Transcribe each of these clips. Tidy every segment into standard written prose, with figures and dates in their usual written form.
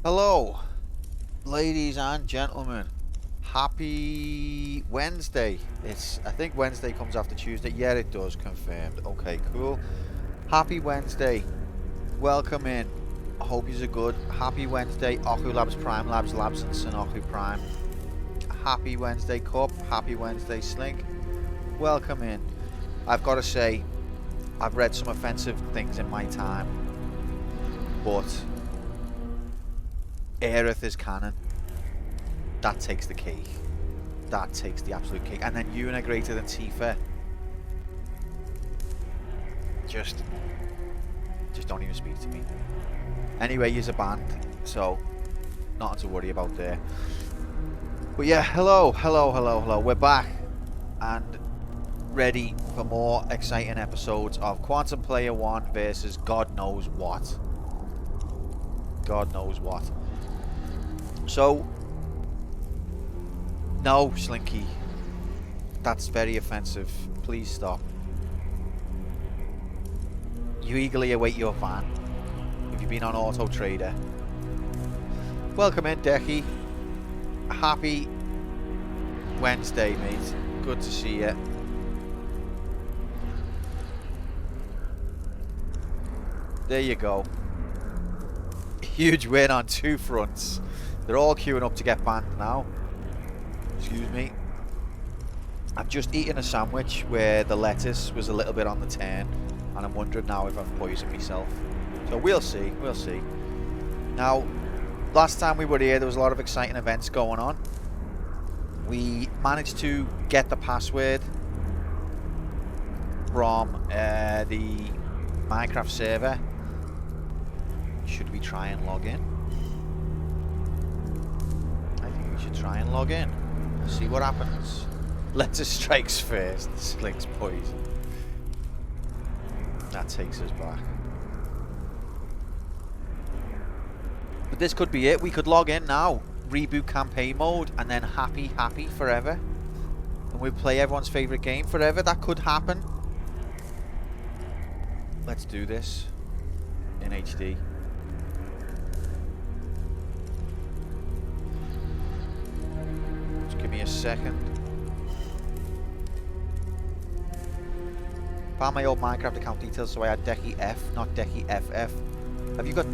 Hello, ladies and gentlemen. Happy Wednesday. I think Wednesday comes after Tuesday. Yeah, it does. Confirmed. Okay, cool. Happy Wednesday. Welcome in. I hope you're good. Happy Wednesday, Oku Labs Prime Labs, Labs and Oku Prime. Happy Wednesday, Cup. Happy Wednesday, Slink. Welcome in. I've got to say, I've read some offensive things in my time, but Aerith is canon. That takes the cake. That takes the absolute cake. And then Yuna greater than Tifa. Just don't even speak to me. Anyway, you're a band, so nothing to worry about there. But yeah, hello. We're back and ready for more exciting episodes of Quantum Player 1 versus God knows what. God knows what. So, no, Slinky. That's very offensive. Please stop. You eagerly await your van. If you've been on Auto Trader. Welcome in, Decky. Happy Wednesday, mate. Good to see you. There you go. Huge win on two fronts. They're all queuing up to get banned now. Excuse me. I've just eaten a sandwich where the lettuce was a little bit on the turn, and I'm wondering now if I've poisoned myself. So we'll see. Now, last time we were here, there was a lot of exciting events going on. We managed to get the password from the Minecraft server. Should we try and log in? I think we should try and log in. See what happens. Lettuce strikes first. Slink's poison. That takes us back. But this could be it. We could log in now, reboot campaign mode, and then happy forever. And we'll play everyone's favourite game forever. That could happen. Let's do this in HD. Just give me a second. Found my old Minecraft account details, so I had Decky F, not Decky FF. Have you got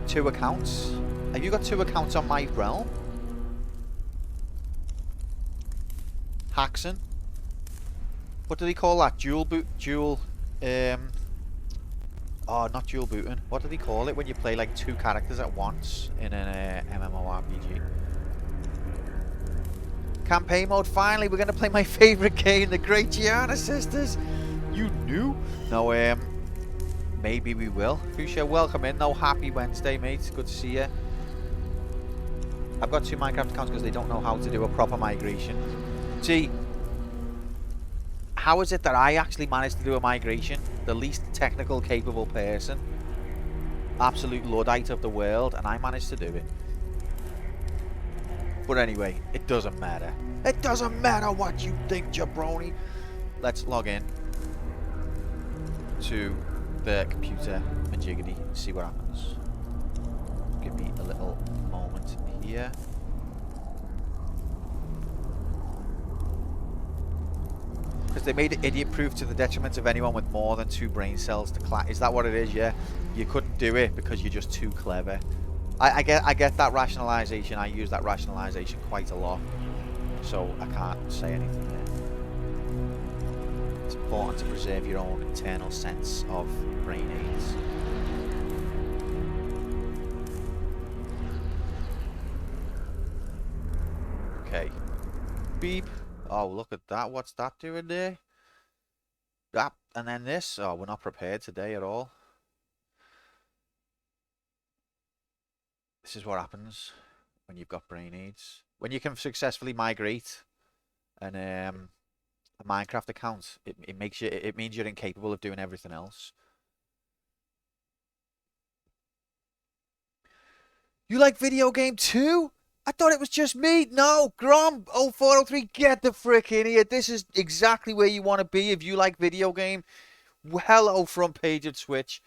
two accounts? Have you got two accounts on my realm? Haxon? What do they call that? Oh, not dual booting. What do they call it when you play like two characters at once in an MMORPG? Campaign mode, finally, we're going to play my favourite game, the great Giana Sisters. You knew? No, maybe we will. Fuchsia, welcome in. No, happy Wednesday, mate. Good to see you. I've got two Minecraft accounts because they don't know how to do a proper migration. See, how is it that I actually managed to do a migration? The least technical capable person. Absolute Luddite of the world, and I managed to do it. But anyway, it doesn't matter. It doesn't matter what you think, jabroni. Let's log in to the computer majiggity and see what happens. Give me a little moment here. Because they made it idiot proof to the detriment of anyone with more than 2 brain cells to class. Is that what it is? Yeah, you couldn't do it because you're just too clever. I get that rationalization. I use that rationalization quite a lot, so I can't say anything there. It's important to preserve your own internal sense of brain aids. Okay. Beep. Oh, look at that. What's that doing there? That, and then this. Oh, we're not prepared today at all. This is what happens when you've got brain aids. When you can successfully migrate a Minecraft account, it means you're incapable of doing everything else. You like video game too? I thought it was just me. No, Grom 0403, get the frick in here. This is exactly where you want to be if you like video game. Hello, front page of Twitch.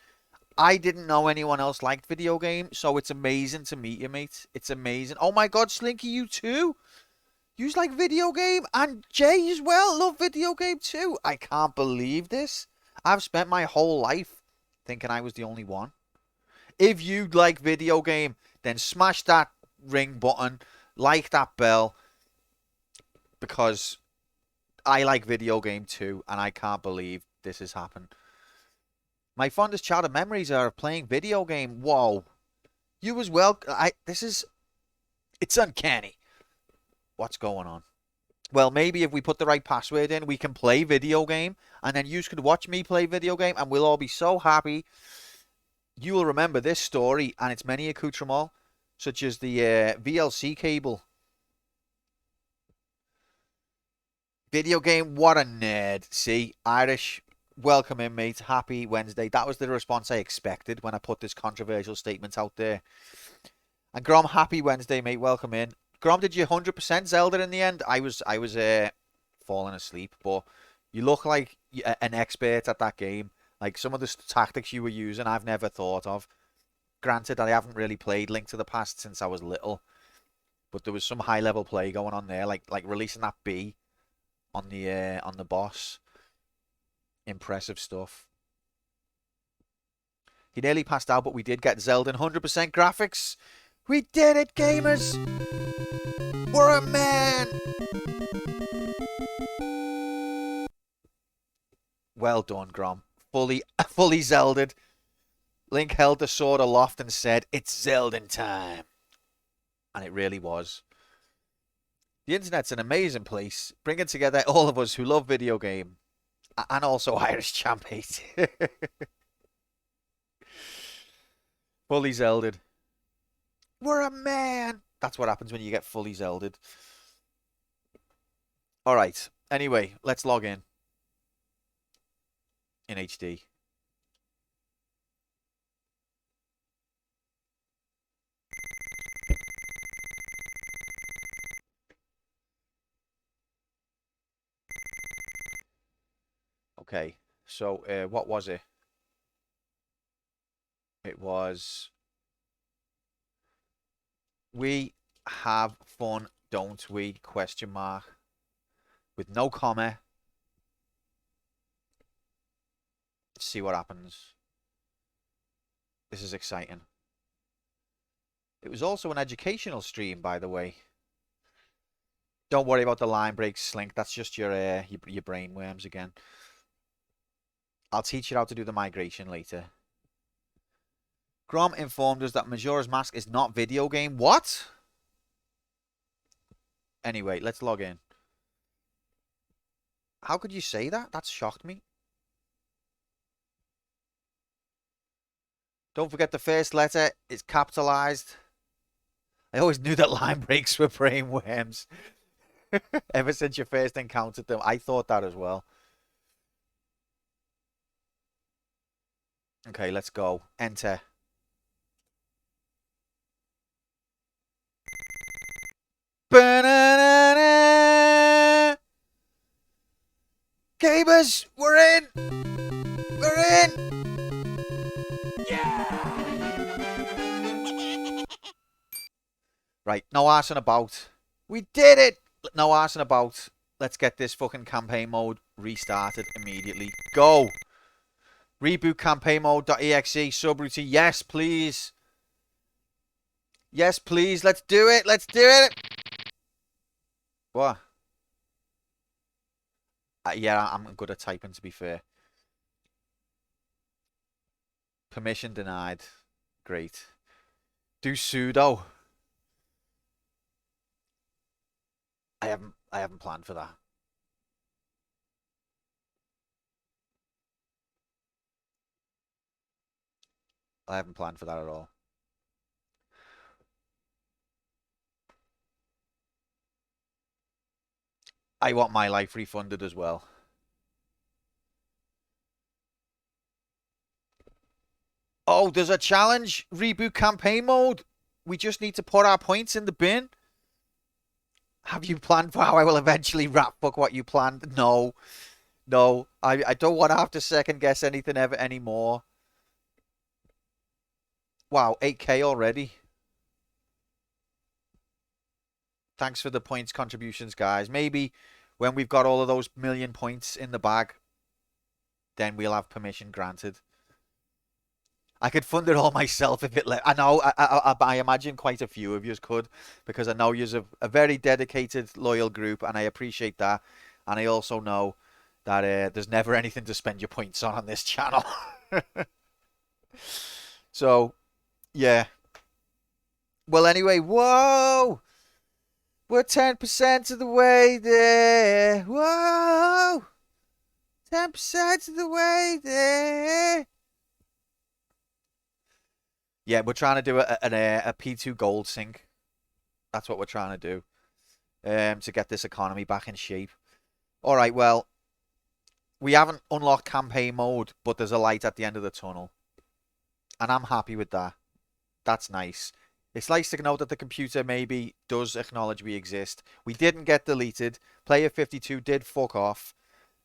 I didn't know anyone else liked video games, so it's amazing to meet you, mate. It's amazing. Oh my God, Slinky, you too? You like video game? And Jay as well, love video game too. I can't believe this. I've spent my whole life thinking I was the only one. If you like video game, then smash that ring button, like that bell, because I like video game too, and I can't believe this has happened. My fondest childhood memories are of playing video game. Whoa. You as well. It's uncanny. What's going on? Well, maybe if we put the right password in, we can play video game, and then you could watch me play video game, and we'll all be so happy. You will remember this story and its many accoutrements, such as the VLC cable. Video game, what a nerd. See, Irish, welcome in, mate. Happy Wednesday. That was the response I expected when I put this controversial statement out there. And Grom, happy Wednesday, mate. Welcome in. Grom, did you 100% Zelda in the end? I was falling asleep, but you look like an expert at that game. Like some of the tactics you were using, I've never thought of. Granted, I haven't really played Link to the Past since I was little, but there was some high level play going on there, like releasing that bee on the boss. Impressive stuff. He nearly passed out, but we did get Zelda in 100% graphics. We did it, gamers! We're a man! Well done, Grom. Fully Zelda'd. Link held the sword aloft and said, "It's Zelda time." And it really was. The internet's an amazing place, bringing together all of us who love video game. And also Irish champ hate. Fully Zelda'd. We're a man! That's what happens when you get fully Zelda'd. Alright, anyway, let's log in HD. Okay, so what was it? It was... We have fun, don't we? Question mark. With no comma. Let's see what happens. This is exciting. It was also an educational stream, by the way. Don't worry about the line breaks, Slink. That's just your brain worms again. I'll teach you how to do the migration later. Grom informed us that Majora's Mask is not video game. What? Anyway, let's log in. How could you say that? That shocked me. Don't forget the first letter is capitalized. I always knew that line breaks were brain worms. Ever since you first encountered them, I thought that as well. Okay, let's go. Enter. Ba-na-na-na! Gamers, we're in! We're in! Yeah! Right, no arsing about. We did it! No arsing about. Let's get this fucking campaign mode restarted immediately. Go! Reboot campaign mode.exe subroutine. Yes, please. Yes, please. Let's do it. Let's do it. What? Yeah, I'm good at typing, to be fair. Permission denied. Great. Do sudo. I haven't planned for that. I haven't planned for that at all. I want my life refunded as well. Oh, there's a challenge. Reboot campaign mode. We just need to put our points in the bin. Have you planned for how I will eventually rap book what you planned? No. No. I don't want to have to second guess anything ever anymore. Wow, 8k already. Thanks for the points contributions, guys. Maybe when we've got all of those million points in the bag, then we'll have permission granted. I could fund it all myself if it let. I know. I imagine quite a few of you could, because I know you're a very dedicated, loyal group, and I appreciate that. And I also know that there's never anything to spend your points on this channel. So, yeah. Well, anyway, whoa! We're 10% of the way there. Whoa! 10% of the way there. Yeah, we're trying to do a P2 gold sync. That's what we're trying to do. To get this economy back in shape. All right, well, we haven't unlocked campaign mode, but there's a light at the end of the tunnel. And I'm happy with that. That's nice. It's nice to know that the computer maybe does acknowledge we exist. We didn't get deleted. Player 52 did fuck off.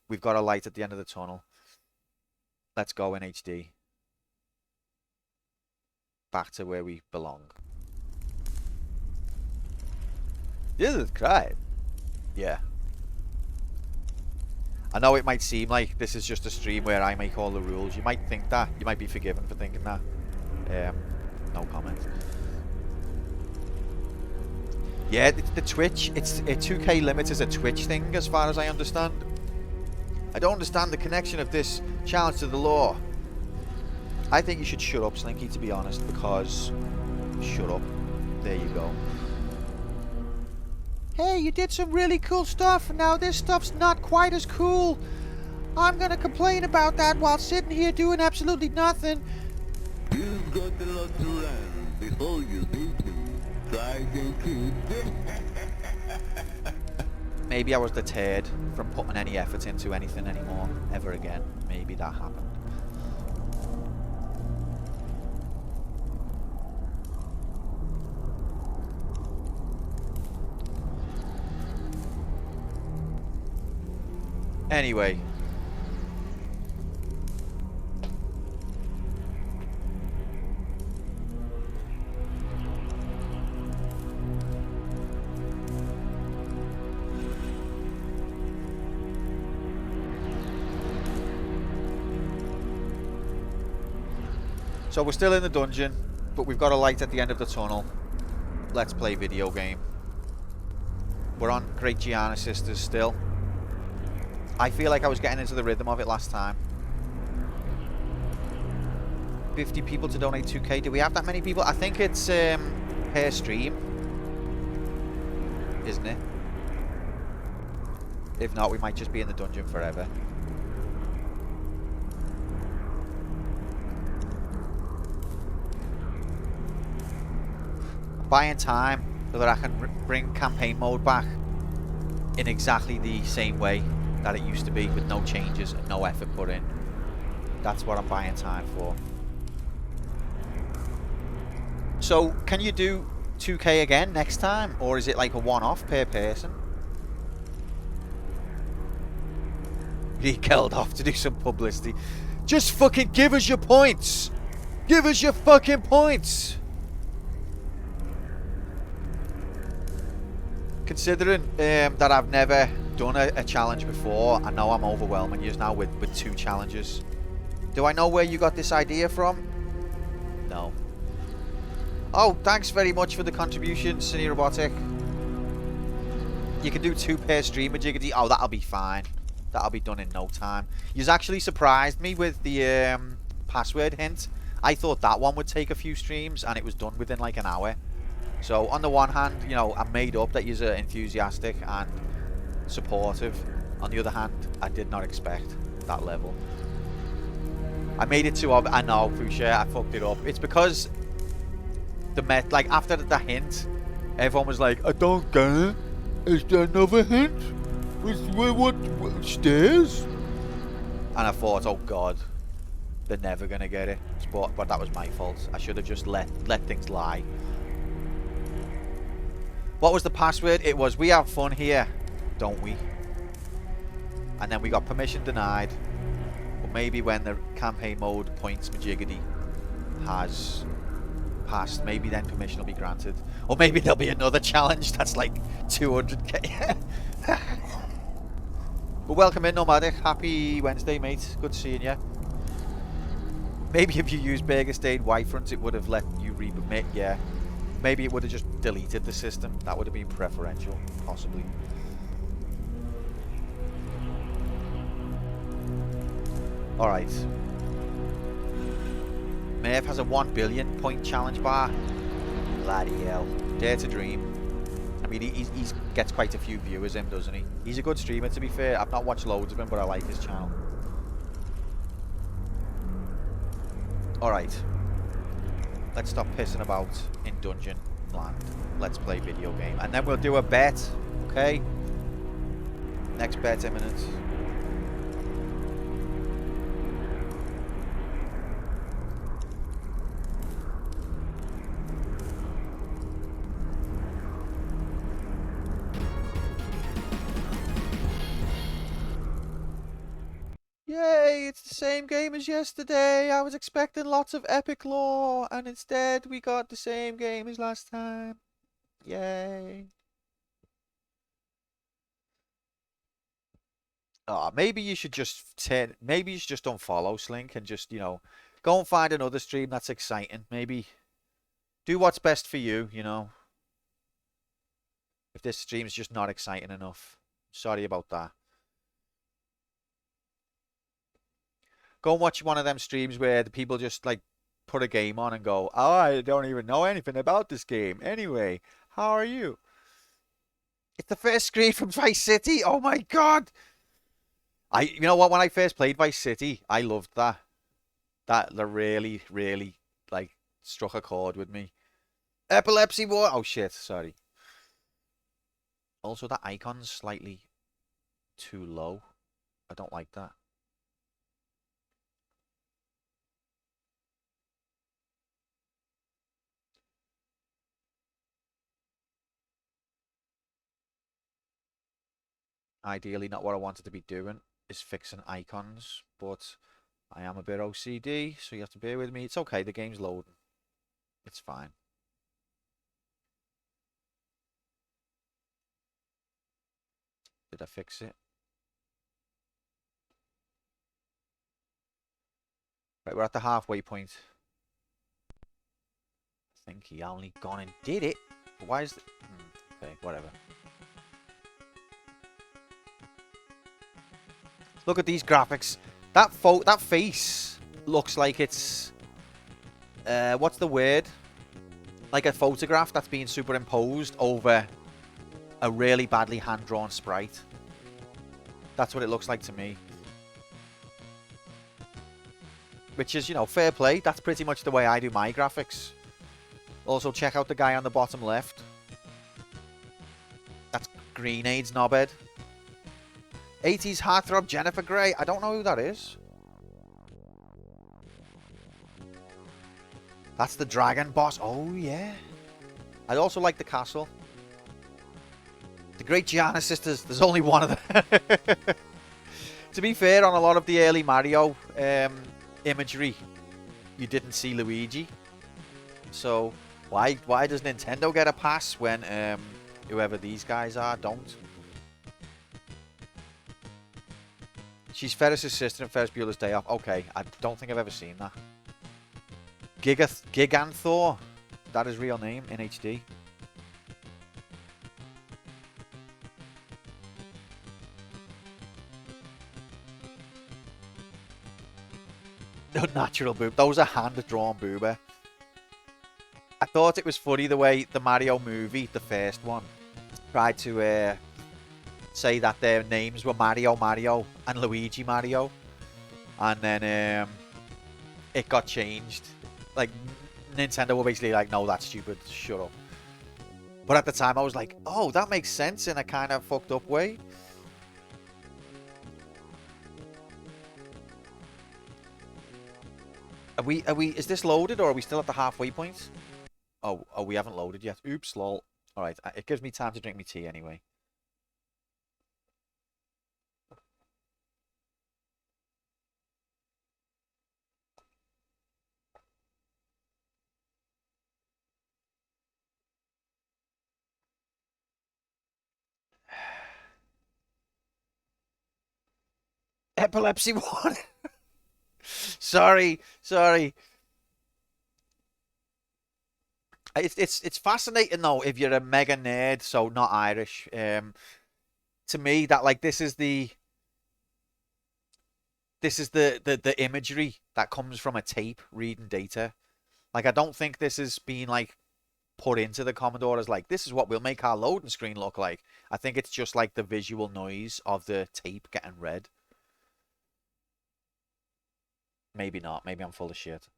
We've got a light at the end of the tunnel. Let's go in HD. Back to where we belong. Jesus Christ. Yeah. I know it might seem like this is just a stream where I make all the rules. You might think that. You might be forgiven for thinking that. No comment. Yeah, the Twitch, it's a 2k limit is a Twitch thing as far as I understand. I don't understand the connection of this challenge to the law. I think you should shut up, Slinky, to be honest, because... Shut up. There you go. Hey, you did some really cool stuff, and now this stuff's not quite as cool. I'm gonna complain about that while sitting here doing absolutely nothing. You've got a lot to learn before you simply try to keep. Maybe I was deterred from putting any effort into anything anymore, ever again. Maybe that happened. Anyway. So we're still in the dungeon, but we've got a light at the end of the tunnel. Let's play video game. We're on Great Giana Sisters still. I feel like I was getting into the rhythm of it last time. 50 people to donate 2k. Do we have that many people? I think it's per stream, isn't it? If not, we might just be in the dungeon forever. Buying time so that I can bring campaign mode back in exactly the same way that it used to be, with no changes and no effort put in. That's what I'm buying time for. So, can you do 2k again next time, or is it like a one-off per person? He killed off to do some publicity. Just fucking give us your points! Give us your fucking points! Considering that I've never done a challenge before, I know I'm overwhelming you now with 2 challenges. Do I know where you got this idea from? No. Oh, thanks very much for the contribution, Cine Robotic. You can do 2 per stream with Jiggity. Oh, that'll be fine. That'll be done in no time. You've actually surprised me with the password hint. I thought that one would take a few streams, and it was done within like an hour. So, on the one hand, you know, I'm made up that you're enthusiastic and supportive. On the other hand, I did not expect that level. I made it too obvious. I know, Fouché, I fucked it up. It's because like, after the hint, everyone was like, I don't get it. Is there another hint? What stairs? And I thought, oh god, they're never gonna get it. But that was my fault. I should have just let things lie. What was the password? It was, we have fun here, don't we? And then we got permission denied. But maybe when the campaign mode points Majigity has passed, maybe then permission will be granted. Or maybe there'll be another challenge that's like 200k. But welcome in, Nomadic. Happy Wednesday, mate. Good seeing you. Maybe if you used Burger State Y-Front, it would have let you resubmit, yeah. Maybe it would have just deleted the system. That would have been preferential, possibly. Alright. Merv has a 1 billion point challenge bar. Bloody hell. Dare to dream. I mean, he gets quite a few viewers, him, doesn't he? He's a good streamer, to be fair. I've not watched loads of him, but I like his channel. Alright. Let's stop pissing about in Dungeon Land. Let's play video game. And then we'll do a bet, okay? Next bet imminent. Yay, it's the same game as yesterday. I was expecting lots of epic lore, and instead we got the same game as last time. Yay. Oh, maybe you should just maybe you should just unfollow Slink and just, you know, go and find another stream that's exciting. Maybe do what's best for you, you know. If this stream's just not exciting enough. Sorry about that. Go and watch one of them streams where the people just like put a game on and go, oh, I don't even know anything about this game. Anyway, how are you? It's the first screen from Vice City. Oh my god. You know what? When I first played Vice City, I loved that. That really, really like struck a chord with me. Epilepsy war. Oh shit, sorry. Also, that icon's slightly too low. I don't like that. Ideally, not what I wanted to be doing is fixing icons, but I am a bit OCD, so you have to bear with me. It's okay, the game's loading. It's fine. Did I fix it? Right, we're at the halfway point. I think he only gone and did it. But why is the... okay, whatever. Look at these graphics. That face looks like it's... what's the word? Like a photograph that's being superimposed over a really badly hand-drawn sprite. That's what it looks like to me. Which is, you know, fair play. That's pretty much the way I do my graphics. Also, check out the guy on the bottom left. That's Grenades Knobhead. 80s heartthrob Jennifer Grey. I don't know who that is. That's the dragon boss. Oh, yeah. I also like the castle. The great Giana Sisters. There's only one of them. To be fair, on a lot of the early Mario imagery, you didn't see Luigi. So why does Nintendo get a pass when whoever these guys are don't? She's Ferris's sister in Ferris Bueller's Day Off. Okay, I don't think I've ever seen that. Giganthor. That is real name in HD. Natural boob. Those are hand-drawn boober. I thought it was funny the way the Mario movie, the first one, tried to say that their names were Mario Mario and Luigi Mario. And then it got changed. Like, Nintendo were basically like, no, that's stupid. Shut up. But at the time, I was like, oh, that makes sense in a kind of fucked up way. Is this loaded or are we still at the halfway point? Oh, we haven't loaded yet. Oops, lol. Alright, it gives me time to drink my tea anyway. Epilepsy one. Sorry, sorry. It's fascinating though if you're a mega nerd, so not Irish. To me, that like this is the imagery that comes from a tape reading data. Like I don't think this is being like put into the Commodore as like this is what we'll make our loading screen look like. I think it's just like the visual noise of the tape getting read. Maybe not. Maybe I'm full of shit.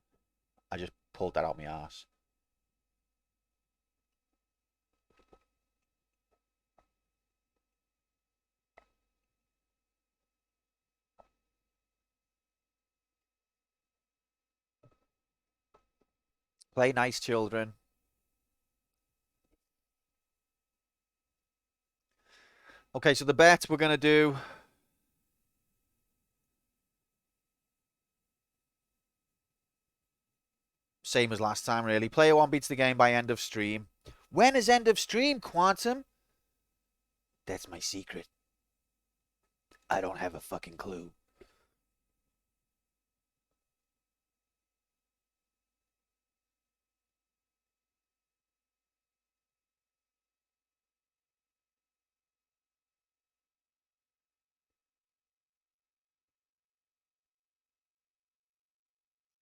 I just pulled that out my ass. Play nice, children. Okay, so the bet we're gonna do. Same as last time, really. Player one beats the game by end of stream. When is end of stream, Quantum? That's my secret. I don't have a fucking clue.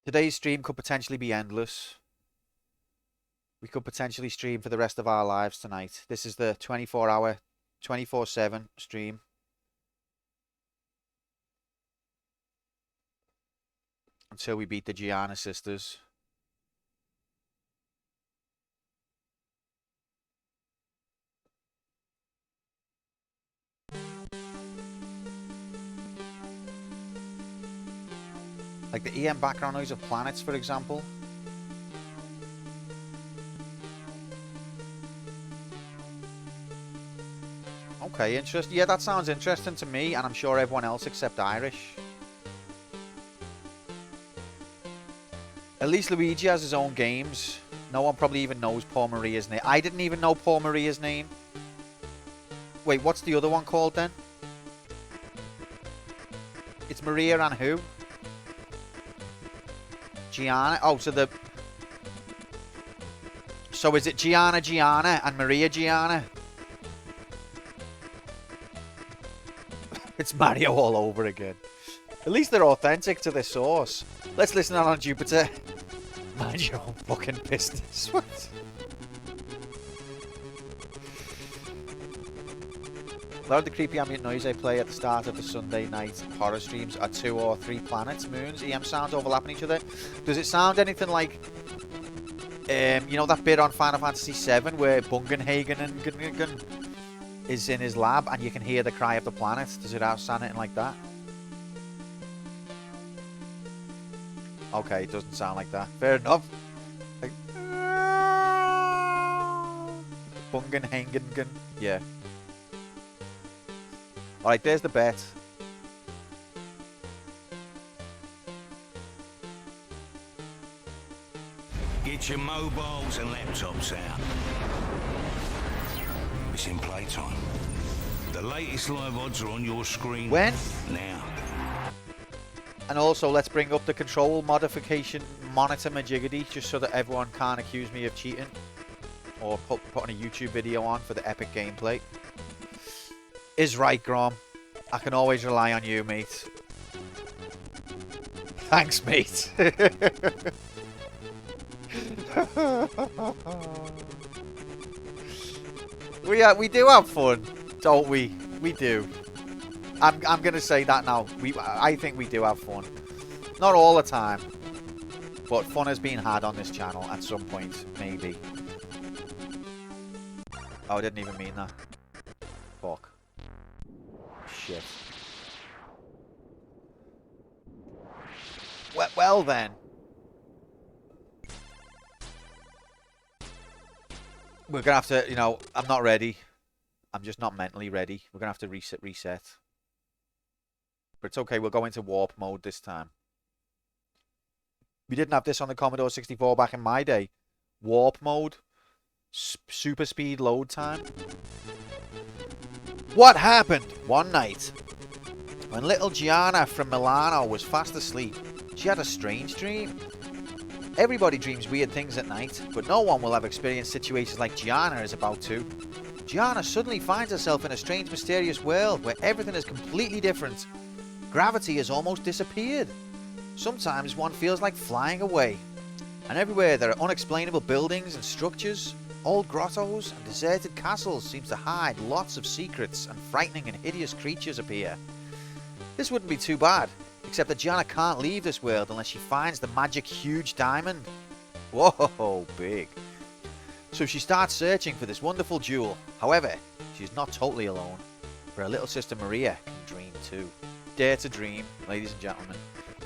Today's stream could potentially be endless. We could potentially stream for the rest of our lives tonight. This is the 24-hour, 24/7 stream. Until we beat the Giana Sisters. Like the EM background noise of planets, for example. Okay, interesting. Yeah, that sounds interesting to me, and I'm sure everyone else except Irish. At least Luigi has his own games. No one probably even knows Paul Maria's name. I didn't even know Paul Maria's name. Wait, what's the other one called then? It's Maria and who? Giana? Oh, so is it Giana and Maria Giana? It's Mario all over again. At least they're authentic to their source. Let's listen on Jupiter. Mind your own fucking business. What? A lot of the creepy ambient noise I play at the start of the Sunday night horror streams are 2 or 3 planets, moons, EM sounds overlapping each other. Does it sound anything like, you know that bit on Final Fantasy VII where Bungenhagen and is in his lab and you can hear the cry of the planets? Does it sound anything like that? Okay, it doesn't sound like that. Fair enough. Like, Bungenhagen, yeah. Alright, there's the bet. Get your mobiles and laptops out. It's in playtime. The latest live odds are on your screen. When? Now. And also, let's bring up the control modification monitor majiggity, just so that everyone can't accuse me of cheating. Or putting a YouTube video on for the epic gameplay. Is right, Grom. I can always rely on you, mate. Thanks, mate. we do have fun, don't we? We do. I'm gonna say that now. I think we do have fun. Not all the time, but fun has been had on this channel at some point, maybe. Oh, I didn't even mean that. Fuck. Shit. Well then. We're gonna have to, you know, I'm not ready. I'm just not mentally ready. We're gonna have to reset. But it's okay, we'll go into warp mode this time. We didn't have this on the Commodore 64 back in my day. Warp mode. Super speed load time. What happened? One night, When little Giana from Milano was fast asleep, she had a strange dream. Everybody dreams weird things at night, but no one will have experienced situations like Giana is about to. Giana suddenly finds herself in a strange, mysterious world where everything is completely different. Gravity has almost disappeared. Sometimes one feels like flying away. And everywhere there are unexplainable buildings and structures. Old grottos and deserted castles seem to hide lots of secrets, and frightening and hideous creatures appear. This wouldn't be too bad, except that Giana can't leave this world unless she finds the magic huge diamond. Whoa, big. So she starts searching for this wonderful jewel. However, she's not totally alone, for her little sister Maria can dream too. Dare to dream, ladies and gentlemen.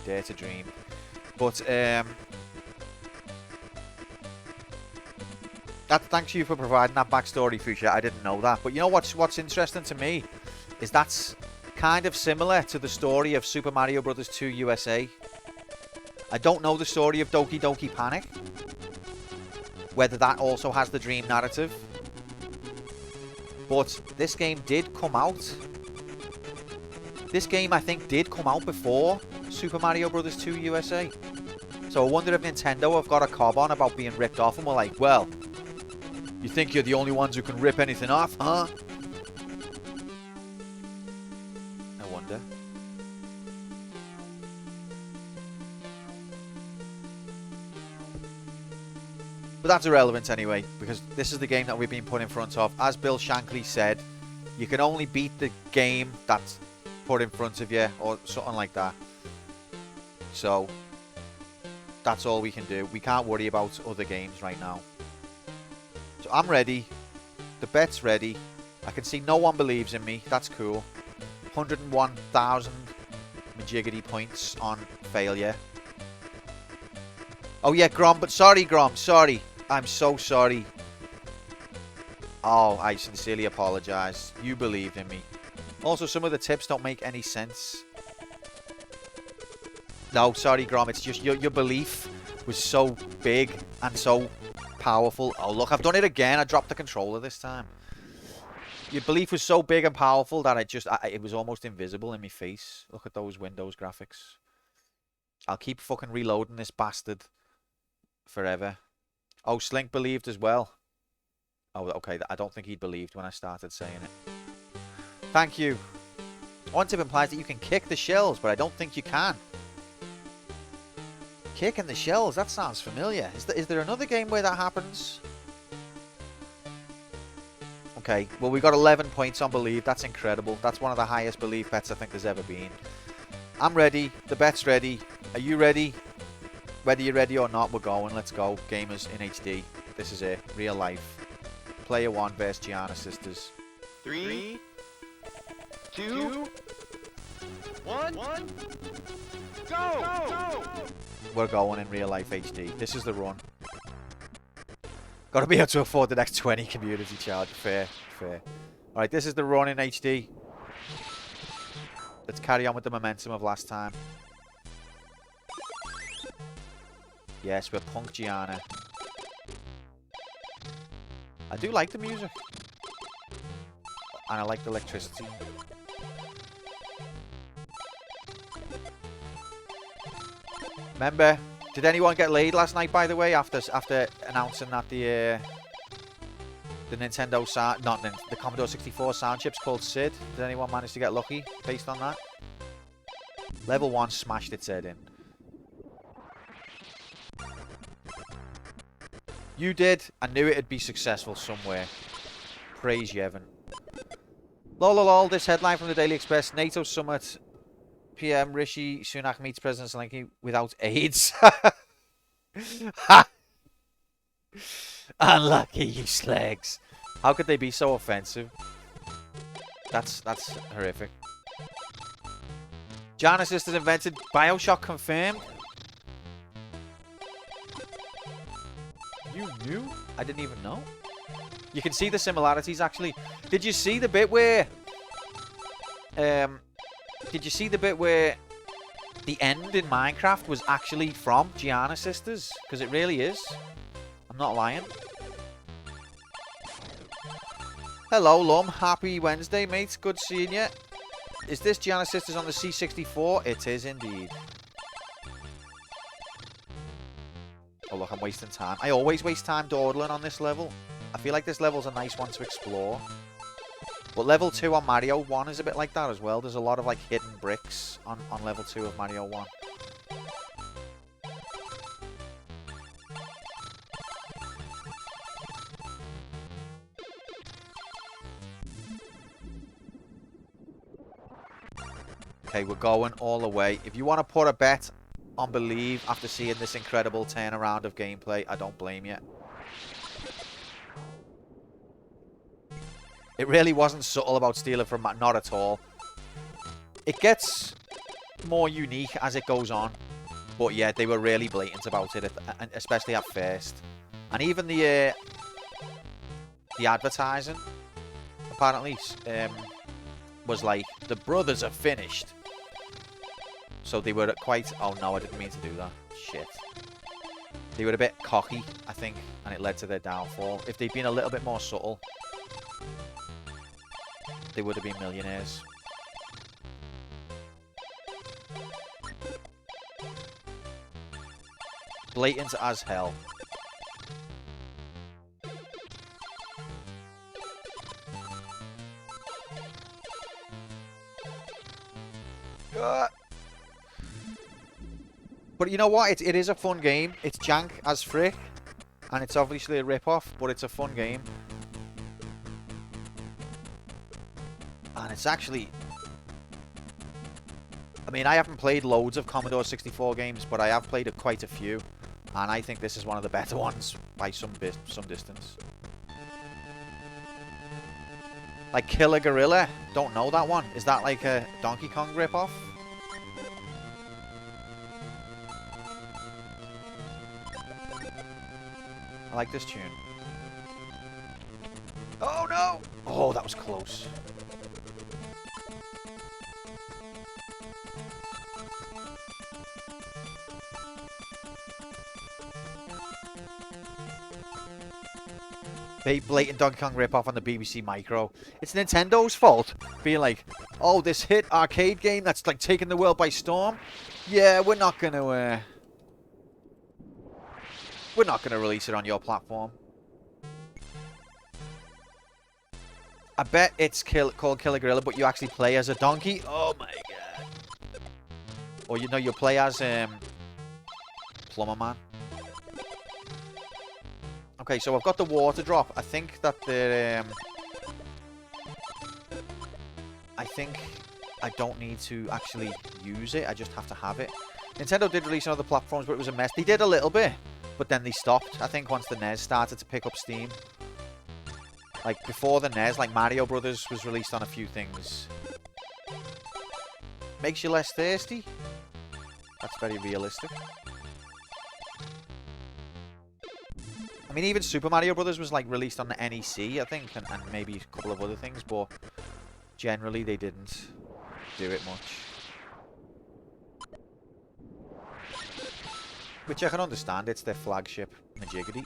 Dare to dream. But, thanks you for providing that backstory, Fuchsia. I didn't know that. But you know what's interesting to me is that's kind of similar to the story of Super Mario Bros. 2 USA. I don't know the story of Doki Doki Panic, whether that also has the dream narrative. But this game did come out. This game, I think, did come out before Super Mario Bros. 2 USA. So I wonder if Nintendo have got a cob on about being ripped off and we're like, well, you think you're the only ones who can rip anything off, huh? I wonder. But that's irrelevant anyway, because this is the game that we've been put in front of. As Bill Shankly said, you can only beat the game that's put in front of you, or something like that. So, that's all we can do. We can't worry about other games right now. So I'm ready. The bet's ready. I can see no one believes in me. That's cool. 101,000 majiggity points on failure. Oh yeah, Grom. But sorry, Grom. Sorry. I'm so sorry. Oh, I sincerely apologize. You believed in me. Also, some of the tips don't make any sense. No, sorry, Grom. It's just your belief was so big and so powerful. Oh, look, I've done it again. I dropped the controller this time. Your belief was so big and powerful that it was almost invisible in my face. Look at those Windows graphics. I'll keep fucking reloading this bastard forever. Oh, Slink believed as well. Oh, okay. I don't think he believed when I started saying it. Thank you. One tip implies that you can kick the shells, but I don't think you can. Kicking the shells, that sounds familiar. Is there another game where that happens? Okay, well, we got 11 points on Believe. That's incredible. That's one of the highest Believe bets I think there's ever been. I'm ready. The bet's ready. Are you ready? Whether you're ready or not, we're going. Let's go. Gamers in HD. This is it. Real life. Player 1 versus Giana Sisters. 3, 2, 1, go! We're going in real life HD. This is the run. Got to be able to afford the next 20 community charge. Fair, fair. Alright, this is the run in HD. Let's carry on with the momentum of last time. Yes, we're Punk Giana. I do like the music. And I like the electricity. Remember, did anyone get laid last night, by the way, after announcing that the Nintendo sound, not the Commodore 64 sound chip's called Sid? Did anyone manage to get lucky based on that? Level 1 smashed its head in. You did. I knew it'd be successful somewhere. Praise Yevon. Lol, this headline from the Daily Express. NATO summit. PM Rishi Sunak meets President Zelensky without AIDS. Unlucky, you slags. How could they be so offensive? That's horrific. Giana Sisters invented Bioshock confirmed. You knew? I didn't even know. You can see the similarities actually. Did you see the bit where Did you see the bit where the end in Minecraft was actually from Giana Sisters? Because it really is. I'm not lying. Hello, Lum. Happy Wednesday, mates. Good seeing you. Is this Giana Sisters on the C64? It is indeed. Oh look, I'm wasting time. I always waste time dawdling on this level. I feel like this level's a nice one to explore. But level 2 on Mario 1 is a bit like that as well. There's a lot of like hidden bricks on level 2 of Mario 1. Okay, we're going all the way. If you want to put a bet on Believe after seeing this incredible turnaround of gameplay, I don't blame you. It really wasn't subtle about stealing from Matt, not at all. It gets more unique as it goes on. But yeah, they were really blatant about it, especially at first. And even the advertising, apparently, was like, the brothers are finished. So they were quite... Oh no, I didn't mean to do that. Shit. They were a bit cocky, I think, and it led to their downfall. If they'd been a little bit more subtle, they would have been millionaires. Blatant as hell. But you know what? It is a fun game. It's jank as frick. And it's obviously a rip-off, but it's a fun game. And it's actually... I mean, I haven't played loads of Commodore 64 games, but I have played quite a few. And I think this is one of the better ones by some distance. Like Killer Gorilla. Don't know that one. Is that like a Donkey Kong rip-off? I like this tune. Oh no! Oh, that was close. Blatant Donkey Kong rip-off on the BBC Micro. It's Nintendo's fault. Being like, oh, this hit arcade game that's like taking the world by storm. Yeah, we're not gonna release it on your platform. I bet it's called Killer Gorilla, but you actually play as a donkey. Oh my god. Or you know, you play as Plumber Man. Okay, so I've got the water drop. I think that the I think I don't need to actually use it. I just have to have it. Nintendo did release on other platforms, but it was a mess. They did a little bit, but then they stopped. I think once the NES started to pick up steam. Like before the NES, like Mario Brothers was released on a few things. Makes you less thirsty. That's very realistic. I mean, even Super Mario Brothers was like released on the NEC, I think, and maybe a couple of other things, but generally they didn't do it much. Which I can understand, it's their flagship majiggity.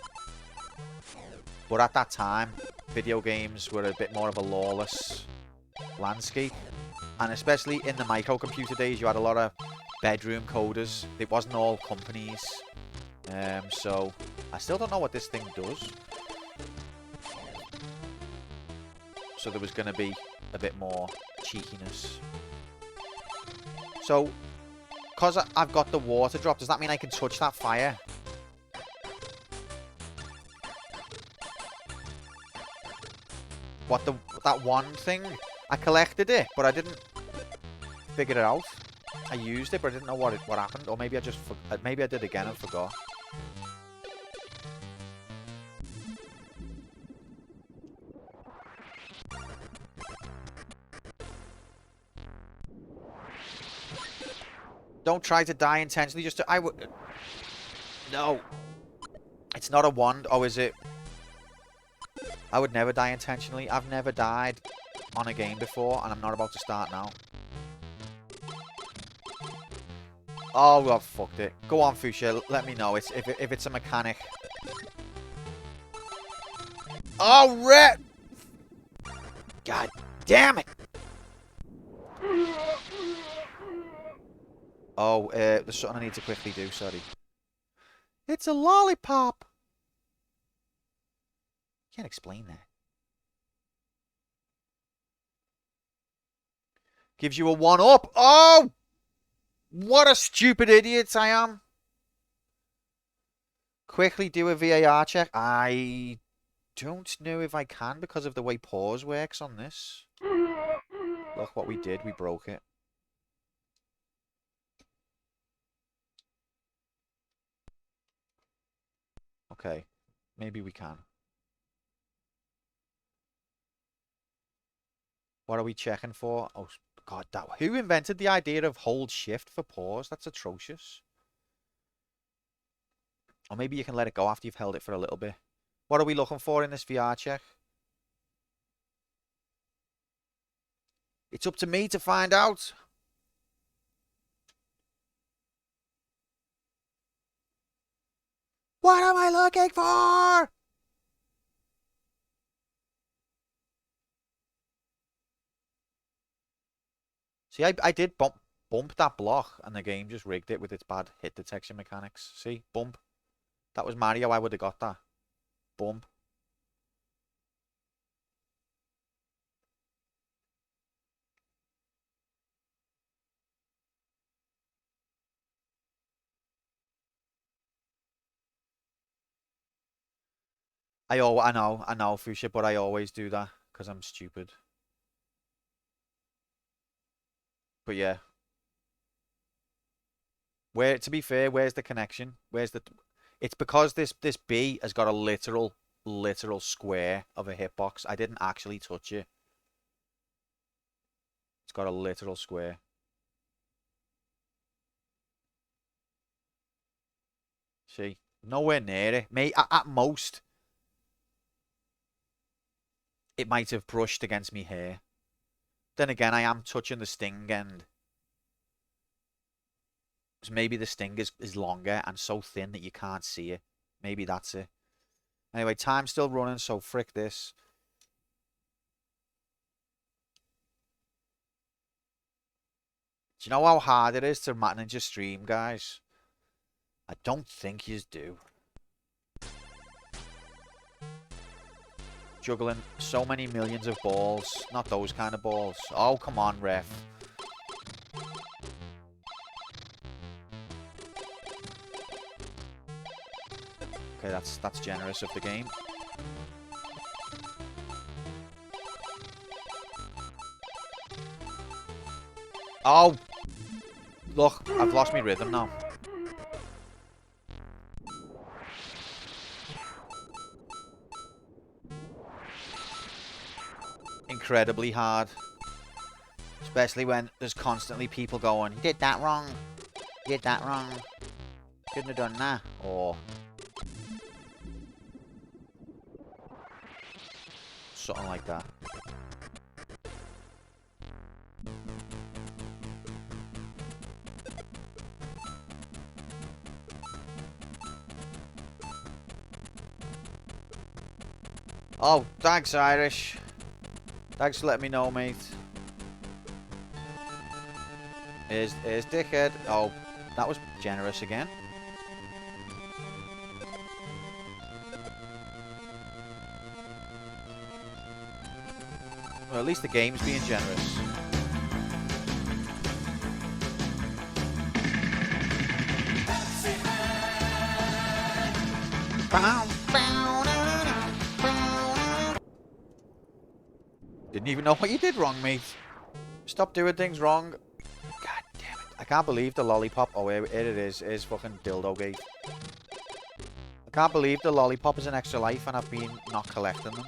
But at that time, video games were a bit more of a lawless landscape. And especially in the microcomputer days, you had a lot of bedroom coders. It wasn't all companies. So, I still don't know what this thing does. So there was going to be a bit more cheekiness. So, because I've got the water drop, does that mean I can touch that fire? What, that one thing? I collected it, but I didn't figure it out. I used it, but I didn't know what happened. Or maybe I just maybe I did again and forgot. Don't try to die intentionally. Just to, I would. No, it's not a wand. Oh, is it? I would never die intentionally. I've never died on a game before, and I'm not about to start now. Oh, well, fucked it. Go on, Fuchsia. Let me know if it's a mechanic. Oh, red! God damn it! Oh, there's something I need to quickly do, sorry. It's a lollipop! Can't explain that. Gives you a 1-up. Oh! What a stupid idiot I am. Quickly do a VAR check. I don't know if I can because of the way pause works on this. Look what we did. We broke it. Okay. Maybe we can. What are we checking for? Oh, God. Who invented the idea of hold shift for pause? That's atrocious. Or maybe you can let it go after you've held it for a little bit. What are we looking for in this VR check? It's up to me to find out. What am I looking for? See, I did bump that block, and the game just rigged it with its bad hit detection mechanics. See, bump. That was Mario, I would have got that. Bump. I know, Fuchsia, but I always do that because I'm stupid. But yeah. To be fair, where's the connection? It's because this B has got a literal square of a hitbox. I didn't actually touch it. It's got a literal square. See? Nowhere near it. At most, it might have brushed against me hair. Then again, I am touching the sting end. So maybe the sting is longer and so thin that you can't see it. Maybe that's it. Anyway, time's still running, so frick this. Do you know how hard it is to manage your stream, guys? I don't think yous do. Juggling so many millions of balls. Not those kind of balls. Oh, come on, ref. Okay, that's generous of the game. Oh! Look, I've lost my rhythm now. Incredibly hard. Especially when there's constantly people going, you did that wrong. You did that wrong. Couldn't have done that. Or something like that. Oh, thanks, Irish. Thanks for letting me know, mate. Here's dickhead. Oh, that was generous again. Well, at least the game's being generous. Didn't even know what you did wrong, mate. Stop doing things wrong. God damn it. I can't believe the lollipop. Oh, here it is. It is fucking dildo gate. I can't believe the lollipop is an extra life and I've been not collecting them.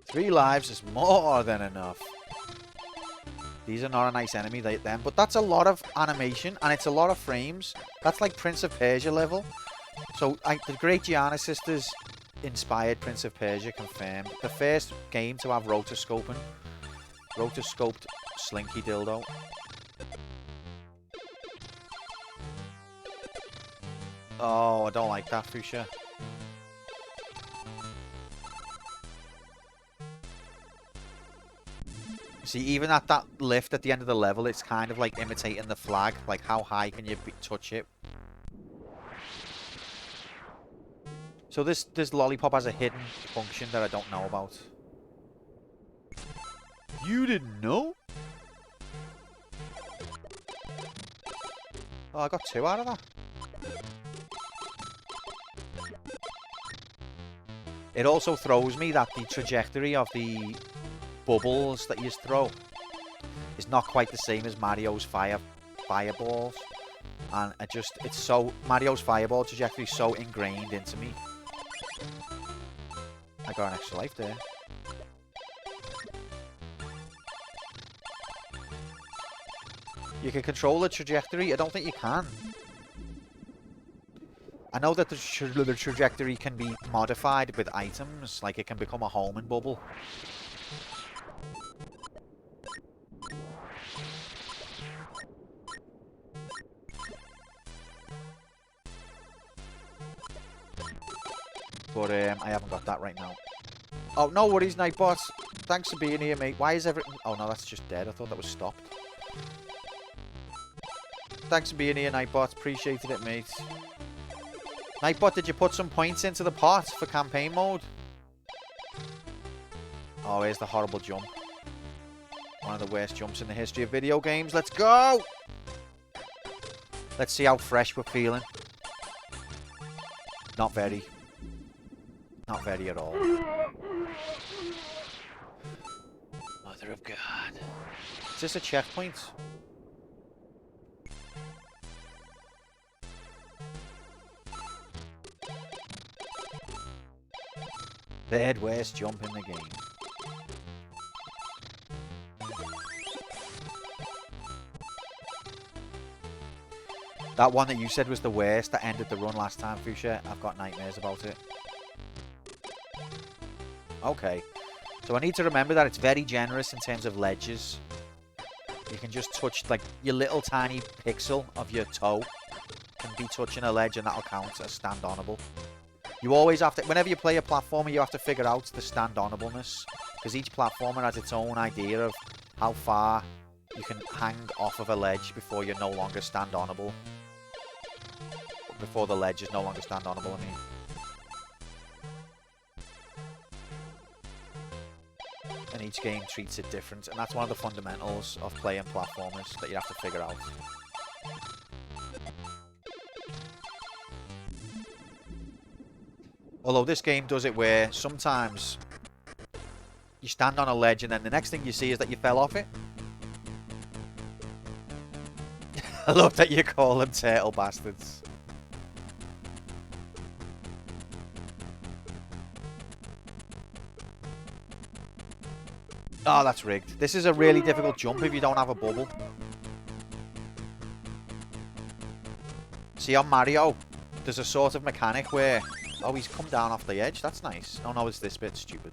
Three lives is more than enough. These are not a nice enemy, them, but that's a lot of animation and it's a lot of frames. That's like Prince of Persia level. So the great Giana Sisters inspired Prince of Persia, confirmed. The first game to have rotoscoping. Rotoscoped slinky dildo. Oh, I don't like that, Fuchsia. See, even at that lift at the end of the level, it's kind of like imitating the flag. Like, how high can you touch it? So this lollipop has a hidden function that I don't know about. You didn't know? Oh, I got 2 out of that. It also throws me that the trajectory of the bubbles that you throw is not quite the same as Mario's fireballs. And it's so, Mario's fireball trajectory is so ingrained into me. I got an extra life there. You can control the trajectory? I don't think you can. I know that the trajectory can be modified with items, like it can become a homing bubble. But I haven't got that right now. Oh, no worries, Nightbot. Thanks for being here, mate. Why is everything... Oh, no, that's just dead. I thought that was stopped. Thanks for being here, Nightbot. Appreciated it, mate. Nightbot, did you put some points into the pot for campaign mode? Oh, here's the horrible jump. One of the worst jumps in the history of video games. Let's go! Let's see how fresh we're feeling. Not very. Not very at all. Mother of God. Is this a checkpoint? Third worst jump in the game. That one that you said was the worst that ended the run last time, Fuchsia, I've got nightmares about it. Okay. So I need to remember that it's very generous in terms of ledges. You can just touch, like, your little tiny pixel of your toe can be touching a ledge and that'll count as stand-onable. You always have to, whenever you play a platformer, you have to figure out the stand-onableness. Because each platformer has its own idea of how far you can hang off of a ledge before you're no longer stand-onable. Before the ledge is no longer stand-onable, I mean. And each game treats it different. And that's one of the fundamentals of playing platformers that you have to figure out. Although this game does it where sometimes you stand on a ledge and then the next thing you see is that you fell off it. I love that you call them turtle bastards. Oh, that's rigged. This is a really difficult jump if you don't have a bubble. See, on Mario, there's a sort of mechanic where... Oh, he's come down off the edge. That's nice. Oh, no, it's this bit. Stupid.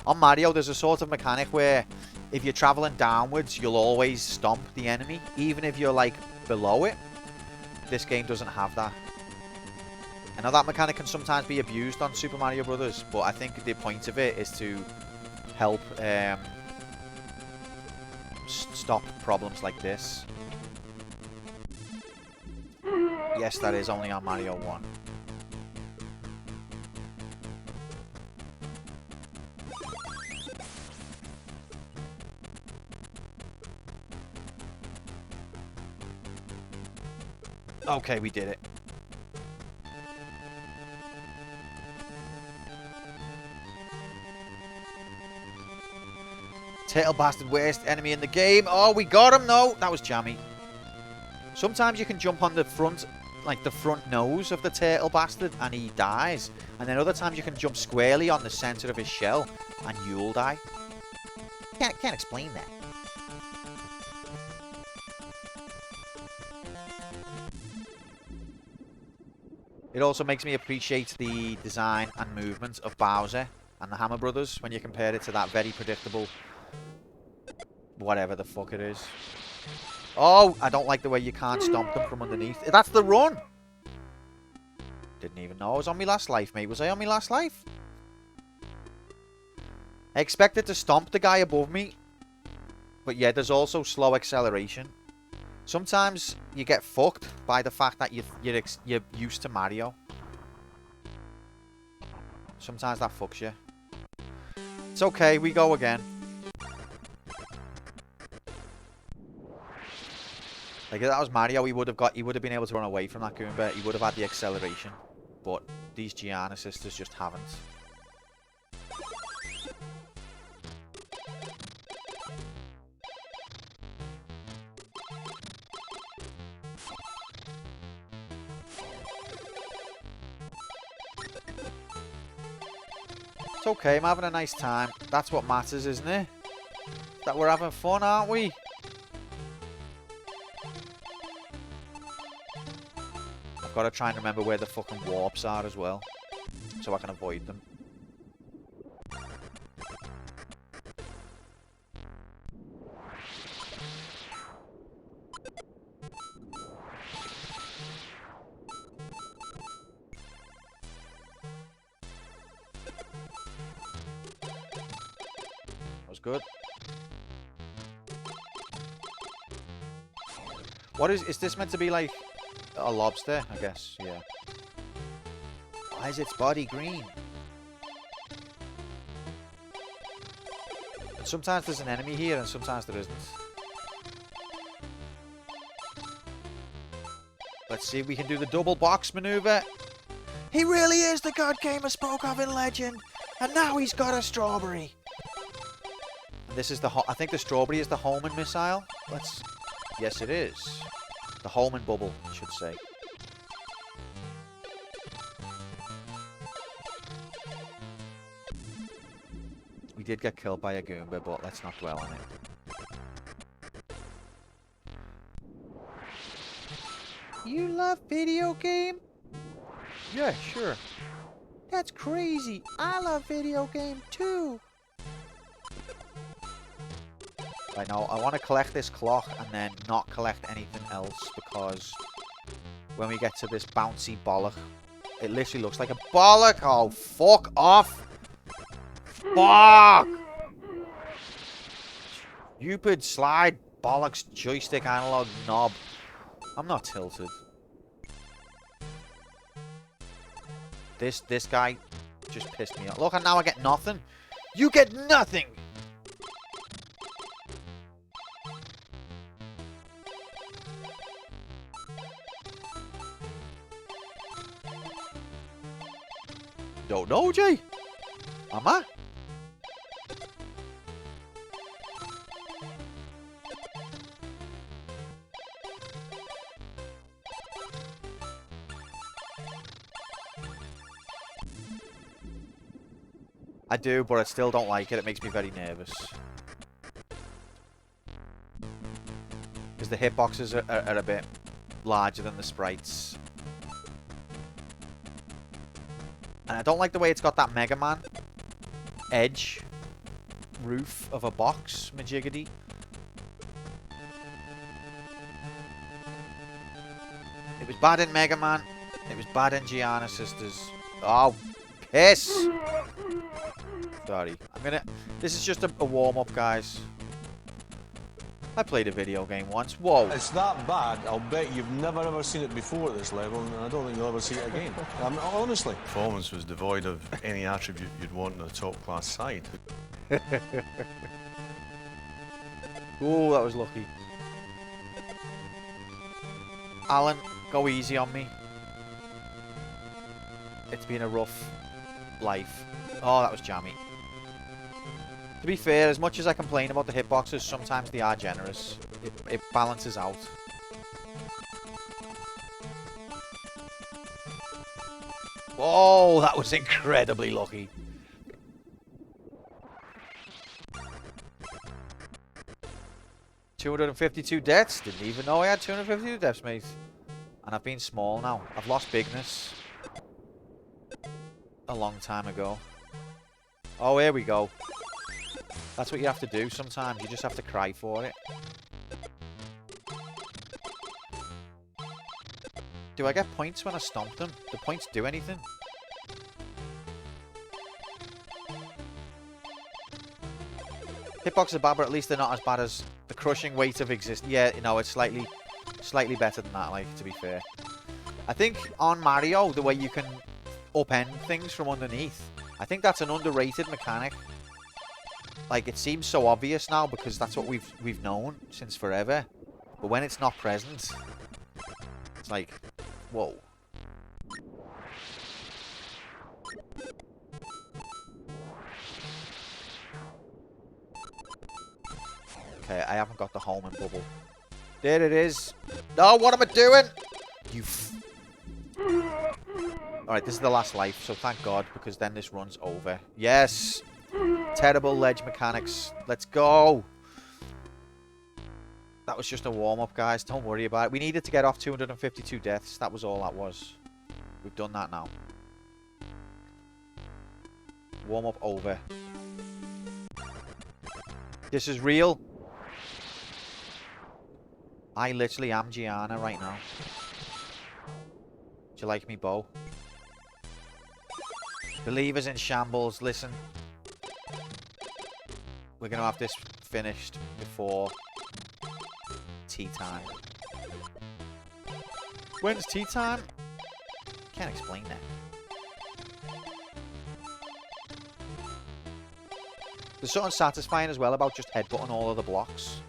On Mario, there's a sort of mechanic where if you're traveling downwards, you'll always stomp the enemy, even if you're, like, below it. This game doesn't have that. I know that mechanic can sometimes be abused on Super Mario Brothers, but I think the point of it is to help stop problems like this. Yes, that is only on Mario 1. Okay, we did it. Turtle bastard, worst enemy in the game. Oh, we got him. No, that was jammy. Sometimes you can jump on the front, like the front nose of the turtle bastard, and he dies. And then other times you can jump squarely on the center of his shell, and you'll die. Can't explain that. It also makes me appreciate the design and movement of Bowser and the Hammer Brothers when you compare it to that very predictable whatever the fuck it is. Oh, I don't like the way you can't stomp them from underneath. That's the run! Didn't even know I was on my last life, mate. Was I on my last life? I expected to stomp the guy above me. But yeah, there's also slow acceleration. Sometimes you get fucked by the fact that you're used to Mario. Sometimes that fucks you. It's okay, we go again. Like if that was Mario, he would have been able to run away from that Goomba. He would have had the acceleration. But these Giana Sisters just haven't. It's okay, I'm having a nice time. That's what matters, isn't it? That we're having fun, aren't we? I've got to try and remember where the fucking warps are as well, so I can avoid them. Good. What is this meant to be like a lobster? I guess, yeah. Why is its body green? And sometimes there's an enemy here and sometimes there isn't. Let's see if we can do the double box maneuver. He really is the God Gamer spoke of in Legend, and now he's got a strawberry. This is I think the strawberry is the Holman missile. Yes, it is. The Holman bubble, I should say. We did get killed by a Goomba, but let's not dwell on it. You love video game? Yeah, sure. That's crazy. I love video game too. Right now, I want to collect this clock and then not collect anything else because when we get to this bouncy bollock, it literally looks like a bollock. Oh, fuck off. Fuck! Stupid slide bollocks joystick analog knob. I'm not tilted. This guy just pissed me off. Look, and now I get nothing. You get nothing! Don't know, Jay. Am I? I do, but I still don't like it. It makes me very nervous. Because the hitboxes are a bit larger than the sprites. And I don't like the way it's got that Mega Man edge roof of a box, majiggity. It was bad in Mega Man. It was bad in Giana Sisters. Oh, piss! Sorry. This is just a warm-up, guys. I played a video game once. Whoa. It's that bad, I'll bet you've never ever seen it before at this level, and I don't think you'll ever see it again. Honestly. Performance was devoid of any attribute you'd want on a top-class side. Ooh, that was lucky. Alan, go easy on me. It's been a rough life. Oh, that was jammy. To be fair, as much as I complain about the hitboxes, sometimes they are generous. It balances out. Whoa, that was incredibly lucky. $252 deaths? Didn't even know I had 252 deaths, mate. And I've been small now. I've lost bigness. A long time ago. Oh, here we go. That's what you have to do sometimes. You just have to cry for it. Do I get points when I stomp them? Do points do anything? Hitboxes are bad, but at least they're not as bad as the crushing weight of existence. Yeah, you know, it's slightly better than that, like, to be fair. I think on Mario, the way you can upend things from underneath, I think that's an underrated mechanic. Like, it seems so obvious now because that's what we've known since forever. But when it's not present, it's like, whoa. Okay, I haven't got the home and bubble. There it is. No, what am I doing? You Alright, this is the last life, so thank God, because then this runs over. Yes! Terrible ledge mechanics. Let's go! That was just a warm-up, guys. Don't worry about it. We needed to get off 252 deaths. That was all that was. We've done that now. Warm-up over. This is real. I literally am Giana right now. Do you like me, Bo? Believers in shambles, listen. We're going to have this finished before tea time. When's tea time? Can't explain that. There's something satisfying as well about just headbutting all of the blocks.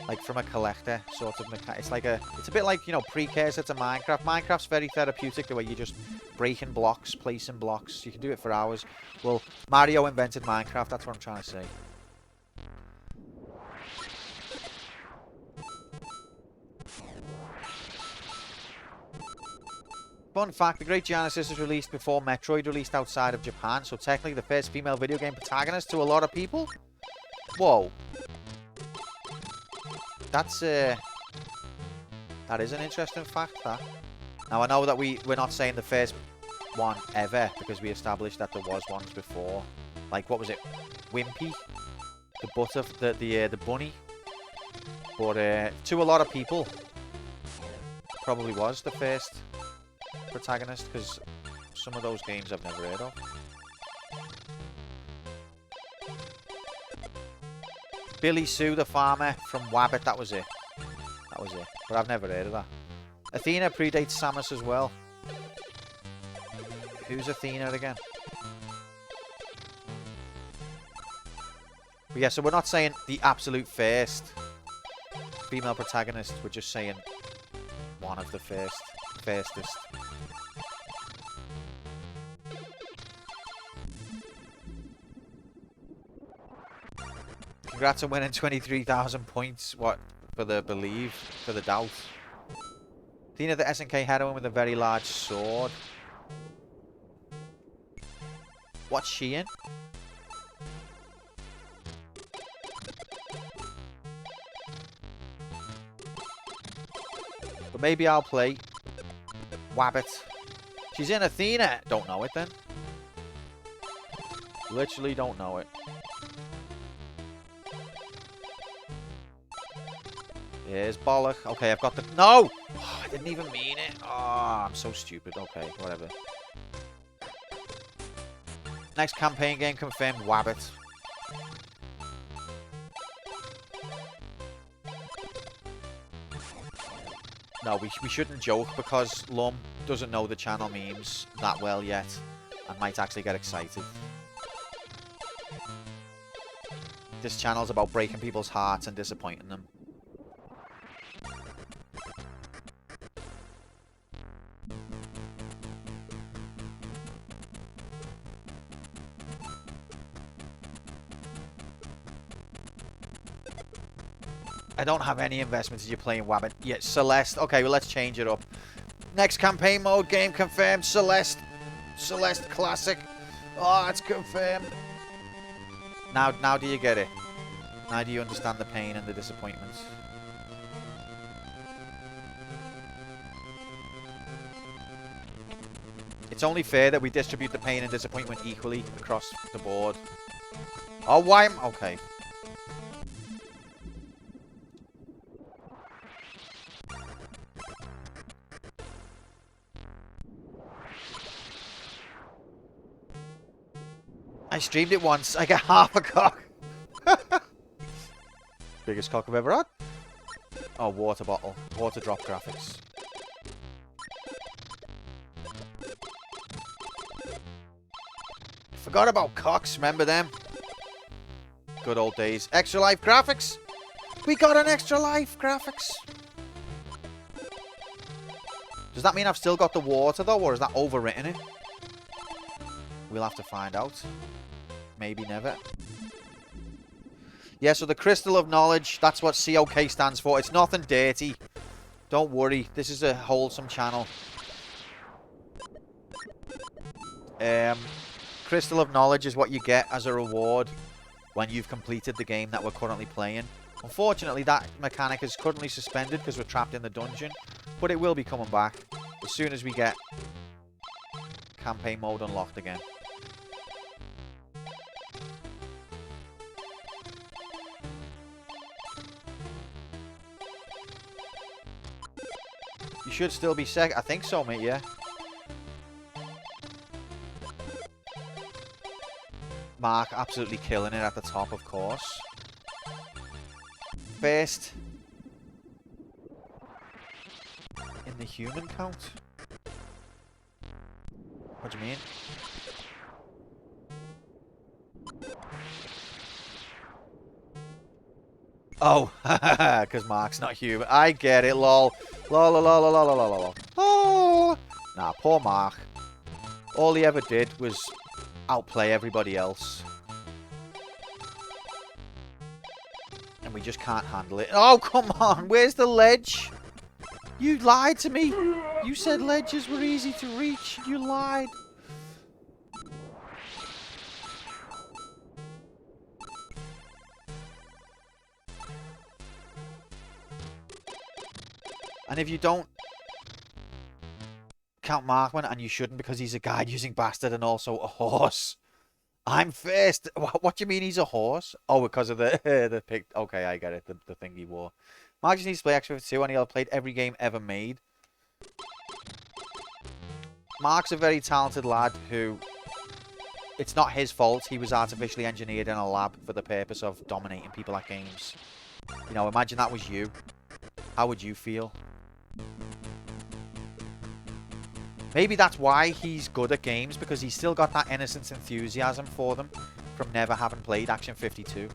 Like from a collector sort of mechanic. It's like it's a bit like, you know, precursor to Minecraft. Minecraft's very therapeutic, the way you just breaking blocks, placing blocks. You can do it for hours. Well, Mario invented Minecraft, that's what I'm trying to say. Fun fact, the Great Giana Sisters released before Metroid released outside of Japan, so technically the first female video game protagonist to a lot of people. Whoa. That's, that is an interesting fact, that. Now, I know that we're not saying the first one ever, because we established that there was ones before. Like, what was it? Wimpy? The the bunny? But, to a lot of people, probably was the first protagonist, because some of those games I've never heard of. Billy Sue the farmer from Wabbit, that was it. That was it. But I've never heard of that. Athena predates Samus as well. Who's Athena again? But yeah, so we're not saying the absolute first female protagonist. We're just saying one of the firstest. Congrats on winning 23,000 points. What? For the believe? For the doubt? Athena, the SNK heroine with a very large sword. What's she in? But maybe I'll play Wabbit. She's in Athena. Don't know it then. Literally don't know it. Here's Bollock. Okay, I've got the... No! Oh, I didn't even mean it. Oh, I'm so stupid. Okay, whatever. Next campaign game confirmed, Wabbit. No, we shouldn't joke because Lum doesn't know the channel memes that well yet and might actually get excited. This channel's about breaking people's hearts and disappointing them. I don't have any investments as you're playing Wabbit. Yeah, Celeste. Okay, well, let's change it up. Next campaign mode game confirmed. Celeste. Celeste Classic. Oh, it's confirmed. Now do you get it? Now do you understand the pain and the disappointments? It's only fair that we distribute the pain and disappointment equally across the board. Oh, why am... Okay. I streamed it once. I got half a cock. Biggest cock I've ever had. Oh, water bottle. Water drop graphics. Forgot about cocks. Remember them? Good old days. Extra life graphics. We got an extra life graphics. Does that mean I've still got the water though, or is that overwritten it? We'll have to find out. Maybe never. Yeah, so the Crystal of Knowledge, that's what COK stands for. It's nothing dirty. Don't worry. This is a wholesome channel. Crystal of Knowledge is what you get as a reward when you've completed the game that we're currently playing. Unfortunately, that mechanic is currently suspended because we're trapped in the dungeon. But it will be coming back as soon as we get campaign mode unlocked again. You should still be second. I think so, mate, yeah. Mark absolutely killing it at the top, of course. First in the human count? What do you mean? Oh, because Mark's not human. I get it, lol. Lol, lol, lol, lol, lol, lol, lol. Oh! Nah, poor Mark. All he ever did was outplay everybody else. And we just can't handle it. Oh, come on. Where's the ledge? You lied to me. You said ledges were easy to reach. You lied. And if you don't count Markman, and you shouldn't because he's a guide-using bastard and also a horse. I'm first. What do you mean he's a horse? Oh, because of the the pic. Okay, I get it. The thing he wore. Mark just needs to play X52 and he'll have played every game ever made. Mark's a very talented lad who... It's not his fault. He was artificially engineered in a lab for the purpose of dominating people at games. You know, imagine that was you. How would you feel? Maybe that's why he's good at games, because he's still got that innocent enthusiasm for them from never having played Action 52. You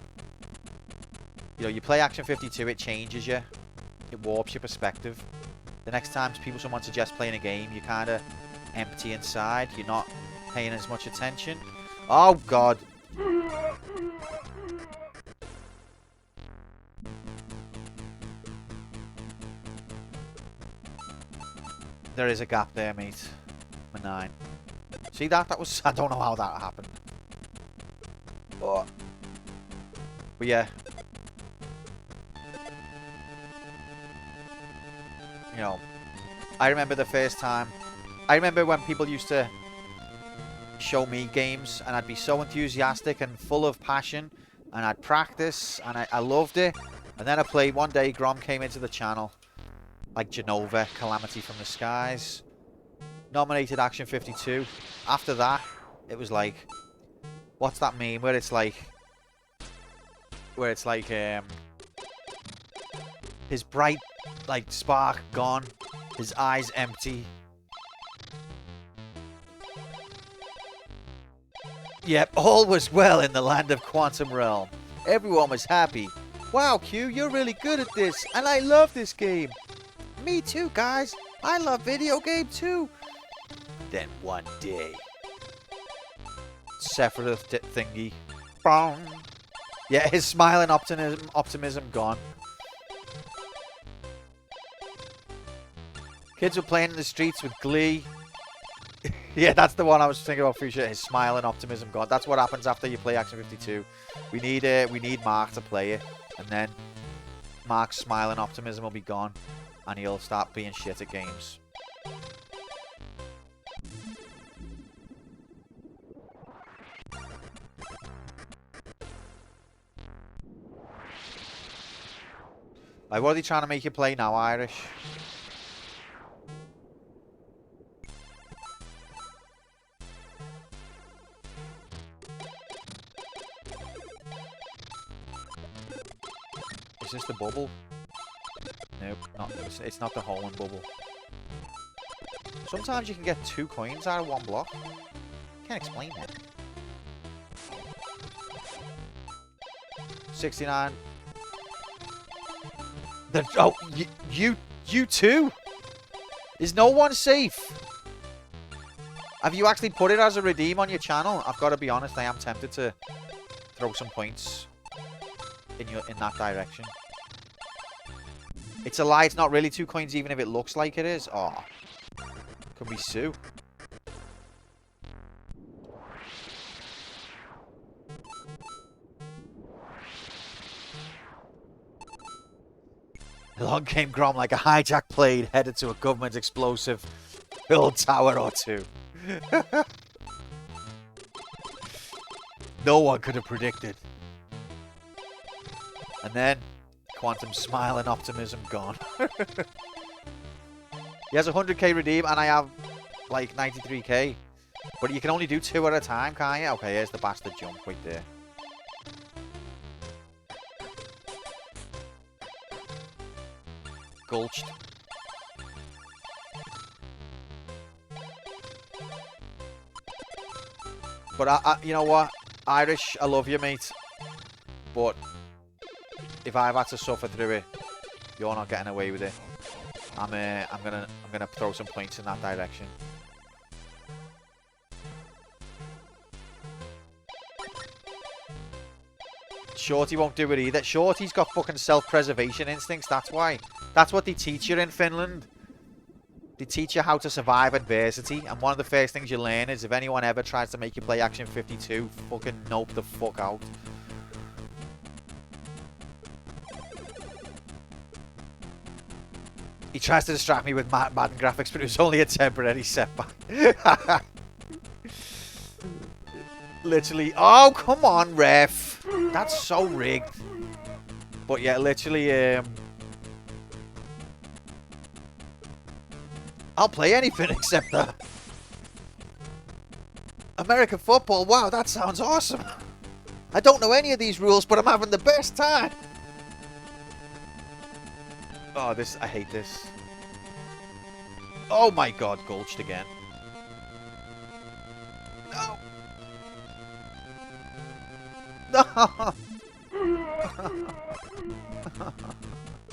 know, you play Action 52, it changes you. It warps your perspective. The next time someone suggests playing a game, you're kind of empty inside. You're not paying as much attention. Oh, God. There is a gap there, mate. Number 9. See that? That was... I don't know how that happened. Oh. But yeah. You know, I remember the first time. I remember when people used to show me games and I'd be so enthusiastic and full of passion and I'd practice and I loved it. And then I played one day, Grom came into the channel. Like Genova, Calamity from the Skies. Nominated Action 52. After that, it was like... What's that meme? Where it's like... his bright, like, spark gone. His eyes empty. Yep, all was well in the land of Quantum Realm. Everyone was happy. Wow, Q, you're really good at this, and I love this game. Me too, guys. I love video game too. Then one day, Sephiroth thingy. Bong. Yeah, his smile and optimism gone. Kids were playing in the streets with glee. Yeah, that's the one I was thinking about. Future, his smile and optimism gone. That's what happens after you play Action 52. We need Mark to play it, and then Mark's smile and optimism will be gone. And he'll start being shit at games. Like, what are they trying to make you play now, Irish? Is this the bubble? Nope, it's not the hole in bubble. Sometimes you can get 2 coins out of 1 block. Can't explain it. 69. Oh, you too? Is no one safe? Have you actually put it as a redeem on your channel? I've got to be honest, I am tempted to throw some points in that direction. It's a lie, it's not really 2 coins even if it looks like it is. Oh. Can we sue? Along came Grom like a hijacked plane headed to a government explosive filled tower or two. No one could have predicted. And then, quantum smile and optimism gone. He has 100k redeem and I have like 93k. But you can only do 2 at a time, can't you? Okay, here's the bastard jump right there. Gulched. But you know what? Irish, I love you, mate. But if I've had to suffer through it, you're not getting away with it. I'm gonna throw some points in that direction. Shorty won't do it either. Shorty's got fucking self-preservation instincts, that's why. That's what they teach you in Finland. They teach you how to survive adversity, and one of the first things you learn is if anyone ever tries to make you play Action 52, fucking nope the fuck out. He tries to distract me with Madden graphics, but it was only a temporary setback. Literally. Oh, come on, ref. That's so rigged. But yeah, literally, I'll play anything except that. American football, wow, that sounds awesome. I don't know any of these rules, but I'm having the best time. Oh, I hate this. Oh my god, gulched again. No. No.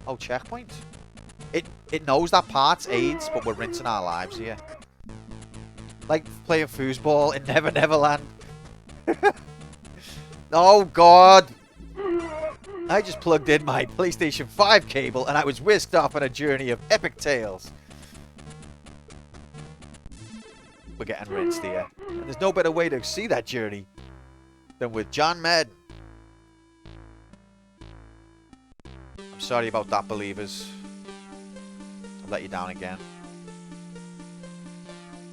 Oh, checkpoint. It knows that part's AIDS, but we're rinsing our lives here. Like playing foosball in Never Neverland. Oh god. I just plugged in my PlayStation 5 cable and I was whisked off on a journey of epic tales. We're getting rinsed here. And there's no better way to see that journey than with John Madden. I'm sorry about that, believers. I'll let you down again.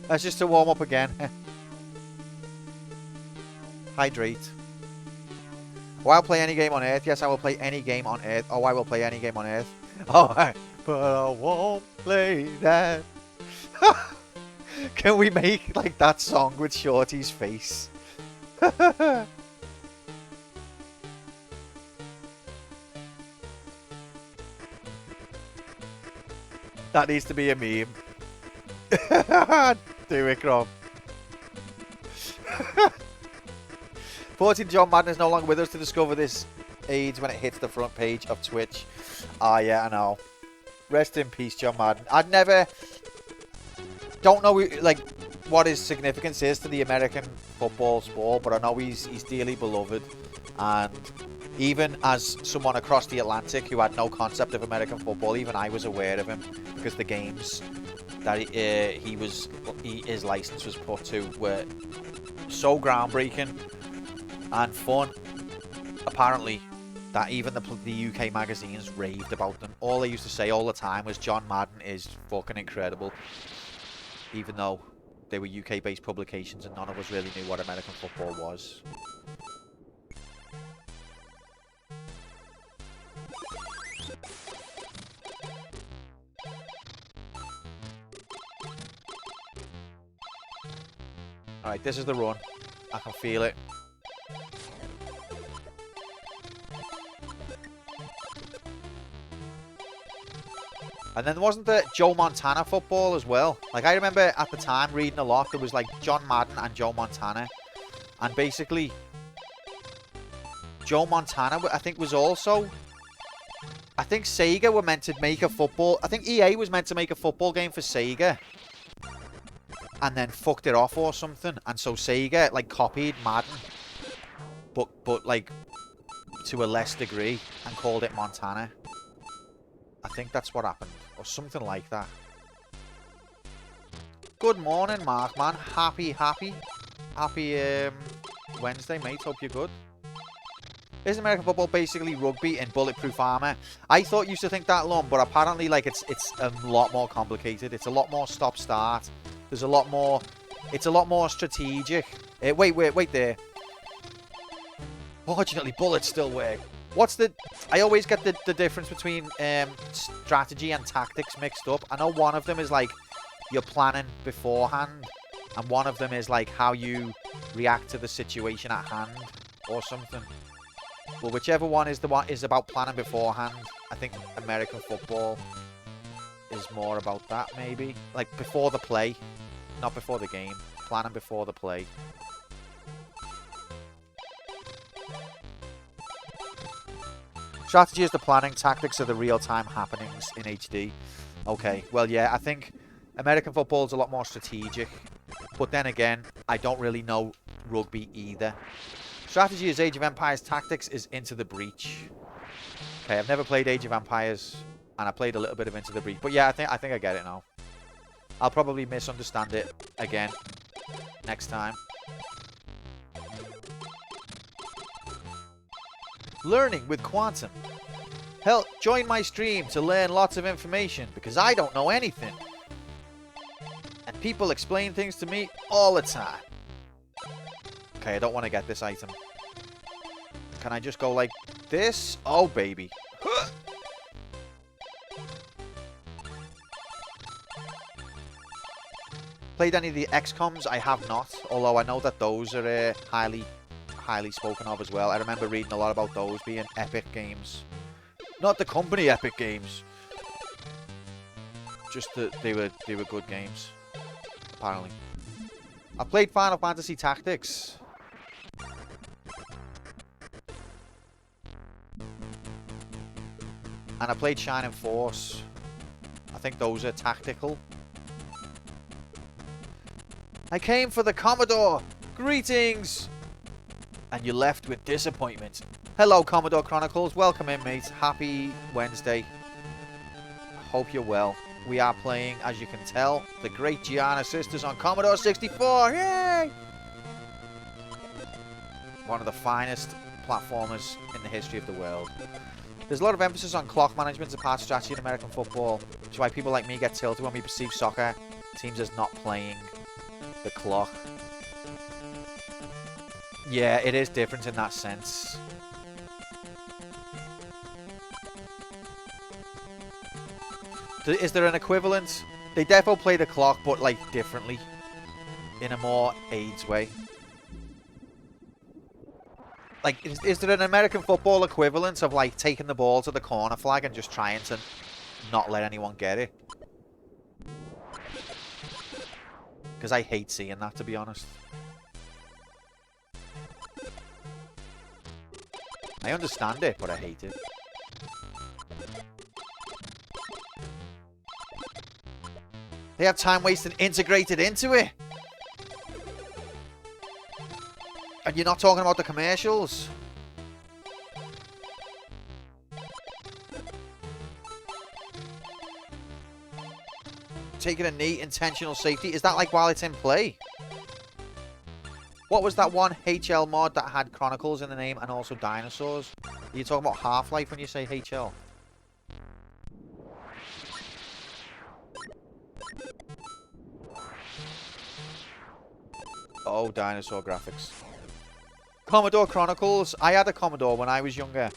That's just to warm up again. Hydrate. Oh, I'll play any game on Earth. Yes, I will play any game on Earth. Oh, I will play any game on Earth. Oh, but I won't play that. Can we make like that song with Shorty's face? That needs to be a meme. Do it, Grom. 14 John Madden is no longer with us to discover this AIDS when it hits the front page of Twitch. Ah, yeah, I know. Rest in peace, John Madden. I'd never... Don't know, like, what his significance is to the American football sport, but I know he's dearly beloved. And even as someone across the Atlantic who had no concept of American football, even I was aware of him because the games that his license was put to were so groundbreaking and fun, apparently, that even the UK magazines raved about them. All they used to say all the time was John Madden is fucking incredible, even though they were UK based publications and none of us really knew what American football was. Alright, this is the run. I can feel it. And then wasn't there Joe Montana football as well? Like, I remember at the time reading a lot. There was like John Madden and Joe Montana. And basically, Joe Montana, I think, was also... I think Sega were meant to make a football... I think EA was meant to make a football game for Sega. And then fucked it off or something. And so Sega, like, copied Madden. But like, to a less degree. And called it Montana. I think that's what happened. Or something like that. Good morning, Mark, man. Happy Wednesday, mate. Hope you're good. Is American football basically rugby in bulletproof armor? I thought you used to think that long, but apparently, like, it's a lot more complicated. It's a lot more stop-start. There's a lot more... It's a lot more strategic. Wait there. Fortunately, bullets still work. What's the... I always get the difference between strategy and tactics mixed up. I know one of them is, like, you're planning beforehand. And one of them is, like, how you react to the situation at hand. Or something. Well, whichever one is about planning beforehand. I think American football is more about that, maybe. Like, before the play. Not before the game. Planning before the play. Strategy is the planning. Tactics are the real-time happenings in HD. Okay, well, yeah, I think American football is a lot more strategic. But then again, I don't really know rugby either. Strategy is Age of Empires. Tactics is Into the Breach. Okay, I've never played Age of Empires, and I played a little bit of Into the Breach. But yeah, I think I get it now. I'll probably misunderstand it again next time. Learning with Quantum. Hell, join my stream to learn lots of information, because I don't know anything. And people explain things to me all the time. Okay, I don't want to get this item. Can I just go like this? Oh, baby. Played any of the XCOMs? I have not. Although I know that those are highly spoken of as well. I remember reading a lot about those being epic games. Not the company Epic Games. Just that they were good games. Apparently. I played Final Fantasy Tactics. And I played Shining Force. I think those are tactical. I came for the Commodore. Greetings. And you left with disappointment. Hello, Commodore Chronicles. Welcome in, mate. Happy Wednesday. Hope you're well. We are playing, as you can tell, the great Giana Sisters on Commodore 64. Yay! One of the finest platformers in the history of the world. There's a lot of emphasis on clock management as part of strategy in American football, which is why people like me get tilted when we perceive soccer teams as not playing the clock. Yeah, it is different in that sense. Is there an equivalent? They definitely play the clock, but like differently. In a more AIDS way. Like, is there an American football equivalent of like taking the ball to the corner flag and just trying to not let anyone get it? Because I hate seeing that, to be honest. I understand it, but I hate it. They have time wasting integrated into it. And you're not talking about the commercials. Taking a knee, intentional safety. Is that like while it's in play? What was that one HL mod that had Chronicles in the name and also dinosaurs? Are you talking about Half-Life when you say HL? Oh, dinosaur graphics. Commodore Chronicles. I had a Commodore when I was younger.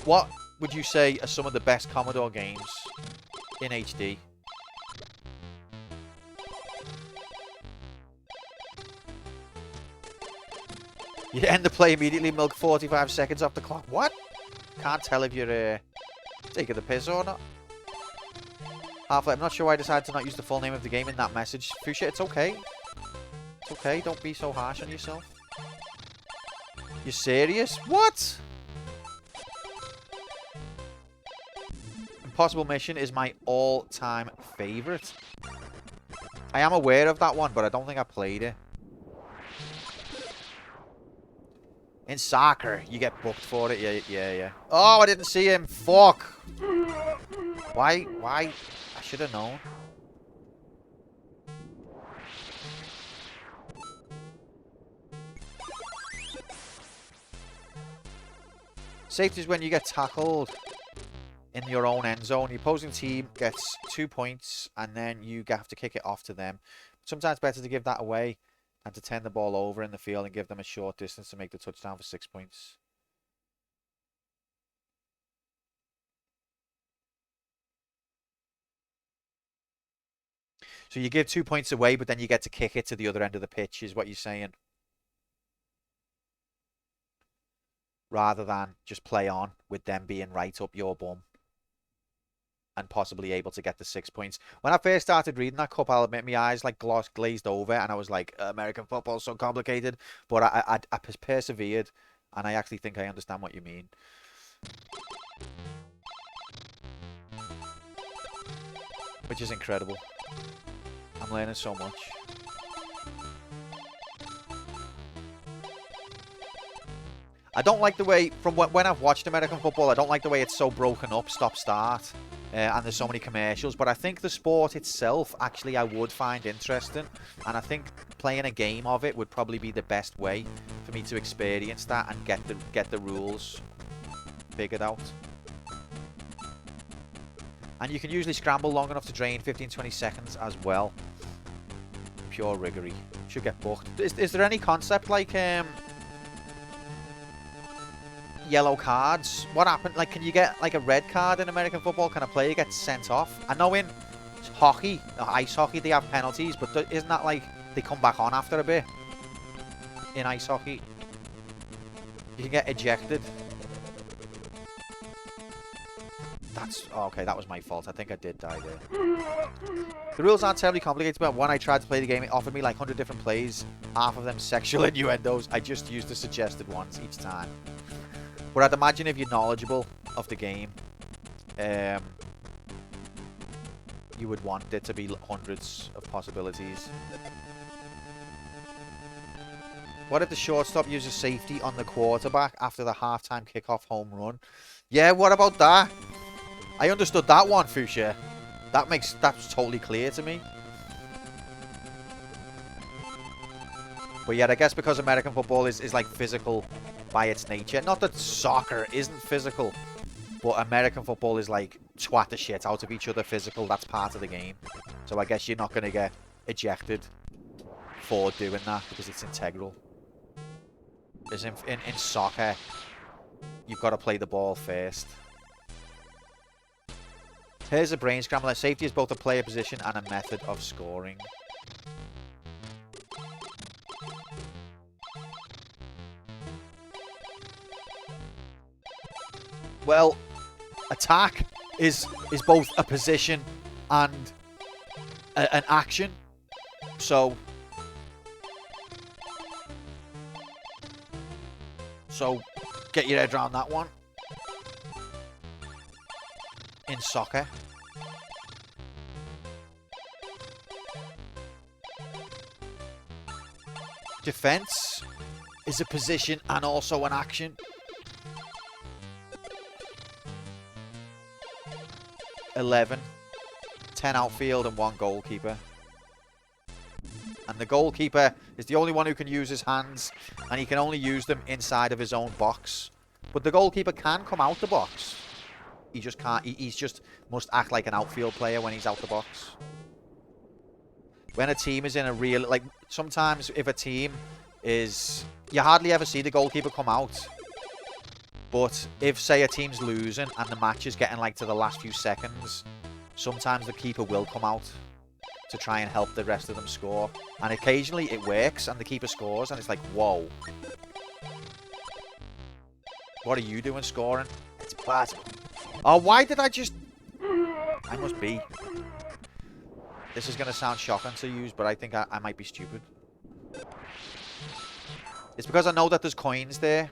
What would you say are some of the best Commodore games in HD? You end the play immediately, milk 45 seconds off the clock. What? Can't tell if you're taking the piss or not. Half-Life. I'm not sure why I decided to not use the full name of the game in that message. Fuchsia, it's okay. It's okay. Don't be so harsh on yourself. You serious? What? Impossible Mission is my all-time favorite. I am aware of that one, but I don't think I played it. In soccer, you get booked for it. Yeah. Oh, I didn't see him. Fuck. Why? I should have known. Safety is when you get tackled in your own end zone. The opposing team gets 2 points, and then you have to kick it off to them. Sometimes better to give that away and to turn the ball over in the field and give them a short distance to make the touchdown for 6 points. So you give 2 points away, but then you get to kick it to the other end of the pitch, is what you're saying. Rather than just play on with them being right up your bum and possibly able to get the 6 points. When I first started reading that cup, I'll admit my eyes like glazed over, and I was like, American football's so complicated. But I persevered, and I actually think I understand what you mean. Which is incredible. I'm learning so much. I don't like the way, from when I've watched American football, I don't like the way it's so broken up, stop-start, and there's so many commercials. But I think the sport itself, actually, I would find interesting. And I think playing a game of it would probably be the best way for me to experience that and get the rules figured out. And you can usually scramble long enough to drain 15-20 seconds as well. Pure riggery. Should get booked. Is there any concept like yellow cards? What happened? Like, can you get like a red card in American football? Can a player get sent off? I know in hockey, ice hockey, they have penalties, but isn't that like they come back on after a bit? In ice hockey, you can get ejected. Oh, okay, that was my fault. I think I did die there. The rules aren't terribly complicated, but when I tried to play the game, it offered me like 100 different plays, half of them sexual innuendos. I just used the suggested ones each time. But I'd imagine if you're knowledgeable of the game, you would want there to be hundreds of possibilities. What if the shortstop uses safety on the quarterback after the halftime kickoff home run? Yeah, what about that? I understood that one, Fuchsia. That's totally clear to me. But yet, I guess because American football is like physical by its nature. Not that soccer isn't physical, but American football is like twat the shit out of each other physical. That's part of the game. So I guess you're not going to get ejected for doing that because it's integral. Because in soccer, you've got to play the ball first. Here's a brain scrambler. Safety is both a player position and a method of scoring. Well, attack is both a position and an action. So get your head around that one. In soccer. Defense is a position and also an action. 11, 10 outfield and 1 goalkeeper. And the goalkeeper is the only one who can use his hands, and he can only use them inside of his own box. But the goalkeeper can come out the box. He just can't. He's just must act like an outfield player when he's out the box. When a team is in a real, like, sometimes if a team is, you hardly ever see the goalkeeper come out. But if, say, a team's losing and the match is getting, like, to the last few seconds, sometimes the keeper will come out to try and help the rest of them score. And occasionally it works and the keeper scores and it's like, whoa. What are you doing scoring? It's possible. Oh, why did I just... I must be. This is going to sound shocking to use, but I think I might be stupid. It's because I know that there's coins there,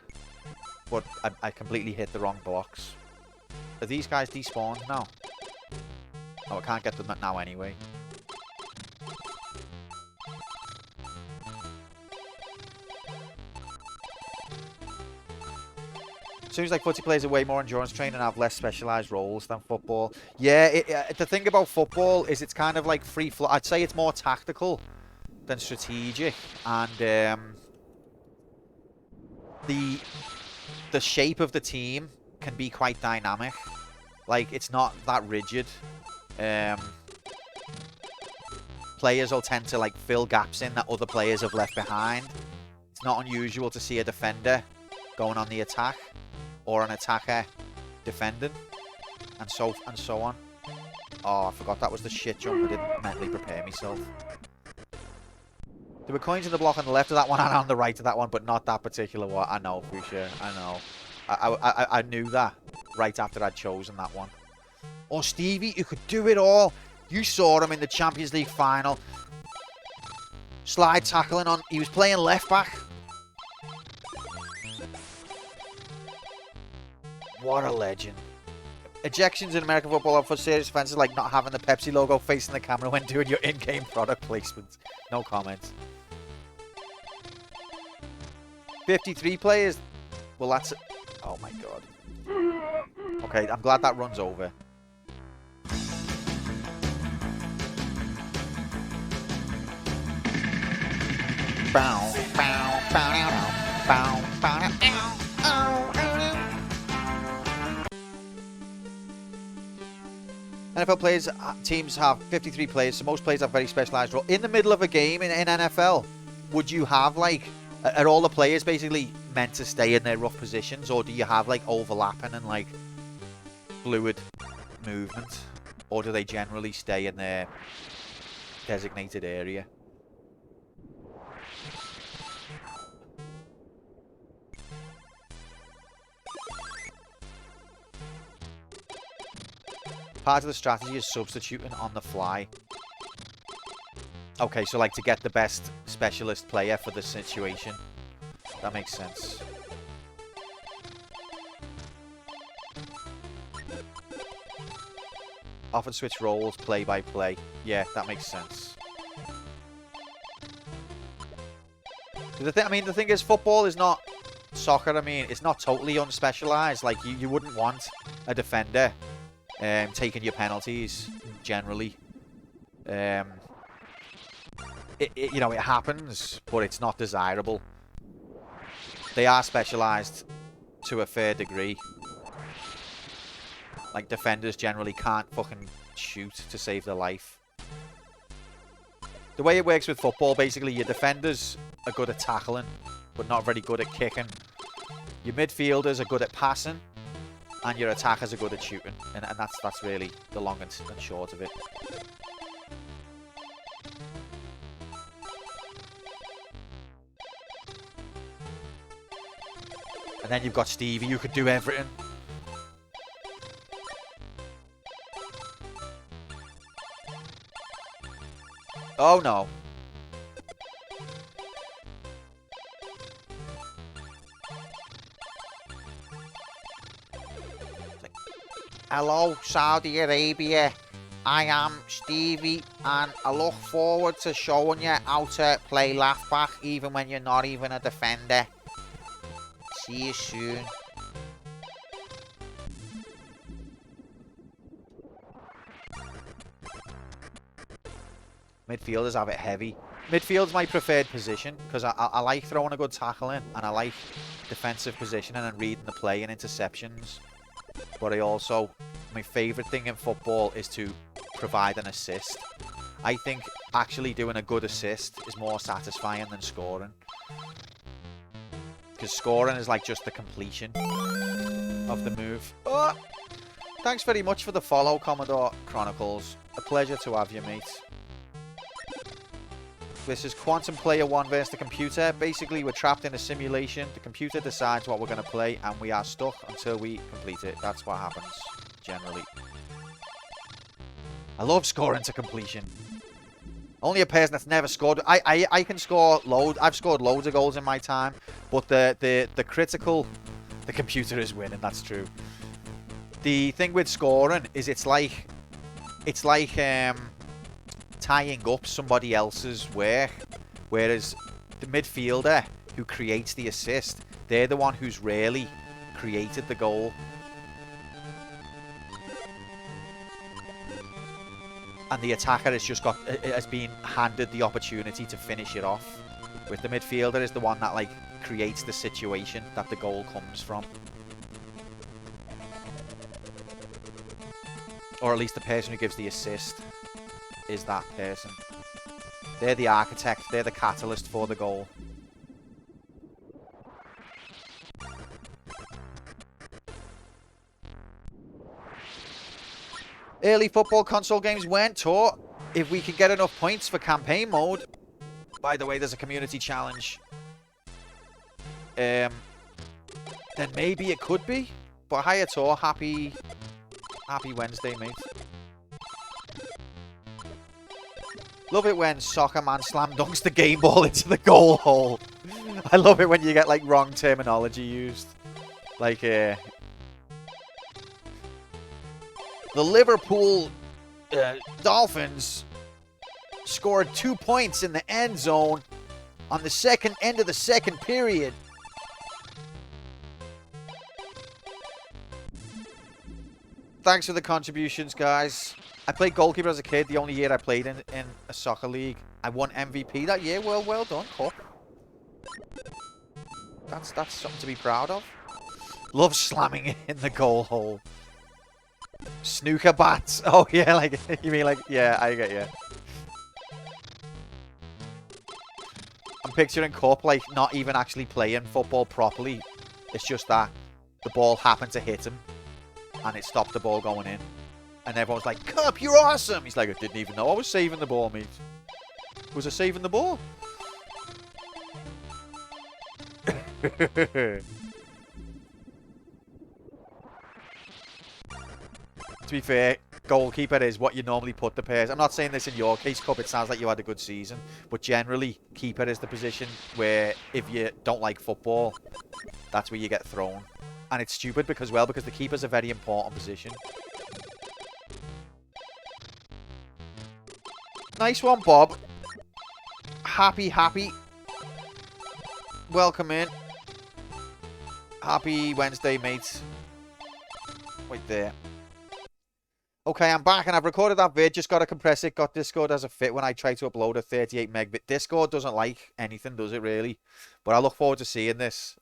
but I completely hit the wrong box. Are these guys despawned now? Oh, I can't get them now anyway. Seems like footy players are way more endurance trained and have less specialised roles than football. Yeah, the thing about football is it's kind of like free flow. I'd say it's more tactical than strategic, and the shape of the team can be quite dynamic. Like, it's not that rigid. Players will tend to like fill gaps in that other players have left behind. It's not unusual to see a defender going on the attack, or an attacker defending, and so on. Oh, I forgot that was the shit jump. I didn't mentally prepare myself. There were coins in the block on the left of that one and on the right of that one, but not that particular one. I know, for sure. I know. I knew that right after I'd chosen that one. Oh, Stevie, you could do it all. You saw him in the Champions League final. Slide tackling on. He was playing left back. What a legend. Ejections in American football are for serious offences like not having the Pepsi logo facing the camera when doing your in-game product placement. No comments. 53 players. Well, that's... Oh, my God. Okay, I'm glad that runs over. Bow, bow, bow, bow, bow, bow, NFL players, teams have 53 players, so most players have very specialised role. In the middle of a game in NFL, would you have, like, are all the players basically meant to stay in their rough positions, or do you have, like, overlapping and, like, fluid movement? Or do they generally stay in their designated area? Part of the strategy is substituting on the fly. Okay, so like to get the best specialist player for the situation. That makes sense. Often switch roles play by play. Yeah, that makes sense. The thing is, football is not soccer. I mean, it's not totally unspecialized. Like, you wouldn't want a defender taking your penalties, generally. You know, it happens, but it's not desirable. They are specialised to a fair degree. Like, defenders generally can't fucking shoot to save their life. The way it works with football, basically, your defenders are good at tackling, but not very good at kicking. Your midfielders are good at passing, and your attackers are good at shooting, and that's really the long and short of it. And then you've got Stevie, who could do everything. Oh no. Hello, Saudi Arabia. I am Stevie, and I look forward to showing you how to play left back even when you're not even a defender. See you soon. Midfielders have it heavy. Midfield's my preferred position because I like throwing a good tackle in, and I like defensive positioning and reading the play and interceptions. But my favourite thing in football is to provide an assist. I think actually doing a good assist is more satisfying than scoring. Because scoring is like just the completion of the move. Oh! Thanks very much for the follow, Commodore Chronicles. A pleasure to have you, mate. This is Quantum Player 1 versus the computer. Basically, we're trapped in a simulation. The computer decides what we're going to play, and we are stuck until we complete it. That's what happens, generally. I love scoring to completion. Only a person that's never scored. I can score loads. I've scored loads of goals in my time, but the critical, the computer is winning. That's true. The thing with scoring is it's like tying up somebody else's work, whereas the midfielder who creates the assist, they're the one who's really created the goal. And the attacker has been handed the opportunity to finish it off. With the midfielder is the one that like creates the situation that the goal comes from. Or at least the person who gives the assist is that person. They're the architect, they're the catalyst for the goal. Early football console games weren't taught. If we can get enough points for campaign mode. By the way, there's a community challenge. Then maybe it could be. But hi at all. Happy Wednesday, mate. Love it when Soccer Man slam dunks the game ball into the goal hole. I love it when you get like wrong terminology used. Like the Liverpool Dolphins scored 2 points in the end zone on the end of the second period. Thanks for the contributions, guys. I played goalkeeper as a kid. The only year I played in a soccer league. I won MVP that year. Well done, Cup. That's something to be proud of. Love slamming it in the goal hole. Snooker bats. Oh, yeah, like, you mean like, yeah, I get you. I'm picturing Cup, like, not even actually playing football properly. It's just that the ball happened to hit him, and it stopped the ball going in. And everyone's like, Cup, you're awesome! He's like, I didn't even know I was saving the ball, mate. Was I saving the ball? To be fair, goalkeeper is what you normally put the pairs. I'm not saying this in your case, Cup. It sounds like you had a good season. But generally, keeper is the position where if you don't like football, that's where you get thrown. And it's stupid because the keeper's a very important position. Nice one, Bob. Happy. Welcome in. Happy Wednesday, mates. Right there. Okay, I'm back and I've recorded that vid. Just got to compress it. Got Discord as a fit when I try to upload a 38 meg vid. Discord doesn't like anything, does it really? But I look forward to seeing this.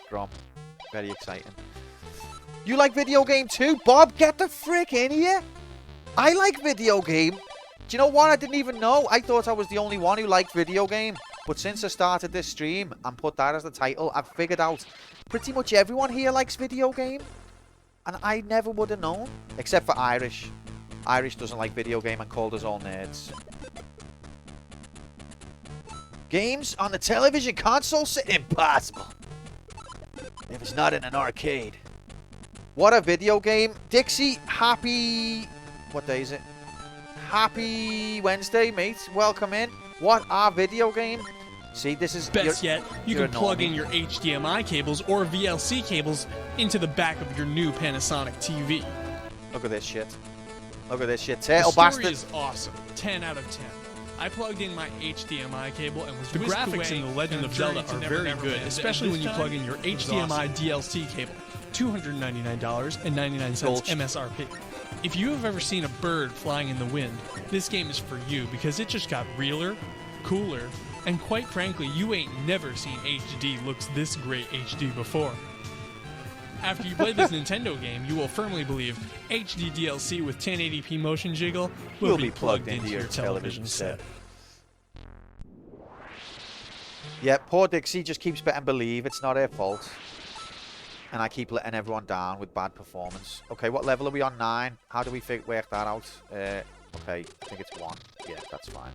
Grom. Very exciting. You like video game too? Bob, get the frick in here. I like video game. Do you know what? I didn't even know. I thought I was the only one who liked video game. But since I started this stream and put that as the title, I've figured out pretty much everyone here likes video game. And I never would have known. Except for Irish. Irish doesn't like video game and called us all nerds. Games on the television console? Impossible. If it's not in an arcade. What a video game. Dixie, happy... What day is it? Happy Wednesday, mate. Welcome in. What a video game. See, this is... Best yet, you can plug in your HDMI cables or VLC cables into the back of your new Panasonic TV. Look at this shit. Look at this shit. Turtle the story bastard. is awesome. 10 out of 10. I plugged in my HDMI cable and was The whisked graphics away in The Legend of Zelda are very good, especially when you plug in your HDMI DLC cable. $299.99 MSRP. If you have ever seen a bird flying in the wind, this game is for you because it just got realer, cooler, and quite frankly, you ain't never seen HD looks this great HD before. After you play this Nintendo game, you will firmly believe HD DLC with 1080p motion jiggle will be plugged into your television set. Yeah, poor Dixie just keeps betting believe it's not her fault. And I keep letting everyone down with bad performance. Okay, what level are we on? 9. How do we work that out? Okay, I think it's 1. Yeah, that's fine.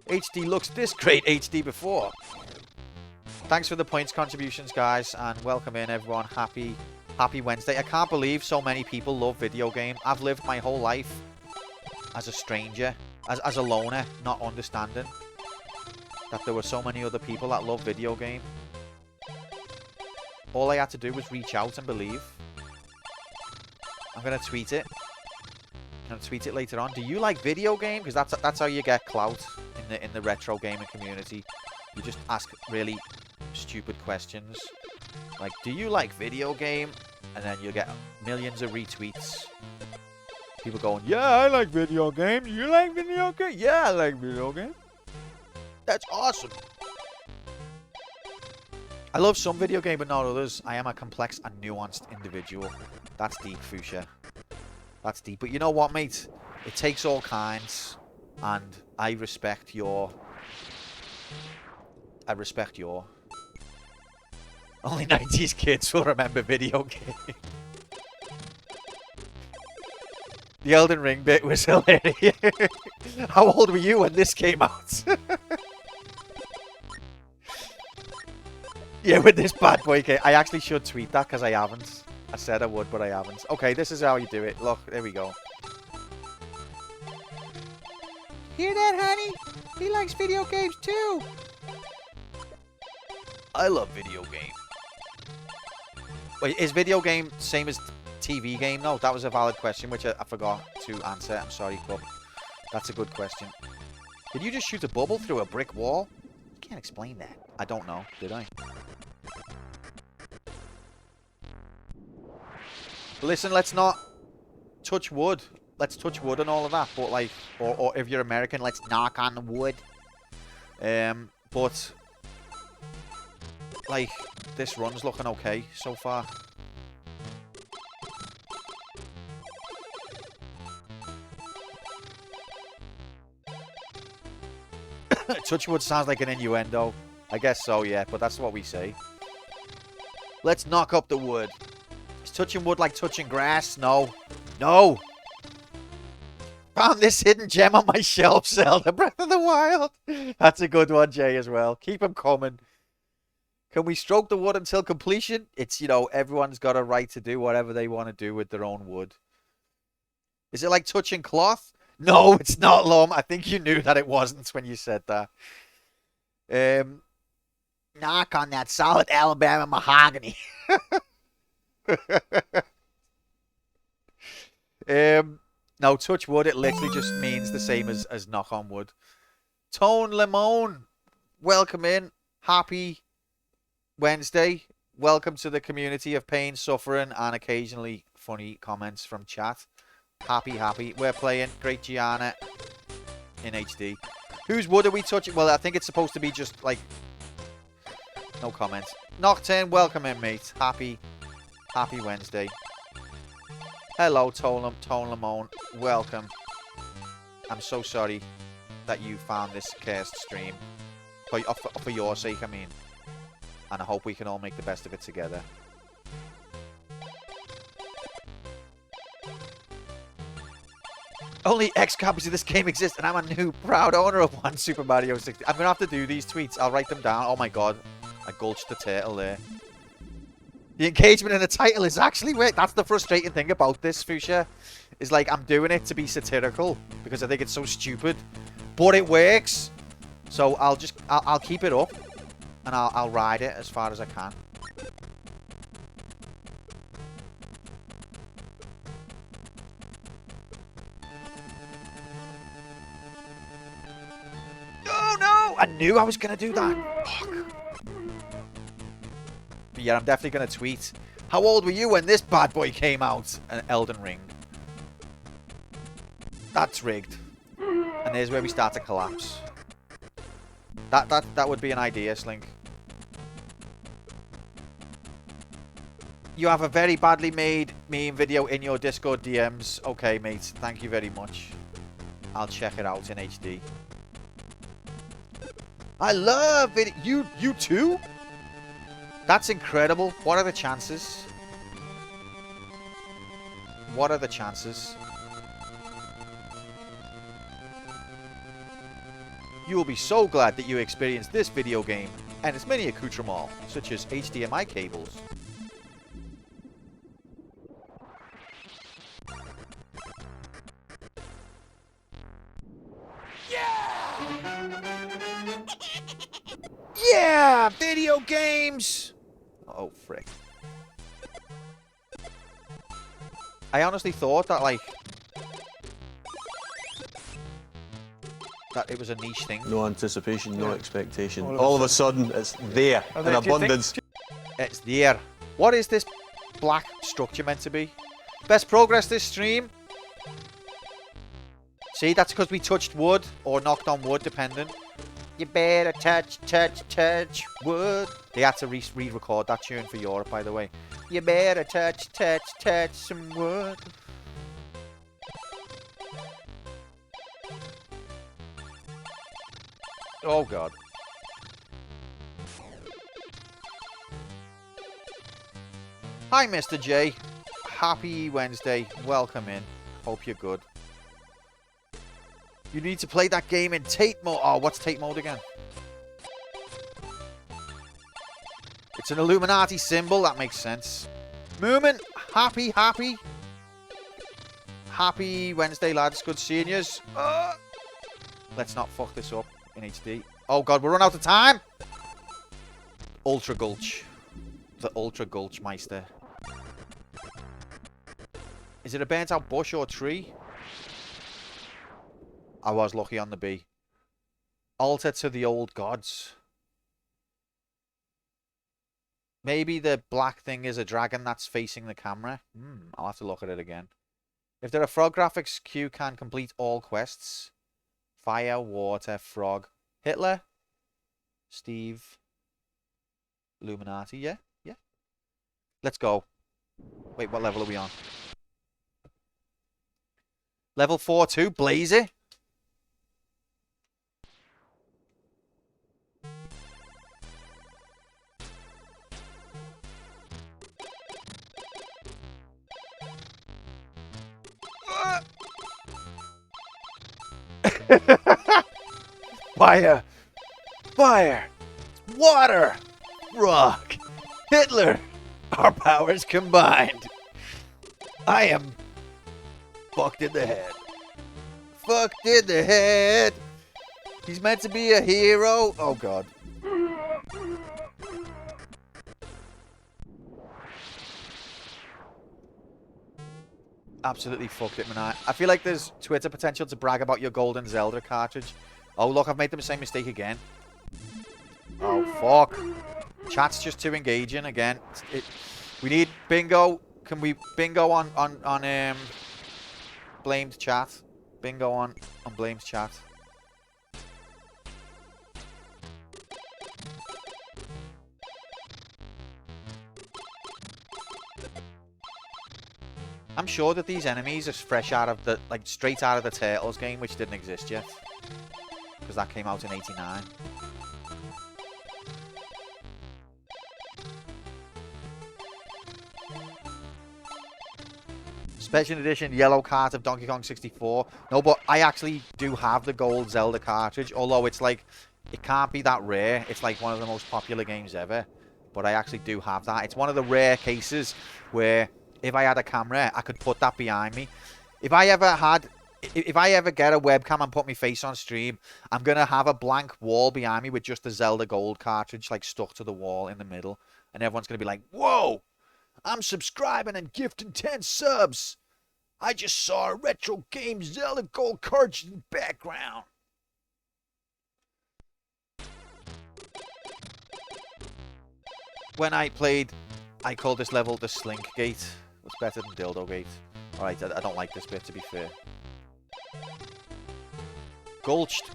HD looks this great HD before. Thanks for the points contributions, guys, and welcome in, everyone. Happy Wednesday. I can't believe so many people love video game. I've lived my whole life as a stranger, as a loner, not understanding that there were so many other people that love video game. All I had to do was reach out and believe. I'm gonna tweet it. I'm gonna tweet it later on. Do you like video game? Because that's how you get clout in the retro gaming community. You just ask really stupid questions, like, "Do you like video game?" And then you get millions of retweets. People going, "Yeah, I like video games. You like video game? Yeah, I like video game. That's awesome." I love some video game, but not others. I am a complex and nuanced individual. That's deep, Fuchsia. That's deep. But you know what, mate? It takes all kinds, and I respect your... Only 90s kids will remember video game. The Elden Ring bit was hilarious. How old were you when this came out? Yeah, with this bad boy game. I actually should tweet that because I haven't. I said I would, but I haven't. Okay, this is how you do it. Look, there we go. Hear that, honey? He likes video games too. I love video game. Wait, is video game same as TV game? No, that was a valid question, which I forgot to answer. I'm sorry, Club. That's a good question. Did you just shoot a bubble through a brick wall? You can't explain that. I don't know. Did I? Listen, let's not touch wood. Let's touch wood and all of that. But like, or if you're American, let's knock on the wood. But like, this run's looking okay so far. Touchwood sounds like an innuendo. I guess so, yeah, but that's what we say. Let's knock up the wood. Is touching wood like touching grass? No. No! Found this hidden gem on my shelf, Zelda Breath of the Wild. That's a good one, Jay, as well. Keep them coming. Can we stroke the wood until completion? It's, you know, everyone's got a right to do whatever they want to do with their own wood. Is it like touching cloth? No, it's not, Lom. I think you knew that it wasn't when you said that. Knock on that solid Alabama mahogany. No, touch wood, it literally just means the same as knock on wood. Tone Lemon, welcome in. Happy Wednesday. Welcome to the community of pain, suffering, and occasionally funny comments from chat. Happy. We're playing Great Giana in HD. Whose wood are we touching? Well, I think it's supposed to be just like... No comments. Nocturne, welcome in, mate. Happy Wednesday. Hello, Tone Lemon. Welcome. I'm so sorry that you found this cursed stream. For your sake, I mean. And I hope we can all make the best of it together. Only X copies of this game exist, and I'm a new proud owner of one Super Mario 60. I'm going to have to do these tweets. I'll write them down. Oh my god. I gulched the turtle there. The engagement in the title is actually weird. That's the frustrating thing about this, Fuchsia. Is like, I'm doing it to be satirical, because I think it's so stupid. But it works. So I'll keep it up, and I'll ride it as far as I can. Oh no! I knew I was going to do that. Fuck. But yeah, I'm definitely going to tweet. How old were you when this bad boy came out? An Elden Ring. That's rigged. And there's where we start to collapse. That would be an idea, Slink. You have a very badly made meme video in your Discord DMs. Okay, mate. Thank you very much. I'll check it out in HD. I love it. You too? That's incredible. What are the chances? What are the chances? You will be so glad that you experienced this video game and its many accoutrements, such as HDMI cables. games! Oh, frick. I honestly thought that, like... that it was a niche thing. No anticipation, no expectation. All of a sudden, it's there in abundance. It's there. What is this black structure meant to be? Best progress this stream? See, that's because we touched wood or knocked on wood, depending. You better touch wood. They had to re-record that tune for Europe, by the way. You better touch some wood. Oh, God. Hi, Mr. J. Happy Wednesday. Welcome in. Hope you're good. You need to play that game in Tate mode. Oh, what's Tate mode again? It's an Illuminati symbol. That makes sense. Moomin, happy. Happy Wednesday, lads. Good seeing yous. Let's not fuck this up in HD. Oh, God, we're running out of time. Ultra Gulch. The Ultra Gulch Meister. Is it a burnt out bush or tree? I was lucky on the B. Altar to the old gods. Maybe the black thing is a dragon that's facing the camera. I'll have to look at it again. If there are frog graphics, Q can complete all quests. Fire, water, frog. Hitler? Steve? Illuminati? Yeah? Let's go. Wait, what level are we on? Level 4-2, Blazer. Fire! Water! Rock! Hitler! Our powers combined. I am fucked in the head. Fucked in the head. He's meant to be a hero. Oh, God. Absolutely fucked it, man. I feel like there's Twitter potential to brag about your golden Zelda cartridge. Oh, look, I've made the same mistake again. Oh, fuck. Chat's just too engaging again. We need bingo. Can we bingo on blamed chat? Bingo on blamed chat. I'm sure that these enemies are fresh out of the, like, straight out of the Turtles game, which didn't exist yet. Because that came out in '89. Special edition yellow cart of Donkey Kong 64. No, but I actually do have the gold Zelda cartridge. Although it's like, it can't be that rare. It's like one of the most popular games ever. But I actually do have that. It's one of the rare cases where if I had a camera, I could put that behind me. If I ever get a webcam and put my face on stream, I'm going to have a blank wall behind me with just the Zelda gold cartridge like stuck to the wall in the middle. And everyone's going to be like, whoa, I'm subscribing and gifting 10 subs. I just saw a retro game Zelda gold cartridge in the background. When I played, I called this level the Slink Gate. It's better than Dildo Gate. Alright, I don't like this bit, to be fair. Gulched.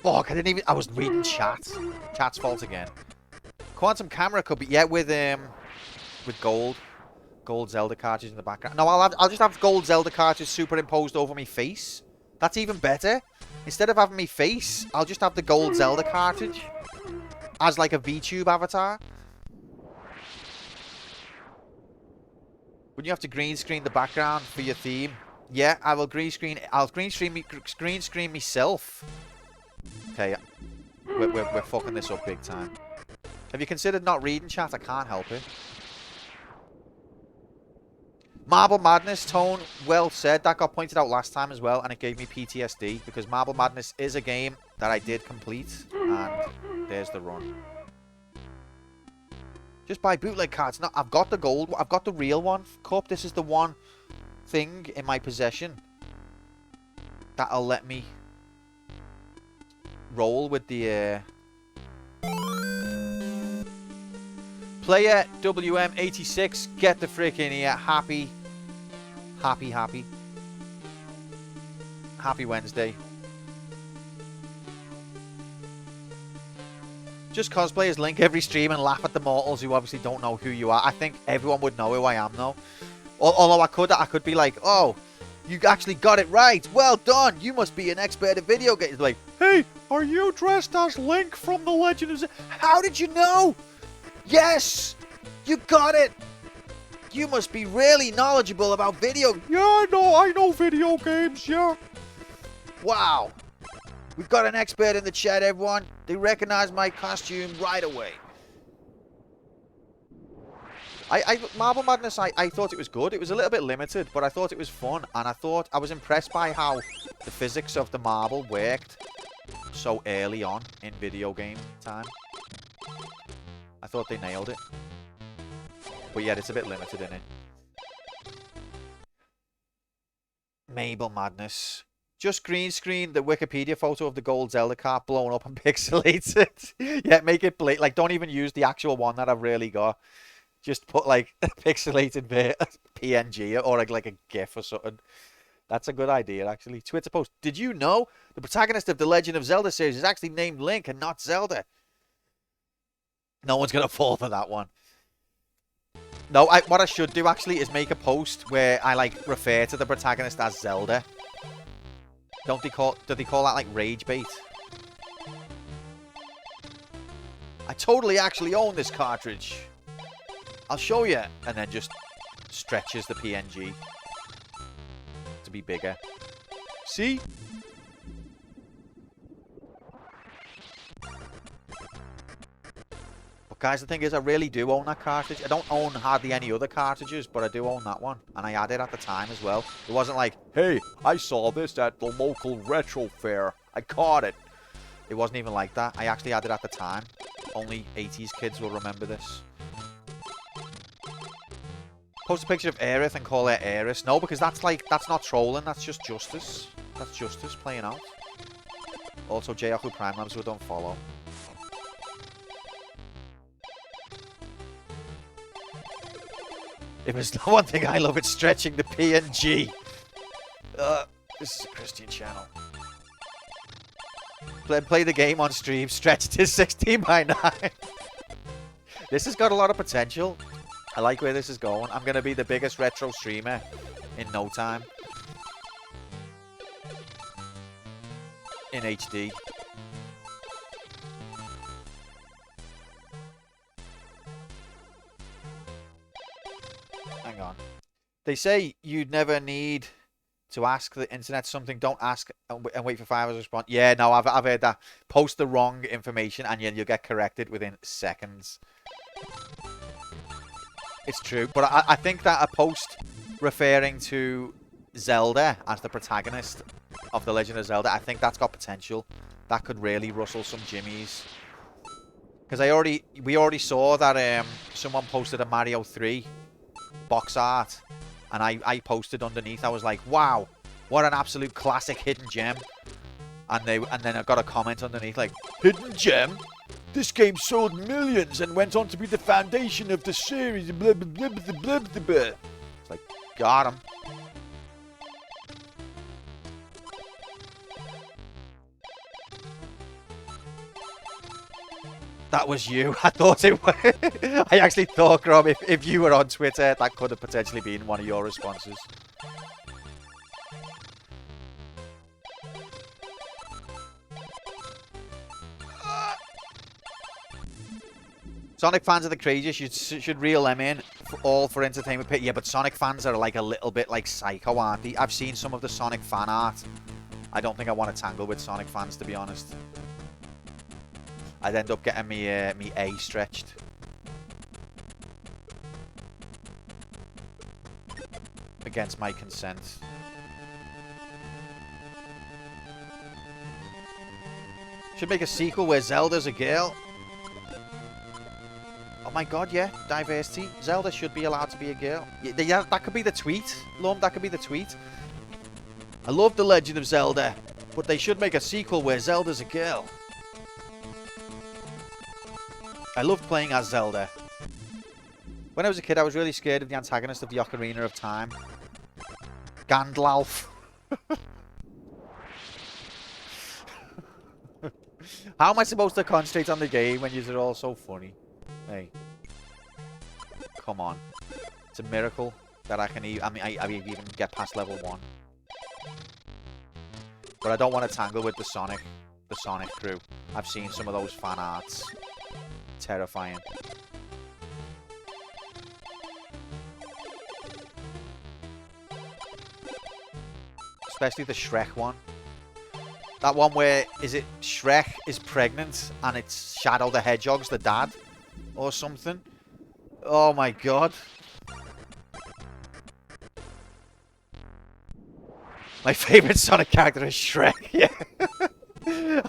Fuck, I was reading chat. Chat's fault again. Quantum camera could be, yeah, with gold. Gold Zelda cartridge in the background. No, I'll just have gold Zelda cartridge superimposed over my face. That's even better. Instead of having me face, I'll just have the gold Zelda cartridge as like a VTube avatar. Wouldn't you have to green screen the background for your theme? Yeah, I will green screen. I'll green screen myself. Okay, we're fucking this up big time. Have you considered not reading chat? I can't help it. Marble Madness, Tone, well said. That got pointed out last time as well, and it gave me PTSD, because Marble Madness is a game that I did complete, and there's the run. Just buy bootleg cards. No, I've got the gold. I've got the real one. Cup. This is the one thing in my possession that'll let me roll with the player WM86. Get the frick in here. Happy Wednesday. Just cosplay as Link every stream and laugh at the mortals who obviously don't know who you are. I think everyone would know who I am though. Although I could be like, oh, you actually got it right. Well done. You must be an expert at video games. Like, hey, are you dressed as Link from The Legend of Zelda? How did you know? Yes, you got it. You must be really knowledgeable about video. Yeah, no, I know video games, yeah. Wow. We've got an expert in the chat, everyone. They recognize my costume right away. Marble Madness, I thought it was good. It was a little bit limited, but I thought it was fun. And I was impressed by how the physics of the marble worked so early on in video game time. I thought they nailed it. But yet it's a bit limited in it. Marble Madness. Just green screen the Wikipedia photo of the gold Zelda card blown up and pixelates it. Yeah, make it like don't even use the actual one that I've really got. Just put like a pixelated PNG or like a GIF or something. That's a good idea, actually. Twitter post. Did you know the protagonist of the Legend of Zelda series is actually named Link and not Zelda? No one's going to fall for that one. No, what I should do, actually, is make a post where I, like, refer to the protagonist as Zelda. Do they call that, like, rage bait? I totally actually own this cartridge. I'll show you. And then just stretches the PNG to be bigger. See? But guys, the thing is, I really do own that cartridge. I don't own hardly any other cartridges, but I do own that one. And I had it at the time as well. It wasn't like, hey, I saw this at the local retro fair. I caught it. It wasn't even like that. I actually had it at the time. Only 80s kids will remember this. Post a picture of Aerith and call her Aeris. No, because that's not trolling. That's just justice. That's justice playing out. Also, J-Yahoo Prime Labs will don't follow. If there's no one thing I love, it's stretching the PNG. This is a Christian channel. Play the game on stream. Stretch to 16:9. This has got a lot of potential. I like where this is going. I'm going to be the biggest retro streamer in no time. In HD. Hang on. They say you'd never need to ask the internet something. Don't ask and wait for 5 hours to respond. Yeah, no, I've heard that. Post the wrong information and you'll get corrected within seconds. It's true, but I think that a post referring to Zelda as the protagonist of The Legend of Zelda, I think that's got potential. That could really rustle some jimmies. Because we already saw that someone posted a Mario 3 box art, and I posted underneath. I was like, wow, what an absolute classic hidden gem. And then I got a comment underneath like, hidden gem? This game sold millions and went on to be the foundation of the series. Blah, blah, blah, blah, blah, blah, blah. It's like, got him. That was you. I thought it was. I actually thought, Grom, if you were on Twitter, that could have potentially been one of your responses. Sonic fans are the craziest. You should reel them in all for entertainment. Yeah, but Sonic fans are like a little bit like psycho, aren't they? I've seen some of the Sonic fan art. I don't think I want to tangle with Sonic fans, to be honest. I'd end up getting me A stretched. Against my consent. Should make a sequel where Zelda's a girl. Oh my god, yeah. Diversity. Zelda should be allowed to be a girl. Yeah, that could be the tweet. Lum, that could be the tweet. I love The Legend of Zelda, but they should make a sequel where Zelda's a girl. I loved playing as Zelda. When I was a kid, I was really scared of the antagonist of the Ocarina of Time. Gandalf. How am I supposed to concentrate on the game when you're all so funny? Hey. Come on. It's a miracle that I can even, I even get past level 1. But I don't want to tangle with the Sonic crew. I've seen some of those fan arts. Terrifying. Especially the Shrek one. That one where, is it Shrek is pregnant and it's Shadow the Hedgehog's the dad? Or something? Oh my god. My favourite Sonic character is Shrek, yeah.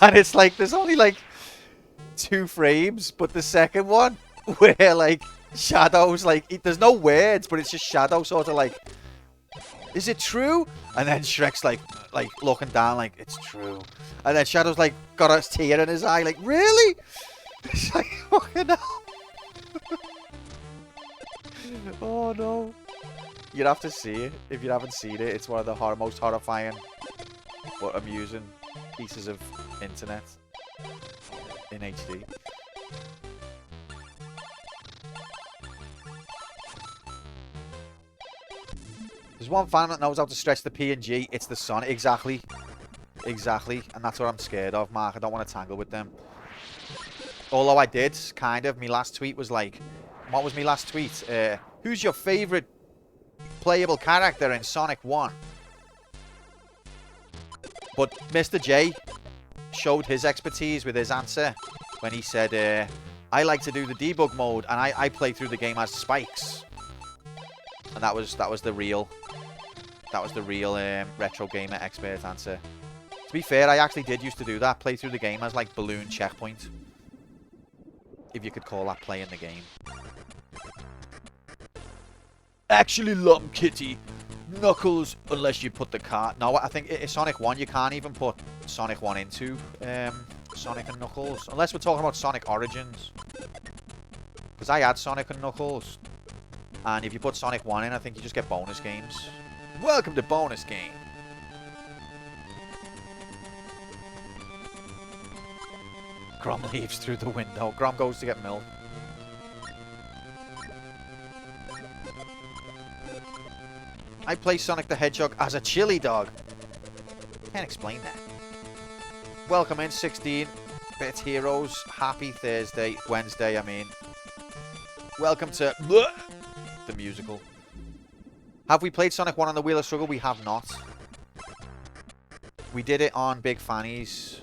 And it's like, there's only like 2 frames, but the second one, where like, Shadow's like, there's no words, but it's just Shadow sort of like, is it true? And then Shrek's like looking down like, it's true. And then Shadow's like, got a tear in his eye, like, really? It's like, fucking hell. Oh no. You'd have to see it if you haven't seen it. It's one of the most horrifying but amusing pieces of internet in HD. There's one fan that knows how to stretch the P and G. It's the Sonic. Exactly. Exactly. And that's what I'm scared of, Mark. I don't want to tangle with them. Although I did, kind of. My last tweet was like... What was my last tweet? Who's your favourite playable character in Sonic 1? But Mr. J showed his expertise with his answer when he said, I like to do the debug mode and I play through the game as Spikes. And that was the real retro gamer expert answer. To be fair, I actually did used to do that, play through the game as like Balloon Checkpoint. If you could call that playing the game. Actually, Lum Kitty. Knuckles, unless you put the car... No, I think in Sonic 1, you can't even put Sonic 1 into Sonic and Knuckles. Unless we're talking about Sonic Origins. Because I had Sonic and Knuckles. And if you put Sonic 1 in, I think you just get bonus games. Welcome to bonus game. Grom leaves through the window. Grom goes to get milk. I play Sonic the Hedgehog as a chili dog. Can't explain that. Welcome in, 16-bit heroes. Happy Thursday. Wednesday, I mean. Welcome to the musical. Have we played Sonic 1 on the Wheel of Struggle? We have not. We did it on Big Fannies.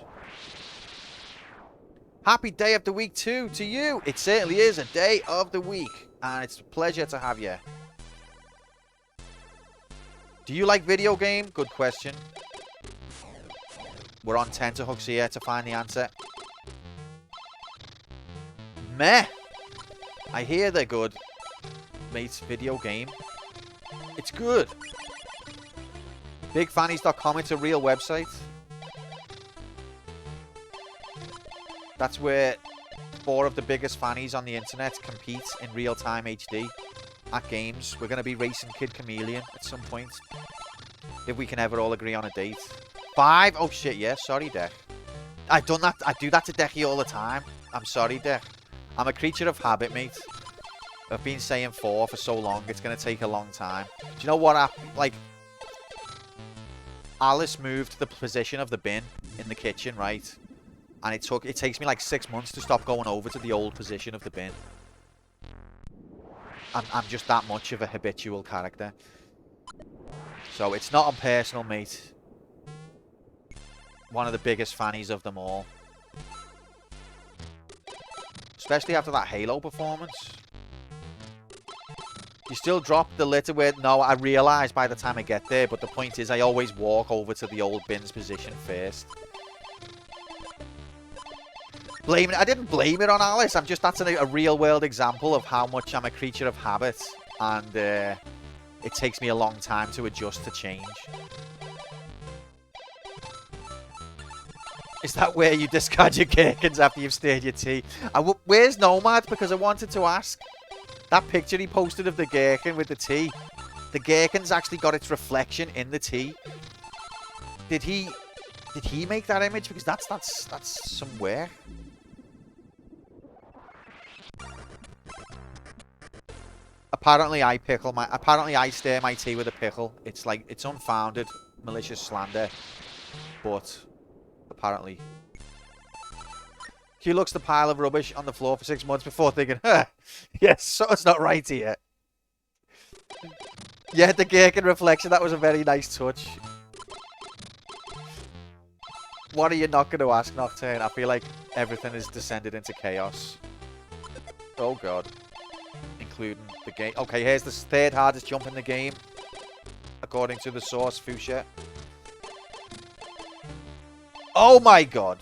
Happy day of the week too to you. It certainly is a day of the week. And it's a pleasure to have you. Do you like video game? Good question. We're on tenterhooks here to find the answer. Meh. I hear they're good. Mate, video game. It's good. BigFannies.com, it's a real website. That's where 4 of the biggest fannies on the internet compete in real-time HD at games. We're going to be racing Kid Chameleon at some point. If we can ever all agree on a date. 5? Oh shit, yeah. Sorry, Dech. I've done that. I do that to Decky all the time. I'm sorry, Dech. I'm a creature of habit, mate. I've been saying 4 for so long. It's going to take a long time. Do you know what? Like, Alice moved the position of the bin in the kitchen, right? And it takes me like 6 months to stop going over to the old position of the bin. I'm just that much of a habitual character. So it's not unpersonal, mate. One of the biggest fannies of them all. Especially after that Halo performance. You still drop the litter where... No, I realise by the time I get there. But the point is I always walk over to the old bin's position first. blame it. I didn't blame it on Alice. I'm just that's a real world example of how much I'm a creature of habit, and it takes me a long time to adjust to change. Is that where you discard your gherkins after you've stirred your tea? Where's Nomad? Because I wanted to ask. That picture he posted of the gherkin with the tea, the gherkin's actually got its reflection in the tea. Did he make that image? Because that's some work. Apparently I stir my tea with a pickle. It's like, it's unfounded, malicious slander. But apparently. Q looks the pile of rubbish on the floor for 6 months before thinking, huh, yes, something's not right here. Yeah, the gherkin reflection, that was a very nice touch. What are you not going to ask, Nocturne? I feel like everything has descended into chaos. Oh, God. Including the game. Okay, here's the third hardest jump in the game. According to the source, Fuchsia. Oh, my God.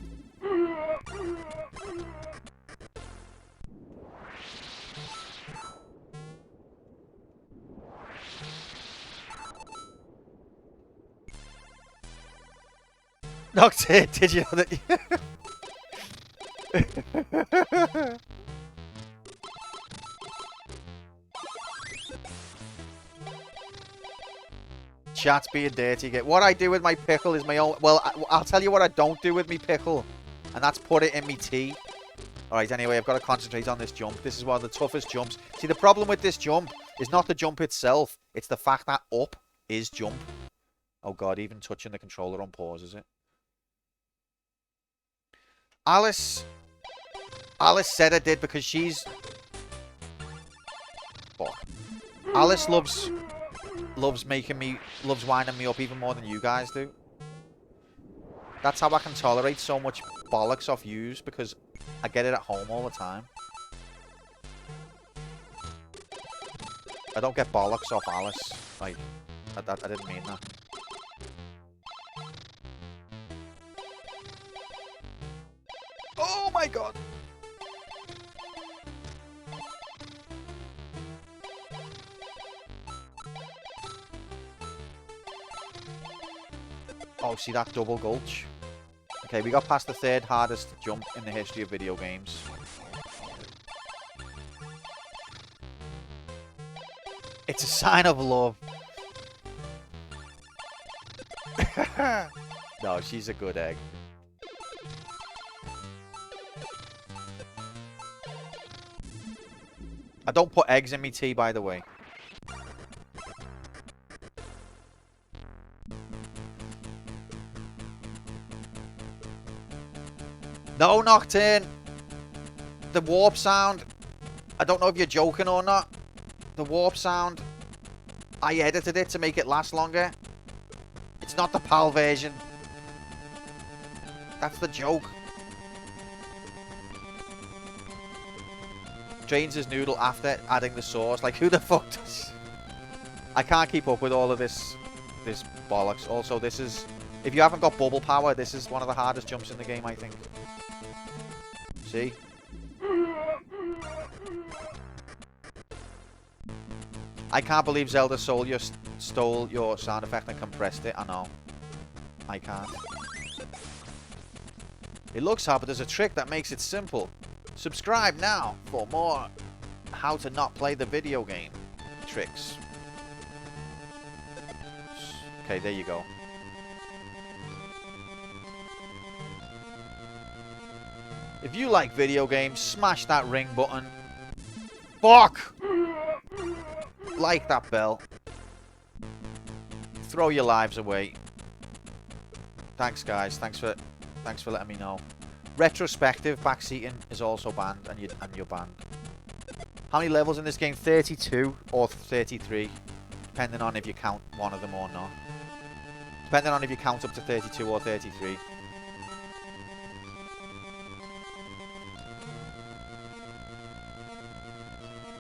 Nocturne, did you know that? Chat's being dirty. What I do with my pickle is my own... Well, I'll tell you what I don't do with my pickle. And that's put it in me tea. Alright, anyway, I've got to concentrate on this jump. This is one of the toughest jumps. See, the problem with this jump is not the jump itself. It's the fact that up is jump. Oh, God, even touching the controller on pause, is it? Alice said I did because she's... Fuck. Alice loves winding me up even more than you guys do. That's how I can tolerate so much bollocks off yous, because I get it at home all the time. I don't get bollocks off Alice. Like, I didn't mean that. Oh my God! Oh, see that double gulch? Okay, we got past the third hardest jump in the history of video games. It's a sign of love. No, she's a good egg. I don't put eggs in me tea, by the way. No, Nocturne. The warp sound. I don't know if you're joking or not. The warp sound. I edited it to make it last longer. It's not the PAL version. That's the joke. Drains his noodle after adding the sauce. Like, who the fuck does... I can't keep up with all of this bollocks. Also, this is... If you haven't got bubble power, this is one of the hardest jumps in the game, I think. See? I can't believe Zelda stole your sound effect and compressed it. I know. I can't. It looks hard, but there's a trick that makes it simple. Subscribe now for more how to not play the video game tricks. Okay, there you go. If you like video games, smash that ring button. Fuck! Like that bell. Throw your lives away. Thanks, guys. Thanks for letting me know. Retrospective backseating is also banned, and you're banned. How many levels in this game? 32 or 33, depending on if you count one of them or not. Depending on if you count up to 32 or 33.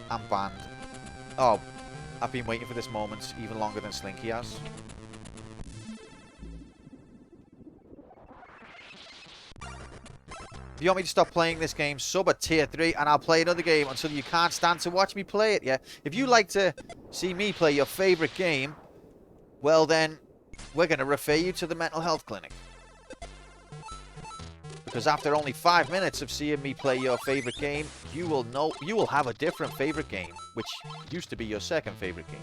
I'm banned. Oh, I've been waiting for this moment even longer than Slinky has. If you want me to stop playing this game, sub at tier 3 and I'll play another game until you can't stand to watch me play it, yeah? If you like to see me play your favourite game, well then, we're going to refer you to the mental health clinic. Because after only 5 minutes of seeing me play your favourite game, you will have a different favourite game, which used to be your second favourite game.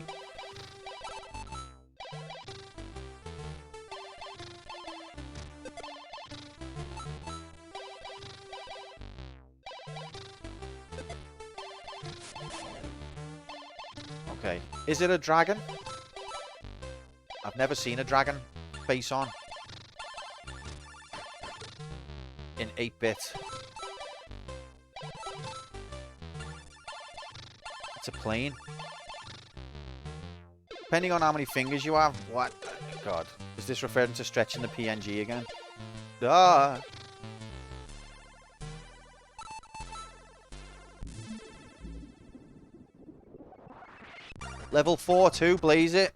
Okay, is it a dragon? I've never seen a dragon face on. In 8-bit. It's a plane. Depending on how many fingers you have. What? God. Is this referring to stretching the PNG again? Ah. Level 4 too, blaze it.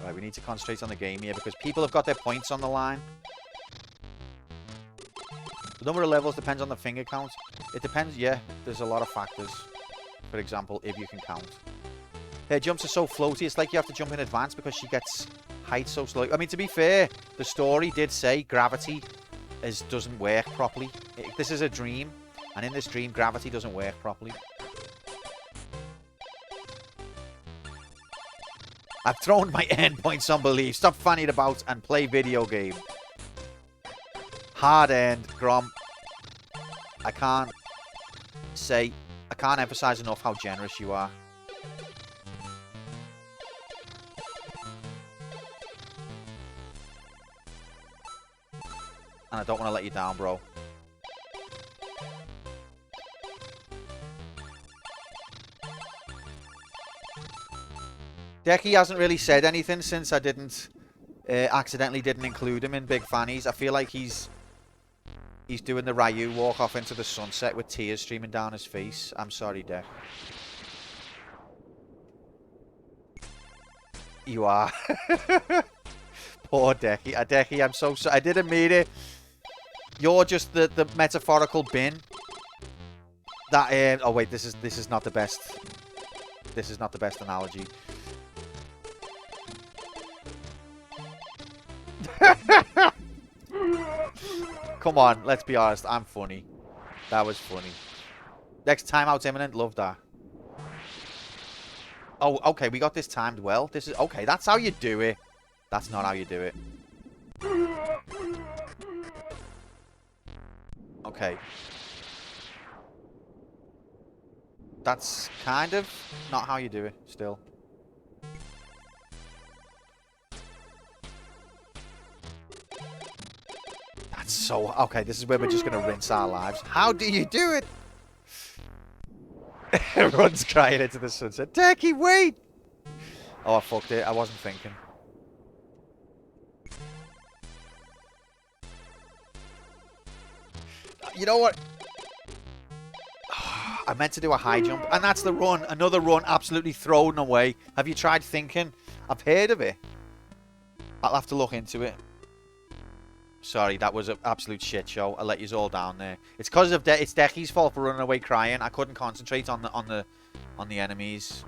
Right, we need to concentrate on the game here because people have got their points on the line. The number of levels depends on the finger count. It depends, yeah, there's a lot of factors. For example, if you can count. Her jumps are so floaty, it's like you have to jump in advance because she gets height so slow. I mean, to be fair, the story did say gravity doesn't work properly. This is a dream, and in this dream, gravity doesn't work properly. I've thrown my endpoints on belief. Stop fanning about and play video game. Hard end, Grom. I can't emphasize enough how generous you are. And I don't want to let you down, bro. Decky hasn't really said anything since I accidentally didn't include him in Big Fannies. I feel like he's doing the Ryu walk off into the sunset with tears streaming down his face. I'm sorry, Deck. You are. Poor Decky. Decky, I'm so sorry. I didn't mean it. You're just the metaphorical bin. That oh wait, this is not the best. This is not the best analogy. Come on, let's be honest. I'm funny. That was funny. Next timeout's imminent. Love that. Oh, okay. We got this timed well. This is okay. That's how you do it. That's not how you do it. Okay. That's kind of not how you do it, still. That's so... Okay, this is where we're just going to rinse our lives. How do you do it? Everyone's crying into the sunset. Decky, wait! Oh, I fucked it. I wasn't thinking. You know what? I meant to do a high jump. And that's the run. Another run absolutely thrown away. Have you tried thinking? I've heard of it. I'll have to look into it. Sorry, that was an absolute shit show. I let you all down there. It's because of it's Decky's fault for running away crying. I couldn't concentrate on the enemies.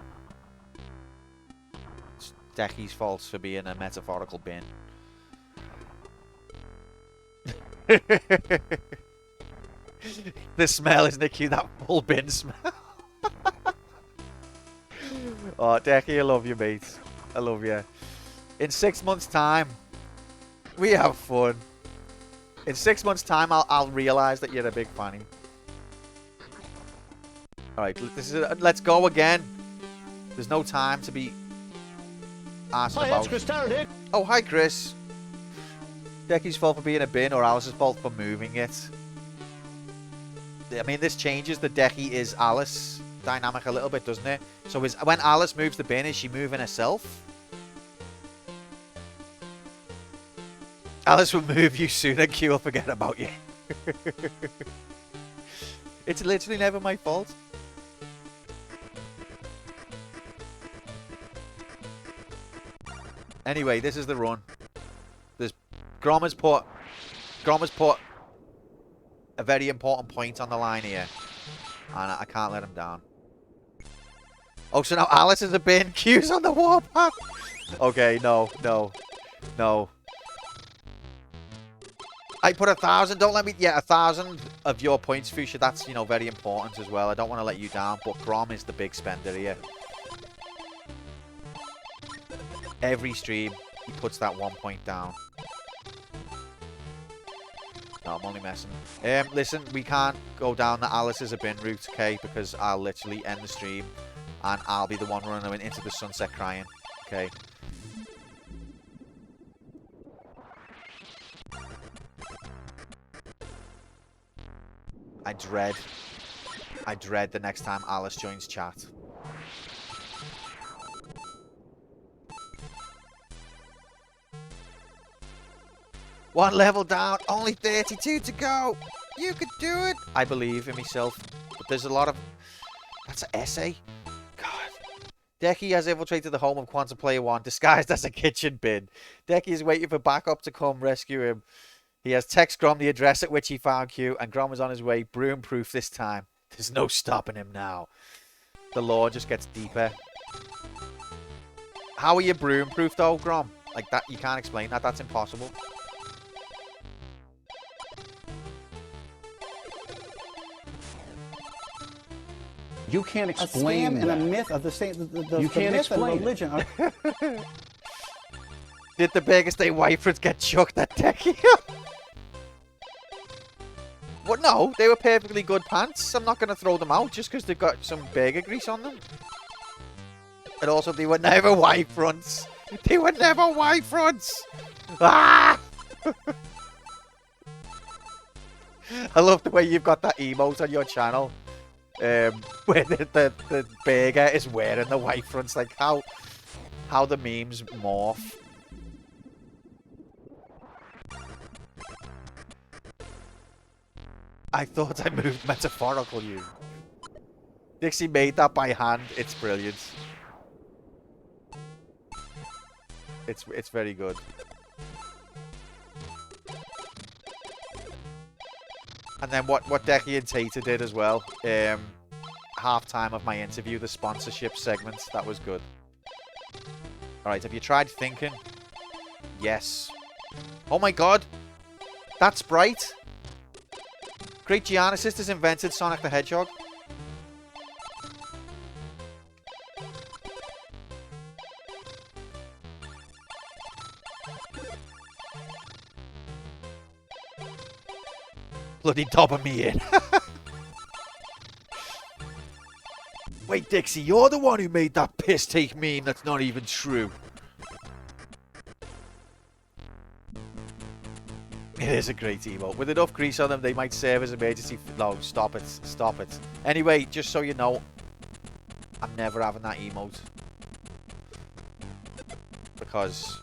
It's Decky's fault for being a metaphorical bin. The smell, isn't it cute? That full bin smell. Oh, Decky, I love you, mate. I love you. In 6 months' time, we have fun. In 6 months' time, I'll realize that you're a big fanny. All right, let's go again. There's no time to be asking about. Chris Tarrant. Oh, hi, Chris. Decky's fault for being a bin, or Alice's fault for moving it. I mean, this changes the Decky is Alice dynamic a little bit, doesn't it? So when Alice moves the bin, is she moving herself? Alice will move you sooner, Q will forget about you. It's literally never my fault. Anyway, this is the run. There's Grom has put a very important point on the line here, and I can't let him down. Oh, so now Alice is a bin. Q's on the warpath. Okay, no. I put 1,000. Don't let me. Yeah, 1,000 of your points, Fuchsia. That's, you know, very important as well. I don't want to let you down, but Grom is the big spender here. Every stream, he puts that 1 point down. No, I'm only messing. Listen, we can't go down the Alice is a bin route, okay? Because I'll literally end the stream, and I'll be the one running into the sunset crying, okay? I dread the next time Alice joins chat. One level down, only 32 to go. You could do it. I believe in myself, but there's a lot of... That's an essay. God. Decky has infiltrated the home of Quantum Player 1, disguised as a kitchen bin. Decky is waiting for backup to come rescue him. He has text Grom the address at which he found Q, and Grom is on his way, broom-proof this time. There's no stopping him now. The lore just gets deeper. How are you broom-proof though, Grom? Like that, you can't explain that. That's impossible. You can't explain a scam and a myth of the same. You can't myth explain and religion. Did the biggest day wipers get chucked at Decky? What? No, they were perfectly good pants. I'm not going to throw them out just because they've got some burger grease on them. And also, they were never white fronts. They were never white fronts. Ah! I love the way you've got that emote on your channel. Where the burger is wearing the white fronts. Like how the memes morph. I thought I moved metaphorical, you. Dixie made that by hand. It's brilliant. It's very good. And then what Decky and Tater did as well. Half-time of my interview, the sponsorship segment. That was good. Alright, have you tried thinking? Yes. Oh my god! That's bright! Great Giana Sisters invented Sonic the Hedgehog. Bloody dobbing me in. Wait, Dixie, you're the one who made that piss take meme that's not even true. It is a great emote. With enough grease on them, they might serve as emergency... No, stop it. Stop it. Anyway, just so you know, I'm never having that emote. Because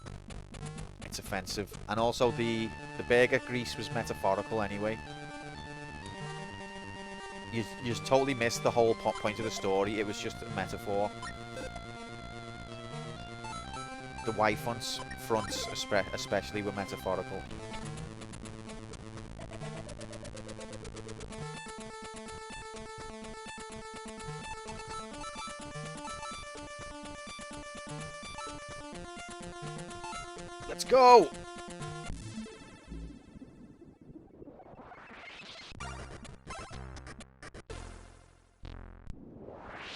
it's offensive. And also, the burger grease was metaphorical anyway. You just totally missed the whole point of the story. It was just a metaphor. The white fronts especially were metaphorical. Let's go!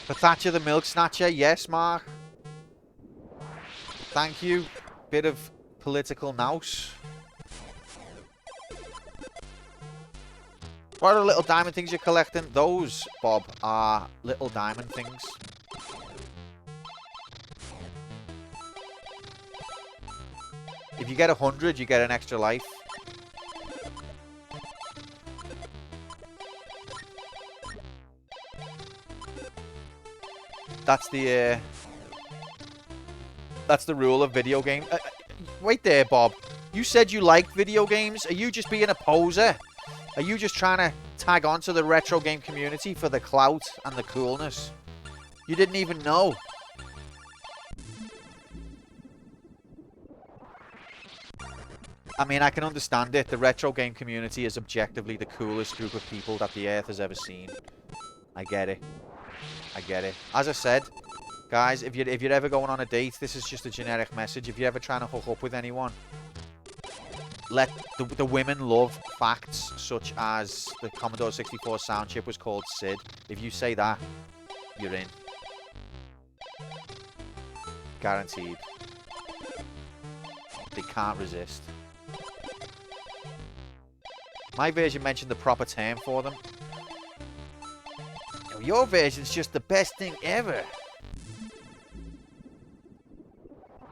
For Thatcher the Milk Snatcher, yes, Mark. Thank you. Bit of political nous. What are the little diamond things you're collecting? Those, Bob, are little diamond things. If you get 100, you get an extra life. That's the rule of video game. Wait there, Bob. You said you liked video games. Are you just being a poser? Are you just trying to tag on to the retro game community for the clout and the coolness? You didn't even know. I mean, I can understand it. The retro game community is objectively the coolest group of people that the Earth has ever seen. I get it. I get it. As I said, guys, if you're ever going on a date, this is just a generic message. If you're ever trying to hook up with anyone, let the women love facts such as the Commodore 64 sound chip was called Sid. If you say that, you're in. Guaranteed. They can't resist. My version mentioned the proper term for them. Your version's just the best thing ever.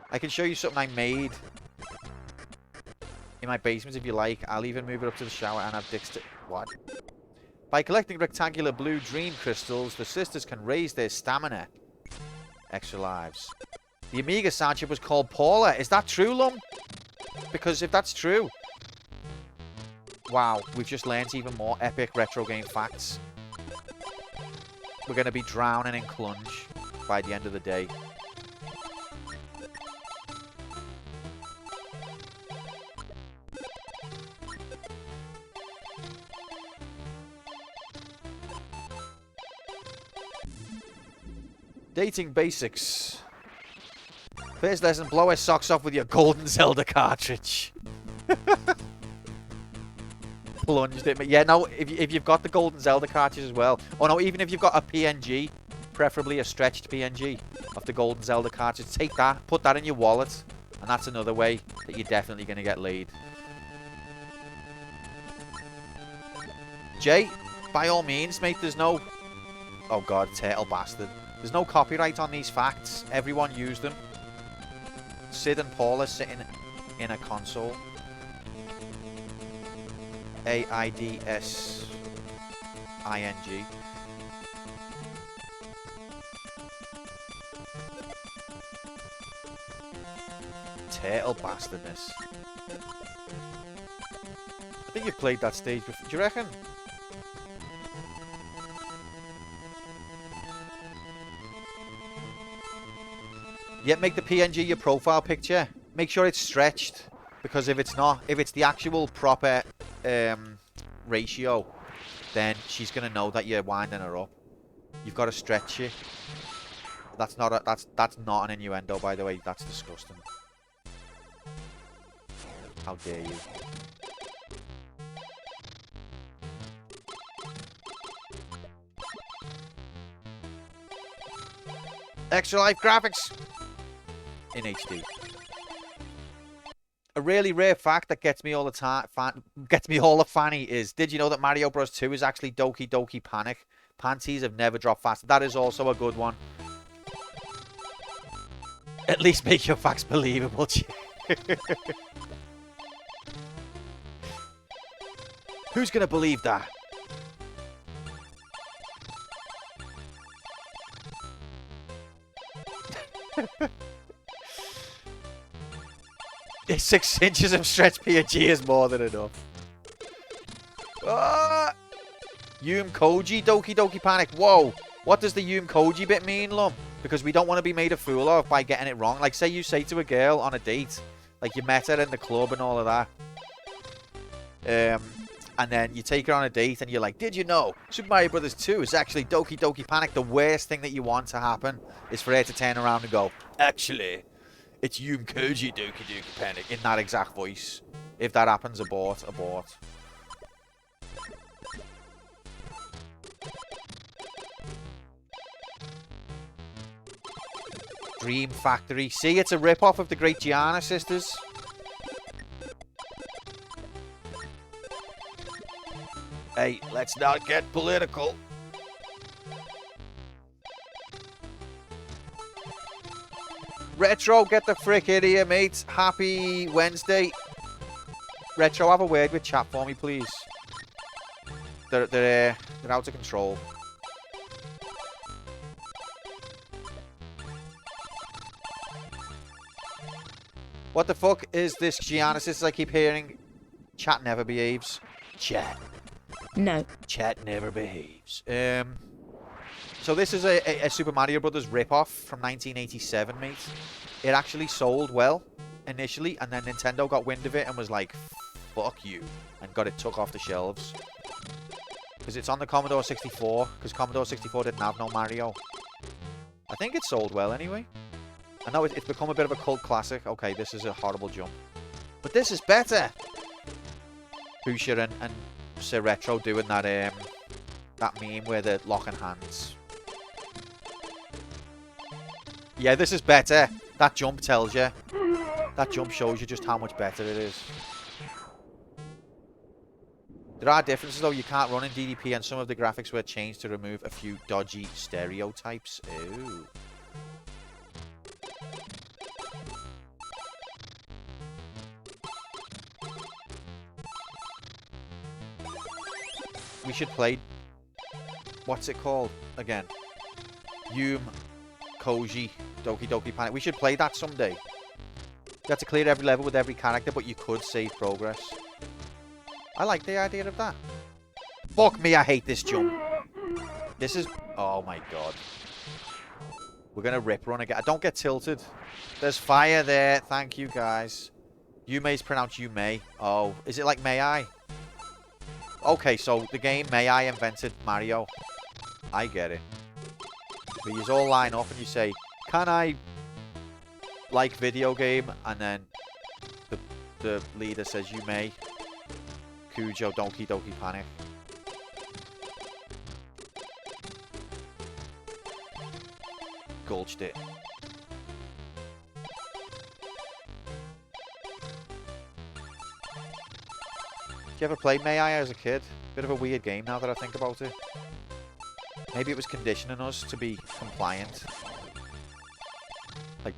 I can show you something I made in my basement if you like. I'll even move it up to the shower and have Dick's... What? By collecting rectangular blue dream crystals, the sisters can raise their stamina. Extra lives. The Amiga sound chip was called Paula. Is that true, Lum? Because if that's true... Wow, we've just learned even more epic retro game facts. We're going to be drowning in clunge by the end of the day. Dating basics. First lesson, blow her socks off with your golden Zelda cartridge. Plunged it. Yeah, no, if you've got the golden Zelda cartridge as well. Oh no, even if you've got a PNG, preferably a stretched PNG of the golden Zelda cartridge, take that, put that in your wallet, and that's another way that you're definitely going to get laid. Jay, by all means, mate, there's no... Oh god, turtle bastard. There's no copyright on these facts. Everyone used them. Sid and Paula sitting in a console. AIDS-ING. Turtle bastardness. I think you've played that stage before. Do you reckon? Yeah, make the PNG your profile picture. Make sure it's stretched. Because if it's not, if it's the actual proper ratio, then she's going to know that you're winding her up. You've got to stretch it. That's not an innuendo, by the way. That's disgusting. How dare you? Extra life graphics in HD. A really rare fact that gets me all the time, gets me all the fanny is, did you know that Mario Bros 2 is actually Doki Doki Panic? Panties have never dropped faster. That is also a good one. At least make your facts believable. Who's gonna believe that? The 6 inches of stretch PNG is more than enough. Yum Koji Doki Doki Panic. Whoa. What does the Yum Koji bit mean, Lum? Because we don't want to be made a fool of by getting it wrong. Like, say you say to a girl on a date, like you met her in the club and all of that. And then you take her on a date and you're like, did you know Super Mario Bros. 2 is actually Doki Doki Panic? The worst thing that you want to happen is for her to turn around and go, actually, it's Yum Koji Doki Doki Panic, in that exact voice. If that happens, abort, abort. Dream Factory. See, it's a rip-off of the great Giana Sisters. Hey, let's not get political. Retro, get the frick in here, mate. Happy Wednesday. Retro, have a word with chat for me, please. They're out of control. What the fuck is this Giana Sisters I keep hearing? Chat never behaves. Chat. No. Chat never behaves. So this is a Super Mario Brothers rip-off from 1987, mate. It actually sold well. initially, and then Nintendo got wind of it and was like, fuck you, and got it took off the shelves. Because it's on the Commodore 64, because Commodore 64 didn't have no Mario. I think it sold well anyway. I know it's become a bit of a cult classic. Okay, this is a horrible jump. But this is better! Busher and Sir Retro doing that meme where they're locking hands. Yeah, this is better. That jump tells you. That jump shows you just how much better it is. There are differences though. You can't run in DDP and some of the graphics were changed to remove a few dodgy stereotypes. Ooh. We should play... What's it called again? Koji Doki Doki Panic. We should play that someday. You have to clear every level with every character, but you could save progress. I like the idea of that. Fuck me, I hate this jump. This is... Oh my god. We're gonna rip run again. Don't get tilted. There's fire there. Thank you, guys. Yume's pronounced Yume. Oh, is it like May I? Okay, so the game May I invented Mario. I get it. But you all line up and you say, can I like video game? And then the leader says, you may. Cujo Donkey Donkey Panic. Gulched it. Did you ever play May I as a kid? Bit of a weird game now that I think about it. Maybe it was conditioning us to be compliant. Like,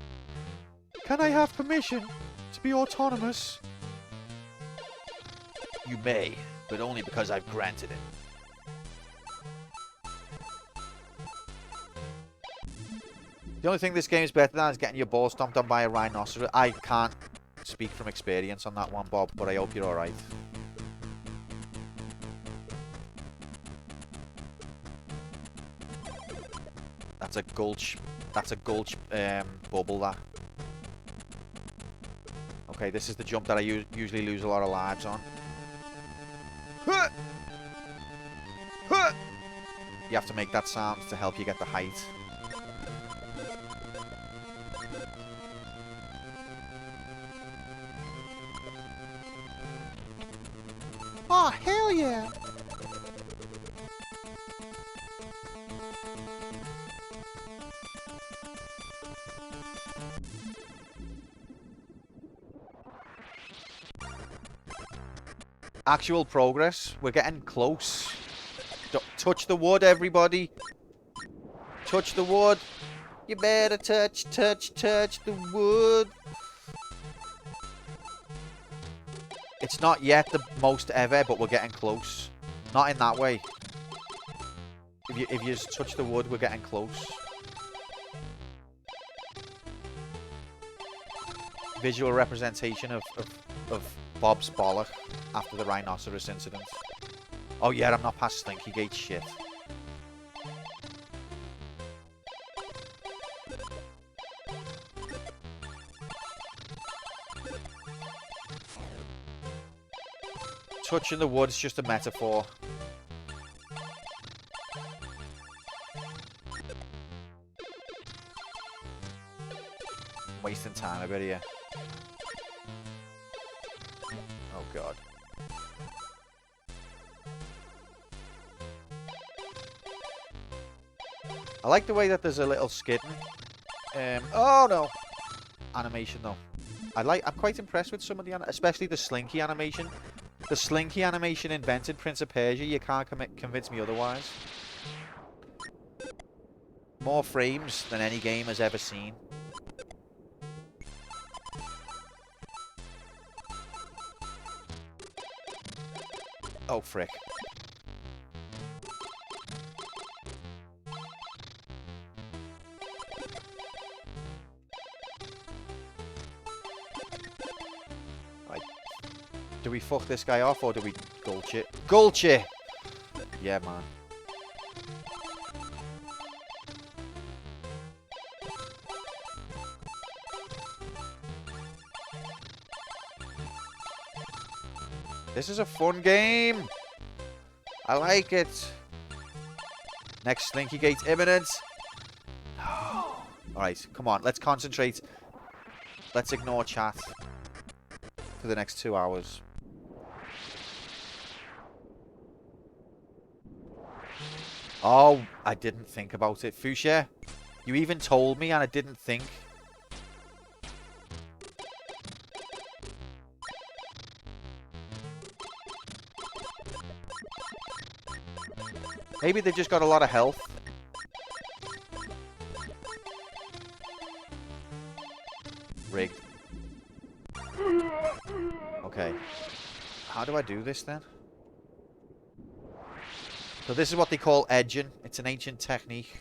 can I have permission to be autonomous? You may, but only because I've granted it. The only thing this game is better than is getting your balls stomped on by a rhinoceros. I can't speak from experience on that one, Bob, but I hope you're alright. That's a gulch. That's a gulch bubble, that. Okay, this is the jump that I usually lose a lot of lives on. You have to make that sound to help you get the height. Oh, hell yeah! Actual progress. We're getting close. Touch the wood, everybody. Touch the wood. You better touch the wood. It's not yet the most ever, but we're getting close. Not in that way. If you just touch the wood, we're getting close. Visual representation of Bob's bollock after the rhinoceros incident. Oh yeah, I'm not past Slinky Gate shit. Touching the wood's just a metaphor. Wasting time a bit here. Oh god. I like the way that there's a little skidding. Oh no! Animation though. I'm quite impressed with some of the especially the Slinky animation. The Slinky animation invented Prince of Persia. You can't convince me otherwise. More frames than any game has ever seen. Oh, frick. Right. Do we fuck this guy off or do we gulch it? Gulch it! Yeah, man. This is a fun game. I like it. Next Slinky Gate imminent. Alright, come on. Let's concentrate. Let's ignore chat for the next 2 hours. Oh, I didn't think about it. Fuchsia, you even told me and I didn't think. Maybe they've just got a lot of health. Rigged. Okay. How do I do this then? So this is what they call edging. It's an ancient technique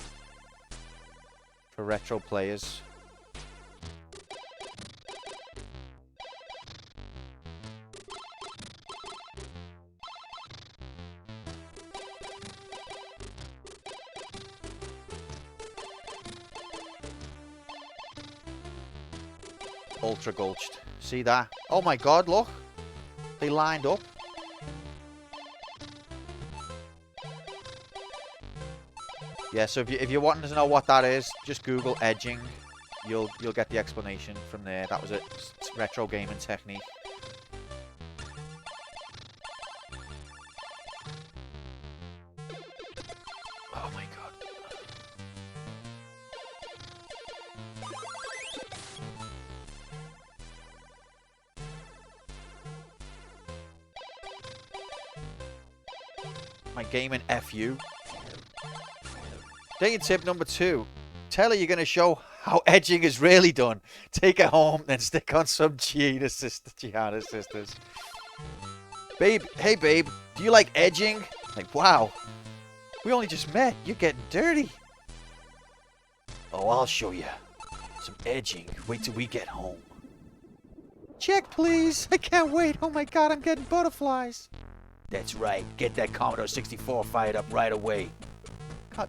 for retro players. Ultra gulched. See that? Oh my god, look. They lined up. Yeah, so if you're wanting to know what that is, just Google edging. You'll get the explanation from there. That was a retro gaming technique. Oh my god. My gaming FU. Dating tip number 2. Tell her you're going to show how edging is really done. Take her home, then stick on some Giana Sisters. Babe, hey babe, do you like edging? Like, wow. We only just met. You're getting dirty. Oh, I'll show you. Some edging. Wait till we get home. Check, please. I can't wait. Oh my god, I'm getting butterflies. That's right. Get that Commodore 64 fired up right away.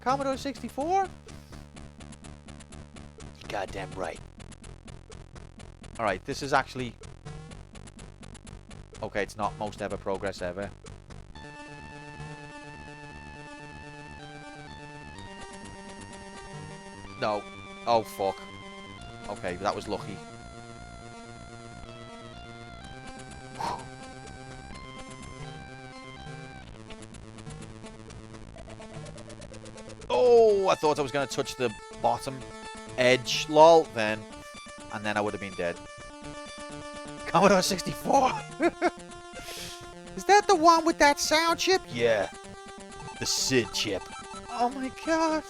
Commodore 64? You're goddamn right. Alright, this is actually... Okay, it's not most ever progress ever. No. Oh, fuck. Okay, that was lucky. Oh, I thought I was going to touch the bottom edge, lol, then. And then I would have been dead. Commodore 64! Is that the one with that sound chip? Yeah. The SID chip. Oh my god.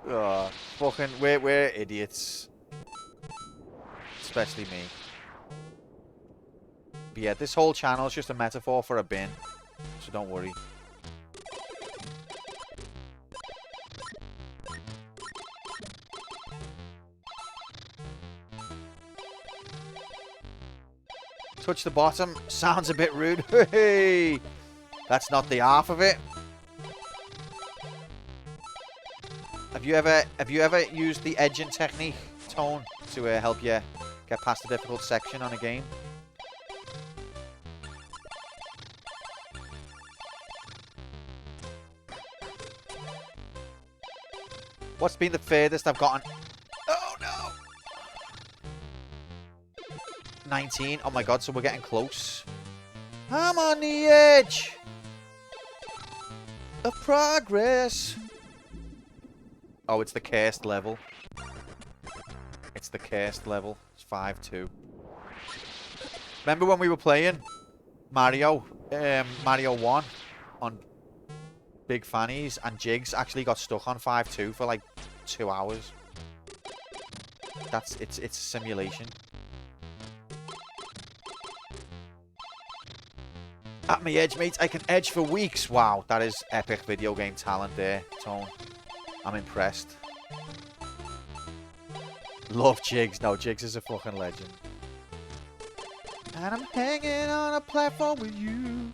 Oh, fucking, we're idiots. Especially me. But yeah, this whole channel is just a metaphor for a bin. So don't worry. Touch the bottom. Sounds a bit rude. Hey! That's not the half of it. Have you ever used the edging technique, Tone, to help you get past a difficult section on a game? What's been the furthest I've gotten? Oh no! 19. Oh my god, so we're getting close. I'm on the edge of progress. Oh, it's the cursed level. It's the cursed level. It's 5-2. Remember when we were playing Mario 1 on Big Fannies and Jigs actually got stuck on 5-2 for like 2 hours? It's a simulation. At my edge, mates. I can edge for weeks. Wow, that is epic video game talent there, Tone. I'm impressed. Love Jigs. No, Jigs is a fucking legend. And I'm hanging on a platform with you.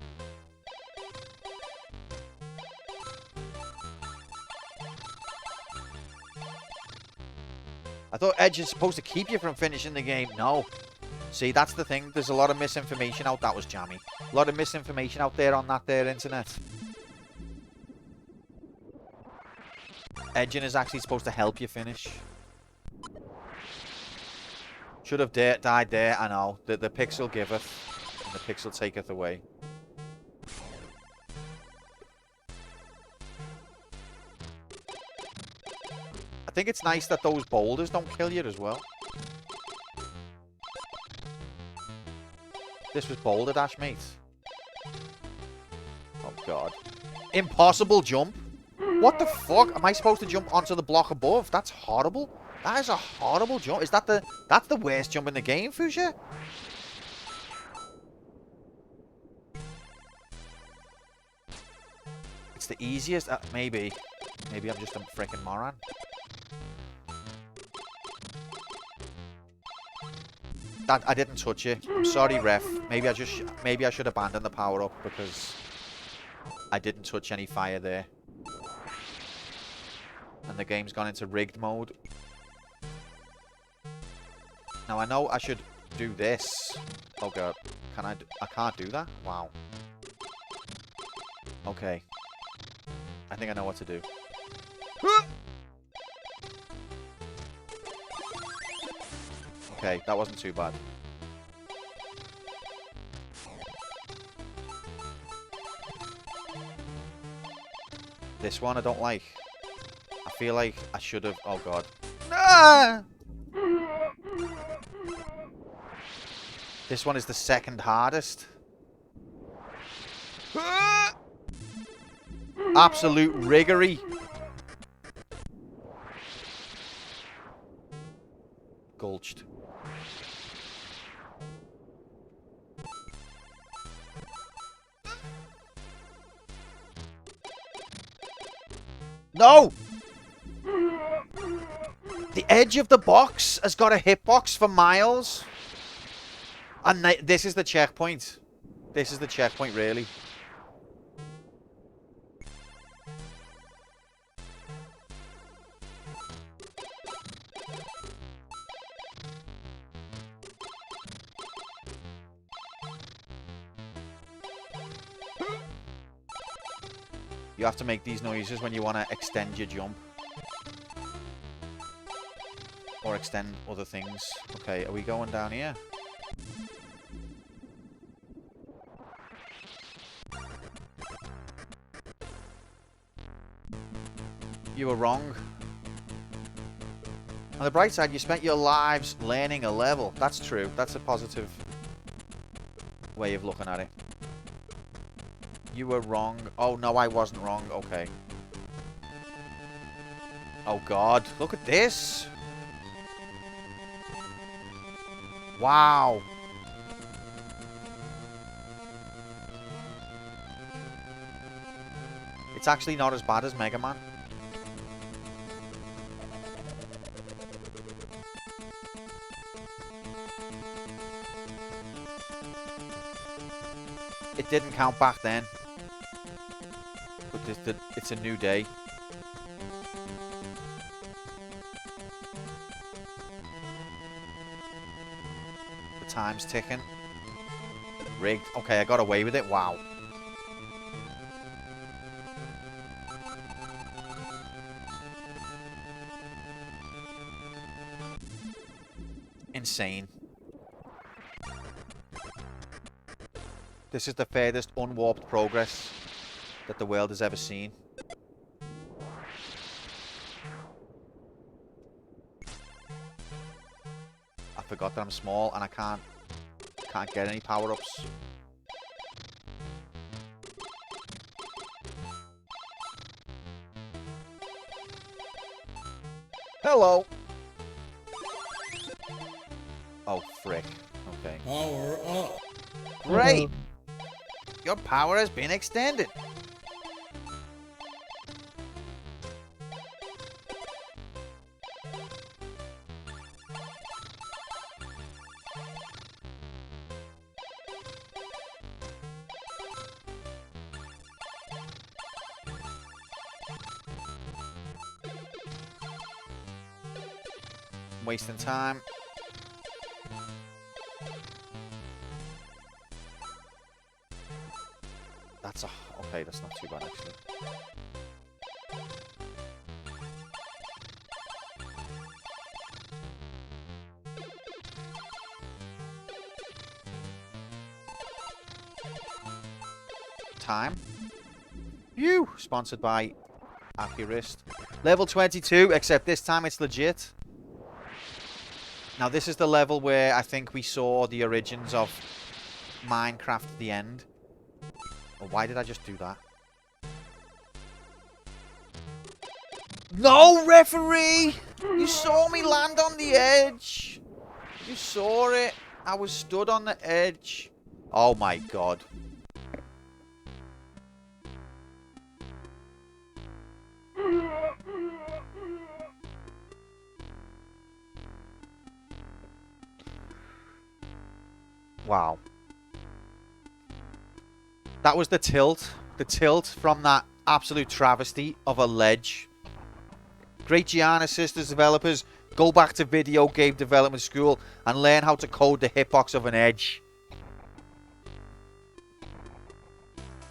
thought Edge is supposed to keep you from finishing the game. No. See, that's the thing. There's a lot of misinformation out. That was jammy. A lot of misinformation out there on that there internet. Edging is actually supposed to help you finish. Should have died there, I know. The pixel giveth, and the pixel taketh away. I think it's nice that those boulders don't kill you as well. This was Boulder Dash, mate. Oh, God. Impossible jump? What the fuck? Am I supposed to jump onto the block above? That's horrible. That is a horrible jump. Is that the... That's the worst jump in the game, Fuchsia? It's the easiest... maybe. Maybe I'm just a freaking moron. That, I didn't touch it. I'm sorry, ref. Maybe I should abandon the power-up because I didn't touch any fire there. And the game's gone into rigged mode. Now, I know I should do this. Oh, God. Can I... I can't do that? Wow. Okay. I think I know what to do. Okay, that wasn't too bad. This one I don't like. I feel like I should have... Oh, God. Ah! This one is the second hardest. Absolute riggery. Gulched. No! The edge of the box has got a hitbox for miles. And this is the checkpoint. This is the checkpoint, really. You have to make these noises when you want to extend your jump. Or extend other things. Okay, are we going down here? You were wrong. On the bright side, you spent your lives learning a level. That's true. That's a positive way of looking at it. You were wrong. Oh, no, I wasn't wrong. Okay. Oh, God. Look at this. Wow. It's actually not as bad as Mega Man. It didn't count back then. But it's a new day. The time's ticking. Rigged. Okay, I got away with it. Wow. Insane. This is the furthest unwarped progress that the world has ever seen. I forgot that I'm small and I can't get any power-ups. Hello. Oh, frick. Okay. Power up. Great. Your power has been extended. I'm wasting time. That's a... Okay, that's not too bad, actually. Time. You sponsored by Accurist. Level 22, except this time it's legit. Now this is the level where I think we saw the origins of Minecraft at the end. Oh, why did I just do that? No, referee! You saw me land on the edge. You saw it. I was stood on the edge. Oh my god. Wow. That was the tilt. The tilt from that absolute travesty of a ledge. Great Giana Sisters developers, go back to video game development school and learn how to code the hitbox of an edge.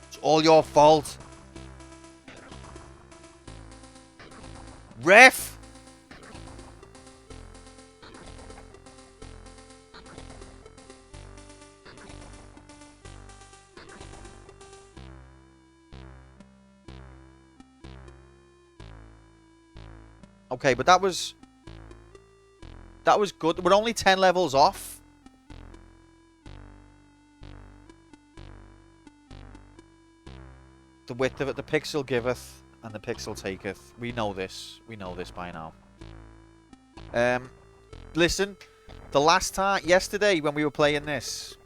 It's all your fault. Ref! Okay, but that was good. We're only 10 levels off. The width of it, the pixel giveth, and the pixel taketh. We know this. We know this by now. Listen, the last time, yesterday when we were playing this,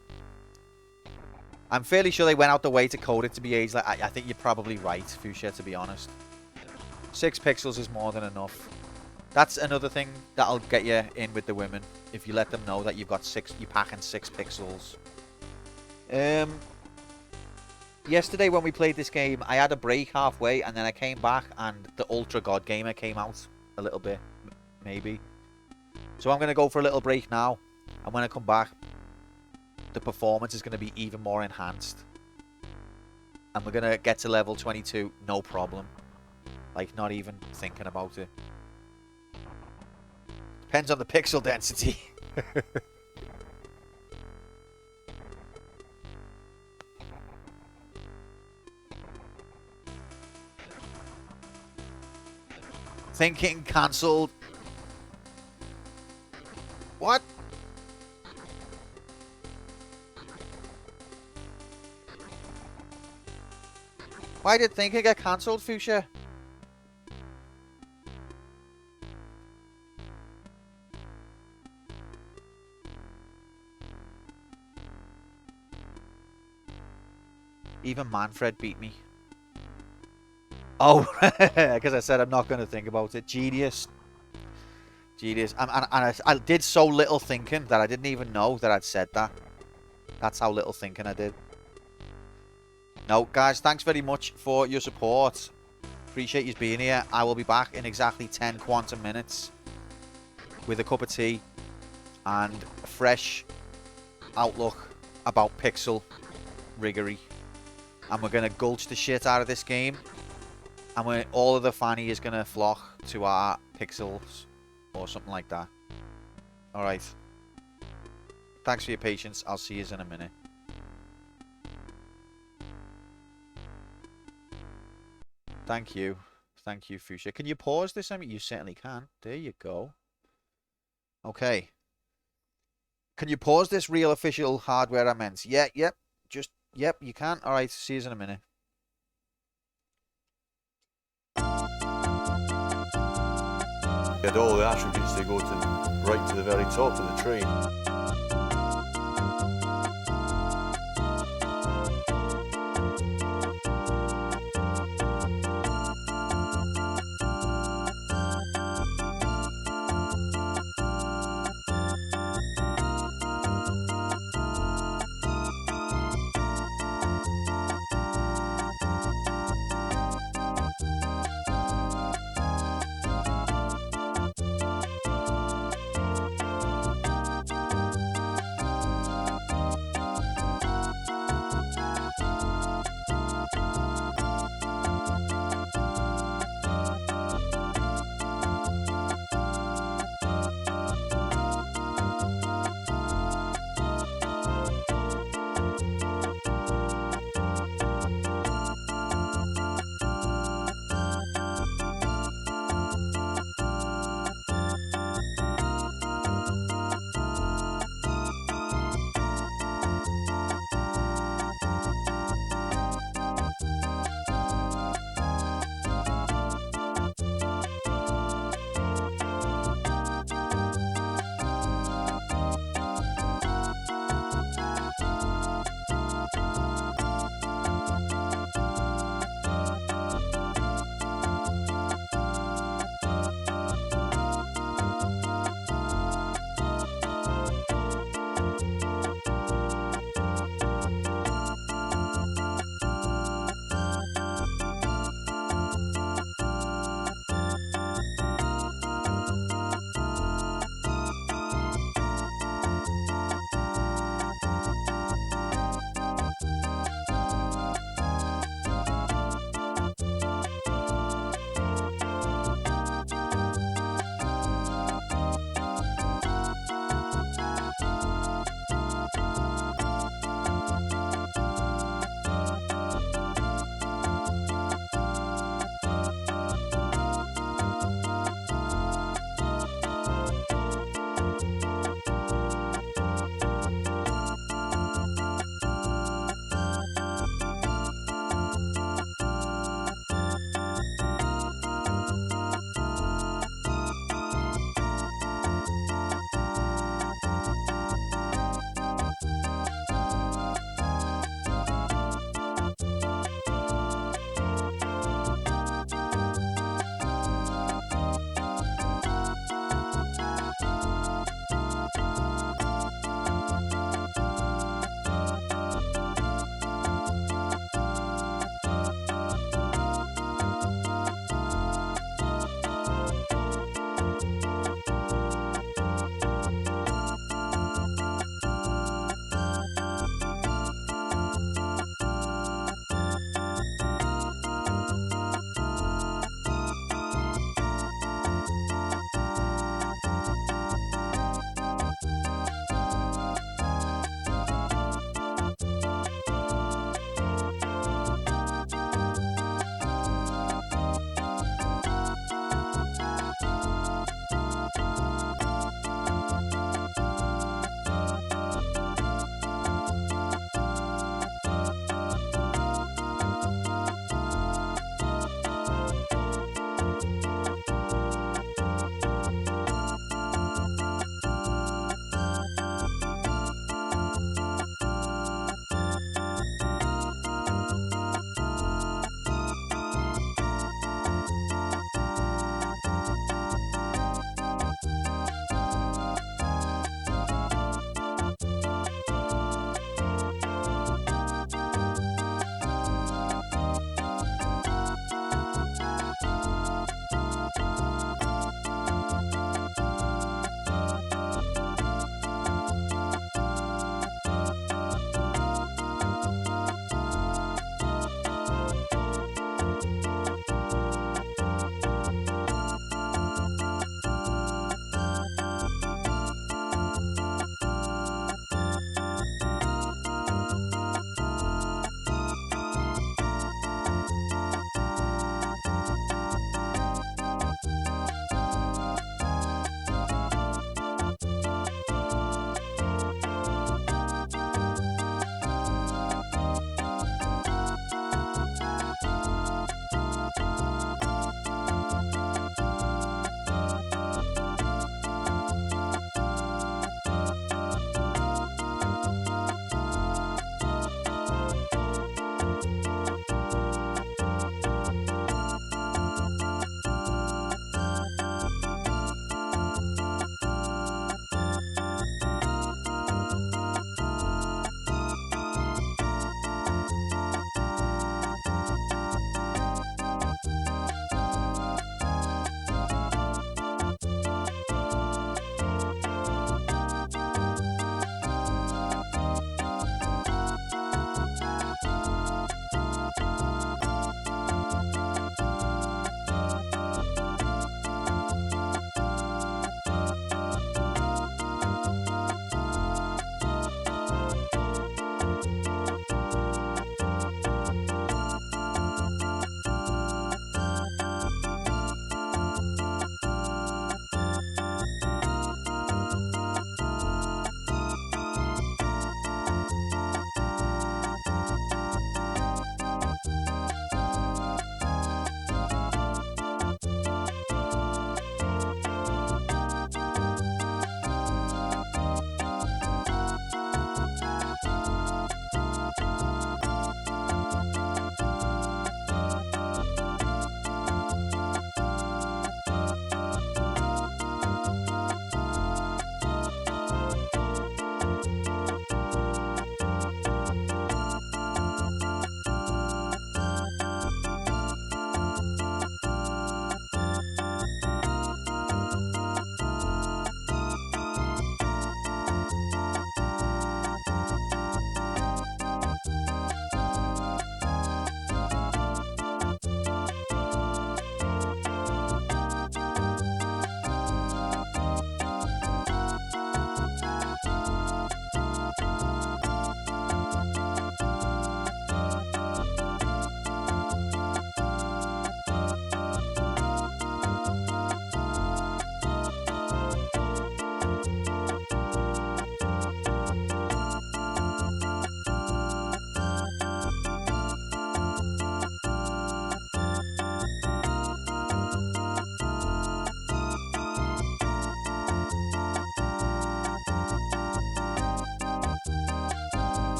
I'm fairly sure they went out the way to code it to be aged. Like, I think you're probably right, Fuchsia, to be honest. 6 pixels is more than enough. That's another thing that'll get you in with the women. If you let them know that you've got 6, you're packing 6 pixels. Yesterday when we played this game, I had a break halfway, and then I came back, and the Ultra God Gamer came out a little bit, maybe. So I'm going to go for a little break now, and when I come back, the performance is going to be even more enhanced. And we're going to get to level 22, no problem. Like, not even thinking about it. Depends on the pixel density. Thinking cancelled. What? Why did thinking get cancelled, Fuchsia? Even Manfred beat me. Oh, because I said I'm not going to think about it. Genius. Genius. And I did so little thinking that I didn't even know that I'd said that. That's how little thinking I did. No, guys, thanks very much for your support. Appreciate you being here. I will be back in exactly 10 quantum minutes with a cup of tea and a fresh outlook about pixel riggery. And we're going to gulch the shit out of this game. And all of the fanny is going to flock to our pixels or something like that. Alright. Thanks for your patience. I'll see you in a minute. Thank you. Thank you, Fuchsia. Can you pause this? I mean, you certainly can. There you go. Okay. Can you pause this real official hardware I meant? Yeah, yep. Just, yep, you can. Alright, see you in a minute. Had all the attributes to go to right to the very top of the train.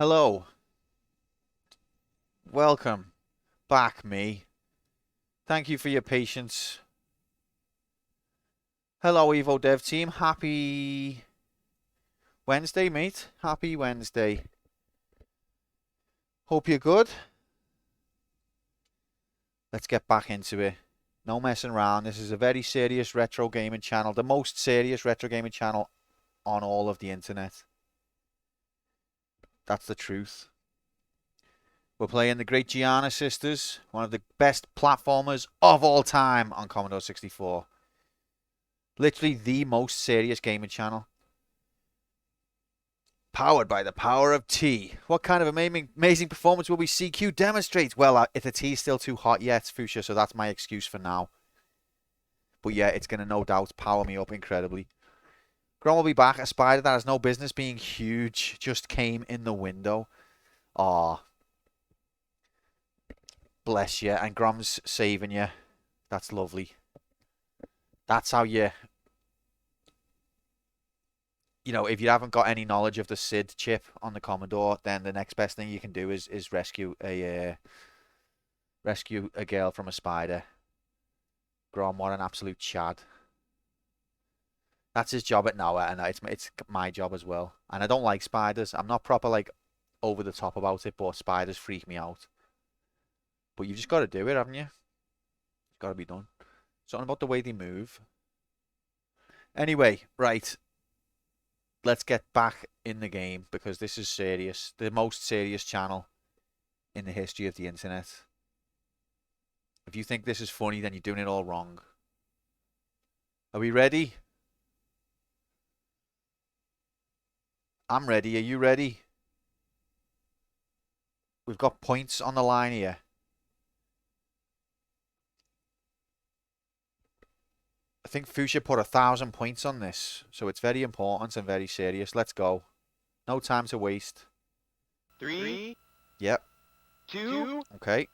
Hello. Welcome back, me. Thank you for your patience. Hello, Evo Dev Team. Happy Wednesday, mate. Happy Wednesday. Hope you're good. Let's get back into it. No messing around. This is a very serious retro gaming channel. The most serious retro gaming channel on all of the internet. That's the truth. We're playing the great Giana Sisters, one of the best platformers of all time on Commodore 64. Literally the most serious gaming channel. Powered by the power of tea. What kind of amazing performance will we see Q demonstrate? Well, if the tea is still too hot yet, Fuchsia, so that's my excuse for now. But yeah, it's going to no doubt power me up incredibly. Grom will be back. A spider that has no business being huge just came in the window. Aw. Bless you. And Grom's saving you. That's lovely. That's how you know, if you haven't got any knowledge of the SID chip on the Commodore, then the next best thing you can do is rescue a girl from a spider. Grom, what an absolute chad. That's his job at now, and it's my job as well. And I don't like spiders. I'm not proper like over the top about it, but spiders freak me out. But you've just got to do it, haven't you? It's got to be done. Something about the way they move. Anyway, right. Let's get back in the game because this is serious. The most serious channel in the history of the internet. If you think this is funny, then you're doing it all wrong. Are we ready? I'm ready. Are you ready? We've got points on the line here. I think Fuchsia put 1,000 points on this, so it's very important and very serious. Let's go. No time to waste. 3. Yep. 2. Okay.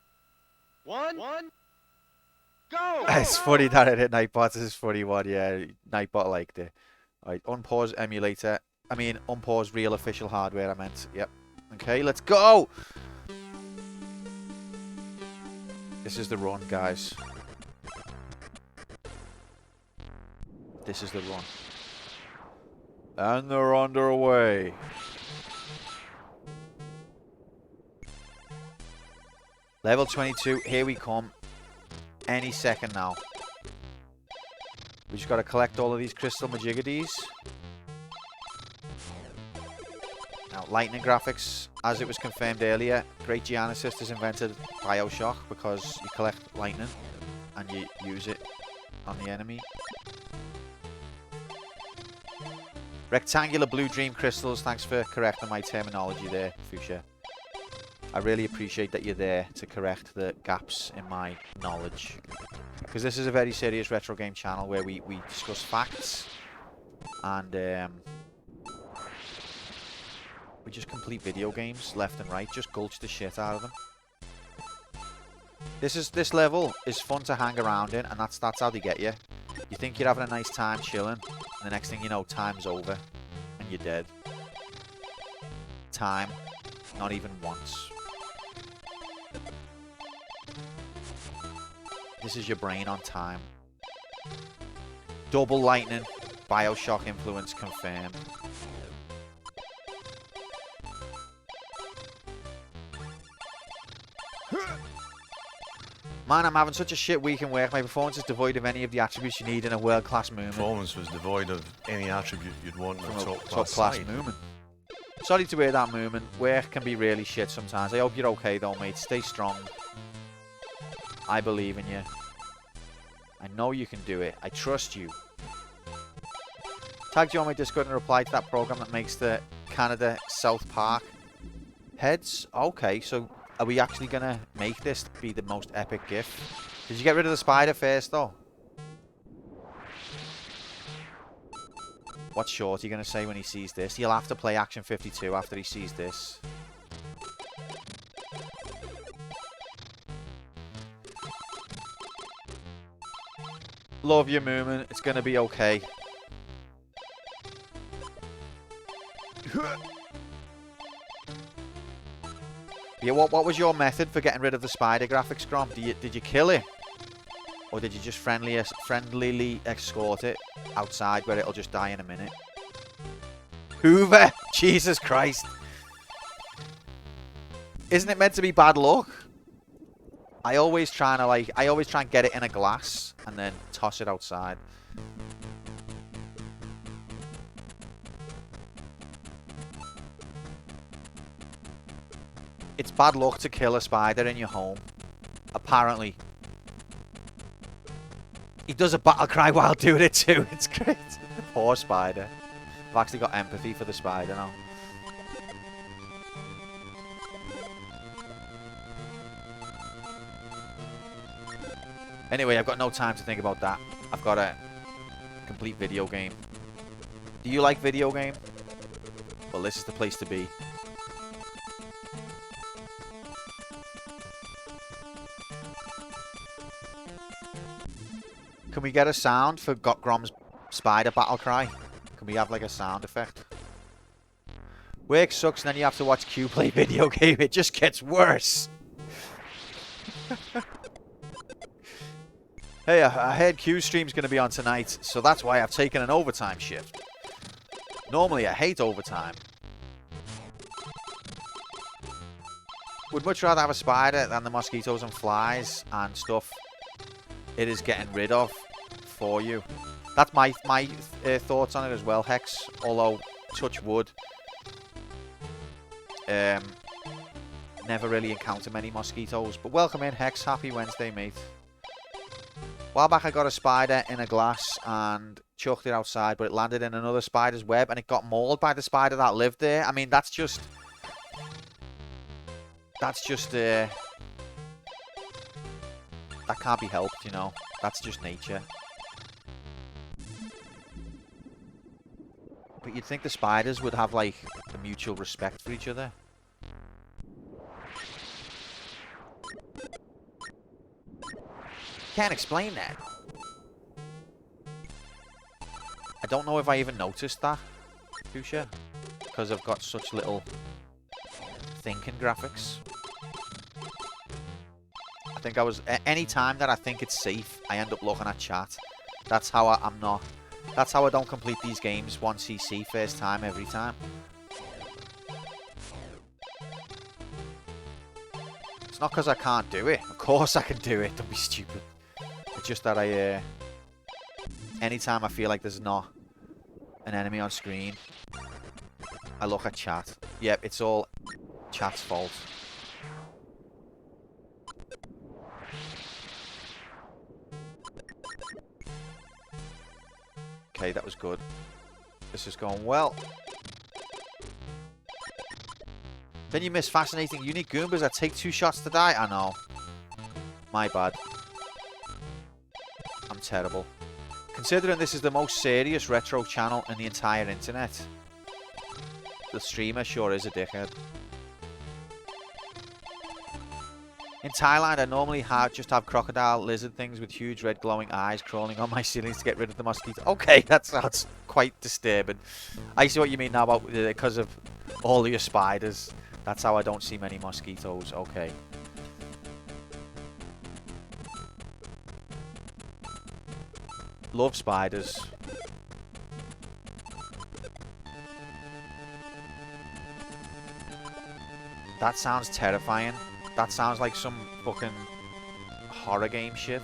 1. Go! It's funny that it hit Nightbot. This is funny one. Yeah, Nightbot liked it. Alright, unpause emulator. Unpause real official hardware, I meant. Yep. Okay, let's go! This is the run, guys. This is the run. And they're underway. Level 22, here we come. Any second now. We just got to collect all of these crystal majiggities. Now, lightning graphics, as it was confirmed earlier, great Giana Sisters invented Bioshock because you collect lightning and you use it on the enemy. Rectangular blue dream crystals. Thanks for correcting my terminology there, Fuchsia. I really appreciate that you're there to correct the gaps in my knowledge. Because this is a very serious retro game channel where we discuss facts. And we just complete video games left and right. Just gulch the shit out of them. This level is fun to hang around in, and that's how they get you. You think you're having a nice time chilling, and the next thing you know, time's over, and you're dead. Time, not even once. This is your brain on time. Double lightning, Bioshock influence confirmed. Man, I'm having such a shit week in work. My performance is devoid of any of the attributes you need in a world-class movement. Performance was devoid of any attribute you'd want in a top-class movement. Sorry to hear that, movement. Work can be really shit sometimes. I hope you're okay though, mate. Stay strong. I believe in you. I know you can do it. I trust you. Tagged you on my Discord and replied to that program that makes the Canada South Park heads. Okay, so are we actually going to make this be the most epic gift? Did you get rid of the spider first, though? What's Shorty going to say when he sees this? He'll have to play Action 52 after he sees this. Love your movement. It's going to be okay. Yeah, what was your method for getting rid of the spider graphics, Grom? Did you kill it? Or did you just friendlily escort it outside where it'll just die in a minute? Hoover! Jesus Christ! Isn't it meant to be bad luck? I always try and get it in a glass and then toss it outside. It's bad luck to kill a spider in your home. Apparently. He does a battle cry while doing it too. It's great. Poor spider. I've actually got empathy for the spider now. Anyway, I've got no time to think about that. I've got a complete video game. Do you like video game? Well, this is the place to be. Can we get a sound for Grom's spider battle cry? Can we have like a sound effect? Work sucks and then you have to watch Q play video game. It just gets worse. Hey, I heard Q stream's going to be on tonight, so that's why I've taken an overtime shift. Normally I hate overtime. Would much rather have a spider than the mosquitoes and flies and stuff it is getting rid of for you. That's my thoughts on it as well, Hex. Although, touch wood, never really encounter many mosquitoes. But welcome in, Hex. Happy Wednesday, mate. A while back I got a spider in a glass and chucked it outside, but it landed in another spider's web and it got mauled by the spider that lived there. I mean, that's just that can't be helped, you know. That's just nature. But you'd think the spiders would have, like, a mutual respect for each other. Can't explain that. I don't know if I even noticed that, Fuchsia, because I've got such little thinking graphics. I think I was... Any time that I think it's safe, I end up looking at chat. That's how I'm not... That's how I don't complete these games 1cc first time every time. It's not because I can't do it. Of course I can do it. Don't be stupid. It's just that I... anytime I feel like there's not an enemy on screen, I look at chat. Yep, it's all chat's fault. Okay, that was good. This is going well. Then you miss fascinating unique Goombas that take 2 shots to die. I know. My bad. I'm terrible. Considering this is the most serious retro channel in the entire internet, the streamer sure is a dickhead. In Thailand, I normally just have crocodile lizard things with huge red glowing eyes crawling on my ceilings to get rid of the mosquito. Okay, that's quite disturbing. I see what you mean now about because of all your spiders. That's how I don't see many mosquitoes. Okay. Love spiders. That sounds terrifying. That sounds like some fucking horror game shit.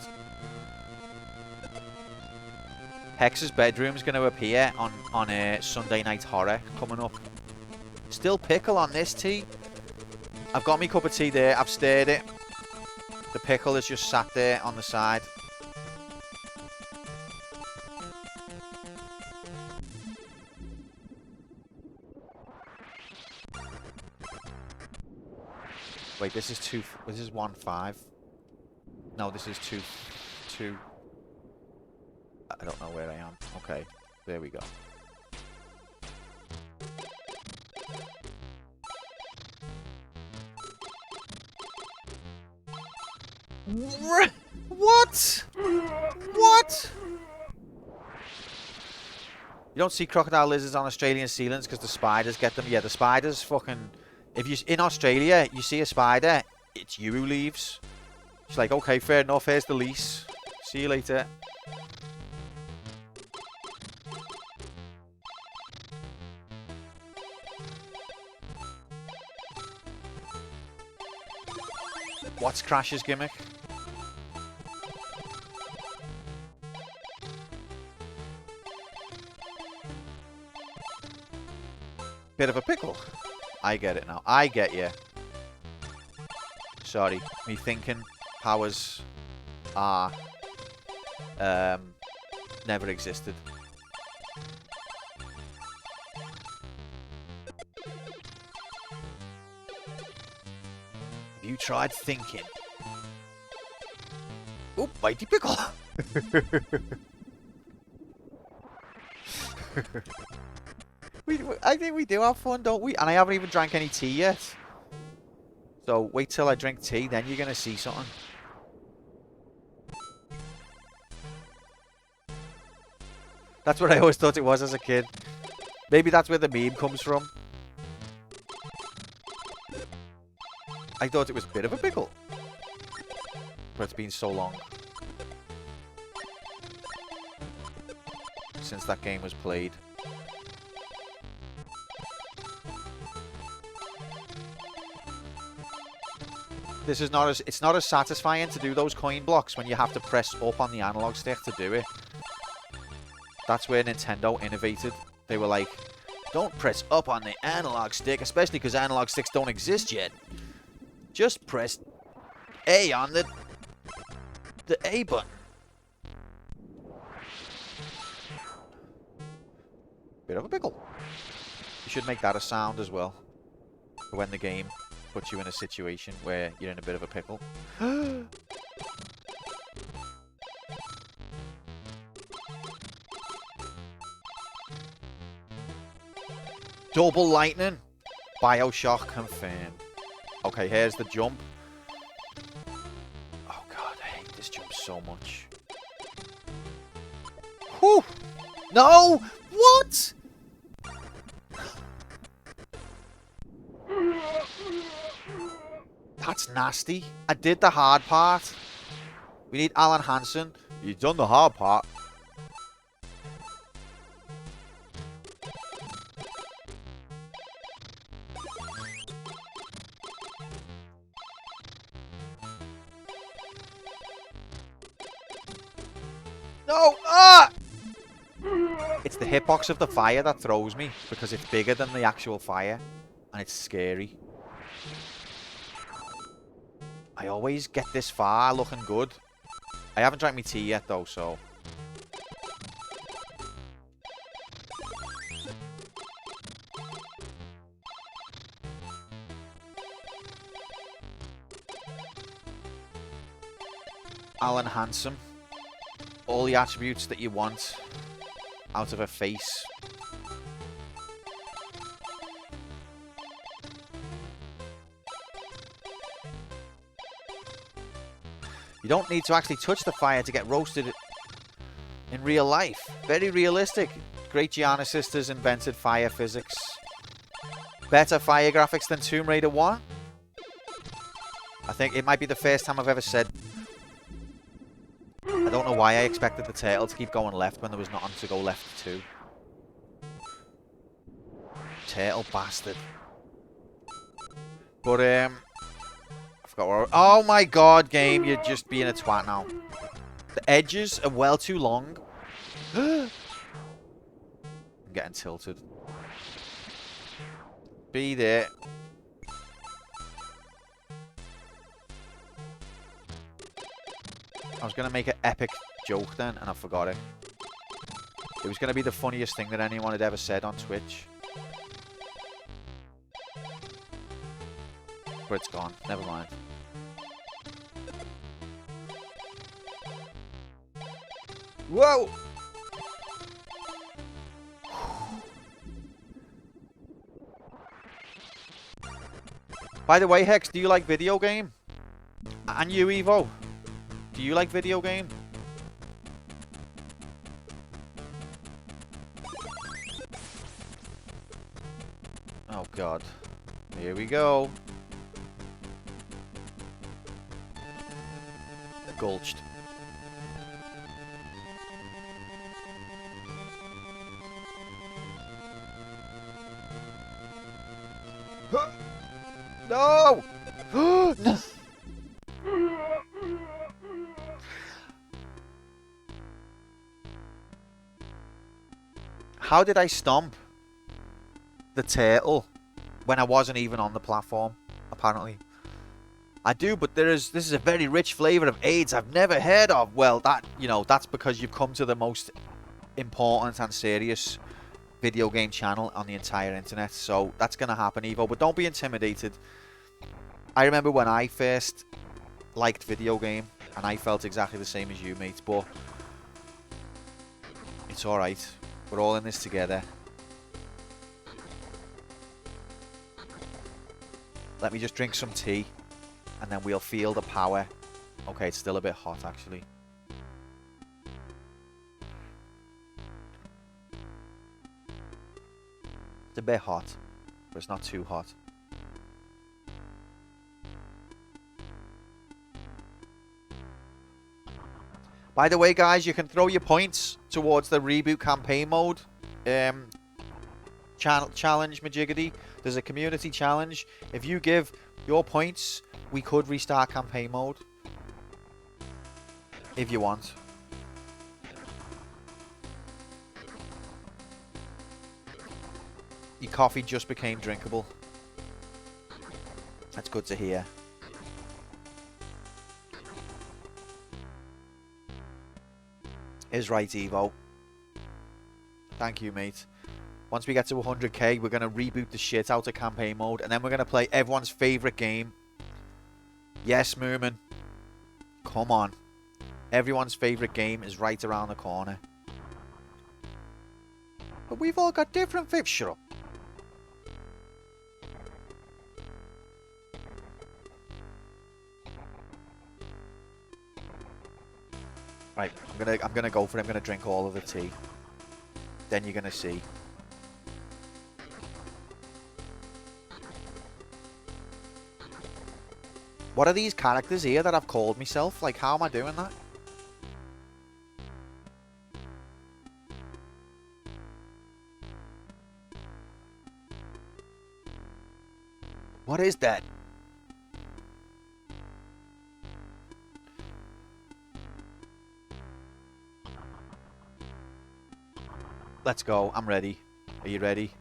Hex's bedroom's going to appear on a Sunday Night Horror coming up. Still pickle on this tea. I've got my cup of tea there. I've stirred it. The pickle is just sat there on the side. Wait, this is 1-5. No, this is 2. I don't know where I am. Okay, there we go. What? What? You don't see crocodile lizards on Australian ceilings because the spiders get them. Yeah, the spiders fucking If you in Australia, you see a spider, it's you who leaves. It's like, okay, fair enough. Here's the lease. See you later. What's Crash's gimmick? Bit of a pickle. I get it now. I get you. Sorry. Me thinking powers are never existed. You tried thinking. Oh, mighty pickle. I think we do have fun, don't we? And I haven't even drank any tea yet. So wait till I drink tea, then you're going to see something. That's what I always thought it was as a kid. Maybe that's where the meme comes from. I thought it was a bit of a pickle. But it's been so long since that game was played. This is not as it's not as satisfying to do those coin blocks when you have to press up on the analog stick to do it. That's where Nintendo innovated. They were like, don't press up on the analog stick, especially because analog sticks don't exist yet. Just press A on the A button. Bit of a pickle. You should make that a sound as well. For when the game puts you in a situation where you're in a bit of a pickle. Double lightning. BioShock confirmed. Okay, here's the jump. Oh god, I hate this jump so much. Whew! No! What? That's nasty. I did the hard part. We need Alan Hansen. You've done the hard part. No! Ah! It's the hitbox of the fire that throws me because it's bigger than the actual fire and it's scary. I always get this far looking good. I haven't drank my tea yet though, so... Alan Hansen. All the attributes that you want out of a face. You don't need to actually touch the fire to get roasted in real life. Very realistic. Great Giana Sisters invented fire physics. Better fire graphics than Tomb Raider 1. I think it might be the first time I've ever said... I don't know why I expected the turtle to keep going left when there was nothing to go left to. Turtle bastard. But, I forgot where oh my god, game, you're just being a twat now. The edges are well too long. I'm getting tilted. Be there. I was going to make an epic joke then, and I forgot it. It was going to be the funniest thing that anyone had ever said on Twitch. But it's gone. Never mind. Whoa! By the way, Hex, do you like video game? And you, Evo? Do you like video game? Oh, God. Here we go. Gulched. No! No! How did I stomp the turtle when I wasn't even on the platform, apparently? I do, but this is a very rich flavor of AIDS I've never heard of. Well, that's because you've come to the most important and serious video game channel on the entire internet. So that's going to happen, Evo, but don't be intimidated. I remember when I first liked video game, and I felt exactly the same as you, mate, but it's alright. We're all in this together. Let me just drink some tea, and then we'll feel the power. Okay, it's still a bit hot, actually. It's a bit hot, but it's not too hot. By the way, guys, you can throw your points towards the reboot campaign mode challenge, Majiggity. There's a community challenge. If you give your points, we could restart campaign mode. If you want. Your coffee just became drinkable. That's good to hear. Is right, Evo. Thank you, mate. Once we get to 100k, we're going to reboot the shit out of campaign mode, and then we're going to play everyone's favourite game. Yes, Moomin. Come on. Everyone's favourite game is right around the corner. But we've all got different favourites. Shut up. Right, I'm gonna go for it. I'm gonna drink all of the tea. Then you're gonna see. What are these characters here that I've called myself? Like, how am I doing that? What is that? Let's go. I'm ready. Are you ready?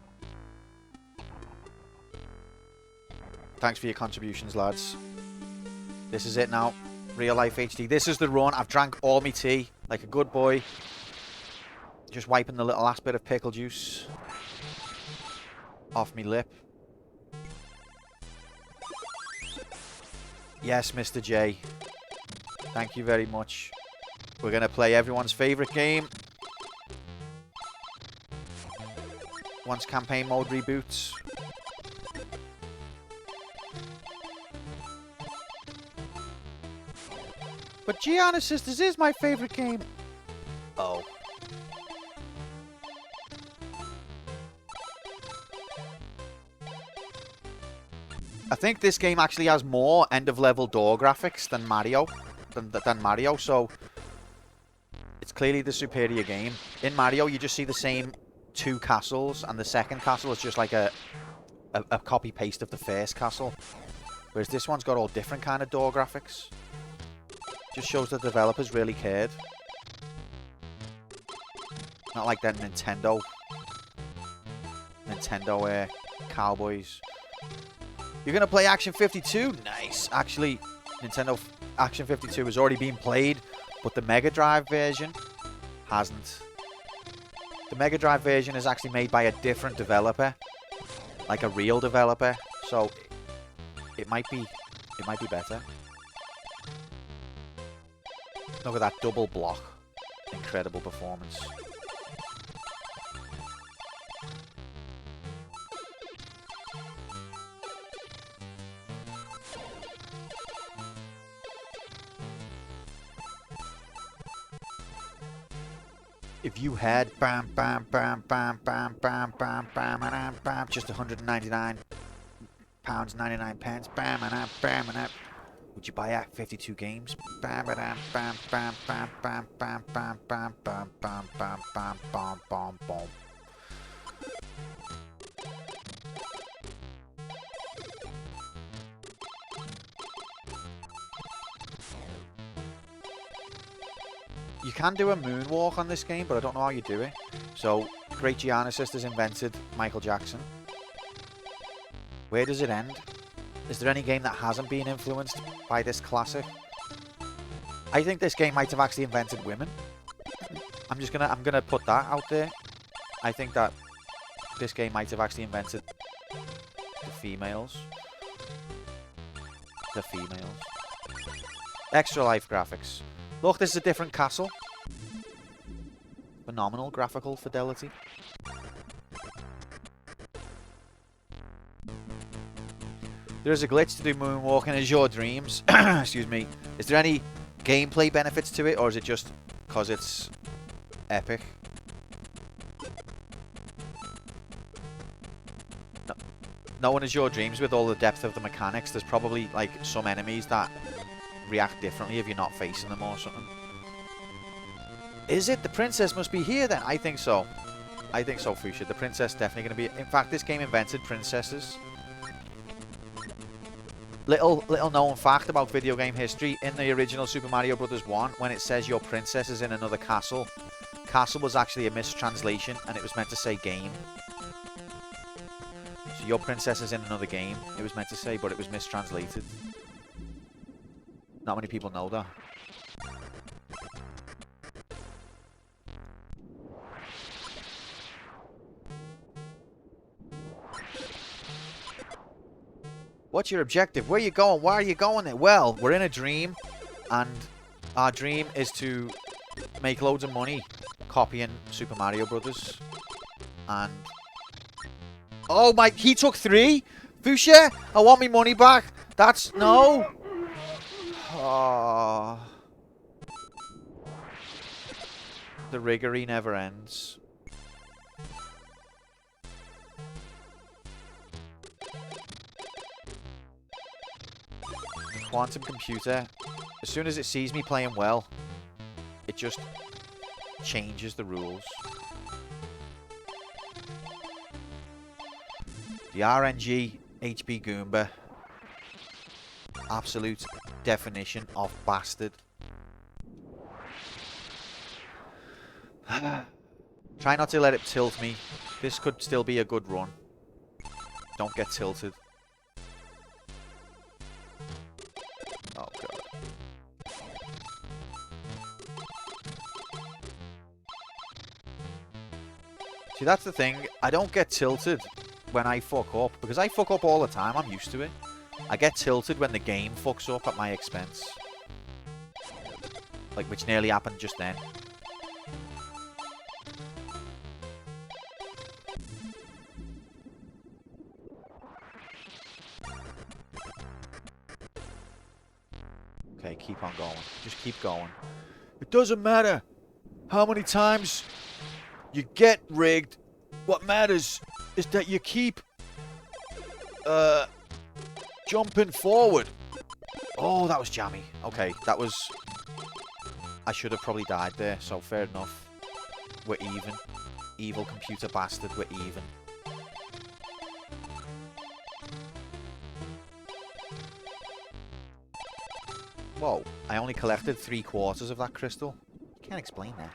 Thanks for your contributions, lads. This is it now. Real life HD. This is the run. I've drank all my tea like a good boy. Just wiping the little last bit of pickle juice off my lip. Yes, Mr. J. Thank you very much. We're going to play everyone's favourite game. Once campaign mode reboots. But Giana Sisters is my favourite game. Oh. I think this game actually has more end-of-level door graphics than Mario. Than Mario, so it's clearly the superior game. In Mario, you just see the same two castles, and the second castle is just like a copy-paste of the first castle. Whereas this one's got all different kind of door graphics. Just shows the developers really cared. Not like that Nintendo cowboys. You're going to play Action 52? Nice. Actually, Nintendo Action 52 has already been played, but the Mega Drive version hasn't. The Mega Drive version is actually made by a different developer, like a real developer, so it might be better. Look at that double block. Incredible performance. If you had bam bam bam bam bam bam bam bam bam bam just £199 £9.99. Bam and bam and Would you buy 52 games? Bam bam bam bam bam bam bam bam bam bam bam bam bam bam bam bam. You can do a moonwalk on this game, but I don't know how you do it. So, great Giana Sisters invented Michael Jackson. Where does it end? Is there any game that hasn't been influenced by this classic? I think this game might have actually invented women. I'm gonna put that out there. I think that this game might have actually invented the females. The females. Extra life graphics. Look, this is a different castle. Phenomenal graphical fidelity. There's a glitch to do moonwalking as your dreams. Excuse me. Is there any gameplay benefits to it, or is it just because it's epic? No, no one is your dreams with all the depth of the mechanics. There's probably like some enemies that react differently if you're not facing them or something. Is it? The princess must be here then. I think so. I think so, Fuchsia. The princess definitely going to be... In fact, this game invented princesses. Little known fact about video game history. In the original Super Mario Bros. 1, when it says your princess is in another castle, castle was actually a mistranslation and it was meant to say game. So your princess is in another game, it was meant to say, but it was mistranslated. Not many people know that. What's your objective? Where are you going? Why are you going there? Well, we're in a dream, and our dream is to make loads of money copying Super Mario Brothers. And oh my, he took 3? Fuchsia, I want me money back. That's no. Oh. The riggery never ends. Quantum computer, as soon as it sees me playing well, it just changes the rules. The RNG HB Goomba, absolute definition of bastard. Try not to let it tilt me. This could still be a good run. Don't get tilted. Oh god. See, that's the thing. I don't get tilted when I fuck up, because I fuck up all the time. I'm used to it. I get tilted when the game fucks up at my expense. Like, which nearly happened just then. Okay, keep on going. Just keep going. It doesn't matter how many times you get rigged. What matters is that you keep jumping forward. Oh, that was jammy. Okay, that was... I should have probably died there, so fair enough. We're even. Evil computer bastard, we're even. Whoa, I only collected 3/4 of that crystal. Can't explain that.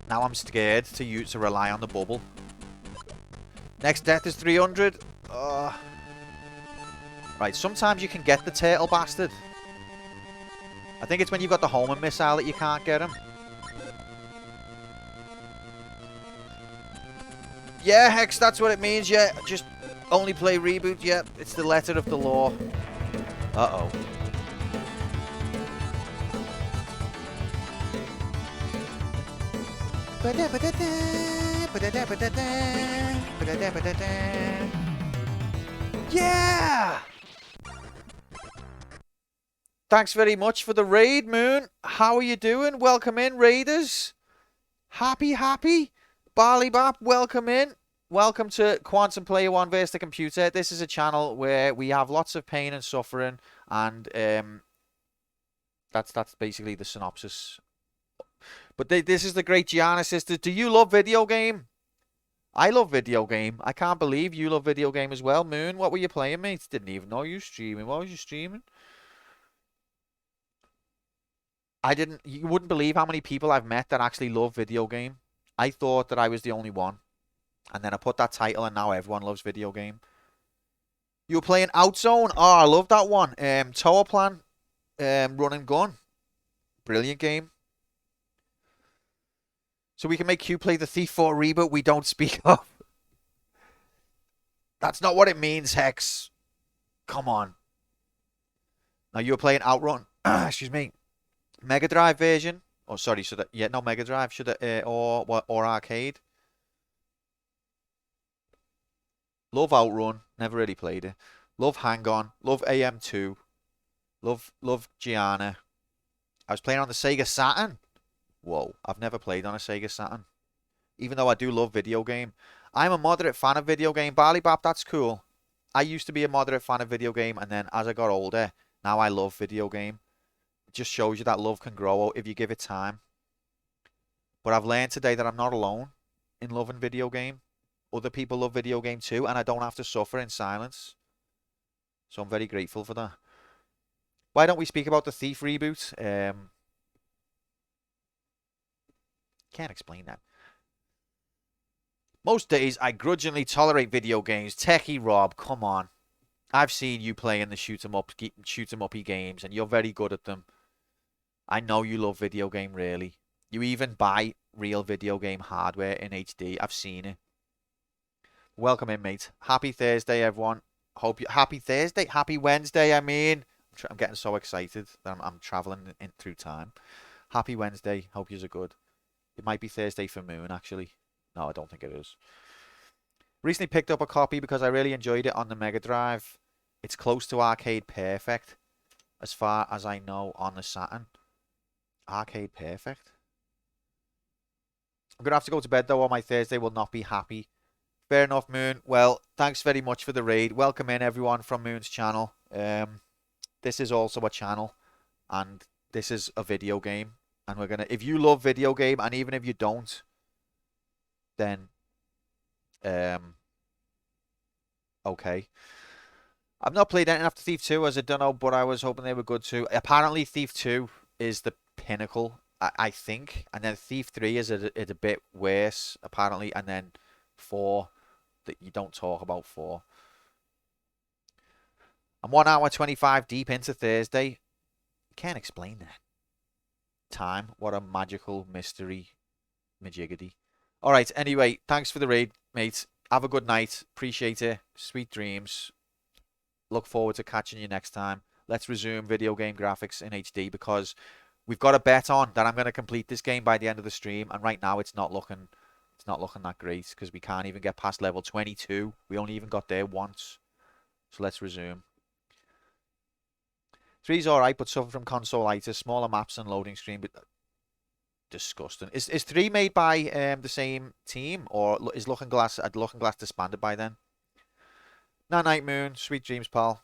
Now I'm scared to rely on the bubble. Next death is 300. Right, sometimes you can get the turtle bastard. I think it's when you've got the homing missile that you can't get him. Yeah, Hex, that's what it means, yeah. Just only play reboot, yeah. It's the letter of the law. Uh-oh. Yeah! Thanks very much for the raid, Moon. How are you doing? Welcome in, raiders. Happy? Barley Bap, welcome in. Welcome to Quantum Player One vs. the Computer. This is a channel where we have lots of pain and suffering, and that's basically the synopsis. But this is the great Giana Sisters. Do you love video game? I love video game. I can't believe you love video game as well. Moon, what were you playing, mate? Didn't even know you were streaming. What was you streaming? You wouldn't believe how many people I've met that actually love video game. I thought that I was the only one. And then I put that title and now everyone loves video game. You were playing Outzone? Oh, I love that one. Tower Plan, Run and Gun. Brilliant game. So we can make Q play the Thief 4 reboot we don't speak of. That's not what it means, Hex. Come on. Now you were playing Outrun. Excuse me. Mega Drive version. Oh, sorry. Should no Mega Drive. Should or arcade. Love Outrun. Never really played it. Love Hang On. Love AM2. Love Giana. I was playing on the Sega Saturn. Whoa, I've never played on a Sega Saturn. Even though I do love video game. I'm a moderate fan of video game. Barley Bap, that's cool. I used to be a moderate fan of video game, and then as I got older, now I love video game. It just shows you that love can grow if you give it time. But I've learned today that I'm not alone in loving video game. Other people love video game too, and I don't have to suffer in silence. So I'm very grateful for that. Why don't we speak about the Thief reboot? Can't explain that. Most days, I grudgingly tolerate video games. Techie Rob, come on. I've seen you playing the shoot 'em uppy games, and you're very good at them. I know you love video game, really. You even buy real video game hardware in HD. I've seen it. Welcome in, mate. Happy Thursday, everyone. Happy Thursday, happy Wednesday. I mean, I'm getting so excited that I'm traveling in through time. Happy Wednesday. Hope yous are good. It might be Thursday for Moon, actually. No, I don't think it is. Recently picked up a copy because I really enjoyed it on the Mega Drive. It's close to Arcade Perfect, as far as I know, on the Saturn. Arcade Perfect? I'm going to have to go to bed, though, or my Thursday will not be happy. Fair enough, Moon. Well, thanks very much for the raid. Welcome in, everyone, from Moon's channel. This is also a channel, and this is a video game. And we're going to, if you love video game, and even if you don't, then, okay. I've not played anything after Thief 2, as I don't know, but I was hoping they were good too. Apparently, Thief 2 is the pinnacle, I think. And then Thief 3 is a bit worse, apparently. And then 4, that you don't talk about 4. I'm 1 hour 25 deep into Thursday. Can't explain that. Time. What a magical mystery. Majiggity. Alright, anyway, thanks for the raid, mate. Have a good night. Appreciate it. Sweet dreams. Look forward to catching you next time. Let's resume video game graphics in HD because we've got a bet on that I'm going to complete this game by the end of the stream, and right now it's not looking that great because we can't even get past level 22. We only even got there once. So let's resume. 3's alright, but suffer from console-itis, smaller maps and loading screen, but disgusting. Is 3 made by the same team, or is Looking Glass disbanded by then? Night Moon, sweet dreams, pal.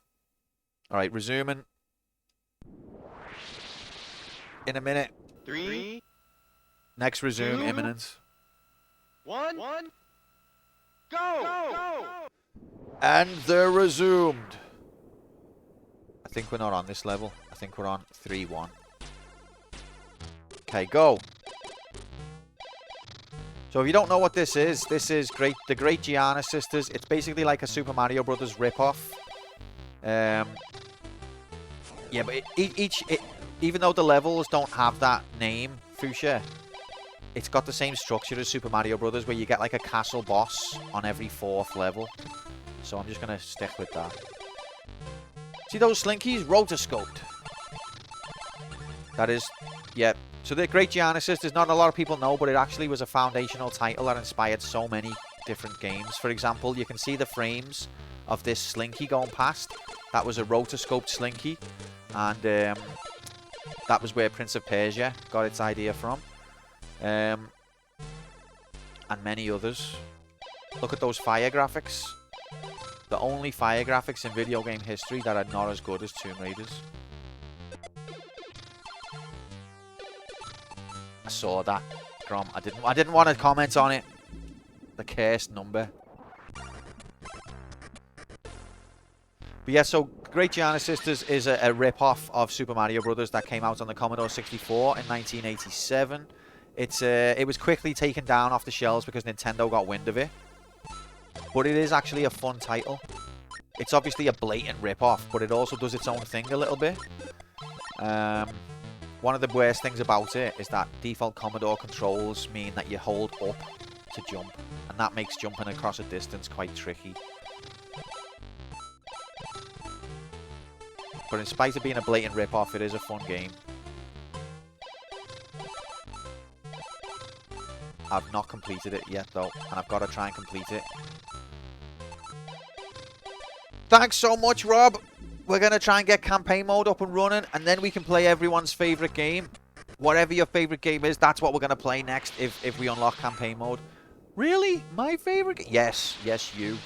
Alright, resuming. In a minute. 3. Next resume 2, imminent. 1. Go! And they're resumed. I think we're not on this level. I think we're on 3-1. Okay, go. So if you don't know what this is the great Giana Sisters. It's basically like a Super Mario Brothers ripoff. Yeah, but even though the levels don't have that name, Fuchsia, it's got the same structure as Super Mario Brothers, where you get like a castle boss on every 4th level. So I'm just gonna stick with that. See those slinkies? Rotoscoped. That is, yeah. So the Great Giana Sisters, not a lot of people know, but it actually was a foundational title that inspired so many different games. For example, you can see the frames of this slinky going past. That was a rotoscoped slinky, and that was where Prince of Persia got its idea from, and many others. Look at those fire graphics. The only fire graphics in video game history that are not as good as Tomb Raiders. I saw that, Grom. I didn't want to comment on it. The cursed number. But yeah, so Great Giana Sisters is a rip-off of Super Mario Brothers that came out on the Commodore 64 in 1987. It was quickly taken down off the shelves because Nintendo got wind of it. But it is actually a fun title. It's obviously a blatant rip-off, but it also does its own thing a little bit. One of the worst things about it is that default Commodore controls mean that you hold up to jump, and that makes jumping across a distance quite tricky. But in spite of being a blatant rip-off, it is a fun game. I've not completed it yet, though, and I've got to try and complete it. Thanks so much, Rob. We're going to try and get campaign mode up and running, and then we can play everyone's favourite game. Whatever your favourite game is, that's what we're going to play next if we unlock campaign mode. Really? My favourite game? Yes, you.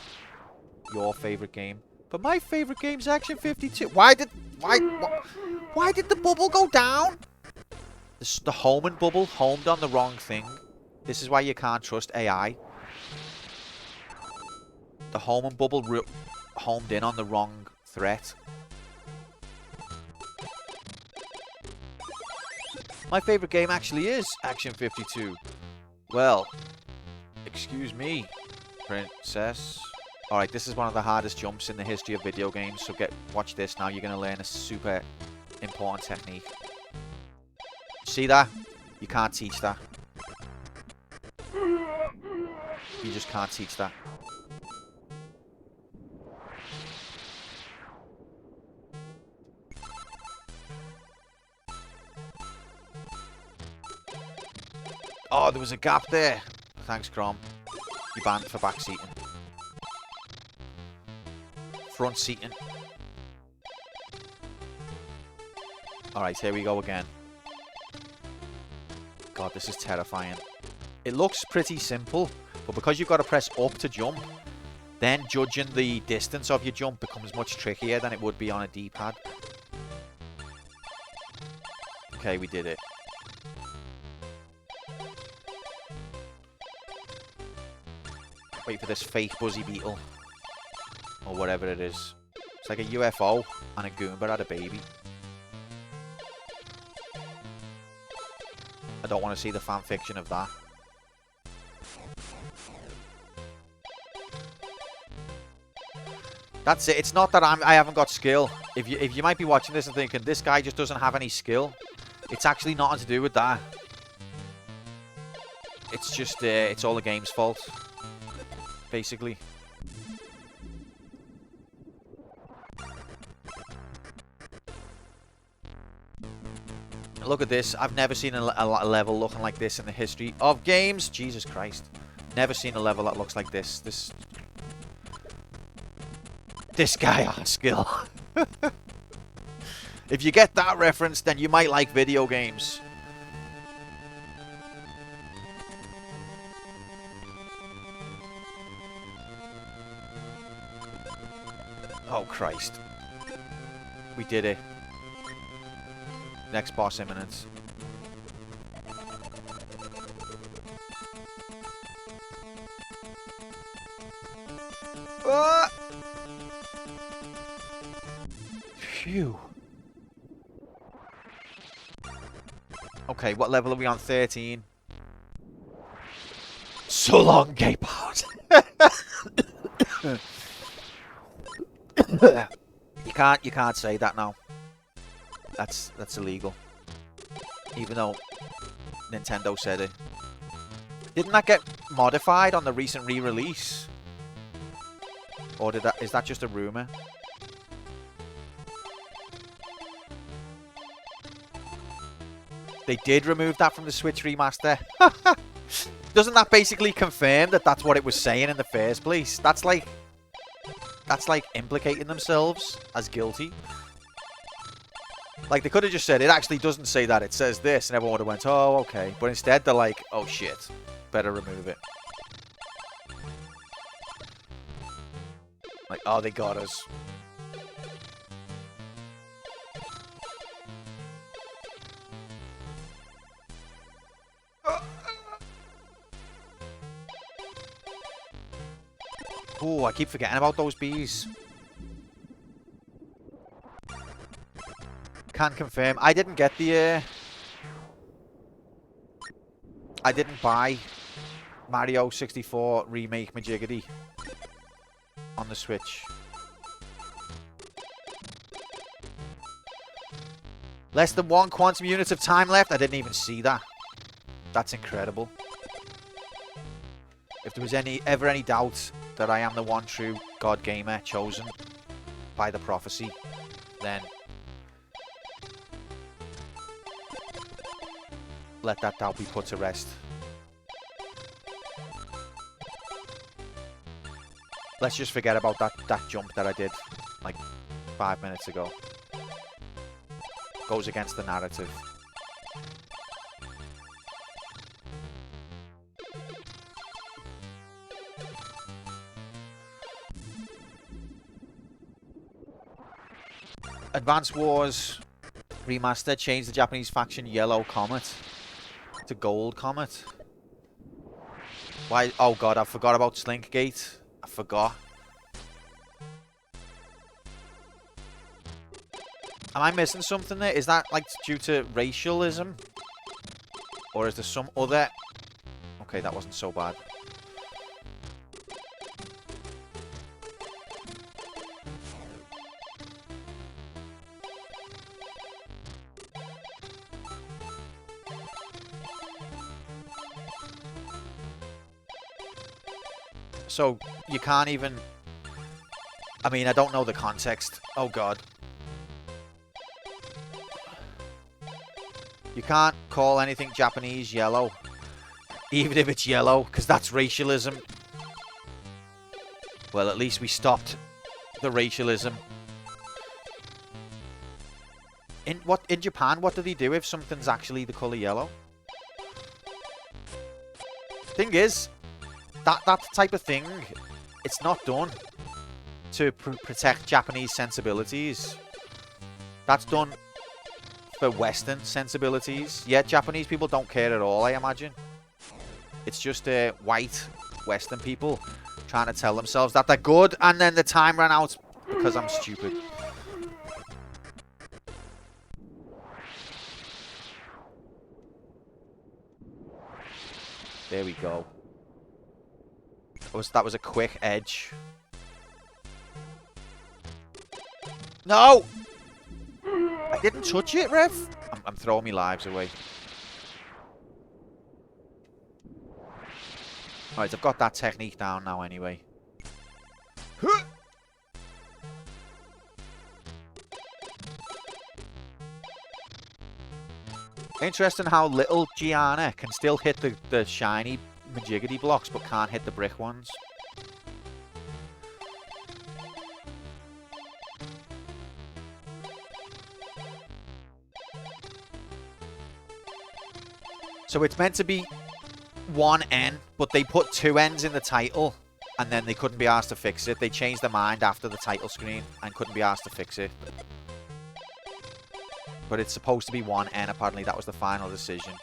Your favourite game. But my favourite game's Action 52. Why did the bubble go down? The homing bubble homed on the wrong thing. This is why you can't trust AI. The homing bubble homed in on the wrong threat. My favourite game actually is Action 52. Well, excuse me, princess. Alright, this is one of the hardest jumps in the history of video games, so watch this now. You're going to learn a super important technique. See that? You can't teach that. You just can't teach that. Oh, there was a gap there. Thanks, Crom. You banned for back seating. Front seating. Alright, here we go again. God, this is terrifying. It looks pretty simple, but because you've got to press up to jump, then judging the distance of your jump becomes much trickier than it would be on a D-pad. Okay, we did it. Wait for this fake Buzzy Beetle. Or whatever it is. It's like a UFO and a Goomba had a baby. I don't want to see the fan fiction of that. That's it. It's not that I haven't got skill. If you might be watching this and thinking, this guy just doesn't have any skill. It's actually nothing to do with that. It's just, it's all the game's fault. Basically. Look at this. I've never seen a level looking like this in the history of games. Jesus Christ. Never seen a level that looks like this. This guy has skill. If you get that reference, then you might like video games. Oh, Christ. We did it. Next boss imminent. Ah! Phew. Okay, what level are we on? 13. So long, gay part. You can't say that now. That's illegal. Even though Nintendo said it. Didn't that get modified on the recent re-release? Or is that just a rumor? They did remove that from the Switch remaster. Doesn't that basically confirm that that's what it was saying in the first place? That's That's like implicating themselves as guilty. Like, they could have just said, it actually doesn't say that, it says this, and everyone would have went, oh, okay. But instead, they're like, oh shit, better remove it. Like, oh, they got us. Oh, I keep forgetting about those bees. Can confirm. I didn't get the... I didn't buy Mario 64 Remake Majiggity on the Switch. Less than 1 quantum unit of time left? I didn't even see that. That's incredible. If there was ever any doubt that I am the one true God Gamer chosen by the prophecy, then let that doubt be put to rest. Let's just forget about that jump that I did like 5 minutes ago. Goes against the narrative. Advance Wars Remaster changed the Japanese faction Yellow Comet to Gold Comet. Why? Oh god, I forgot about Slinkgate. I forgot. Am I missing something there? Is that like due to racialism? Or is there some other... Okay, that wasn't so bad. So, you can't even... I mean, I don't know the context. Oh god. You can't call anything Japanese yellow. Even if it's yellow, because that's racialism. Well, at least we stopped the racialism. In Japan, what do they do if something's actually the colour yellow? Thing is, that type of thing, it's not done to protect Japanese sensibilities. That's done for Western sensibilities. Yeah, Japanese people don't care at all, I imagine. It's just white Western people trying to tell themselves that they're good, and then the time ran out because I'm stupid. There we go. That was a quick edge. No! I didn't touch it, Rev. I'm throwing my lives away. Alright, I've got that technique down now anyway. Interesting how little Giana can still hit the shiny Majiggity blocks, but can't hit the brick ones. So it's meant to be 1N, but they put 2 N's in the title, and then they couldn't be asked to fix it. They changed their mind after the title screen and couldn't be asked to fix it. But it's supposed to be 1N, apparently that was the final decision.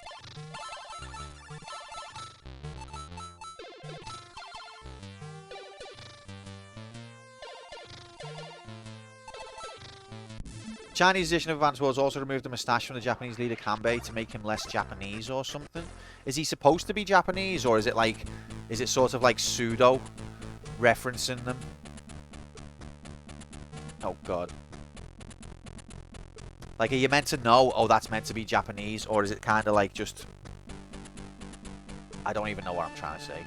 Chinese edition of Advance Wars also removed the moustache from the Japanese leader Kanbei to make him less Japanese or something. Is he supposed to be Japanese, or is it like, is it sort of like pseudo referencing them? Oh god. Like, are you meant to know, oh, that's meant to be Japanese, or is it kind of like just... I don't even know what I'm trying to say.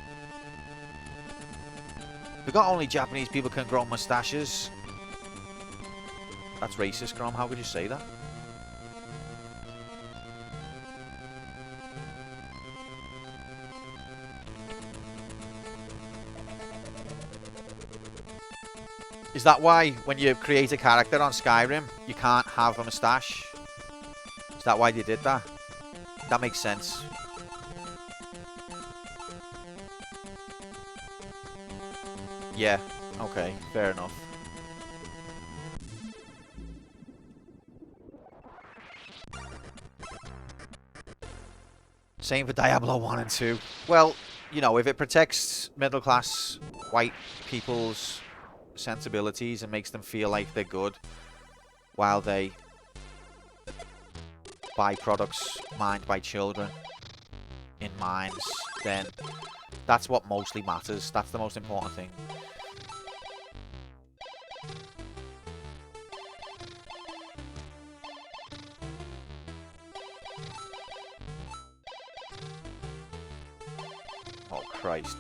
Because only Japanese people can grow moustaches. That's racist, Grom. How could you say that? Is that why when you create a character on Skyrim, you can't have a moustache? Is that why they did that? That makes sense. Yeah, okay, fair enough. Same for Diablo 1 and 2. Well, you know, if it protects middle-class white people's sensibilities and makes them feel like they're good while they buy products mined by children in mines, then that's what mostly matters. That's the most important thing. Oh, Christ.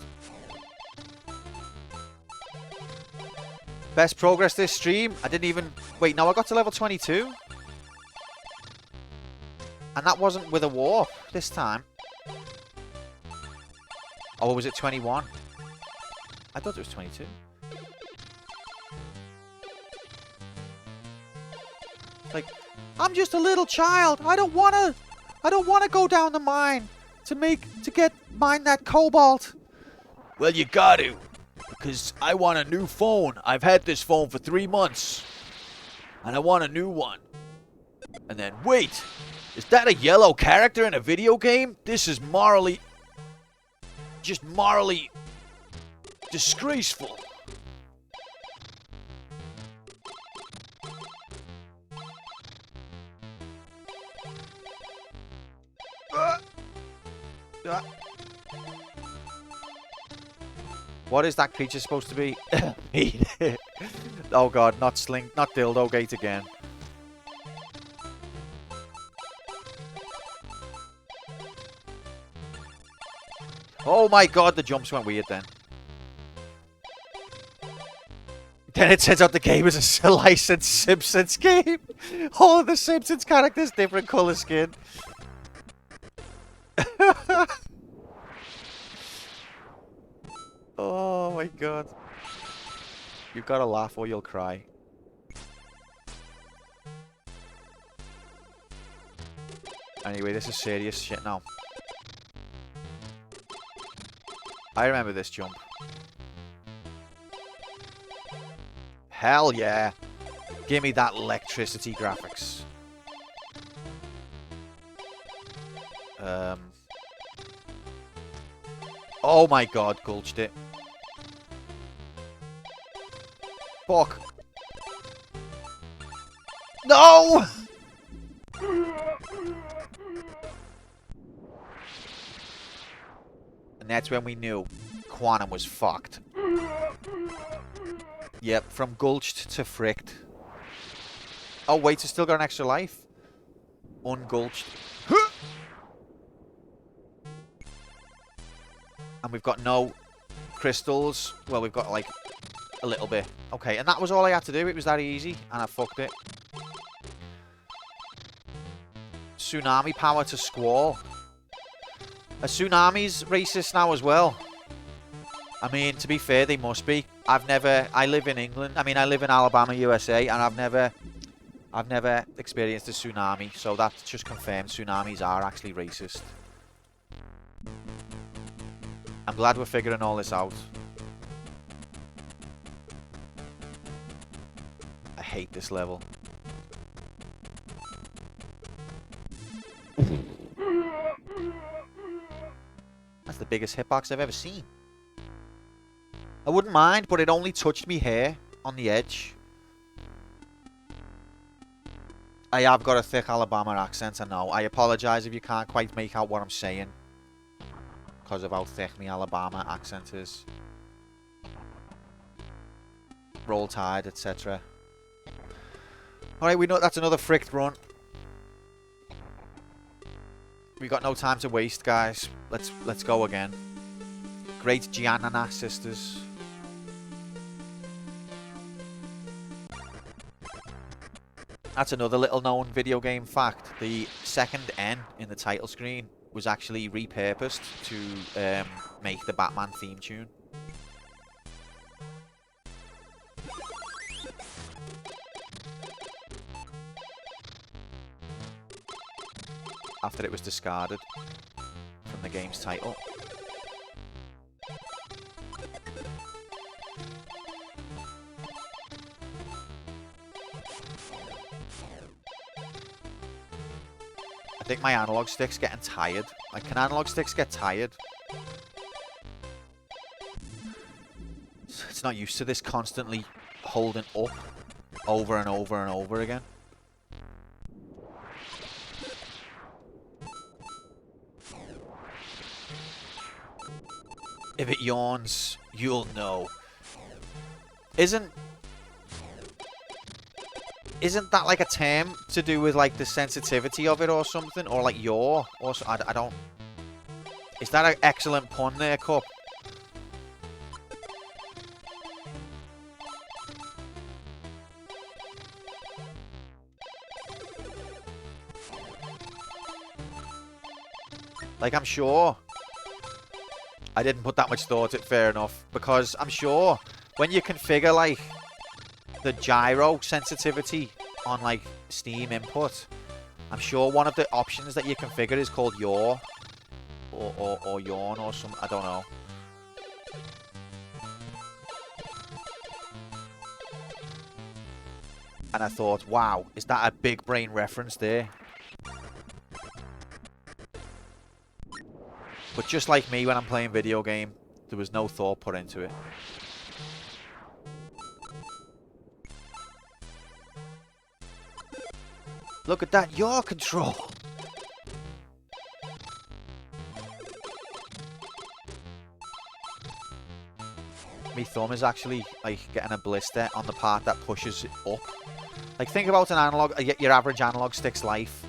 Best progress this stream? I didn't even... Wait, no, I got to level 22. And that wasn't with a warp this time. Or was it 21? I thought it was 22. Like, I'm just a little child. I don't wanna go down the mine to mine that cobalt. Well, you got to, because I want a new phone. I've had this phone for 3 months, and I want a new one. And then, wait, is that a yellow character in a video game? This is morally disgraceful. What is that creature supposed to be? Oh god, not dildo gate again. Oh my god, the jumps went weird then. Then it turns out the game is a licensed Simpsons game. All of the Simpsons characters, different colour skin. Oh my god. You've got to laugh or you'll cry. Anyway, this is serious shit now. I remember this jump. Hell yeah. Give me that electricity graphics. Oh my god, gulched it. Fuck. No! And that's when we knew Quantum was fucked. Yep, from gulched to fricked. Oh wait, it's still got an extra life. Ungulched. And we've got no crystals. Well, we've got like a little bit. Okay, and that was all I had to do. It was that easy, and I fucked it. Tsunami power to Squall. A tsunami's racist now as well. I mean, to be fair, they must be. I live in England. I mean, I live in Alabama, USA, and I've never experienced a tsunami. So that just confirms tsunamis are actually racist. I'm glad we're figuring all this out. I hate this level. That's the biggest hitbox I've ever seen. I wouldn't mind, but it only touched me hair on the edge. I have got a thick Alabama accent, I know. I apologise if you can't quite make out what I'm saying. Because of how thick my Alabama accent is. Roll Tide, etc. Alright, we know that's another fricked run. We got no time to waste, guys. Let's go again. Great Giana Sisters. That's another little known video game fact. The second N in the title screen was actually repurposed to make the Batman theme tune. after it was discarded from the game's title. I think my analog stick's getting tired. Like, can analog sticks get tired? It's not used to this constantly holding up over and over and over again. If it yawns, you'll know. Isn't that like a term to do with like the sensitivity of it or something? Or like yaw? Or so, I don't... Is that an excellent pun there, Cup? Like, I'm sure I didn't put that much thought into it, fair enough, because I'm sure when you configure like the gyro sensitivity on like Steam input, I'm sure one of the options that you configure is called yaw or yawn or some, I don't know. And I thought, wow, is that a big brain reference there? But just like me when I'm playing video game, there was no thought put into it. Look at that, yaw control! My thumb is actually like getting a blister on the part that pushes it up. Like, think about an analog, your average analog stick's life.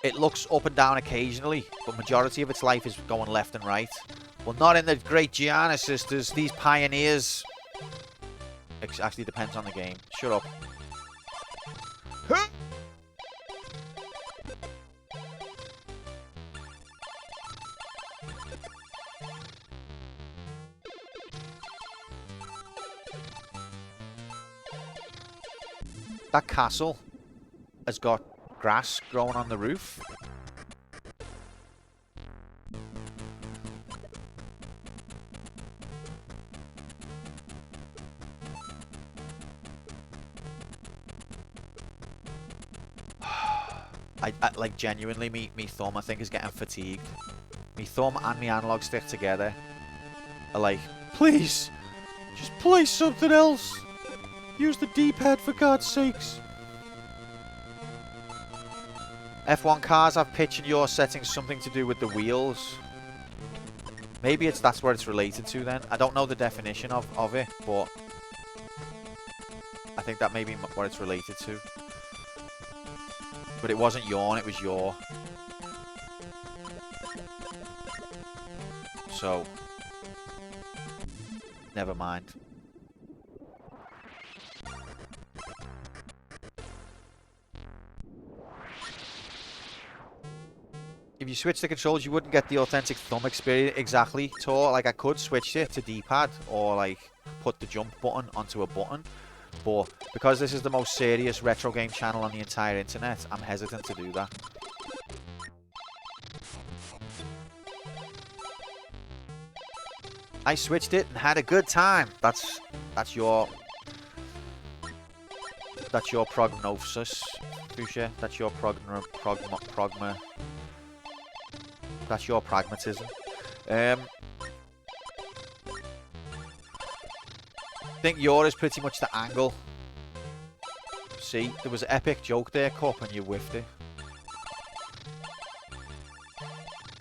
It looks up and down occasionally, but majority of its life is going left and right. Well, not in the great Giana Sisters, these pioneers. It actually depends on the game. Shut up. That castle has got grass growing on the roof. I like genuinely, me thumb I think is getting fatigued. Me thumb and me analog stick together are like, please, just play something else. Use the D-pad for God's sakes. F1 cars have pitch and yaw settings, something to do with the wheels. Maybe that's what it's related to then. I don't know the definition of it, but I think that may be what it's related to. But it wasn't yawn, it was yaw. So, never mind. If you switch the controls, you wouldn't get the authentic thumb experience. Exactly, Tor. Like, I could switch it to D-pad or, like, put the jump button onto a button. But because this is the most serious retro game channel on the entire internet, I'm hesitant to do that. I switched it and had a good time. That's your prognosis, Fuchsia. That's your that's your pragmatism. I think yours is pretty much the angle. See, there was an epic joke there, Cup, and you whiffed it.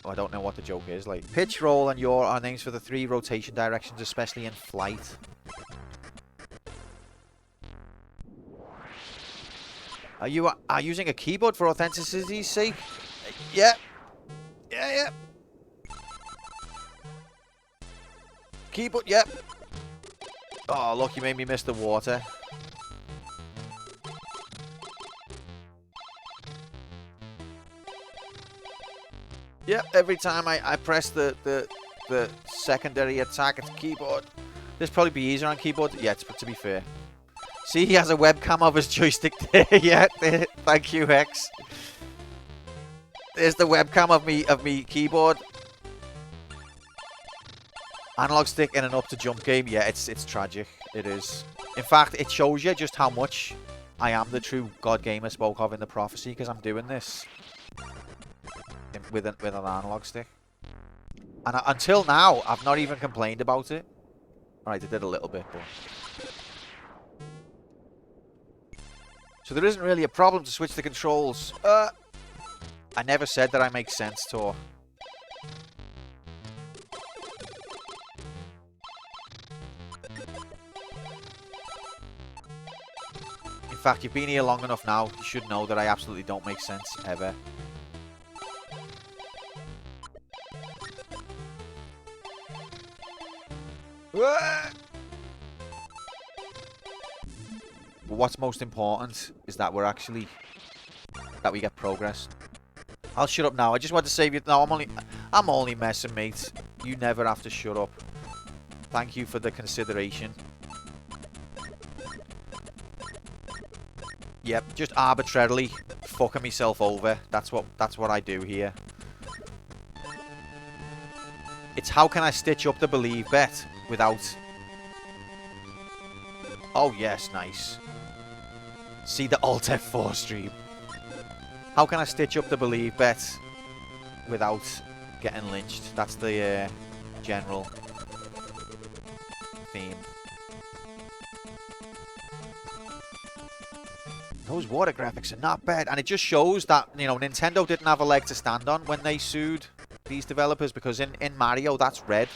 Oh, I don't know what the joke is. Like, pitch, roll, and yaw are names for the 3 rotation directions, especially in flight. Are you using a keyboard for authenticity's sake? Yeah. Yeah. Keyboard, yep. Oh, look, you made me miss the water. Yep, every time I press the secondary attack, it's keyboard. This probably be easier on keyboard. Yeah, to be fair. See, he has a webcam of his joystick there. Yeah, thank you, Hex. There's the webcam of me keyboard. Analog stick in an up to jump game. Yeah, it's tragic. It is. In fact, it shows you just how much I am the true God gamer spoke of in the prophecy, because I'm doing this with an analog stick. And until now, I've not even complained about it. Alright, I did a little bit, but... So there isn't really a problem to switch the controls. I never said that I make sense, Tor. In fact, you've been here long enough now. You should know that I absolutely don't make sense, ever. But what's most important is that we get progress. I'll shut up now. I just want to save you. No, I'm only messing, mate. You never have to shut up. Thank you for the consideration. Yep, just arbitrarily fucking myself over. That's what I do here. It's how can I stitch up the believe bet without... Oh yes, nice. See the Alt F4 stream. How can I stitch up the believe bet without getting lynched? That's the general theme. Those water graphics are not bad, and it just shows that, you know, Nintendo didn't have a leg to stand on when they sued these developers, because in Mario that's red.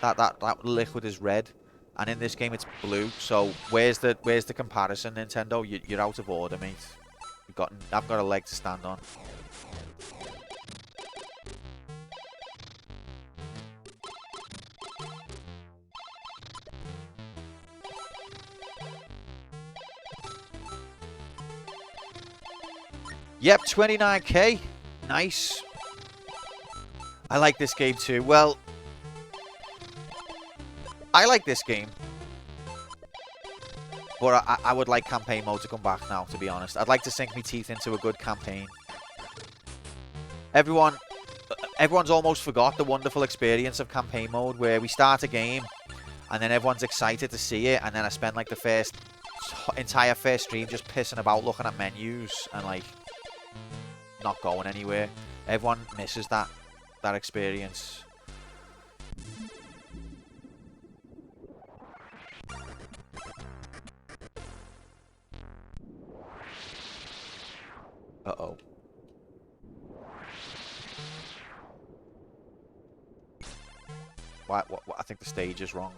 That liquid is red, and in this game it's blue. So where's the comparison, Nintendo? You're out of order, mate. I've got a leg to stand on. Yep, 29k. Nice. I like this game too. Well, I like this game. But I would like campaign mode to come back now, to be honest. I'd like to sink my teeth into a good campaign. Everyone's almost forgot the wonderful experience of campaign mode, where we start a game and then everyone's excited to see it, and then I spend like the entire first stream just pissing about looking at menus and like not going anywhere. Everyone misses that experience. Uh-oh. What? I think the stage is wrong.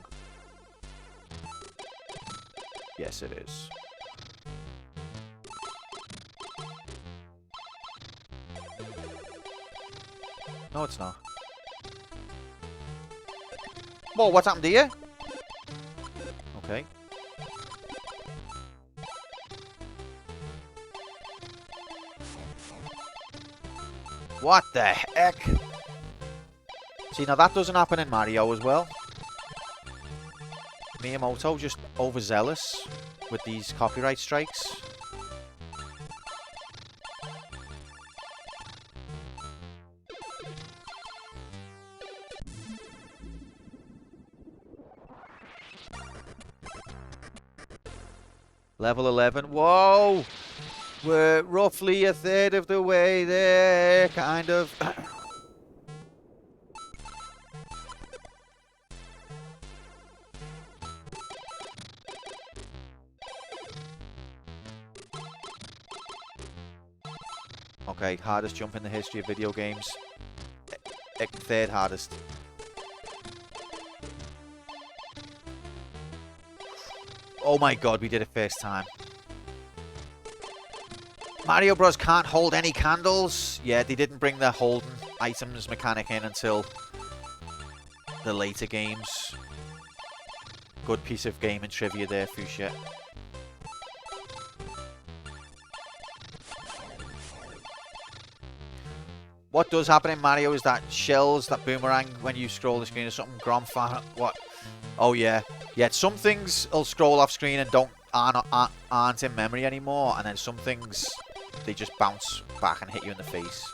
Yes, it is. No, it's not. Whoa, what's happened to you? Okay. What the heck? See, now that doesn't happen in Mario as well. Miyamoto just overzealous with these copyright strikes. Level 11. Whoa! We're roughly a third of the way there, kind of. Okay, hardest jump in the history of video games. Third hardest. Oh my god, we did it first time. Mario Bros. Can't hold any candles. Yeah, they didn't bring the holding items mechanic in until the later games. Good piece of gaming trivia there, Fuchsia. What does happen in Mario is that shells, that boomerang, when you scroll the screen or something, what? Oh yeah. Yeah, some things will scroll off screen and aren't in memory anymore, and then some things, they just bounce back and hit you in the face.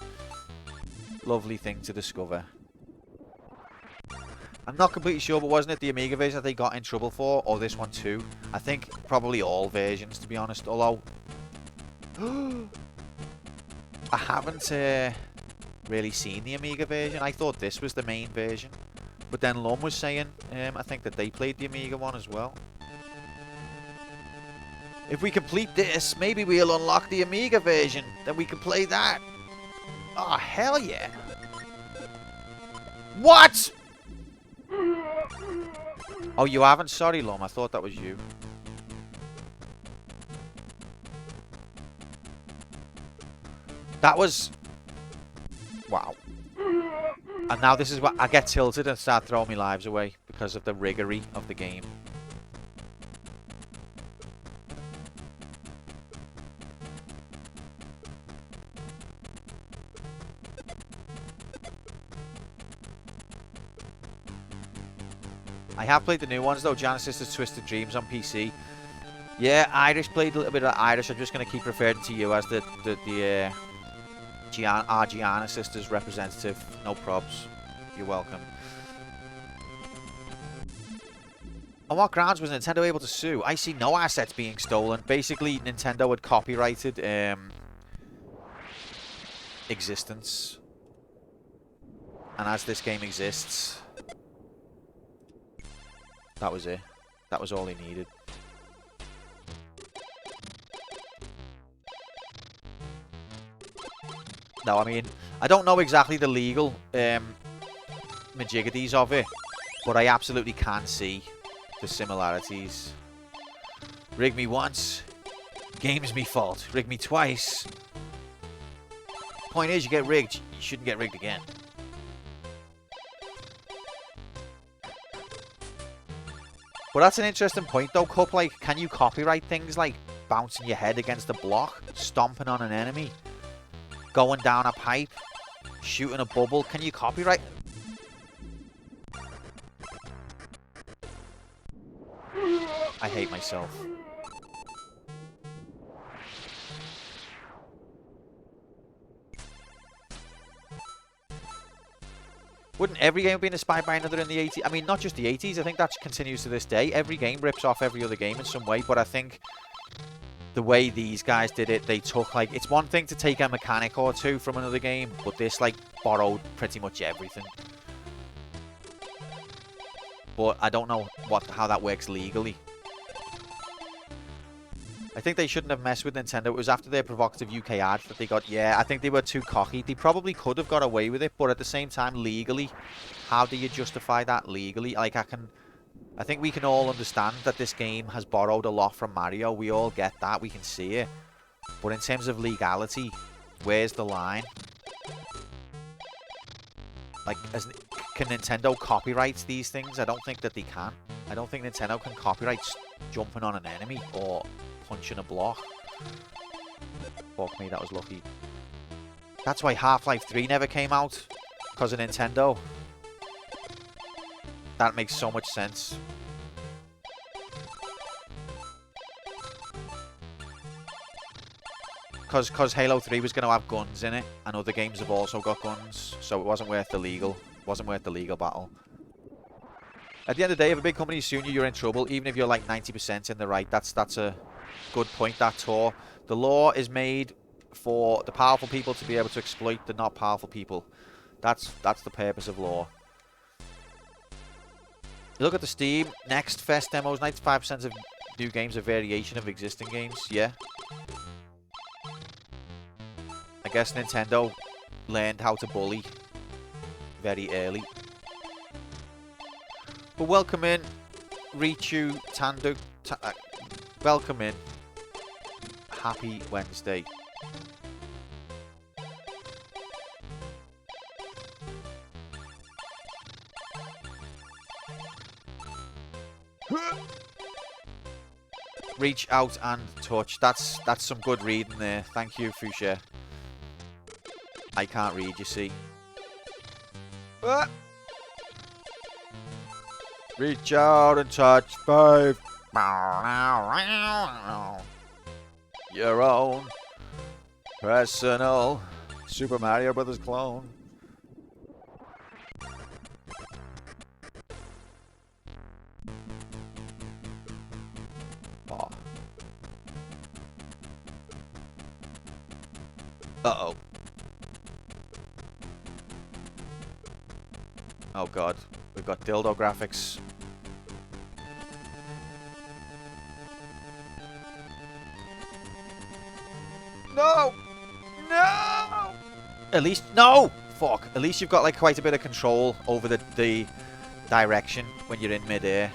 lovely thing to discover. I'm not completely sure, but wasn't it the Amiga version that they got in trouble for? Or this one too? I think probably all versions, to be honest. Although, I haven't really seen the Amiga version. I thought this was the main version. But then Lum was saying, I think that they played the Amiga one as well. If we complete this, maybe we'll unlock the Amiga version. Then we can play that. Oh, hell yeah. What? Oh, you haven't? Sorry, Lum. I thought that was you. That was... Wow. And now this is what... I get tilted and start throwing my lives away because of the rigory of the game. I have played the new ones though, Giana Sisters Twisted Dreams on PC. Yeah, Irish, played a little bit of Irish. I'm just going to keep referring to you as our Giana Sisters representative. No probs. You're welcome. On what grounds was Nintendo able to sue? I see no assets being stolen. Basically, Nintendo had copyrighted existence. And as this game exists... That was it. That was all he needed. No, I mean, I don't know exactly the legal majiggities of it, but I absolutely can see the similarities. Rig me once, game's me fault. Rig me twice. Point is, you get rigged, you shouldn't get rigged again. But that's an interesting point though, Cup. Like, can you copyright things like bouncing your head against a block, stomping on an enemy, going down a pipe, shooting a bubble? Can you copyright? I hate myself. Wouldn't every game have been inspired by another in the 80s? I mean, not just the 80s. I think that continues to this day. Every game rips off every other game in some way. But I think the way these guys did it, they took, like... It's one thing to take a mechanic or two from another game. But this, like, borrowed pretty much everything. But I don't know how that works legally. I think they shouldn't have messed with Nintendo. It was after their provocative UK ad that they got... Yeah, I think they were too cocky. They probably could have got away with it, but at the same time, legally, how do you justify that legally? Like, I think we can all understand that this game has borrowed a lot from Mario. We all get that. We can see it. But in terms of legality, where's the line? Like, can Nintendo copyright these things? I don't think that they can. I don't think Nintendo can copyright jumping on an enemy or... punching a block. Fuck me, that was lucky. That's why Half-Life 3 never came out. Because of Nintendo. That makes so much sense. Because Halo 3 was going to have guns in it. And other games have also got guns. So it wasn't worth the legal battle. At the end of the day, if a big company sues you, you're in trouble. Even if you're like 90% in the right. That's a... good point, that Tor. The law is made for the powerful people to be able to exploit the not powerful people. That's the purpose of law. Look at the Steam. Next Fest demos. 95% of new games are variation of existing games. Yeah. I guess Nintendo learned how to bully very early. But welcome in, Richu Tandu. Welcome in. Happy Wednesday. Reach out and touch. That's some good reading there. Thank you, Fouché. I can't read, you see. Reach out and touch 5. Your own personal Super Mario Brothers clone. Uh-oh. Oh god. We've got dildo graphics. No! No! At least... No! Fuck. At least you've got like quite a bit of control over the direction when you're in mid-air.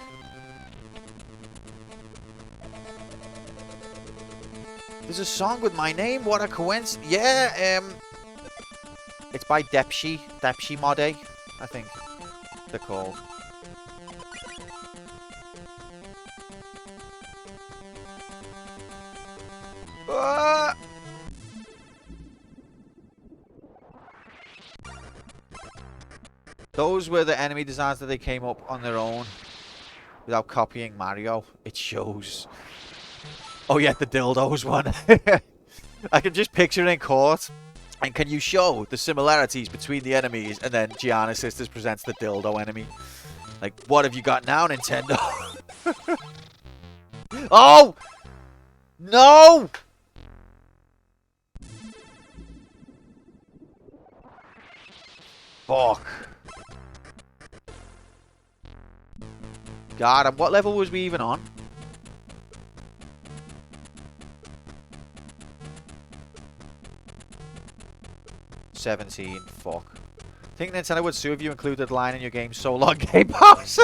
There's a song with my name. What a coincidence. Yeah, it's by Depshi Mode, I think they're called. Ah! Those were the enemy designs that they came up on their own without copying Mario. It shows. Oh yeah, the dildos one. I can just picture it in court. And can you show the similarities between the enemies? And then Giana Sisters presents the dildo enemy. Like, what have you got now, Nintendo? Oh! No! Fuck. God, and what level was we even on? $17. Fuck. I think Nintendo would sue if you included a line in your game so long game pass.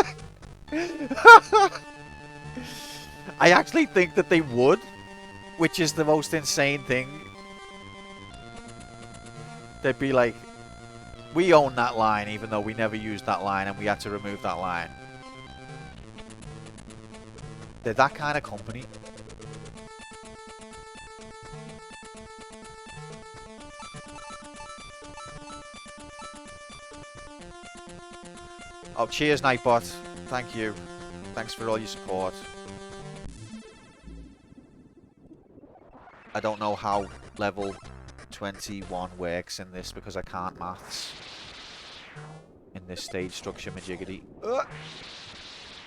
I actually think that they would, which is the most insane thing. They'd be like, we own that line even though we never used that line and we had to remove that line. They're that kind of company. Oh, cheers, Nightbot. Thank you. Thanks for all your support. I don't know how level 21 works in this because I can't maths. In this stage structure, majiggity.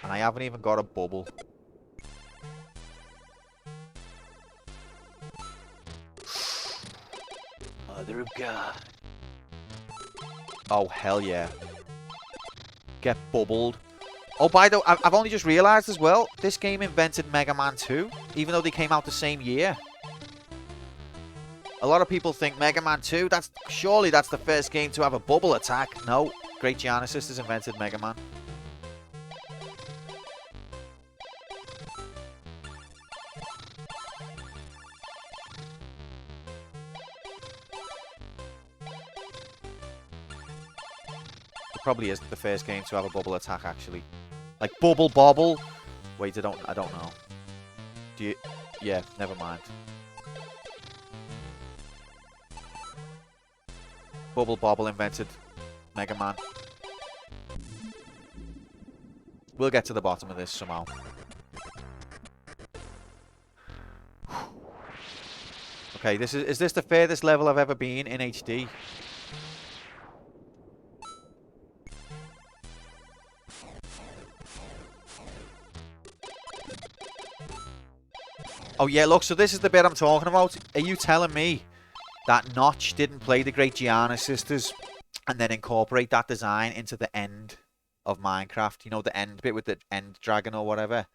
And I haven't even got a bubble. Mother of God. Oh, hell yeah. Get bubbled. Oh, by the way, I've only just realised as well, this game invented Mega Man 2, even though they came out the same year. A lot of people think Mega Man 2, surely that's the first game to have a bubble attack. No, Great Giana Sisters invented Mega Man. Probably is the first game to have a bubble attack, actually. Like Bubble Bobble. Wait, I don't know. Do you? Yeah, never mind. Bubble Bobble invented Mega Man. We'll get to the bottom of this somehow. Okay, is this the furthest level I've ever been in HD? Oh yeah, look, so this is the bit I'm talking about. Are you telling me that Notch didn't play the Great Giana Sisters and then incorporate that design into the end of Minecraft? You know, the end bit with the end dragon or whatever?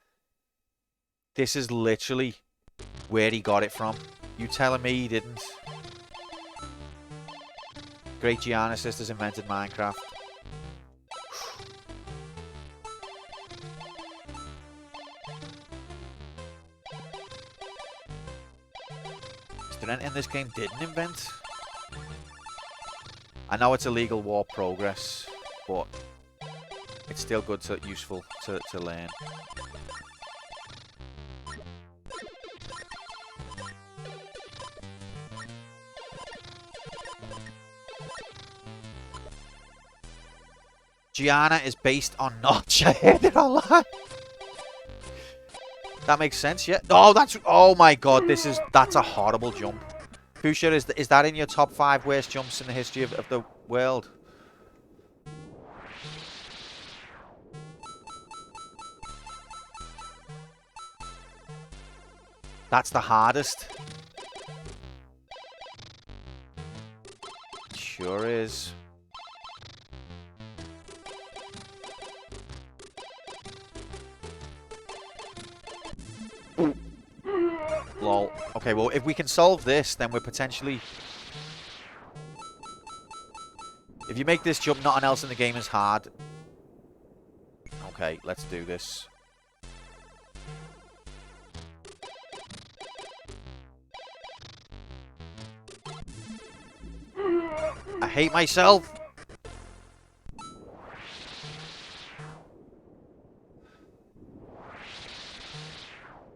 This is literally where he got it from. You telling me he didn't? Great Giana Sisters invented Minecraft. In this game didn't invent. I know it's illegal warp progress, but it's still good to useful to learn. Giana is based on Notch. I heard it online. That makes sense, yeah. Oh, oh my god, that's a horrible jump. Fuchsia, is that in your top 5 worst jumps in the history of the world? That's the hardest. Sure is. Lol. Okay, well, if we can solve this, then we're potentially... If you make this jump, nothing else in the game is hard. Okay, let's do this. I hate myself.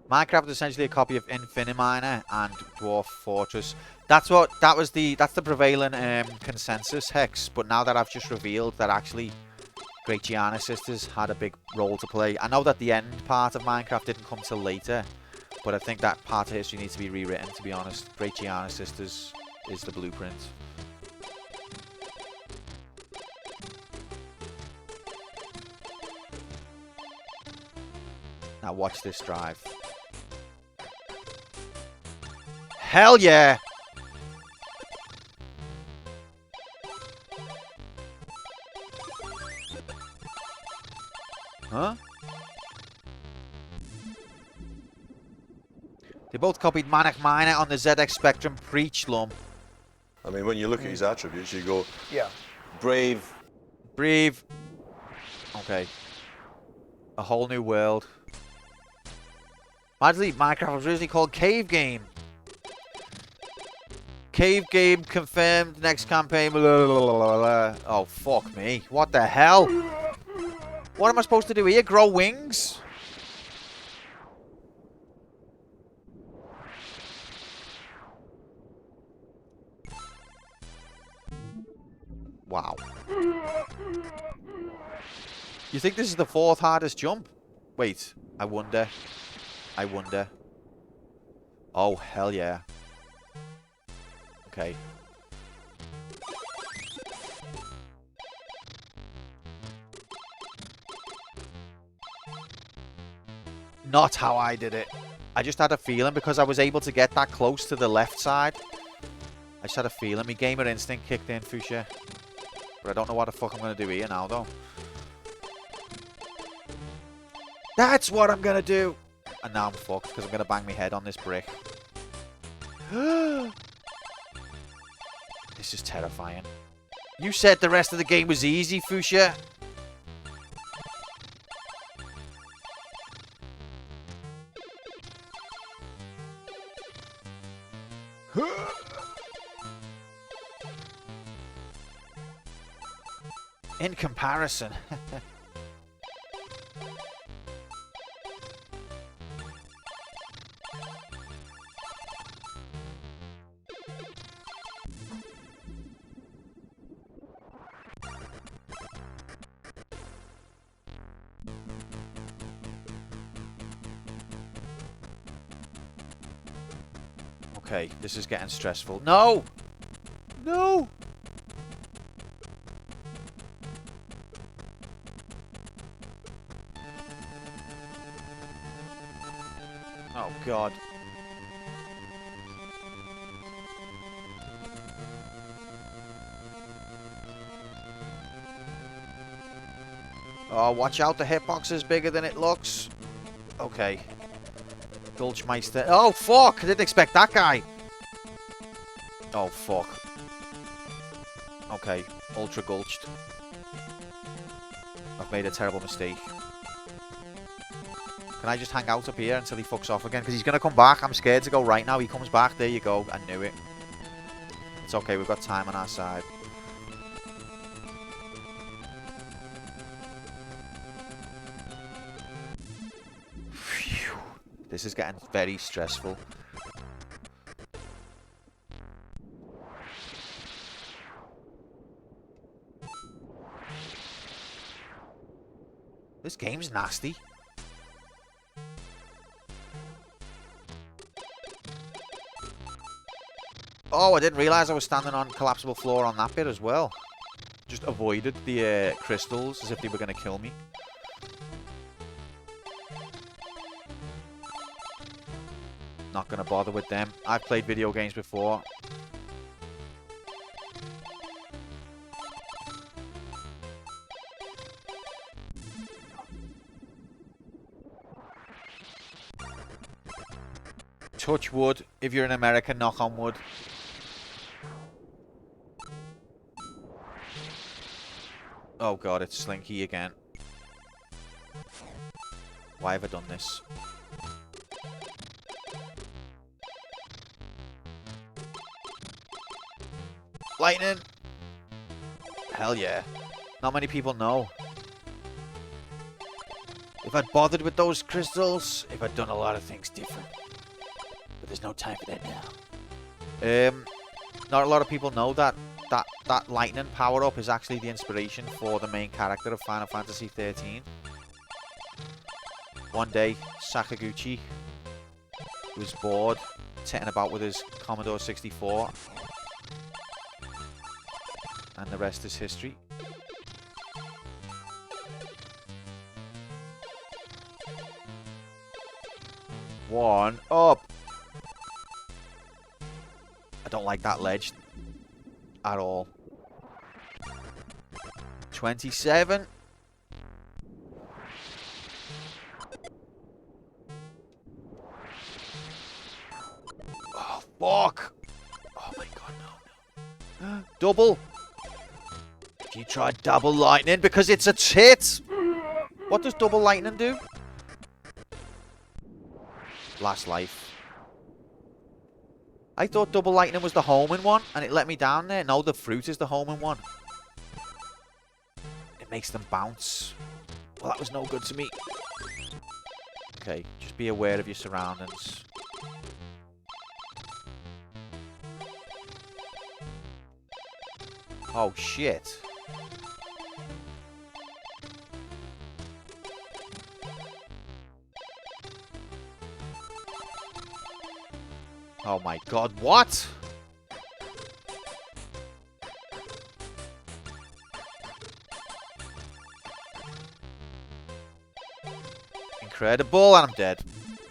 Minecraft is essentially a copy of Infiniminer and Dwarf Fortress. That's the prevailing consensus, Hex. But now that I've just revealed that actually Great Giana Sisters had a big role to play. I know that the end part of Minecraft didn't come till later, but I think that part of history needs to be rewritten, to be honest. Great Giana Sisters is the blueprint. Now watch this drive. Hell yeah! Huh? They both copied Manic Miner on the ZX Spectrum. Preach, Lum. I mean, when you look at his attributes, you go, Yeah. brave. Brave. Okay. A whole new world. Actually, Minecraft was originally called Cave Game. Cave Game confirmed. Next campaign. Blah, blah, blah, blah, blah. Oh, fuck me. What the hell? What am I supposed to do here? Grow wings? Wow. You think this is the 4th hardest jump? Wait, I wonder. I wonder. Oh, hell yeah. Okay. Not how I did it. I just had a feeling because I was able to get that close to the left side. I just had a feeling. My gamer instinct kicked in, Fuchsia. But I don't know what the fuck I'm going to do here now, though. That's what I'm going to do. And now I'm fucked because I'm going to bang my head on this brick. This is terrifying. You said the rest of the game was easy, Fuchsia. In comparison. Okay, this is getting stressful. No! No! Oh, God. Oh, watch out. The hitbox is bigger than it looks. Okay. Gulchmeister. Oh, fuck! I didn't expect that guy. Oh, fuck. Okay. Ultra gulched. I've made a terrible mistake. Can I just hang out up here until he fucks off again? Because he's going to come back. I'm scared to go right now. He comes back. There you go. I knew it. It's okay. We've got time on our side. Phew. This is getting very stressful. This game's nasty. Oh, I didn't realise I was standing on collapsible floor on that bit as well. Just avoided the crystals as if they were going to kill me. Not going to bother with them. I've played video games before. Touch wood. If you're in America, knock on wood. Oh god, it's Slinky again. Why have I done this? Lightning! Hell yeah. Not many people know. If I'd bothered with those crystals, if I'd done a lot of things different. But there's no time for that now. Not a lot of people know that lightning power-up is actually the inspiration for the main character of Final Fantasy 13. One day, Sakaguchi was bored, sitting about with his Commodore 64. And the rest is history. One up. I don't like that ledge at all. 27. Oh, fuck. Oh my god, no. Double. You tried double lightning because it's a tit. What does double lightning do? Last life. I thought double lightning was the homing one, and it let me down there. No, the fruit is the homing one. It makes them bounce. Well, that was no good to me. Okay, just be aware of your surroundings. Oh, shit. Oh my god, what? Incredible, and I'm dead.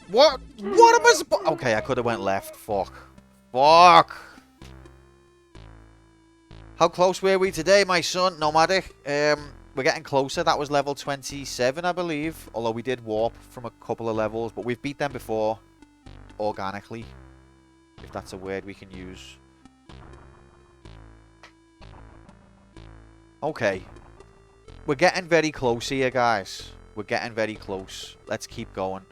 What? What am I supposed... Okay, I could have went left. Fuck. Fuck. How close were we today, my son? Nomadic. We're getting closer. That was level 27, I believe. Although we did warp from a couple of levels. But we've beat them before. Organically. If that's a word we can use. Okay. We're getting very close here, guys. We're getting very close. Let's keep going.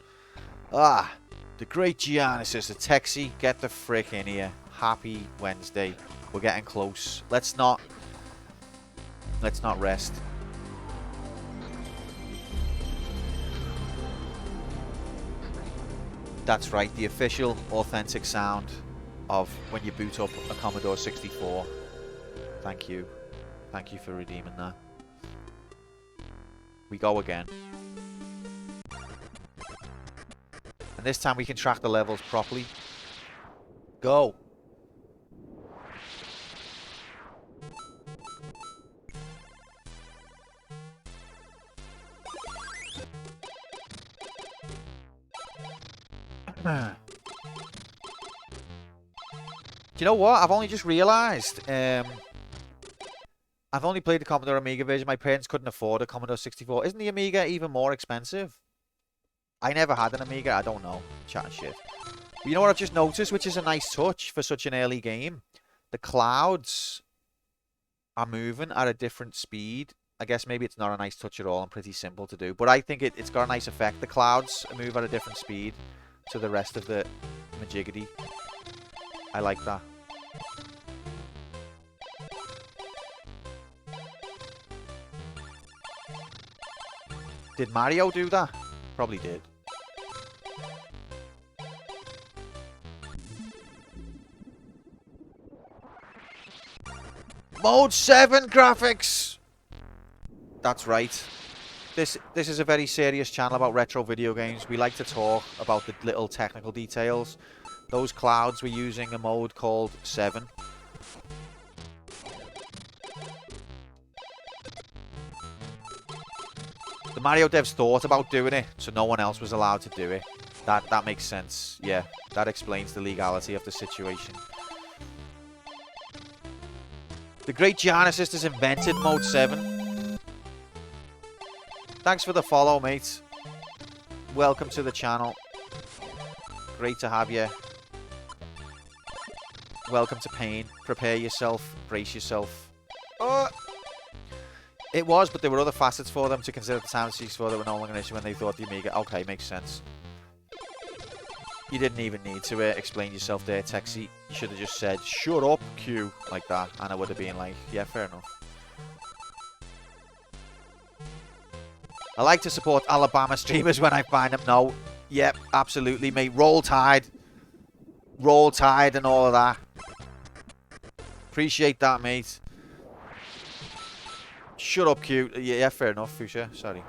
Ah. The great Giana Sisters. Texie, get the frick in here. Happy Wednesday. We're getting close. Let's not rest. That's right, the official, authentic sound of when you boot up a Commodore 64. Thank you. Thank you for redeeming that. We go again. And this time we can track the levels properly. Go! Do you know what? I've only just realised. I've only played the Commodore Amiga version. My parents couldn't afford a Commodore 64. Isn't the Amiga even more expensive? I never had an Amiga. I don't know. Chatting shit. But you know what I've just noticed, which is a nice touch for such an early game? The clouds are moving at a different speed. I guess maybe it's not a nice touch at all and pretty simple to do. But I think it's got a nice effect. The clouds move at a different speed to the rest of the majiggity. I like that. Did Mario do that? Probably did. Mode 7 graphics! That's right. This is a very serious channel about retro video games. We like to talk about the little technical details. Those clouds were using a mode called 7. The Mario devs thought about doing it, so no one else was allowed to do it. That makes sense. Yeah, that explains the legality of the situation. The great Giana Sisters invented Mode 7. Thanks for the follow, mate. Welcome to the channel. Great to have you. Welcome to pain. Prepare yourself. Brace yourself. It was, but there were other facets for them to consider at the time of 64 that were no longer an issue when they thought the Amiga. Okay, makes sense. You didn't even need to explain yourself there, Texie. You should have just said, shut up, Q, like that. And I would have been like, yeah, fair enough. I like to support Alabama streamers when I find them. No, yep, absolutely, mate. Roll Tide. Roll Tide and all of that. Appreciate that, mate. Shut up, Q. Yeah, fair enough, Fuchsia. Sorry.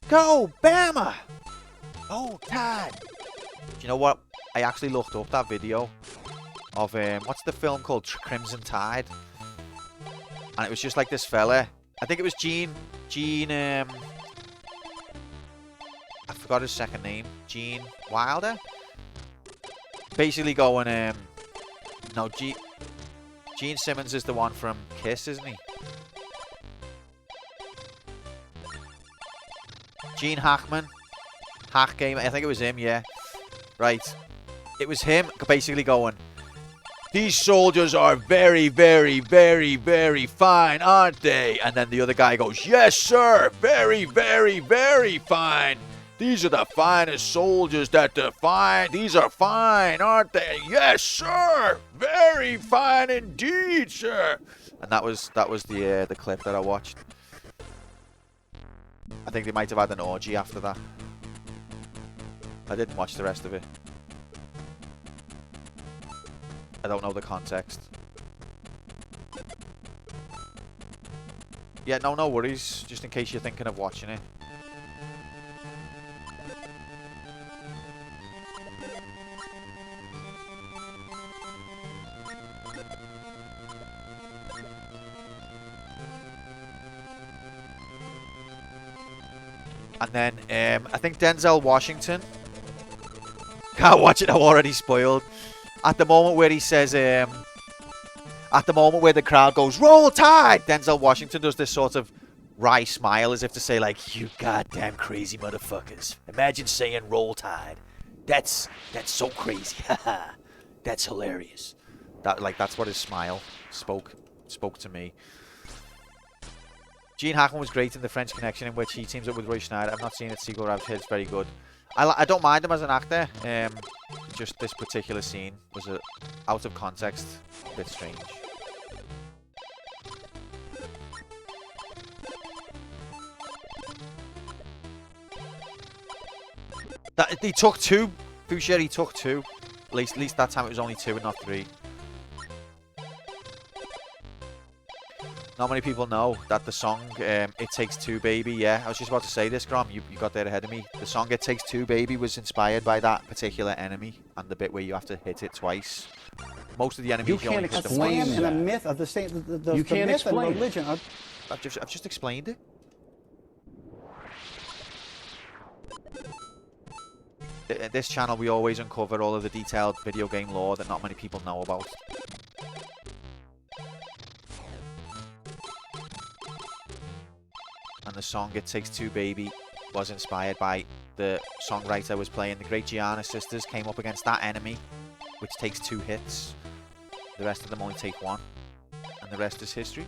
Go, Bama! Oh, Tide. Do you know what? I actually looked up that video of, what's the film called? Crimson Tide. And it was just like this fella. I think it was Gene, I forgot his second name. Gene Wilder? Basically going, no, Gene Simmons is the one from Kiss, isn't he? Gene Hackman. Hack Game. I think it was him, yeah. Right. It was him basically going, these soldiers are very, very, very, very fine, aren't they? And then the other guy goes, yes, sir. Very, very, very fine. These are the finest soldiers that define. These are fine, aren't they? Yes, sir. Very fine indeed, sir. And that was the clip that I watched. I think they might have had an orgy after that. I didn't watch the rest of it. I don't know the context. Yeah, no worries. Just in case you're thinking of watching it. And then, I think Denzel Washington. Can't watch it, I'm already spoiled. At the moment where he says, at the moment where the crowd goes, Roll Tide! Denzel Washington does this sort of wry smile as if to say, like, you goddamn crazy motherfuckers. Imagine saying Roll Tide. That's so crazy. That's hilarious. That's what his smile spoke to me. Gene Hackman was great in The French Connection, in which he teams up with Roy Schneider. I've not seen it. Sequel I've heard it's very good. I don't mind him as an actor. Just this particular scene was out of context, a bit strange. He took two. Boucher, he took two. At least that time it was only two and not three. Not many people know that the song, It Takes Two Baby, yeah, I was just about to say this, Grom, you got there ahead of me. The song It Takes Two Baby was inspired by that particular enemy and the bit where you have to hit it twice. Most of the enemies you only hit them once. And a myth of the same, the myth and religion. I've just explained it. At this channel we always uncover all of the detailed video game lore that not many people know about. And the song It Takes Two Baby was inspired by the songwriter was playing. The great Giana Sisters came up against that enemy, which takes two hits. The rest of them only take one. And the rest is history.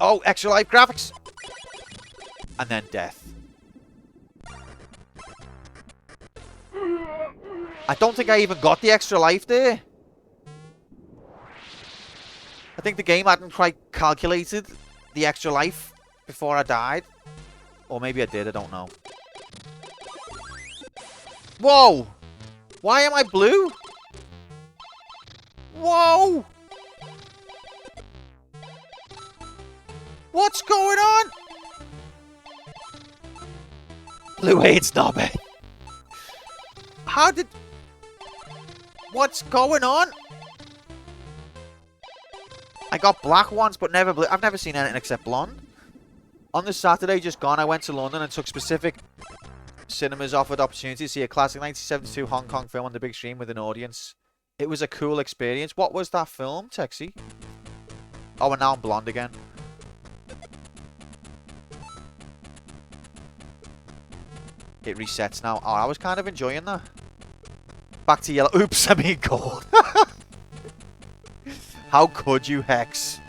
Oh, extra life graphics! And then death. I don't think I even got the extra life there. I think the game hadn't quite calculated the extra life before I died. Or maybe I did, I don't know. Whoa! Why am I blue? Whoa! What's going on? Blue hates Nobby. How did... What's going on? I got black ones, but never blue. I've never seen anything except blonde. On the Saturday just gone, I went to London and took specific cinemas offered opportunity to see a classic 1972 Hong Kong film on the big screen with an audience. It was a cool experience. What was that film, Texie? Oh, and now I'm blonde again. It resets now. Oh, I was kind of enjoying that. Back to yellow. Oops, I mean gold. How could you, Hex?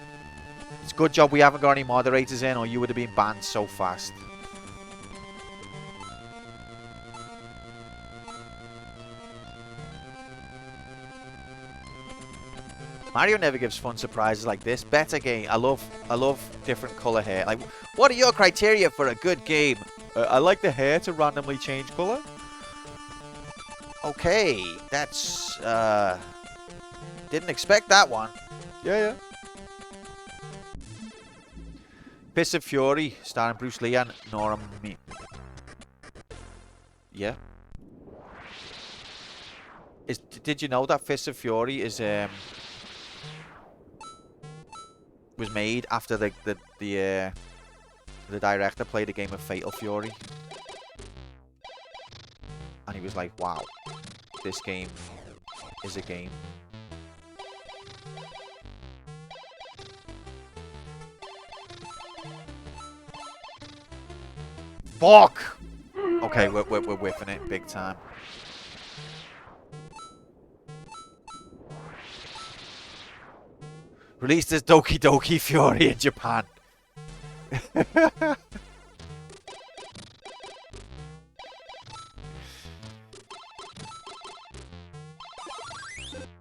It's a good job we haven't got any moderators in, or you would have been banned so fast. Mario never gives fun surprises like this. Better game. I love different color hair. Like, what are your criteria for a good game? I like the hair to randomly change color. Okay, that's didn't expect that one. Yeah. Piss of Fury, starring Bruce Lee and Nora Me. Yeah. Did you know that Fist of Fury is was made after the director played a game of Fatal Fury, and he was like, "Wow, this game is a game." Fuck! Okay, we're whiffing it big time. Released as Doki Doki Fury in Japan.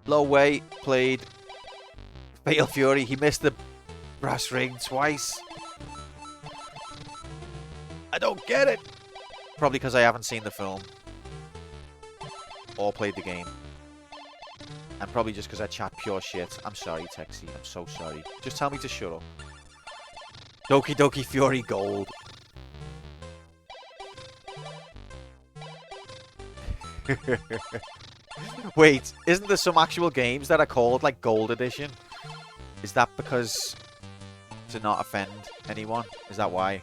Low weight played Fatal Fury. He missed the brass ring twice. I don't get it. Probably because I haven't seen the film or played the game. And probably just because I chat pure shit. I'm sorry, Texie. I'm so sorry. Just tell me to shut up. Doki Doki Fury Gold. Wait, isn't there some actual games that are called like Gold Edition? Is that because to not offend anyone? Is that why?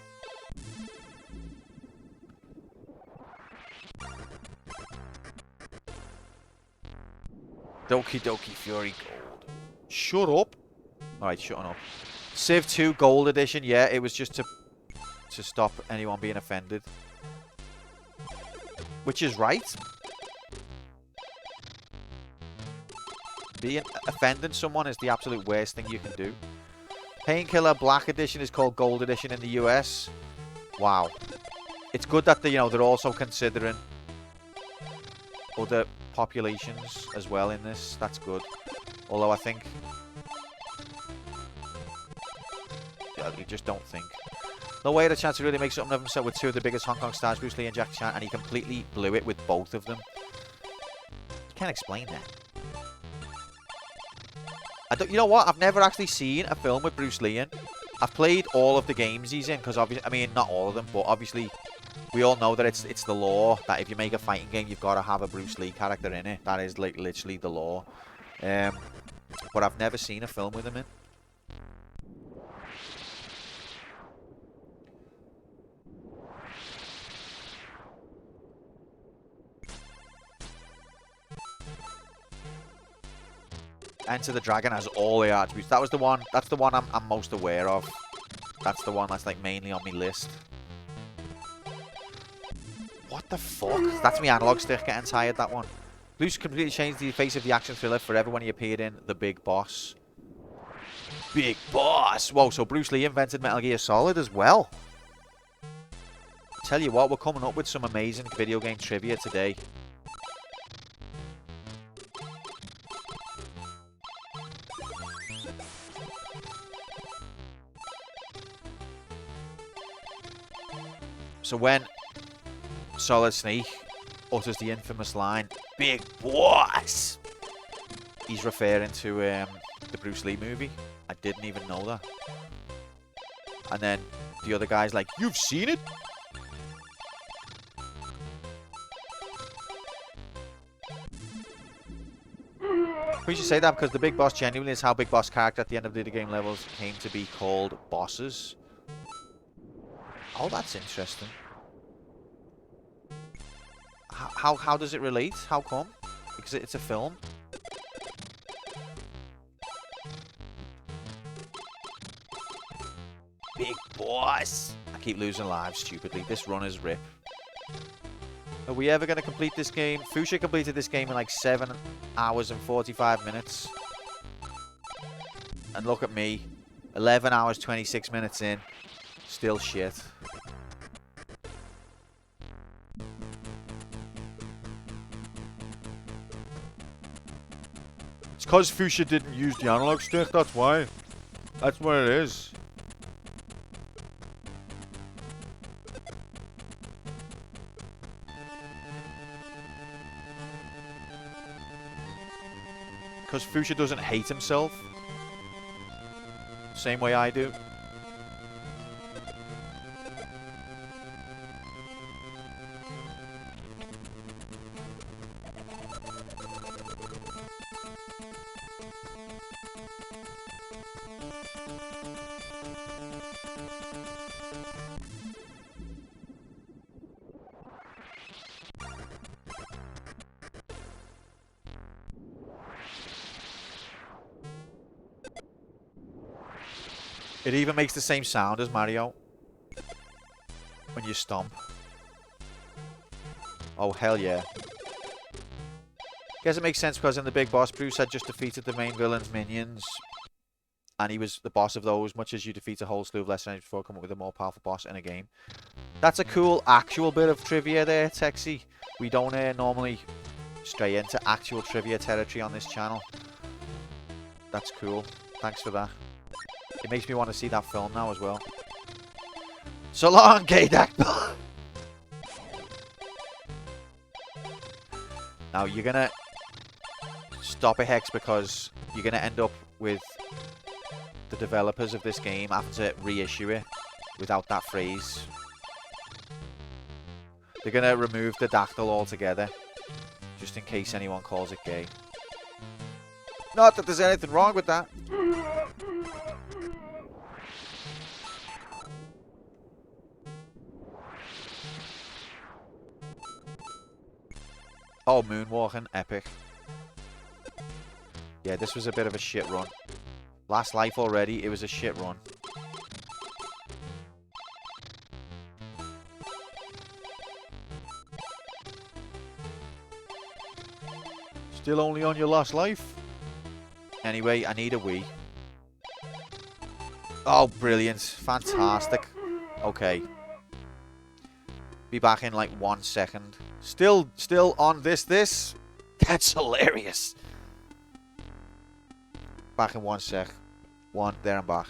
Doki Doki Fury Gold. Shut up. Alright, shutting up. Civ 2 Gold Edition. Yeah, it was just to stop anyone being offended. Which is right. Offending someone is the absolute worst thing you can do. Painkiller Black Edition is called Gold Edition in the US. Wow. It's good that they're also considering other populations as well in this. That's good. Although I think you just don't think. No way had a chance to really make something of himself with two of the biggest Hong Kong stars, Bruce Lee and Jackie Chan, and he completely blew it with both of them. You can't explain that. You know what? I've never actually seen a film with Bruce Lee in. I've played all of the games he's in, because obviously, I mean, not all of them, but obviously we all know that it's the law that if you make a fighting game, you've got to have a Bruce Lee character in it. That is like literally the law. But I've never seen a film with him in. Enter the Dragon has all the attributes. That was the one. That's the one I'm most aware of. That's the one that's like mainly on my list. What the fuck? That's my analog stick getting tired. That one. Bruce completely changed the face of the action thriller forever when he appeared in The Big Boss. Big Boss. Whoa. So Bruce Lee invented Metal Gear Solid as well. Tell you what, we're coming up with some amazing video game trivia today. So when Solid Snake utters the infamous line, "Big Boss," he's referring to the Bruce Lee movie. I didn't even know that. And then the other guy's like, "You've seen it?" We should say that because the big boss genuinely is how big boss character at the end of the game levels came to be called bosses. Oh, that's interesting. How does it relate? How come? Because it's a film. Big boss. I keep losing lives stupidly. This run is rip. Are we ever going to complete this game? Fuchsia completed this game in like 7 hours and 45 minutes. And look at me. 11 hours, 26 minutes in. Still shit. It's because Fuchsia didn't use the analog stick, that's why. That's what it is. Because Fuchsia doesn't hate himself. Same way I do. It even makes the same sound as Mario when you stomp. Oh, hell yeah. Guess it makes sense because in the big boss, Bruce had just defeated the main villain's minions. And he was the boss of those, much as you defeat a whole slew of lesser enemies before coming up with a more powerful boss in a game. That's a cool actual bit of trivia there, Texie. We don't normally stray into actual trivia territory on this channel. That's cool. Thanks for that. It makes me want to see that film now as well. So long, Gadak! Now, you're going to stop a hex because you're going to end up with the developers of this game having to reissue it without that phrase. They're going to remove the dactyl altogether, just in case anyone calls it gay. Not that there's anything wrong with that. Oh, moonwalking, epic. Yeah, this was a bit of a shit run. Last life already, it was a shit run. Still only on your last life? Anyway, I need a Wii. Oh, brilliant. Fantastic. Okay. Be back in like 1 second. Still on this. That's hilarious. Back in 1 sec. There I'm back.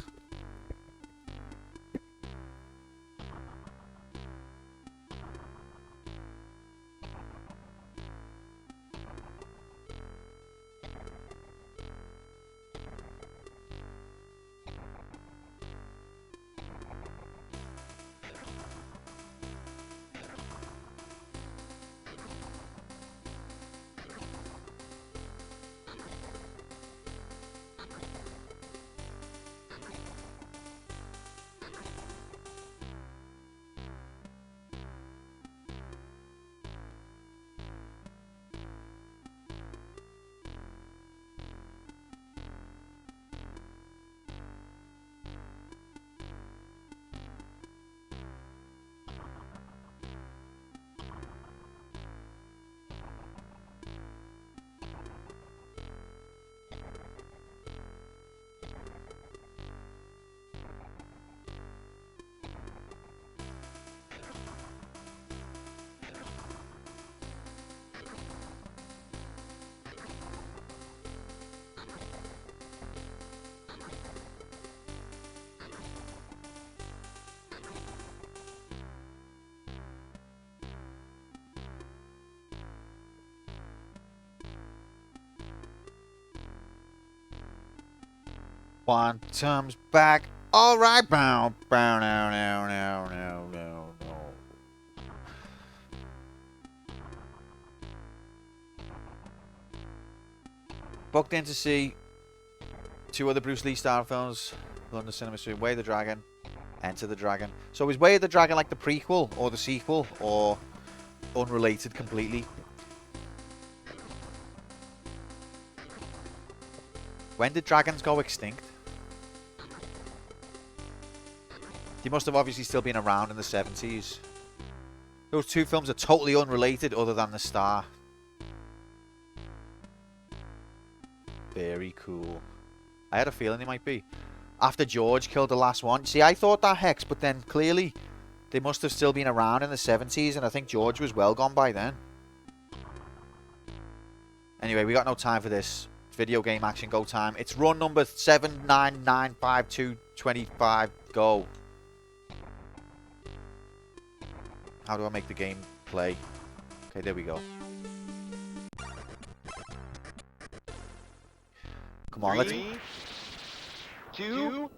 Quantum's back. All right, bow, bow, no. Booked in to see 2 other Bruce Lee style films. London Cinema Stream, Way of the Dragon, Enter the Dragon. So is Way of the Dragon like the prequel or the sequel or unrelated completely? When did dragons go extinct? They must have obviously still been around in the 70s. Those 2 films are totally unrelated other than the star. Very cool. I had a feeling they might be. After George killed the last one. See, I thought that Hex, but then clearly they must have still been around in the 70s, and I think George was well gone by then. Anyway, we got no time for this. Video game action go time. It's run number 7995225. Go. How do I make the game play? Okay, there we go. Come on, let's... 3, 2,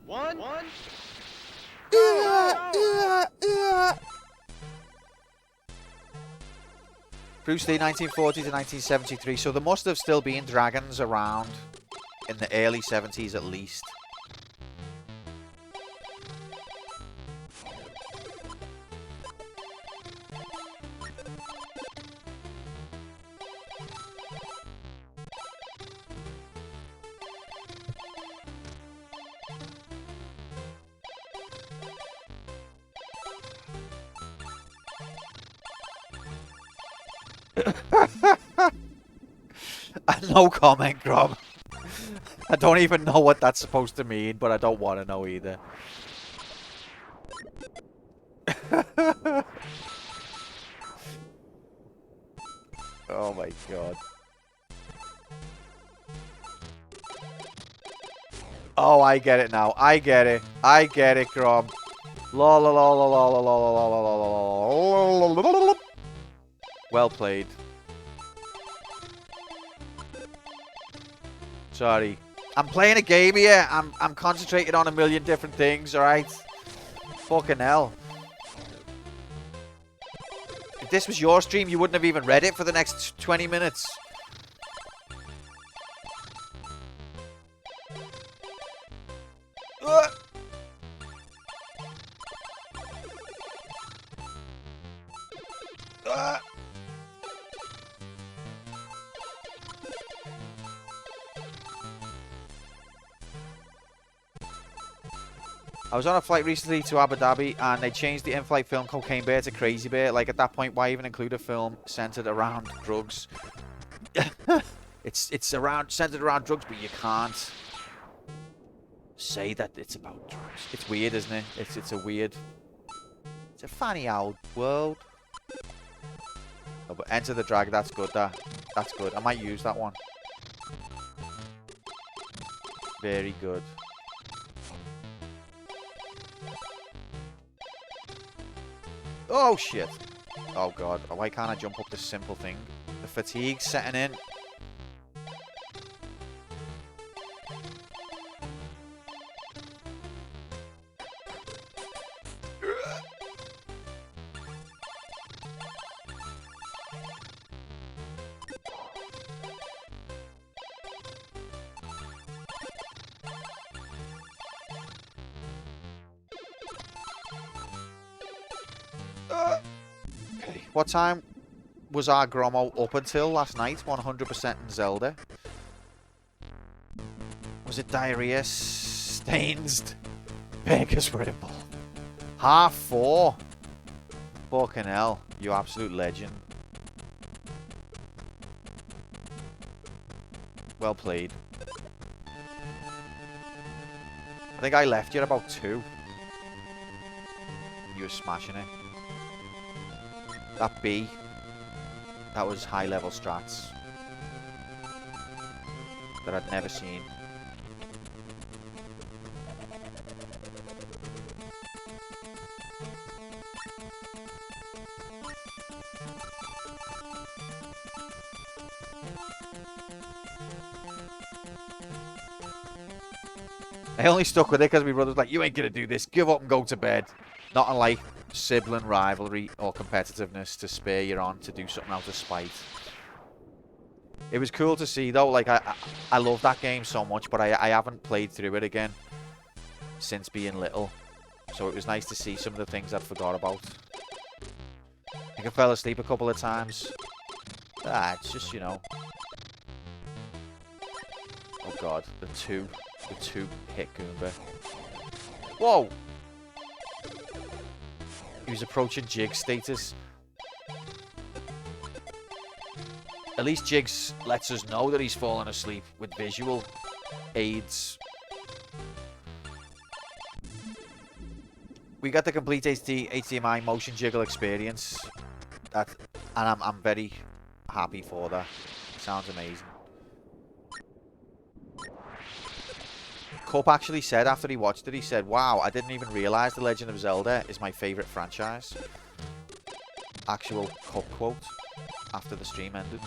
1. Bruce Lee, 1940 to 1973. So there must have still been dragons around in the early 70s at least. No comment, Grom. I don't even know what that's supposed to mean, but I don't want to know either. Oh my god. Oh, I get it now. I get it. I get it, Grom. La la la la la la la la la la la. Well played. Sorry. I'm playing a game here. I'm concentrating on a million different things, alright? Fucking hell. If this was your stream, you wouldn't have even read it for the next 20 minutes. I was on a flight recently to Abu Dhabi and they changed the in-flight film Cocaine Bear to Crazy Bear. Like, at that point, why even include a film centered around drugs? It's centered around drugs, but you can't say that it's about drugs. It's weird, isn't it? It's a weird... It's a funny old world. Oh, but Enter the Dragon, that's good, that's good. I might use that one. Very good. Oh, shit. Oh, God. Why can't I jump up this simple thing? The fatigue's setting in. Okay. What time was our Gromo up until last night? 100% in Zelda. Was it diarrhea? Stains? Beggars were involved. 4:30. Fucking hell. You absolute legend. Well played. I think I left you at about 2. You were smashing it. That B, that was high level strats that I'd never seen. I only stuck with it because my brother was like, you ain't gonna do this, give up and go to bed. Not unlike sibling rivalry or competitiveness to spur you on to do something out of spite. It was cool to see though. Like I love that game so much, but I haven't played through it again since being little. So it was nice to see some of the things I'd forgot about. I think I fell asleep a couple of times. It's just, you know. Oh god, the two hit Goomba. Whoa! He was approaching Jig status. At least Jigs lets us know that he's fallen asleep with visual aids. We got the complete HDMI motion jiggle experience. And I'm very happy for that. Sounds amazing. Cup actually said after he watched it, he said, wow, I didn't even realise The Legend of Zelda is my favourite franchise. Actual Cup quote after the stream ended.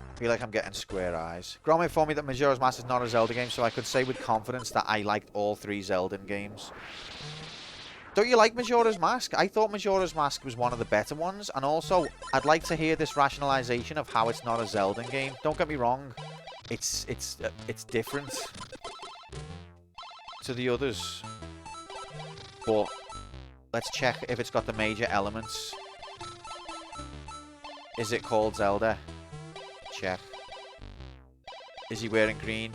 I feel like I'm getting square eyes. Gromit informed me that Majora's Mask is not a Zelda game, so I could say with confidence that I liked all 3 Zelda games. Don't you like Majora's Mask? I thought Majora's Mask was one of the better ones, and also, I'd like to hear this rationalization of how it's not a Zelda game. Don't get me wrong, it's different to the others, but let's check if it's got the major elements. Is it called Zelda? Check. Is he wearing green?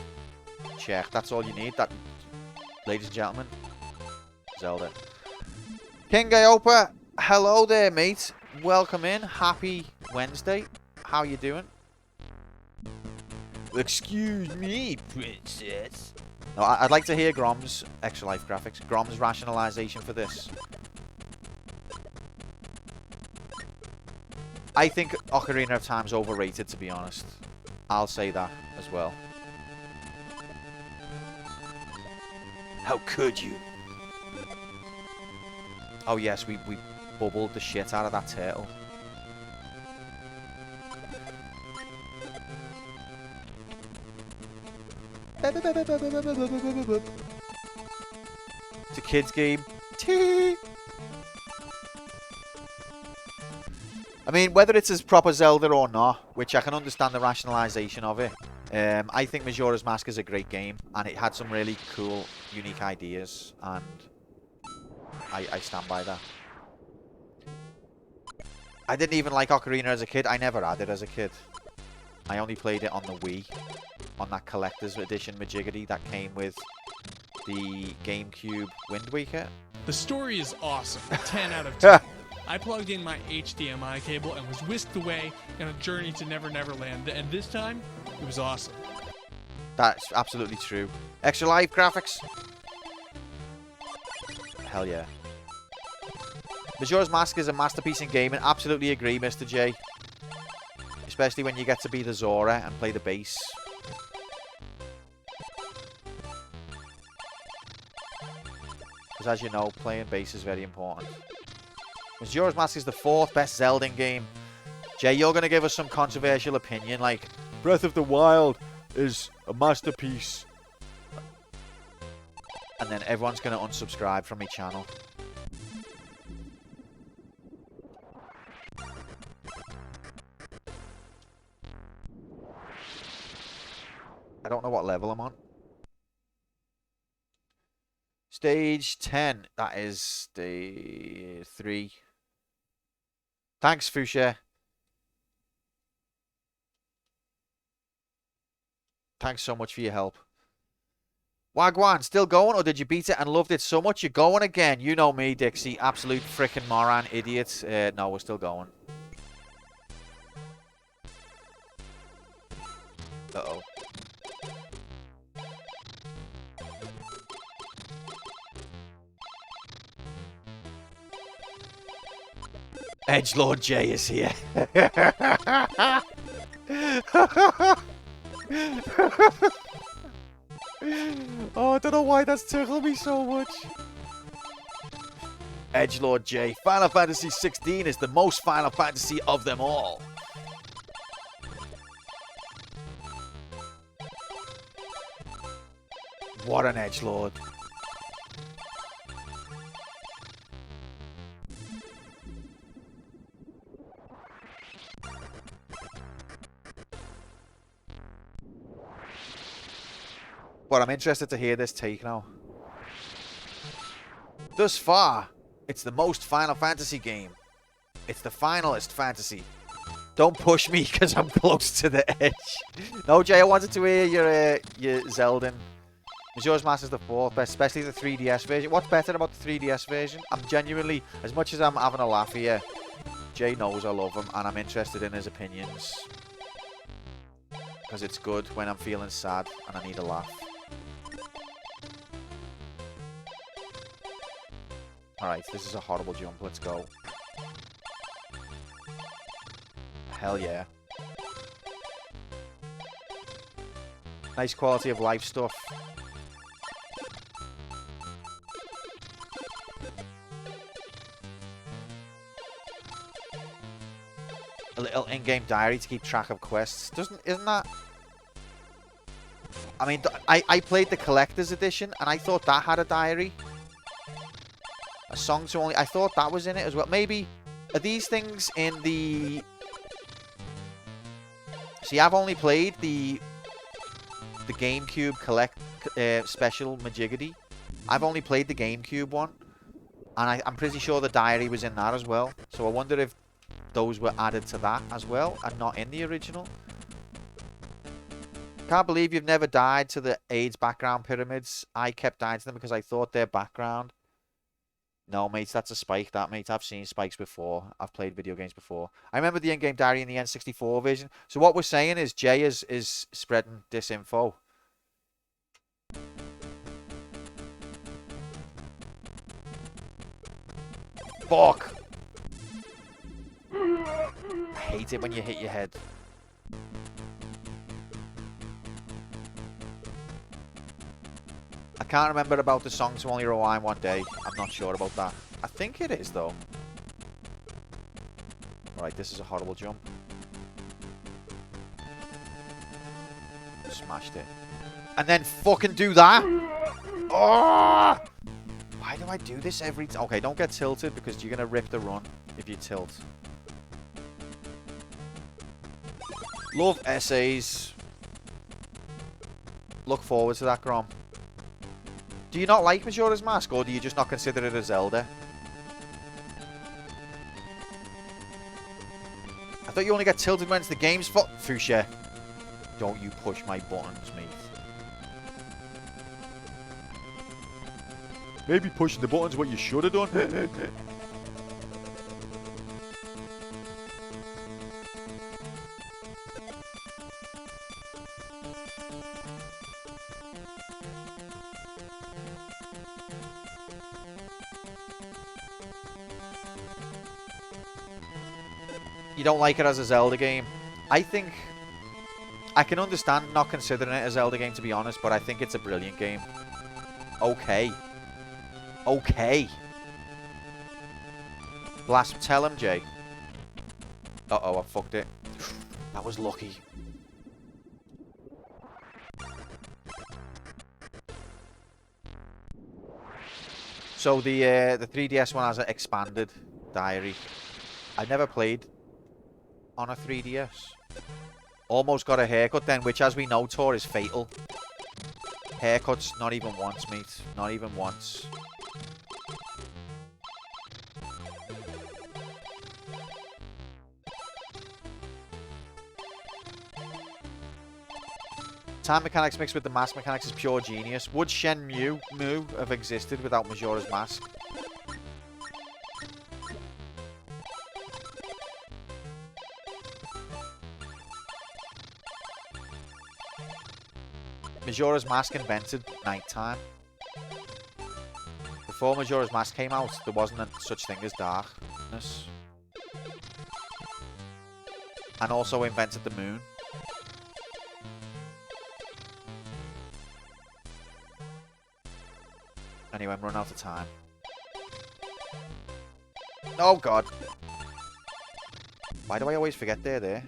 Check. That's all you need. That, ladies and gentlemen, Zelda. King Iopa, hello there, mate. Welcome in. Happy Wednesday. How you doing? Excuse me, princess. No, I'd like to hear Grom's Extra Life Graphics. Grom's rationalization for this. I think Ocarina of Time's overrated, to be honest. I'll say that as well. How could you? Oh yes, we bubbled the shit out of that turtle. It's a kid's game. Tee. I mean, whether it's as proper Zelda or not, which I can understand the rationalization of it, I think Majora's Mask is a great game, and it had some really cool, unique ideas, and I stand by that. I didn't even like Ocarina as a kid. I never had it as a kid. I only played it on the Wii, on that collector's edition Majiggity that came with the GameCube Wind Waker. The story is awesome. 10 out of 10. I plugged in my HDMI cable and was whisked away on a journey to Never Never Land, and this time, it was awesome. That's absolutely true. Extra Life Graphics. Hell yeah. Majora's Mask is a masterpiece in gaming. Absolutely agree, Mr. J. Especially when you get to be the Zora and play the bass. Because as you know, playing bass is very important. Majora's Mask is the 4th best Zelda game. Jay, you're going to give us some controversial opinion, like Breath of the Wild is a masterpiece. And then everyone's going to unsubscribe from my channel. I don't know what level I'm on. Stage 10. That is the 3. Thanks, Fuchsia. Thanks so much for your help. Wagwan, still going, or did you beat it and loved it so much you're going again? You know me, Dixie. Absolute freaking moron, idiot. No, we're still going. Uh-oh. Edgelord J is here. Oh, I don't know why that's tickled me so much. Edgelord J. Final Fantasy 16 is the most Final Fantasy of them all. What an edgelord. But I'm interested to hear this take now. Thus far, it's the most Final Fantasy game. It's the finalist fantasy. Don't push me because I'm close to the edge. No, Jay, I wanted to hear your Zelda. Majora's Mask is the fourth best, especially the 3DS version. What's better about the 3DS version? I'm genuinely, as much as I'm having a laugh here, Jay knows I love him and I'm interested in his opinions. Because it's good when I'm feeling sad and I need a laugh. Alright, this is a horrible jump. Let's go. Hell yeah. Nice quality of life stuff. A little in-game diary to keep track of quests. Isn't that... I mean, I played the collector's edition and I thought that had a diary. A song to only... I thought that was in it as well. Maybe... Are these things in the... See, I've only played the GameCube special Majigity. I've only played the GameCube one. And I'm pretty sure the diary was in that as well. So I wonder if those were added to that as well and not in the original. Can't believe you've never died to the AIDS background pyramids. I kept dying to them because I thought their background... No, mate, that's a spike, that, mate. I've seen spikes before. I've played video games before. I remember the in-game diary in the N64 version. So what we're saying is Jay is spreading disinfo. Fuck! I hate it when you hit your head. I can't remember about the song to Only Rewind One Day. I'm not sure about that. I think it is, though. Alright, this is a horrible jump. Smashed it. And then fucking do that! Oh! Why do I do this every time? Okay, don't get tilted because you're going to rip the run if you tilt. Love essays. Look forward to that, Grom. Do you not like Majora's Mask, or do you just not consider it a Zelda? I thought you only get tilted when it's the game's fault. Fuchsia, don't you push my buttons, mate. Maybe pushing the buttons what you should have done. You don't like it as a Zelda game. I think... I can understand not considering it a Zelda game, to be honest, but I think it's a brilliant game. Okay. Okay. Blast, tell him, Jay. Uh-oh, I fucked it. That was lucky. So the 3DS one has an expanded diary. I never played on a 3DS. Almost got a haircut then, which as we know, Tor, is fatal. Haircuts, not even once, mate. Not even once. Time mechanics mixed with the mask mechanics is pure genius. Would Shenmue have existed without Majora's Mask? Majora's Mask invented nighttime. Before Majora's Mask came out, there wasn't such thing as darkness. And also invented the moon. Anyway, I'm running out of time. Oh, God. Why do I always forget they're there?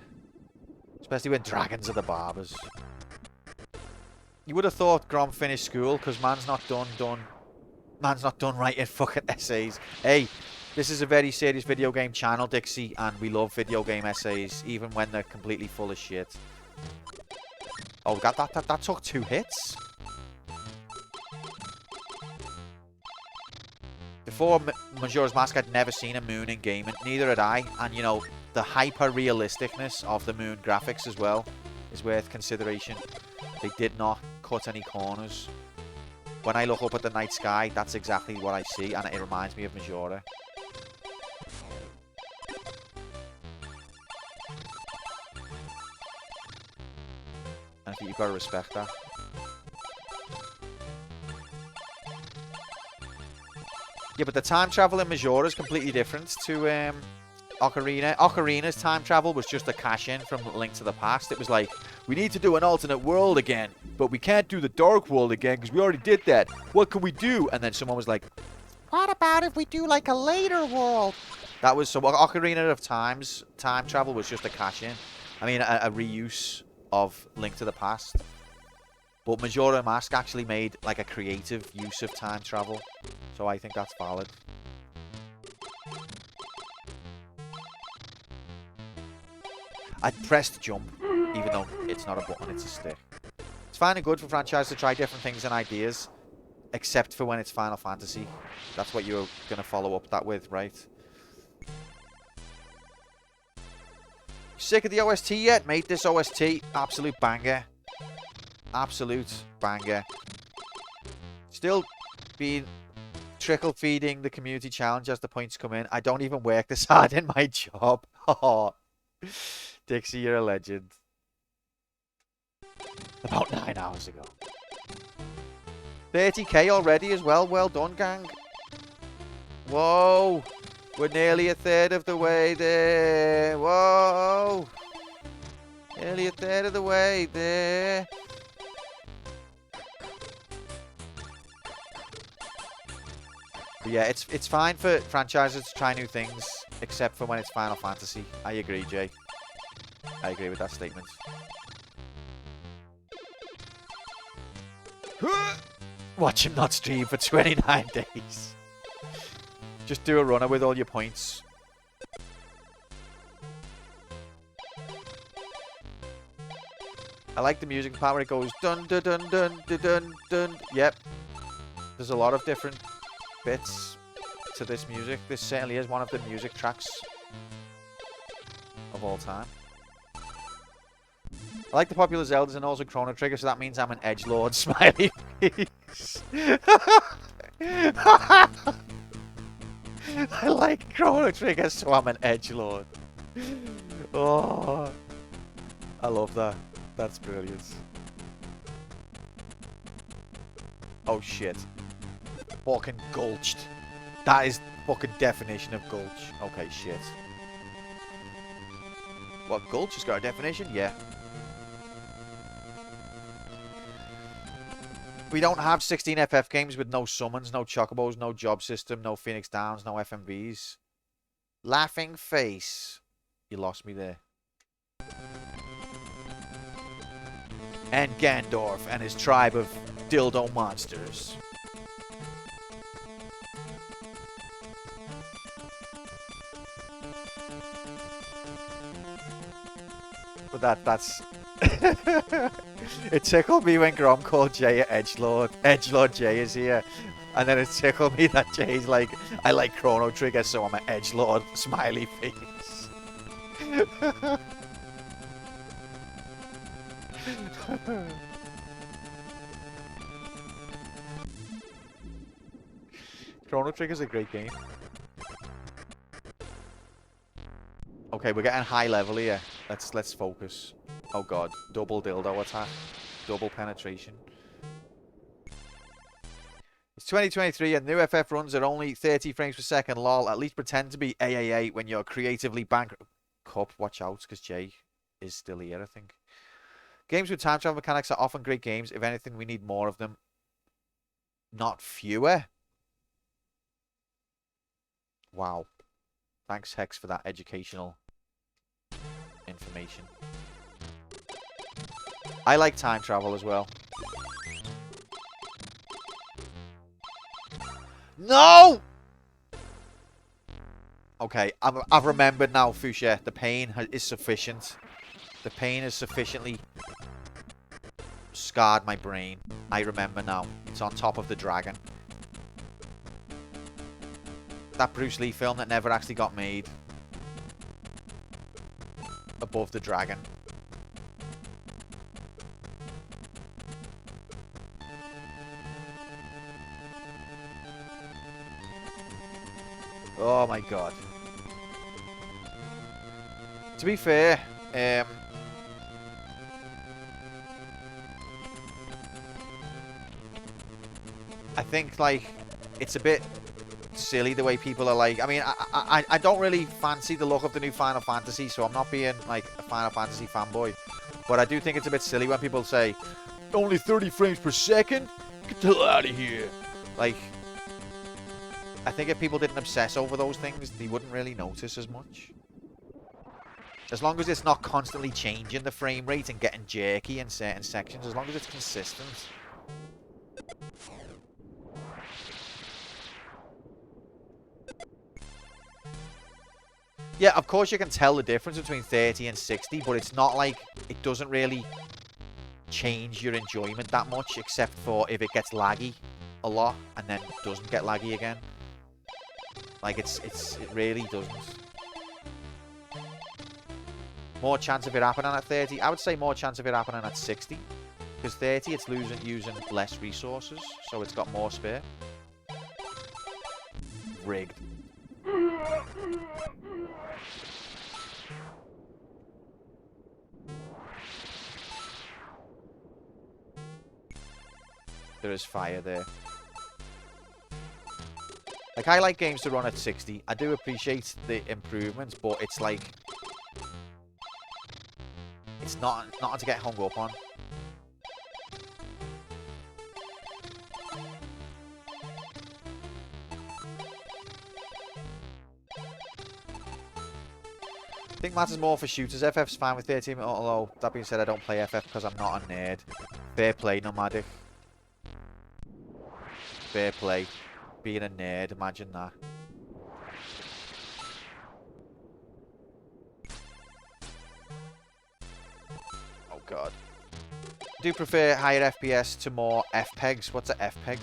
Especially when dragons are the barbers. You would have thought Grom finished school, because man's not done writing fucking essays. Hey, this is a very serious video game channel, Dixie, and we love video game essays, even when they're completely full of shit. Oh, that took 2 hits? Before Majora's Mask, I'd never seen a moon in game, and neither had I. And, you know, the hyper-realisticness of the moon graphics as well is worth consideration. They did not cut any corners. When I look up at the night sky, that's exactly what I see, and it reminds me of Majora. I think you've got to respect that. Yeah, but the time travel in Majora is completely different to Ocarina. Ocarina's time travel was just a cash-in from Link to the Past. It was like, we need to do an alternate world again, but we can't do the Dark World again because we already did that. What can we do? And then someone was like, what about if we do like a later world? That was, so Ocarina of Time's time travel was just a cash-in. I mean, a reuse of Link to the Past. But Majora Mask actually made like a creative use of time travel. So I think that's valid. I pressed jump, even though it's not a button, it's a stick. It's fine and good for franchise to try different things and ideas, except for when it's Final Fantasy. That's what you're going to follow up that with, right? Sick of the OST yet? Mate, this OST, absolute banger. Absolute banger. Still being trickle feeding the community challenge as the points come in. I don't even work this hard in my job. Oh, Dixie, you're a legend. About 9 hours ago. 30k already as well. Well done, gang. Whoa. We're nearly a third of the way there. Whoa. Nearly a third of the way there. But yeah, it's fine for franchises to try new things, except for when it's Final Fantasy. I agree, Jay. I agree with that statement. Watch him not stream for 29 days. Just do a runner with all your points. I like the music part where it goes dun dun dun dun dun dun dun. Yep. There's a lot of different bits to this music. This certainly is one of the music tracks of all time. I like the popular Zeldas and also Chrono Trigger, so that means I'm an edgelord. Smiley face. I like Chrono Trigger, so I'm an edgelord. Oh, I love that. That's brilliant. Oh shit. Fucking gulched. That is fucking definition of gulch. Okay, shit. What, gulch has got a definition? Yeah. We don't have 16 FF games with no summons, no chocobos, no job system, no Phoenix Downs, no FMVs. Laughing face. You lost me there. And Gandorf and his tribe of dildo monsters. But that's... It tickled me when Grom called Jay a edgelord. Edgelord Jay is here. And then it tickled me that Jay's like, I like Chrono Trigger, so I'm an edgelord. Smiley face. Chrono Trigger's a great game. Okay, we're getting high level here. Let's focus. Oh god, double dildo attack, double penetration. It's 2023 and new FF runs at only 30 frames per second. Lol. At least pretend to be AAA when you're creatively bankrupt. Cup, watch out, because Jay is still here, I think. Games with time travel mechanics are often great games. If anything, we need more of them, not fewer. Wow. Thanks, Hex, for that educational information. I like time travel as well. No! Okay, I've remembered now, Fuchsia. The pain is sufficient. The pain has sufficiently scarred my brain. I remember now. It's on top of the dragon. That Bruce Lee film that never actually got made. Above the dragon. Oh my god. To be fair, I think, like, it's a bit silly the way people are like... I mean, I don't really fancy the look of the new Final Fantasy, so I'm not being, like, a Final Fantasy fanboy. But I do think it's a bit silly when people say, only 30 frames per second? Get the hell out of here. Like, I think if people didn't obsess over those things, they wouldn't really notice as much. As long as it's not constantly changing the frame rate and getting jerky in certain sections, as long as it's consistent. Yeah, of course you can tell the difference between 30 and 60, but it's not like it doesn't really change your enjoyment that much, except for if it gets laggy a lot and then doesn't get laggy again. Like, it really doesn't. More chance of it happening at 30. I would say more chance of it happening at 60. Because 30, it's using less resources, so it's got more spare. Rigged. There is fire there. Like, I like games to run at 60. I do appreciate the improvements, but it's like... It's not to get hung up on. I think matters more for shooters. FF's fine with 13, although, that being said, I don't play FF because I'm not a nerd. Fair play, nomadic. Fair play. Being a nerd, imagine that. Oh god. I do prefer higher FPS to more FPEGs. What's a FPEG?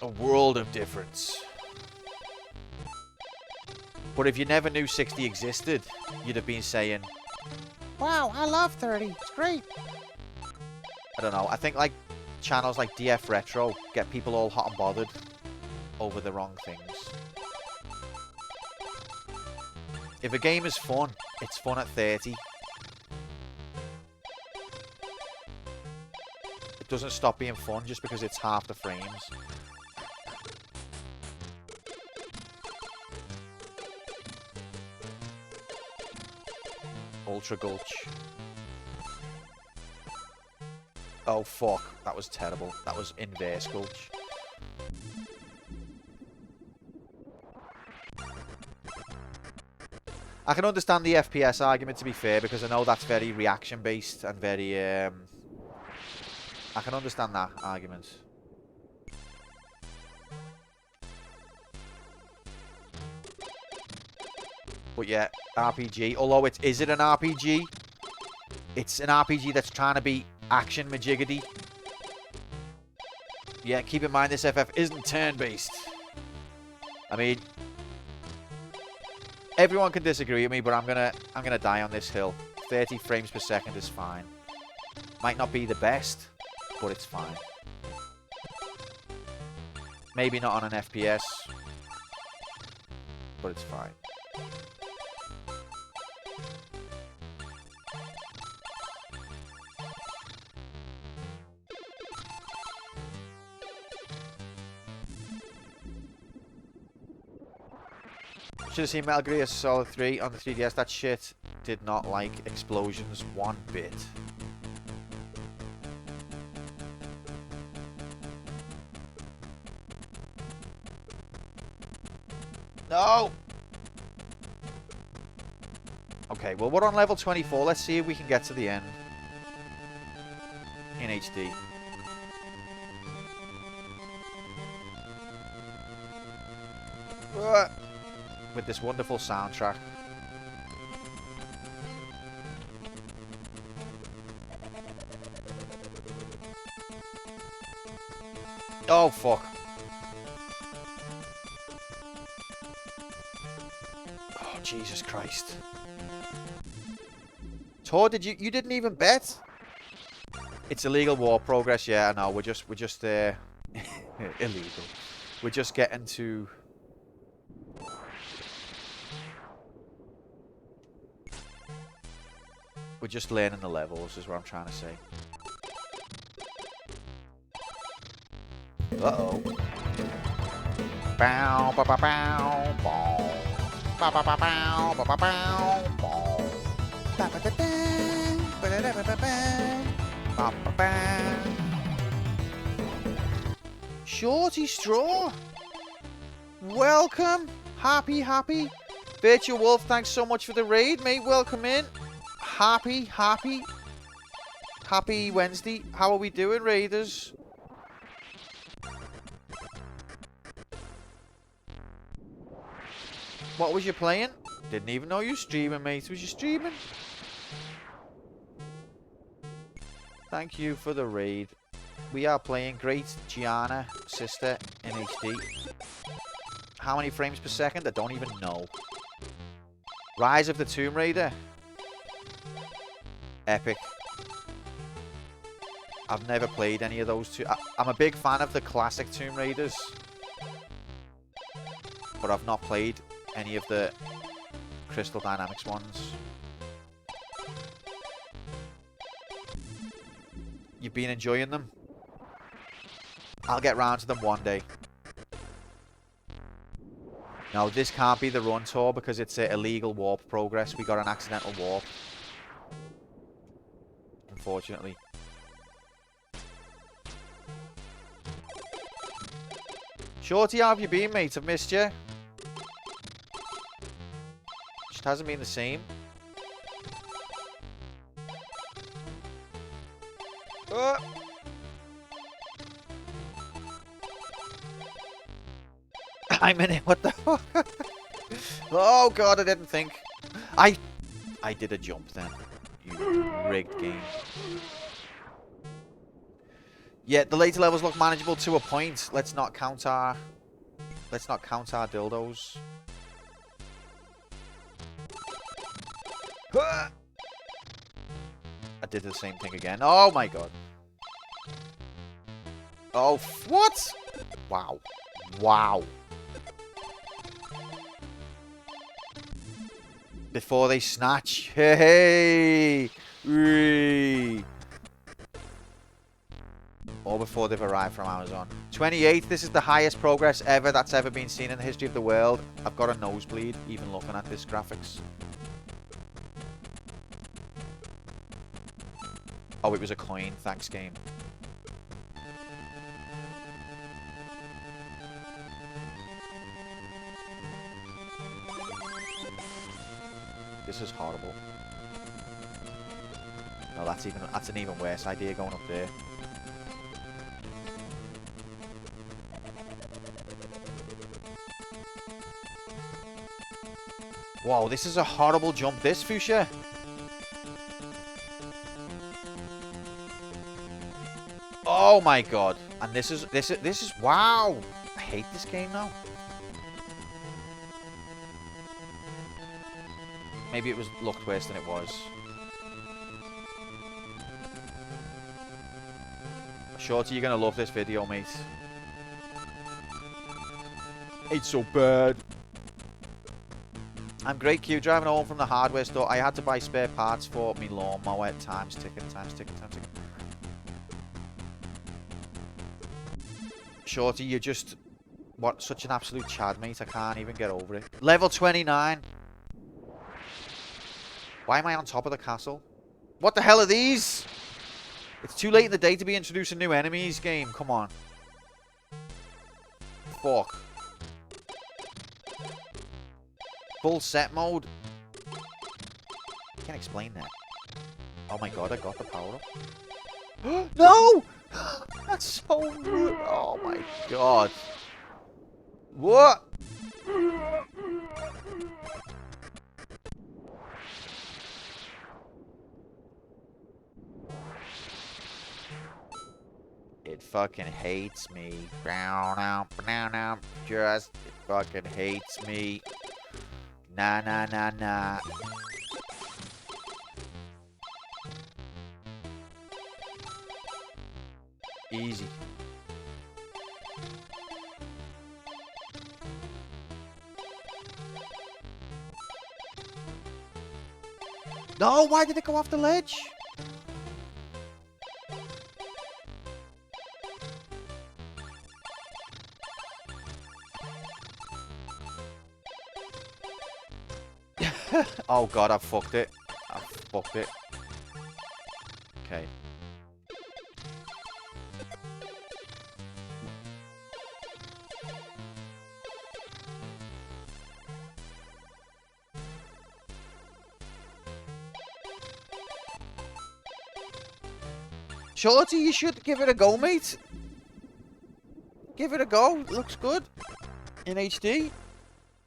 A world of difference. But if you never knew 60 existed, you'd have been saying, wow, I love 30. It's great. I don't know. I think, like, channels like DF Retro get people all hot and bothered over the wrong things. If a game is fun, it's fun at 30. It doesn't stop being fun just because it's half the frames. Ultra Gulch. Oh, fuck. That was terrible. That was Inverse Gulch. I can understand the FPS argument, to be fair, because I know that's very reaction-based and very... I can understand that argument. But yeah, RPG. Although is it an RPG? It's an RPG that's trying to be action majiggity. Yeah, keep in mind this FF isn't turn-based. I mean, everyone can disagree with me, but I'm gonna die on this hill. 30 frames per second is fine. Might not be the best, but it's fine. Maybe not on an FPS, but it's fine. Should have seen Metal Gear Solid 3 on the 3DS. That shit did not like explosions one bit. No! Okay, well, we're on level 24. Let's see if we can get to the end. In HD. With this wonderful soundtrack. Oh, fuck. Oh, Jesus Christ. Tor, you didn't even bet? It's illegal war progress, yeah, I know. We're just illegal. We're just getting to... We're just learning the levels, is what I'm trying to say. Uh-oh. Bow, ba, ba, bow, bow. Ba, ba, ba, bow, ba, ba, bow, bow. Ba, ba, da, da. Ba, da, da, ba, ba, ba. Ba, ba, ba. Shorty Straw. Welcome. Happy. Virtual Wolf, thanks so much for the raid, mate. Welcome in. Happy Wednesday. How are we doing, Raiders? What was you playing? Didn't even know you were streaming, mate. Was you streaming? Thank you for the raid. We are playing Great Giana Sister in HD. How many frames per second? I don't even know. Rise of the Tomb Raider. Epic. I've never played any of those two. I'm a big fan of the classic Tomb Raiders. But I've not played any of the Crystal Dynamics ones. You've been enjoying them? I'll get round to them one day. No, this can't be the run tour because it's a illegal warp progress. We got an accidental warp. Unfortunately. Shorty, how have you been, mate? I've missed you. Just hasn't been the same. I'm in it. What the fuck? Oh god, I didn't think. I did a jump then. You rigged game. Yeah, the later levels look manageable to a point. Let's not count our dildos. I did the same thing again. Oh my god. Oh, what? Wow. Wow. Before they snatch. Hey! Hey! Or before they've arrived from Amazon. 28th, this is the highest progress ever that's ever been seen in the history of the world. I've got a nosebleed, even looking at this graphics. Oh, it was a coin. Thanks, game. This is horrible. No, that's an even worse idea going up there. Wow, this is a horrible jump, this, Fuchsia. Oh my god. And this is wow. I hate this game now. Maybe it looked worse than it was. Shorty, you're gonna love this video, mate. It's so bad. I'm great, Q. Driving home from the hardware store. I had to buy spare parts for me lawnmower. Time's ticking. Shorty, you're just... What? Such an absolute chad, mate. I can't even get over it. Level 29. Why am I on top of the castle? What the hell are these? It's too late in the day to be introducing new enemies, game. Come on. Fuck. Full set mode. Can't explain that. Oh my god, I got the power up. No! That's so rude. Oh my god. What? It fucking hates me. Just, it fucking hates me. Nah, nah, nah, nah. Easy. No, why did it go off the ledge? Oh god, I fucked it. I fucked it. Okay. Shorty, you should give it a go, mate. Give it a go. It looks good. In HD.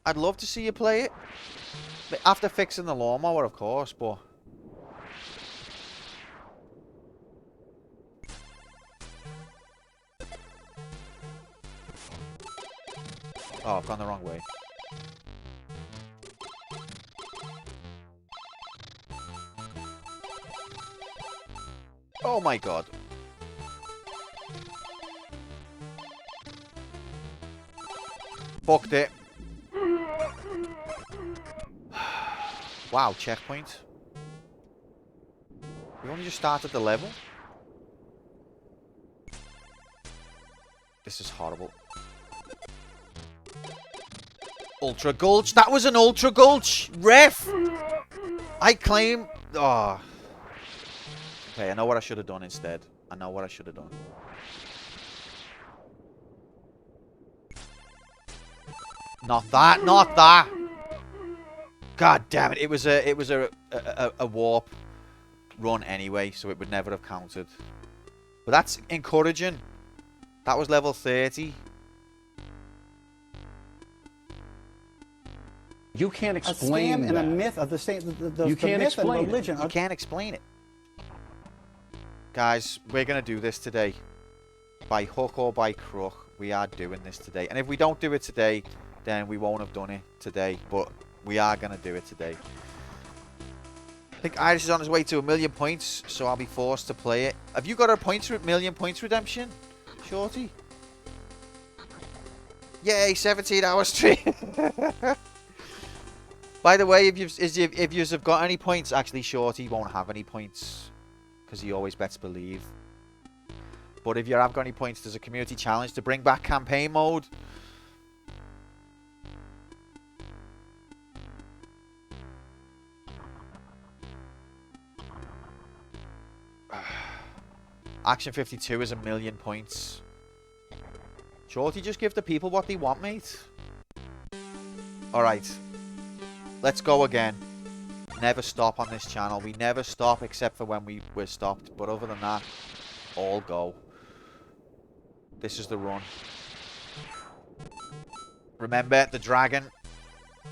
I'd love to see you play it. After fixing the lawnmower, of course, but... Oh, I've gone the wrong way. Oh my god. Fucked it. Wow, checkpoint. We only just started the level. This is horrible. Ultra Gulch. That was an Ultra Gulch. Ref. I claim... Oh. Okay, I know what I should have done instead. I know what I should have done. Not that. Not that. God damn it. It was a warp run anyway, so it would never have counted. But that's encouraging. That was level 30. You can't explain a scam and a myth of the same. You can't explain religion. You can't explain it. Guys, we're going to do this today. By hook or by crook, we are doing this today. And if we don't do it today, then we won't have done it today. But we are going to do it today. I think Irish is on his way to 1,000,000 points, so I'll be forced to play it. Have you got a 1,000,000 points redemption, Shorty? Yay, 17-hour stream. By the way, if you have got any points, actually Shorty won't have any points. Because he always bets believe. But if you have got any points, there's a community challenge to bring back campaign mode. Action 52 is 1,000,000 points. Shorty, just give the people what they want, mate. Alright. Let's go again. Never stop on this channel. We never stop except for when we're stopped. But other than that, all go. This is the run. Remember, the dragon.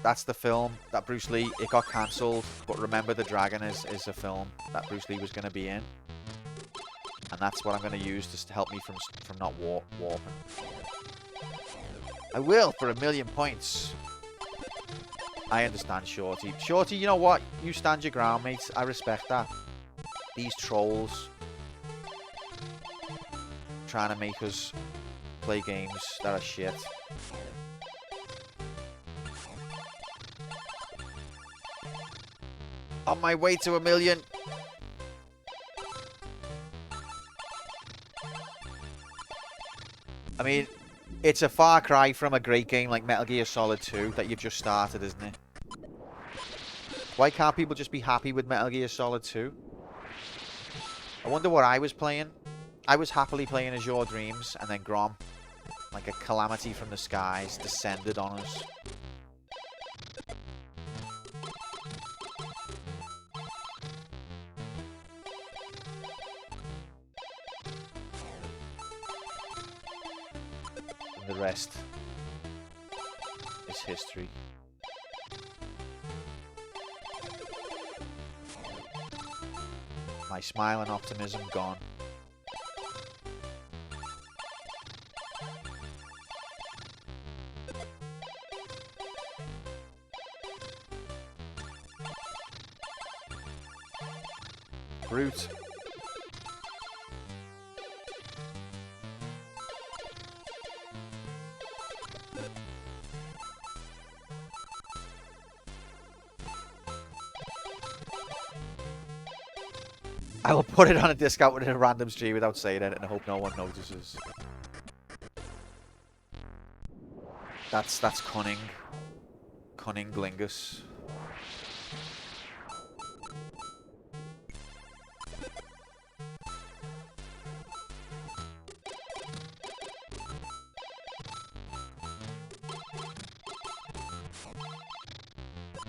That's the film that Bruce Lee... It got cancelled. But remember, the dragon is a film that Bruce Lee was going to be in. And that's what I'm going to use just to help me from not warping. I will for 1,000,000 points. I understand, Shorty. Shorty, you know what? You stand your ground, mate. I respect that. These trolls trying to make us play games that are shit. On my way to 1,000,000. I mean, it's a far cry from a great game like Metal Gear Solid 2 that you've just started, isn't it? Why can't people just be happy with Metal Gear Solid 2? I wonder what I was playing. I was happily playing as Your Dreams, and then Grom, like a calamity from the skies, descended on us. the rest is history. My smile and optimism gone. Brute. I will put it on a discount in a random stream without saying it and I hope no one notices. That's cunning. Cunning Glingus.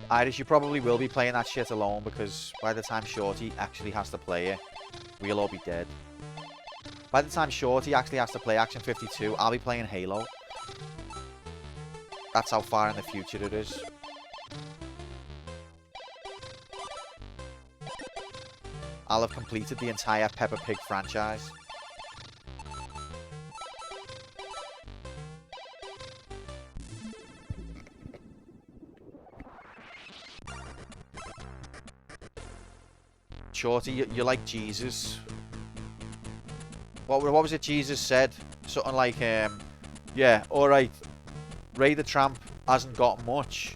Irish, you probably will be playing that shit alone because by the time Shorty actually has to play it, we'll all be dead. By the time Shorty actually has to play Action 52, I'll be playing Halo. That's how far in the future it is. I'll have completed the entire Peppa Pig franchise. Shorty, you're like Jesus. What was it Jesus said? Something like, yeah, alright, Ray the Tramp hasn't got much,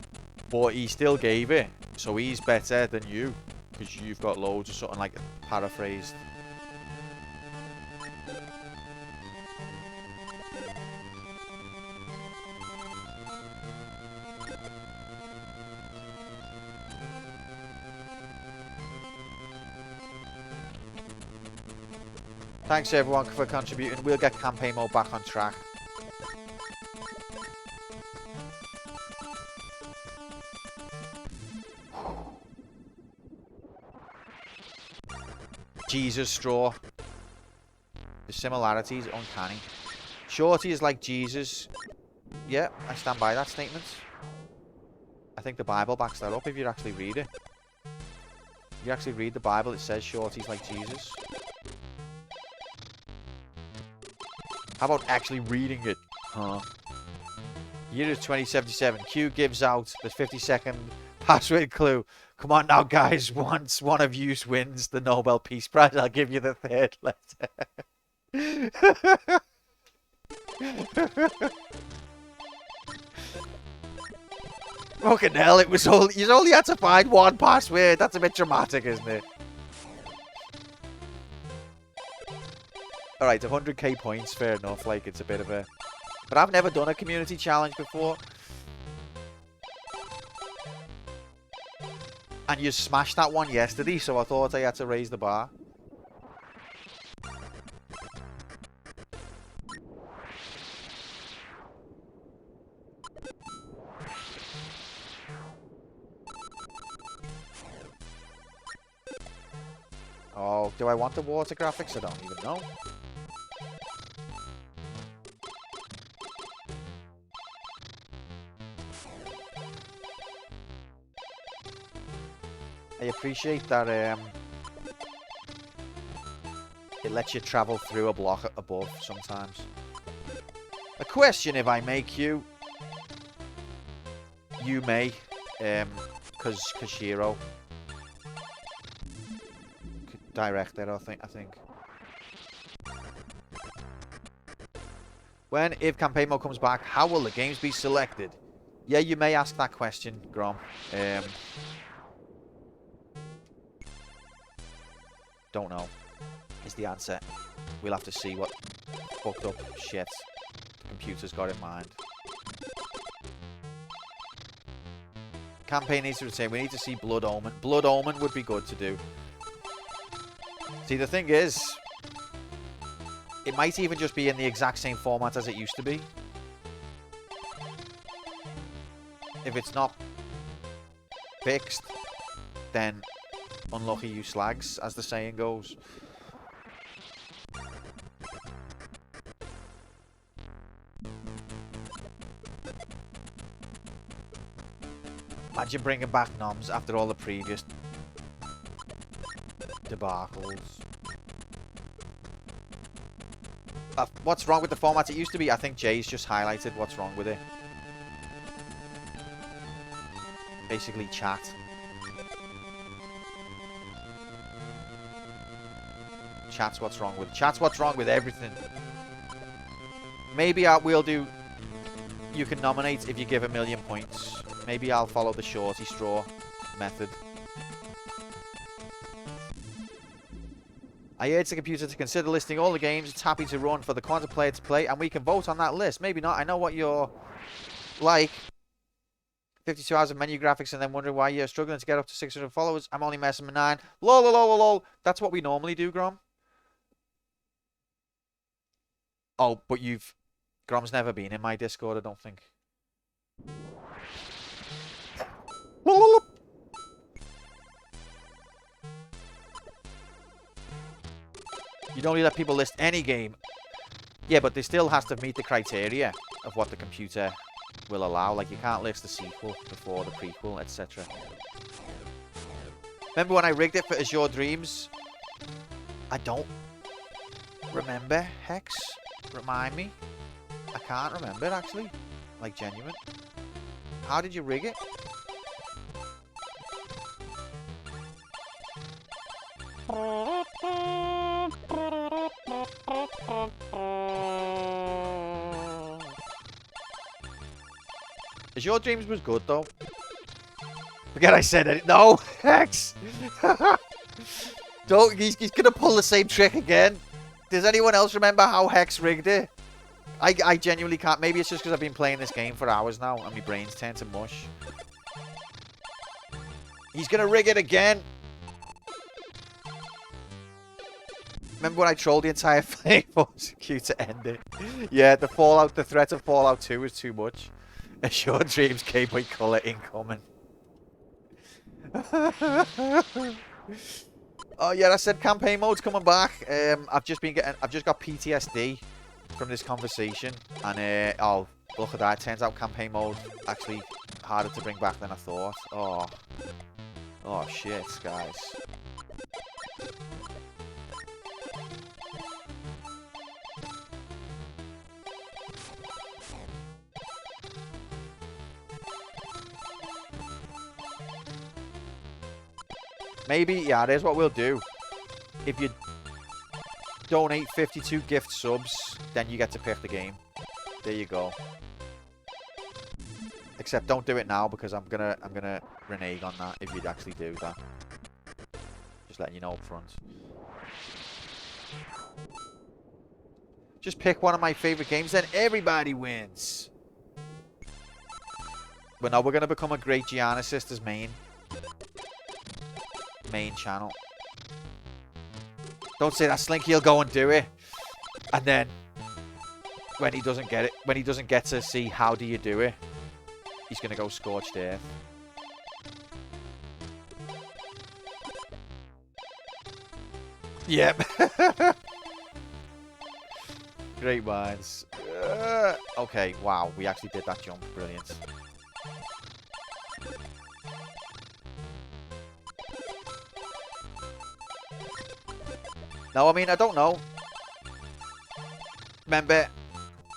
but he still gave it, so he's better than you, because you've got loads, or something like paraphrased. Thanks everyone for contributing. We'll get campaign mode back on track. Jesus straw. The similarities uncanny. Shorty is like Jesus. Yeah, I stand by that statement. I think the Bible backs that up if you actually read it. If you actually read the Bible, it says Shorty's like Jesus. How about actually reading it? Huh? Year is 2077. Q gives out the 50-second password clue. Come on now, guys. Once one of you wins the Nobel Peace Prize, I'll give you the third letter. Fucking hell, it was only... You only had to find one password. That's a bit dramatic, isn't it? Alright, 100k points, fair enough. Like, it's a bit of a... But I've never done a community challenge before. And you smashed that one yesterday, so I thought I had to raise the bar. Oh, do I want the water graphics? I don't even know. I appreciate that it lets you travel through a block above sometimes. A question, if I make you. You may, because Kashiro direct it, I think. When, if campaign mode comes back, how will the games be selected? Yeah, you may ask that question, Grom. Don't know, is the answer. We'll have to see what fucked up shit the computer's got in mind. Campaign needs to retain. We need to see Blood Omen. Blood Omen would be good to do. See, the thing is, it might even just be in the exact same format as it used to be. If it's not fixed, then unlucky you slags, as the saying goes. Imagine bringing back noms after all the previous debacles. What's wrong with the format it used to be? I think Jay's just highlighted what's wrong with it. Basically, chat. Chat's what's wrong with. Chat's what's wrong with everything. Maybe we'll do. You can nominate if you give 1,000,000 points. Maybe I'll follow the shorty straw method. I urge the computer to consider listing all the games it's happy to run for the quantum player to play, and we can vote on that list. Maybe not. I know what you're like. 52 hours of menu graphics and then wondering why you're struggling to get up to 600 followers. I'm only messing with 9. Lol, lol, lol, lol. That's what we normally do, Grom. Oh, but Grom's never been in my Discord, I don't think. You'd only let people list any game. Yeah, but they still has to meet the criteria of what the computer will allow. Like, you can't list the sequel before the prequel, etc. Remember when I rigged it for Azure Dreams? I don't remember, Hex. Remind me. I can't remember, actually. Like, genuine. How did you rig it? Azure Dreams was good, though. Forget I said it. No, Hex. Don't. He's gonna pull the same trick again. Does anyone else remember how Hex rigged it? I genuinely can't. Maybe it's just because I've been playing this game for hours now and my brain's turned to mush. He's gonna rig it again. Remember when I trolled the entire thing for Q to end it? Yeah, the threat of Fallout 2 was too much. Azure Dreams Game Boy Color incoming. Oh yeah, I said campaign mode's coming back. I've just got PTSD from this conversation, and oh, look at that! It turns out campaign mode actually harder to bring back than I thought. Oh shit, guys. Maybe, yeah, there's what we'll do. If you donate 52 gift subs, then you get to pick the game. There you go. Except don't do it now because I'm gonna renege on that if you'd actually do that. Just letting you know up front. Just pick one of my favorite games, then everybody wins. But no, we're gonna become a great Giana Sisters main channel. Don't say that, Slinky. He'll go and do it, and then when he doesn't get to see how do you do it, he's gonna go scorched earth. Yep. Great minds. Okay, wow, we actually did that jump. Brilliant. No, I mean, I don't know. Remember,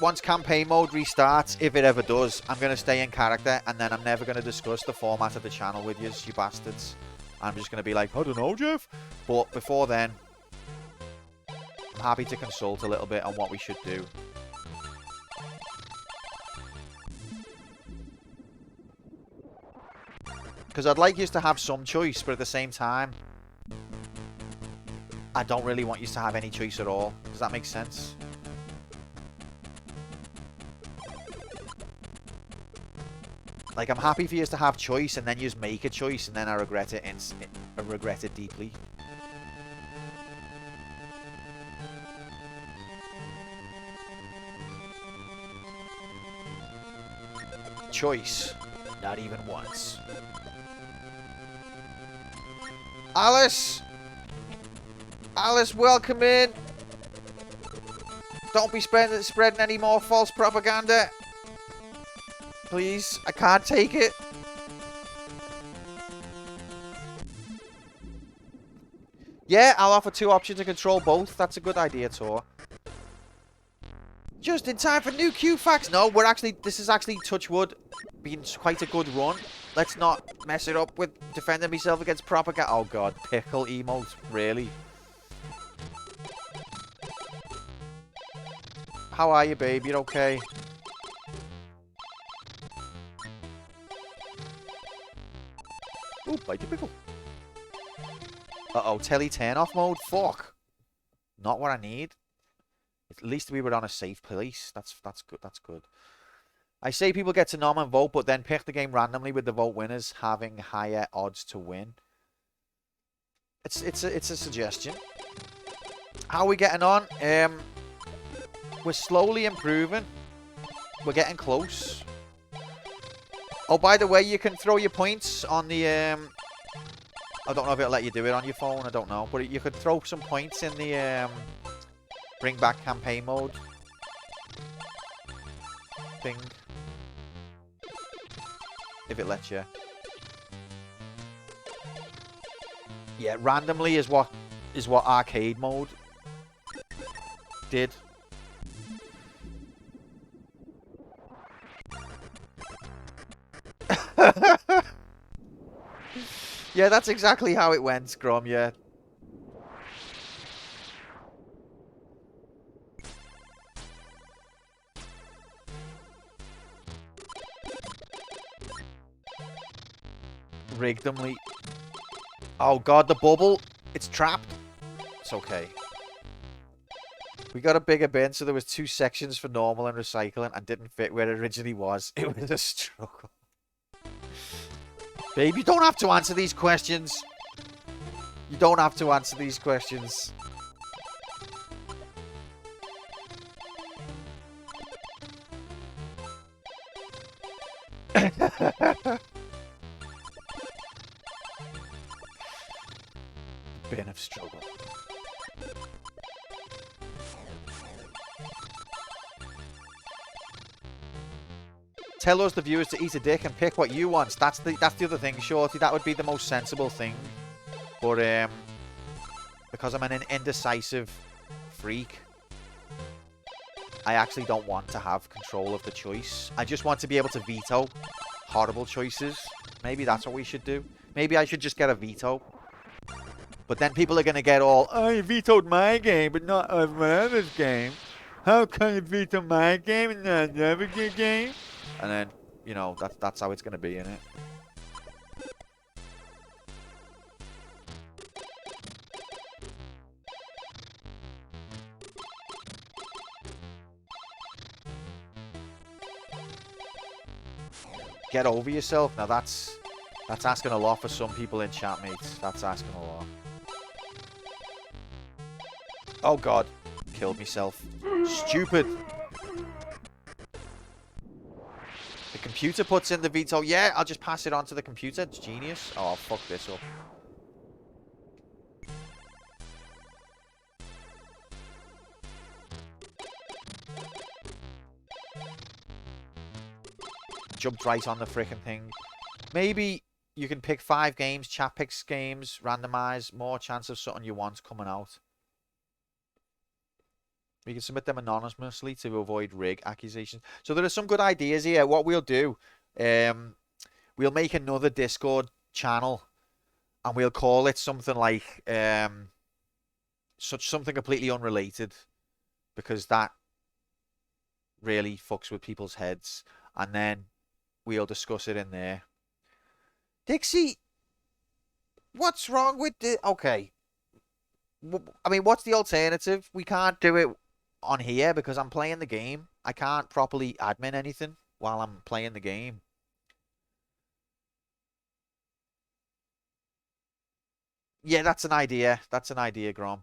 once campaign mode restarts, if it ever does, I'm going to stay in character, and then I'm never going to discuss the format of the channel with you bastards. I'm just going to be like, I don't know, Jeff. But before then, I'm happy to consult a little bit on what we should do. Because I'd like you to have some choice, but at the same time, I don't really want you to have any choice at all. Does that make sense? Like, I'm happy for you to have choice, and then you just make a choice, and then I regret it, I regret it deeply. Choice. Not even once. Alice! Alice, welcome in. Don't be spreading any more false propaganda. Please, I can't take it. Yeah, I'll offer 2 options to control both. That's a good idea, Tor. Just in time for new Q facts. No, this is actually, touch wood, been quite a good run. Let's not mess it up with defending myself against proper guy. Oh god, pickle emote, really? How are you, babe? You okay? Ooh, bite the pickle. Uh-oh, telly turn off mode? Fuck. Not what I need. At least we were on a safe place. That's good. That's good. I say people get to nom and vote, but then pick the game randomly with the vote winners having higher odds to win. It's a suggestion. How are we getting on? We're slowly improving. We're getting close. Oh, by the way, you can throw your points on the I don't know if it'll let you do it on your phone. I don't know, but you could throw some points in the bring back campaign mode thing, if it lets you. Yeah, randomly is what arcade mode did. Yeah, that's exactly how it went, Grom, yeah. Rigdomly. Oh god, the bubble. It's trapped. It's okay. We got a bigger bin, so there was 2 sections for normal and recycling and didn't fit where it originally was. It was a struggle. Babe, you don't have to answer these questions. You don't have to answer these questions. Bin of struggle. Tell us, the viewers, to eat a dick and pick what you want. That's the other thing, Shorty. That would be the most sensible thing. But because I'm an indecisive freak, I actually don't want to have control of the choice. I just want to be able to veto horrible choices. Maybe that's what we should do. Maybe I should just get a veto. But then people are going to get all, oh, you vetoed my game, but not my other's game. How can you veto my game and not another game? And then, you know, that's how it's going to be, innit? Get over yourself. Now that's asking a lot for some people in chat, mates. That's asking a lot. Oh god, killed myself. Stupid. The computer puts in the veto. Yeah, I'll just pass it on to the computer. It's genius. Oh, I'll fuck this up. Jumped right on the frickin' thing. Maybe you can pick 5 games, chat picks games, randomize, more chance of something you want coming out. We can submit them anonymously to avoid rig accusations. So there are some good ideas here. What we'll do, we'll make another Discord channel and we'll call it something like something completely unrelated, because that really fucks with people's heads. And then we'll discuss it in there. Dixie, what's wrong with the... Okay. I mean, what's the alternative? We can't do it on here because I'm playing the game. I can't properly admin anything while I'm playing the game. Yeah, that's an idea. That's an idea, Grom.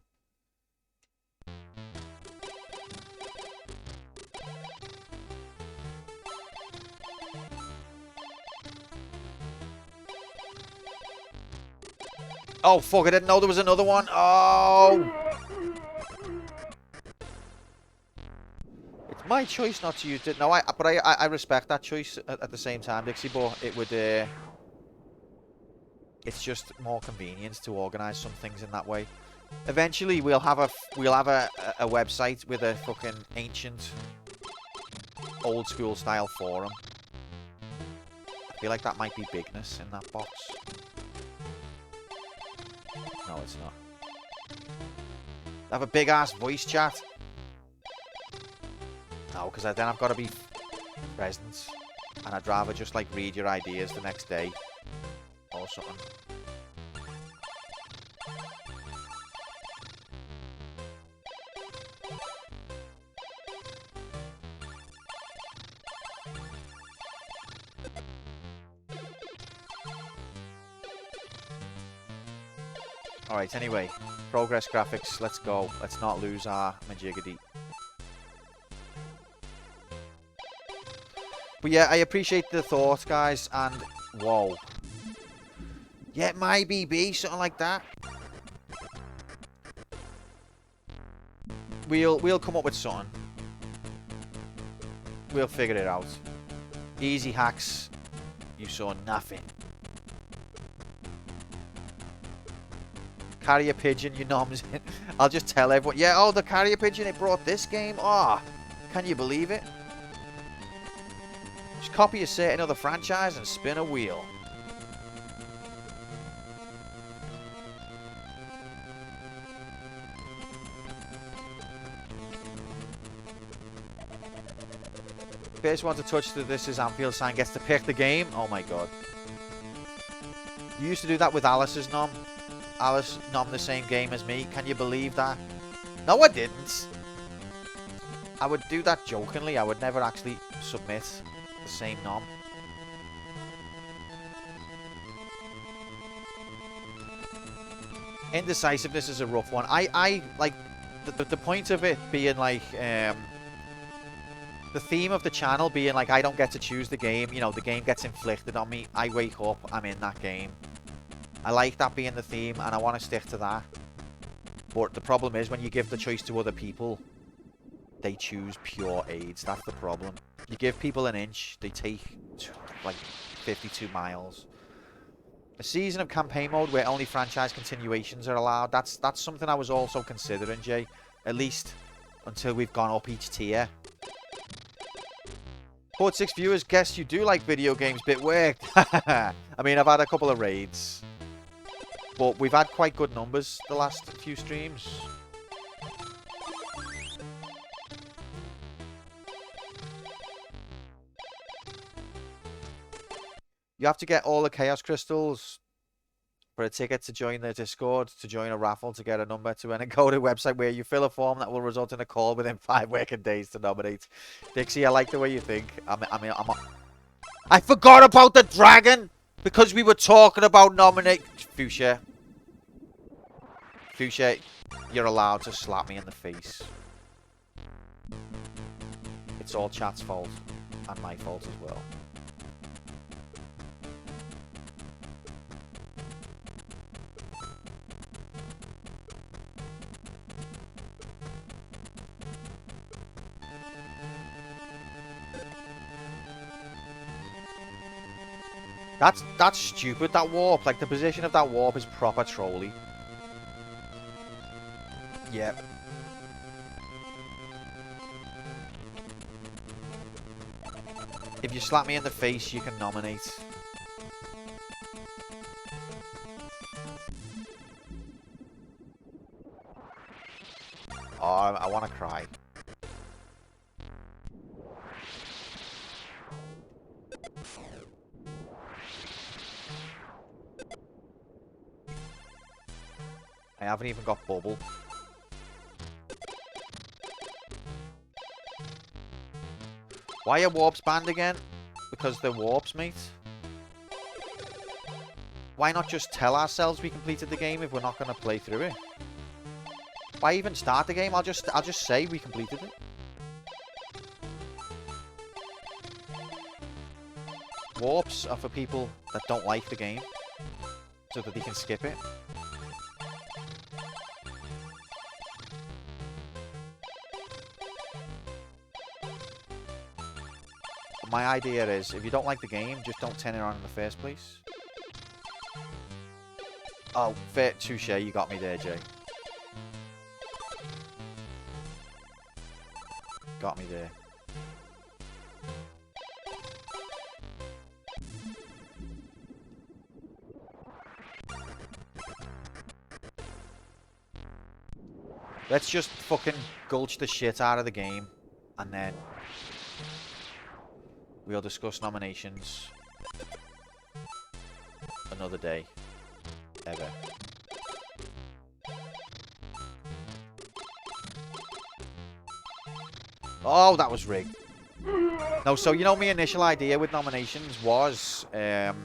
Oh, fuck, I didn't know there was another one. Oh! It's my choice not to use it. No, but I respect that choice at the same time, Dixie, but it would... it's just more convenient to organise some things in that way. Eventually, we'll have a website with a fucking ancient, old school style forum. I feel like that might be bigness in that box. No, it's not. Have a big ass voice chat. No, because then I've got to be present, and I'd rather just like read your ideas the next day or something. Alright, anyway, progress graphics, let's go. Let's not lose our majiggity. But yeah, I appreciate the thought, guys, and whoa. Yeah, my BB, something like that. We'll come up with something. We'll figure it out. Easy hacks. You saw nothing. Carrier pigeon, your nom's in. I'll just tell everyone. Yeah, oh, the carrier pigeon, it brought this game. Oh, can you believe it? Just copy a certain other franchise and spin a wheel. First one to touch the "This is Anfield" sign gets to pick the game. Oh my god. You used to do that with Alice's nom. Alice nom the same game as me. Can you believe that? No, I didn't. I would do that jokingly. I would never actually submit the same nom. Indecisiveness is a rough one. I like the point of it being like the theme of the channel being like I don't get to choose the game. You know, the game gets inflicted on me. I wake up, I'm in that game. I like that being the theme, and I want to stick to that. But the problem is when you give the choice to other people, they choose pure AIDS. That's the problem. You give people an inch, they take like 52 miles. A season of campaign mode where only franchise continuations are allowed. That's something I was also considering, Jay. At least until we've gone up each tier. Port 6 viewers, guess you do like video games. Bit worked. I mean, I've had a couple of raids. But we've had quite good numbers the last few streams. You have to get all the Chaos Crystals for a ticket to join the Discord, to join a raffle, to get a number, to win, and go to a website where you fill a form that will result in a call within 5 working days to nominate. Dixie, I like the way you think. I forgot about the dragon! Because we were talking about nominate... Fuchsia. Fuchsia, you're allowed to slap me in the face. It's all chat's fault. And my fault as well. That's stupid, that warp. Like, the position of that warp is proper trolly. Yep. If you slap me in the face, you can nominate. Oh, I want to cry. I haven't even got bubble. Why are warps banned again? Because they're warps, mate. Why not just tell ourselves we completed the game if we're not going to play through it? Why even start the game? I'll just say we completed it. Warps are for people that don't like the game, so that they can skip it. My idea is, if you don't like the game, just don't turn it on in the first place. Oh, fair, touche, you got me there, Jay. got me there. Let's just fucking gulch the shit out of the game, and then we'll discuss nominations another day. Ever. Oh, that was rigged. No, so you know my initial idea with nominations was that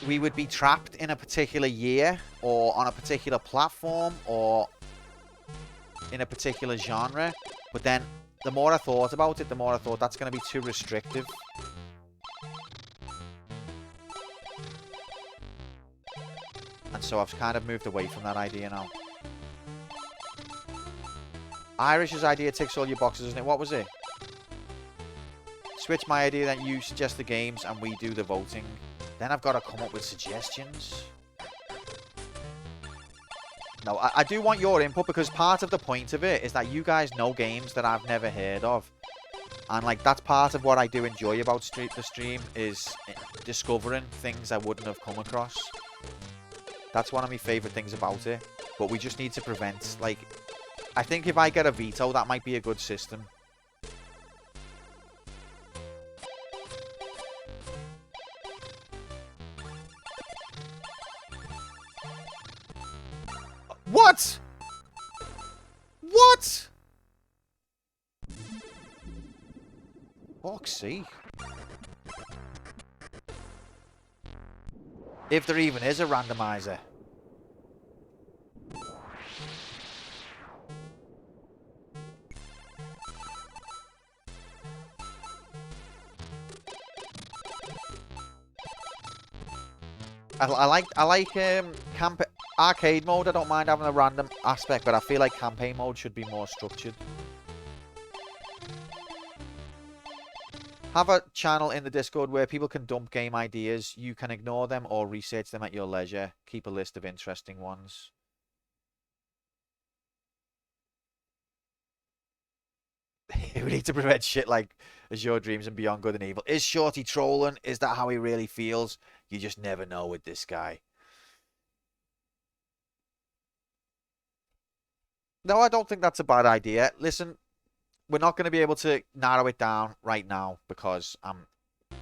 we would be trapped in a particular year or on a particular platform or in a particular genre. But then the more I thought about it, the more I thought that's going to be too restrictive. And so I've kind of moved away from that idea now. Irish's idea ticks all your boxes, isn't it? What was it? Switch my idea, then you suggest the games and we do the voting. Then I've got to come up with suggestions. No, I do want your input because part of the point of it is that you guys know games that I've never heard of. And, like, that's part of what I do enjoy about the stream is discovering things I wouldn't have come across. That's one of my favourite things about it. But we just need to prevent, like... I think if I get a veto, that might be a good system. What? What? Fuck's sake. If there even is a randomizer. I like arcade mode. I don't mind having a random aspect, but I feel like campaign mode should be more structured. Have a channel in the Discord where people can dump game ideas. You can ignore them or research them at your leisure. Keep a list of interesting ones. We need to prevent shit like Azure Dreams and Beyond Good and Evil. Is Shorty trolling? Is that how he really feels? You just never know with this guy. No, I don't think that's a bad idea. Listen, we're not going to be able to narrow it down right now because I'm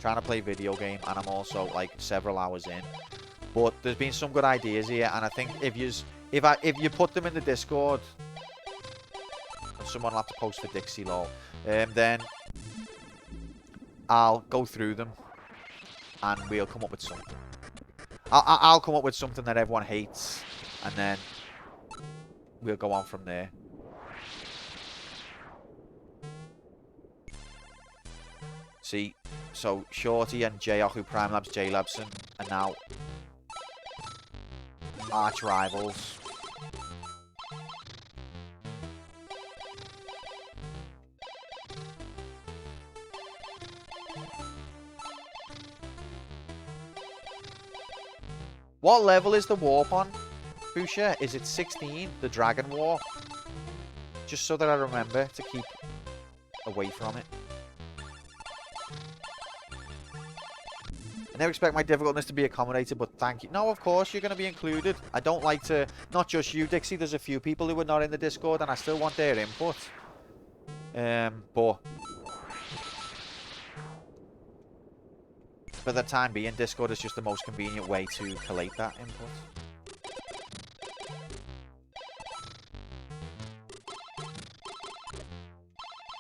trying to play video game and I'm also like several hours in. But there's been some good ideas here, and I think if you put them in the Discord, and someone will have to post for Dixie lol, then I'll go through them and we'll come up with something. I'll come up with something that everyone hates, and then we'll go on from there. See, so Shorty and J-Yahoo Prime Labs, J-Labson are now arch rivals. What level is the warp on, Boucher? Is it 16, the Dragon Warp? Just so that I remember to keep away from it. I never expect my difficultness to be accommodated, but thank you. No, of course, you're going to be included. I don't like to... Not just you, Dixie. There's a few people who are not in the Discord, and I still want their input. But... For the time being, Discord is just the most convenient way to collate that input.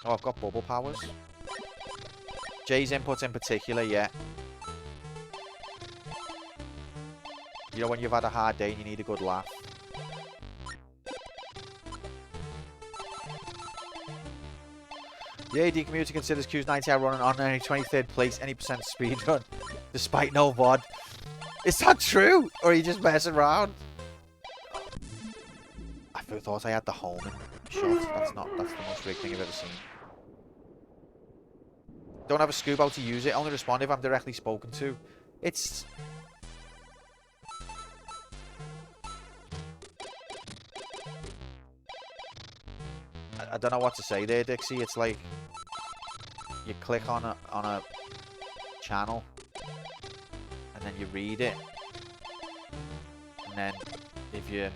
Oh, I've got bubble powers. Jay's input in particular, yeah. You know when you've had a hard day and you need a good laugh. The AD community considers Q's 90-hour run on only 23rd place, any percent speed run, despite no VOD. Is that true? Or are you just messing around? I thought I had the homing shot. That's the most rigged thing I've ever seen. Don't have a scoop out to use it. Only respond if I'm directly spoken to. It's... I don't know what to say there, Dixie. It's like you click on a channel and then you read it, and then if you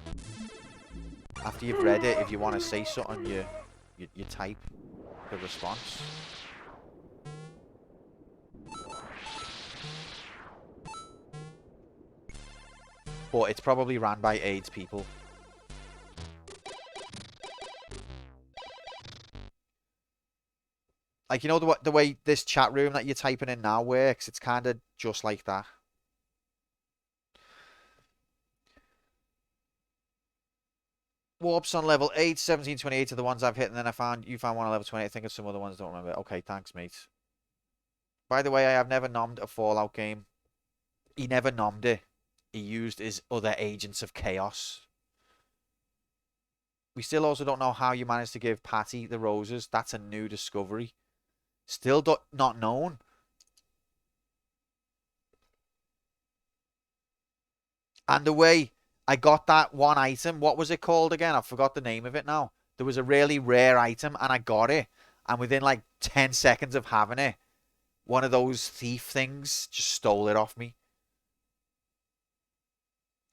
after you've read it, if you want to say something, you type the response. But it's probably ran by AIDS people. Like, you know the way this chat room that you're typing in now works? It's kind of just like that. Warps on level 8, 17, 28 are the ones I've hit, and then you found one on level 28. I think of some other ones, don't remember. Okay, thanks, mate. By the way, I have never nommed a Fallout game. He never nommed it. He used his other agents of chaos. We still also don't know how you managed to give Patty the roses. That's a new discovery. Still not known. And the way I got that one item, what was it called again? I forgot the name of it now. There was a really rare item and I got it. And within like 10 seconds of having it, one of those thief things just stole it off me.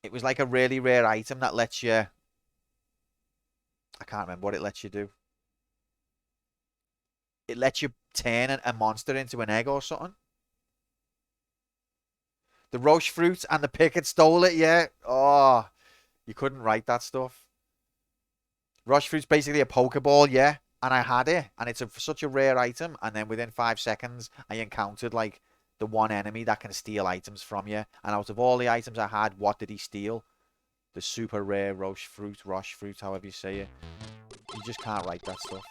It was like a really rare item that lets you... I can't remember what it lets you do. It lets you turn a monster into an egg or something. The Roche fruit and the picket stole it, yeah. Oh, you couldn't write that stuff. Roche fruit's basically a Pokeball, yeah. And I had it. And it's such a rare item. And then within 5 seconds, I encountered like the one enemy that can steal items from you. And out of all the items I had, what did he steal? The super rare Roche fruit, however you say it. You just can't write that stuff.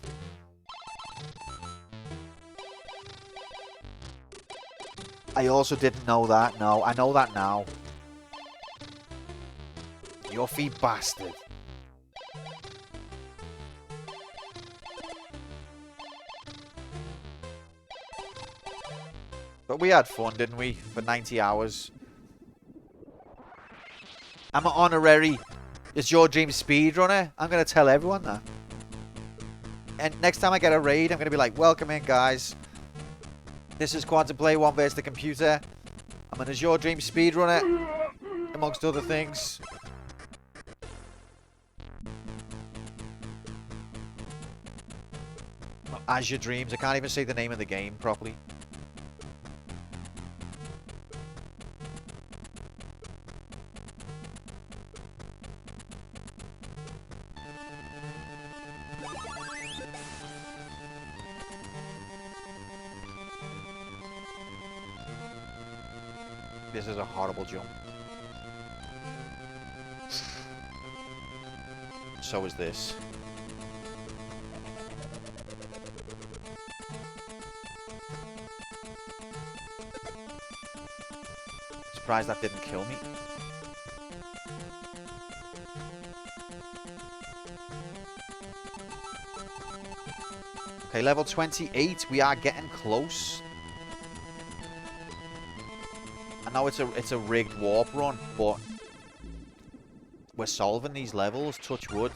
I also didn't know that. No, I know that now. Yuffie bastard. But we had fun, didn't we? For 90 hours. I'm an honorary It's Your Dream speedrunner. I'm going to tell everyone that. And next time I get a raid, I'm going to be like, welcome in, guys. This is Quantum Play 1 vs. the computer. I'm an Azure Dream speedrunner, amongst other things. Azure Dreams. I can't even say the name of the game properly. This is a horrible jump. So is this. Surprised that didn't kill me. Okay, level 28. We are getting close. I know it's a rigged warp run, but we're solving these levels. Touch wood.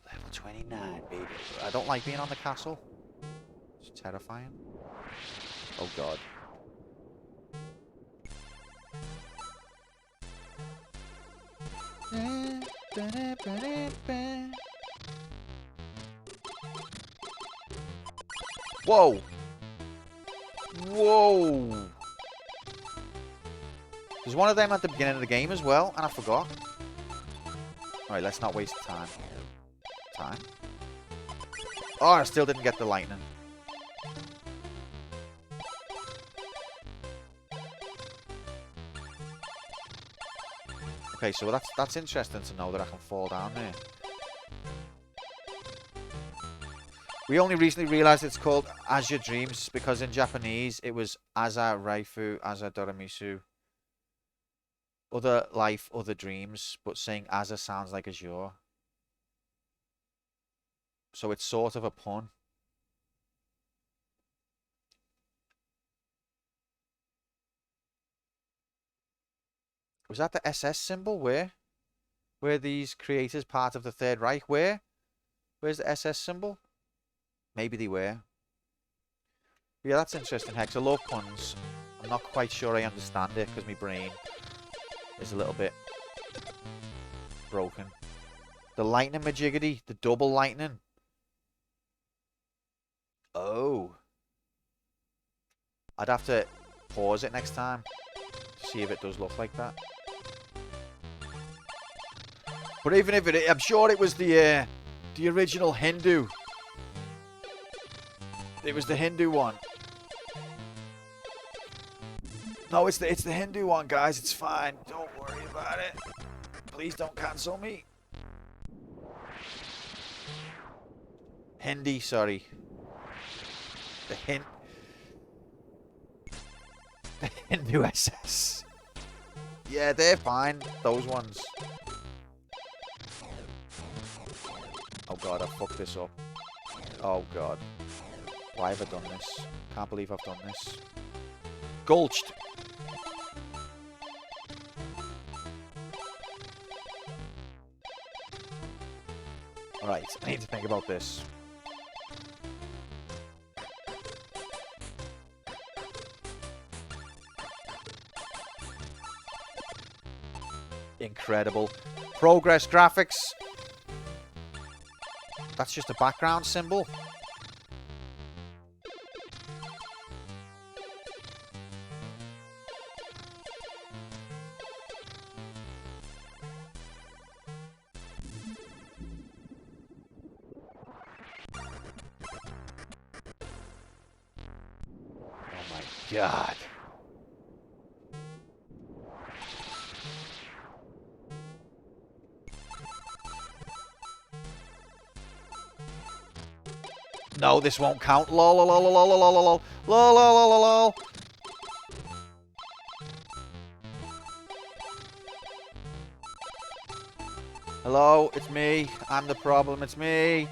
Level 29, baby. I don't like being on the castle. It's terrifying. Oh god. Whoa! Whoa! There's one of them at the beginning of the game as well, and I forgot. Alright, let's not waste time. Oh, I still didn't get the lightning. Okay, so that's interesting to know that I can fall down there. We only recently realized it's called Azure Dreams because in Japanese it was Aza Raifu, Aza Doramisu. Other life, other dreams, but saying Aza sounds like Azure. So it's sort of a pun. Was that the SS symbol? Where? Were these creators part of the Third Reich? Where? Where's the SS symbol? Maybe they were. Yeah, that's interesting, Hex. I love puns. I'm not quite sure I understand it because my brain is a little bit broken. The lightning majiggity, the double lightning. Oh. I'd have to pause it next time to see if it does look like that. But even if it, I'm sure it was the original Hindu. It was the Hindu one. No, it's the Hindu one, guys. It's fine. Don't worry about it. Please don't cancel me. Hindi, sorry. The Hindu SS. Yeah, they're fine. Those ones. Oh god, I fucked this up. Oh god. Why have I done this? Can't believe I've done this. Gulched. Alright, I need to think about this. Incredible. Progress graphics. That's just a background symbol. Oh my god. No, this won't count. Lol, lol, lol, lol, lol, lol, lol, lol, lol, lol, lol, lol. Hello, it's me. I'm the problem. It's me.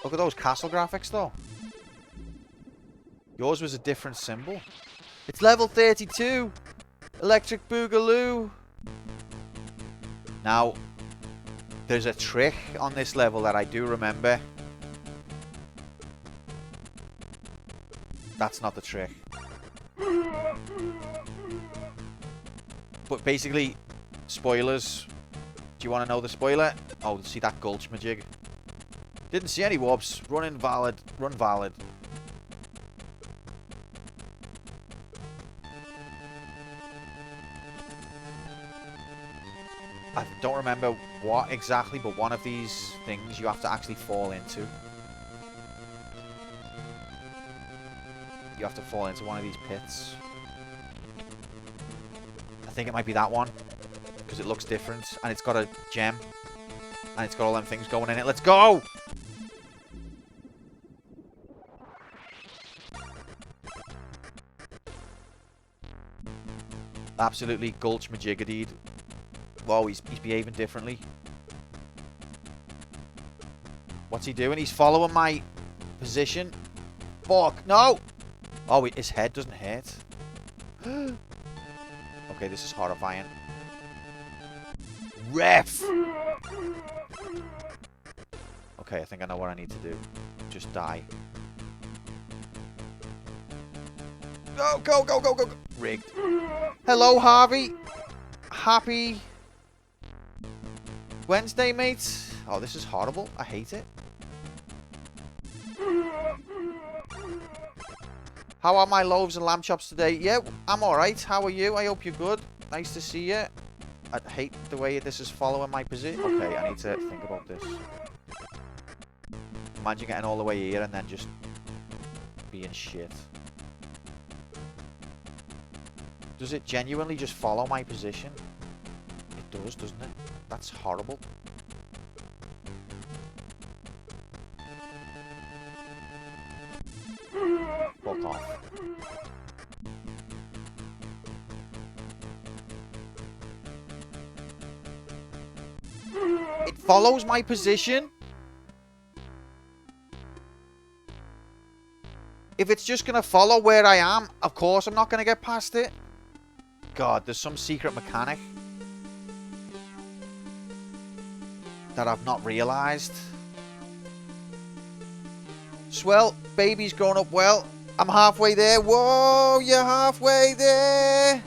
Look at those castle graphics, though. Yours was a different symbol. It's level 32. Electric Boogaloo. Now, there's a trick on this level that I do remember. That's not the trick. But basically, spoilers. Do you want to know the spoiler? Oh, see that gulch majig? Didn't see any warps. Run invalid. Run valid. I don't remember what exactly, but one of these things you have to actually fall into. You have to fall into one of these pits. I think it might be that one, because it looks different, and it's got a gem, and it's got all them things going in it. Let's go! Absolutely gulch majiggadied. Whoa, he's behaving differently. What's he doing? He's following my position. Fuck, no! Oh, his head doesn't hurt. Okay, this is horrifying. Ref! Okay, I think I know what I need to do. Just die. Go, go, go, go, go, go. Rigged. Hello, Harvey. Happy Wednesday, mates. Oh, this is horrible. I hate it. How are my loaves and lamb chops today? Yeah, I'm alright. How are you? I hope you're good. Nice to see you. I hate the way this is following my position. Okay, I need to think about this. Imagine getting all the way here and then just being shit. Does it genuinely just follow my position? It does, doesn't it? That's horrible. Fuck off. It follows my position? If it's just going to follow where I am, of course I'm not going to get past it. God, there's some secret mechanic. that I've not realised. Swell, baby's grown up well. I'm halfway there. Whoa, you're halfway there.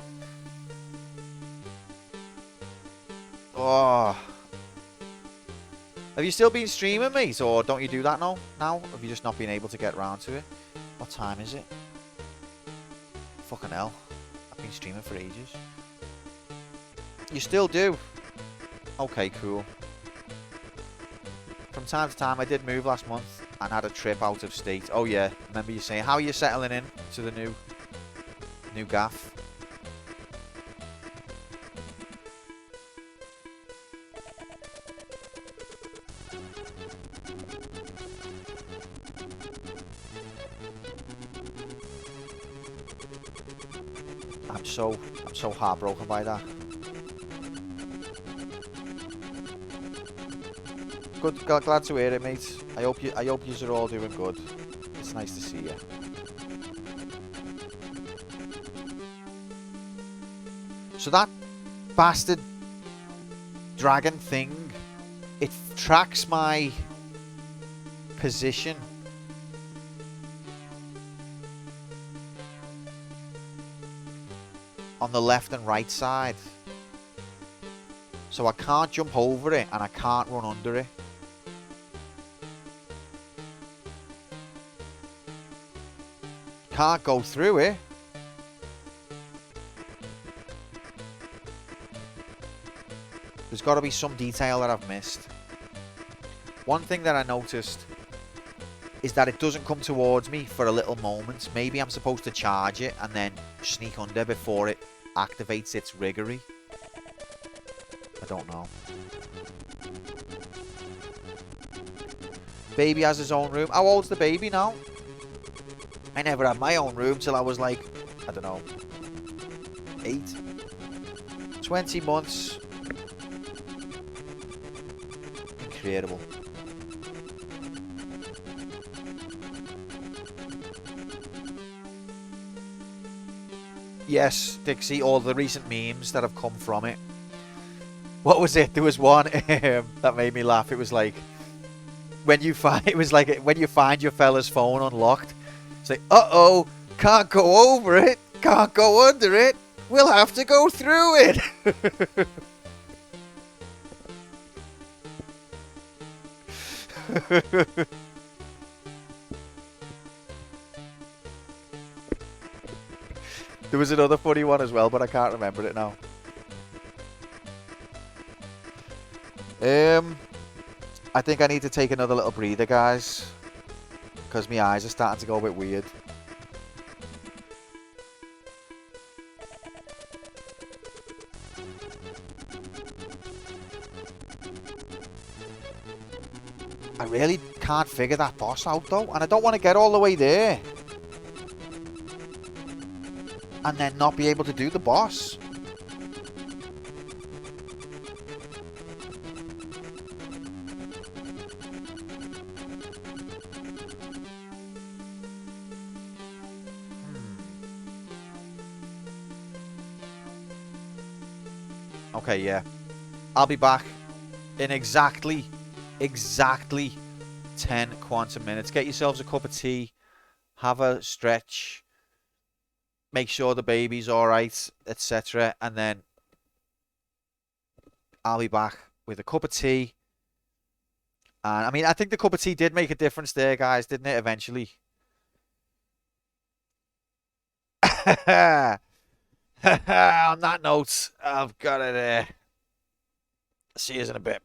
Oh. Have you still been streaming, mate? Or don't you do that now? Have you just not been able to get around to it? What time is it? Fucking hell. I've been streaming for ages. You still do? Okay, cool. From time to time, I did move last month and had a trip out of state. Oh yeah, remember you saying, how are you settling in to the new gaff? I'm so heartbroken by that. Good, glad to hear it, mate. I hope you are all doing good. It's nice to see you. So that bastard dragon thing, it tracks my position. On the left and right side. So I can't jump over it and I can't run under it. Can't go through it. There's got to be some detail that I've missed. One thing that I noticed is that it doesn't come towards me for a little moment. Maybe I'm supposed to charge it and then sneak under before it activates its riggery. I don't know. Baby has his own room. How old's the baby now? I never had my own room till I was like, I don't know, 8. 20 months. Incredible. Yes, Dixie, all the recent memes that have come from it. What was it? There was one that made me laugh. It was like when you find your fella's phone unlocked. It's like, uh-oh, can't go over it, can't go under it. We'll have to go through it. There was another funny one as well, but I can't remember it now. I think I need to take another little breather, guys, because my eyes are starting to go a bit weird. I really can't figure that boss out though, and I don't want to get all the way there and then not be able to do the boss. Okay, yeah. I'll be back in exactly 10 quantum minutes. Get yourselves a cup of tea, have a stretch, make sure the baby's alright, etc. And then I'll be back with a cup of tea. And I mean, I think the cup of tea did make a difference there, guys, didn't it, eventually? On that note, I've got it there. See you in a bit.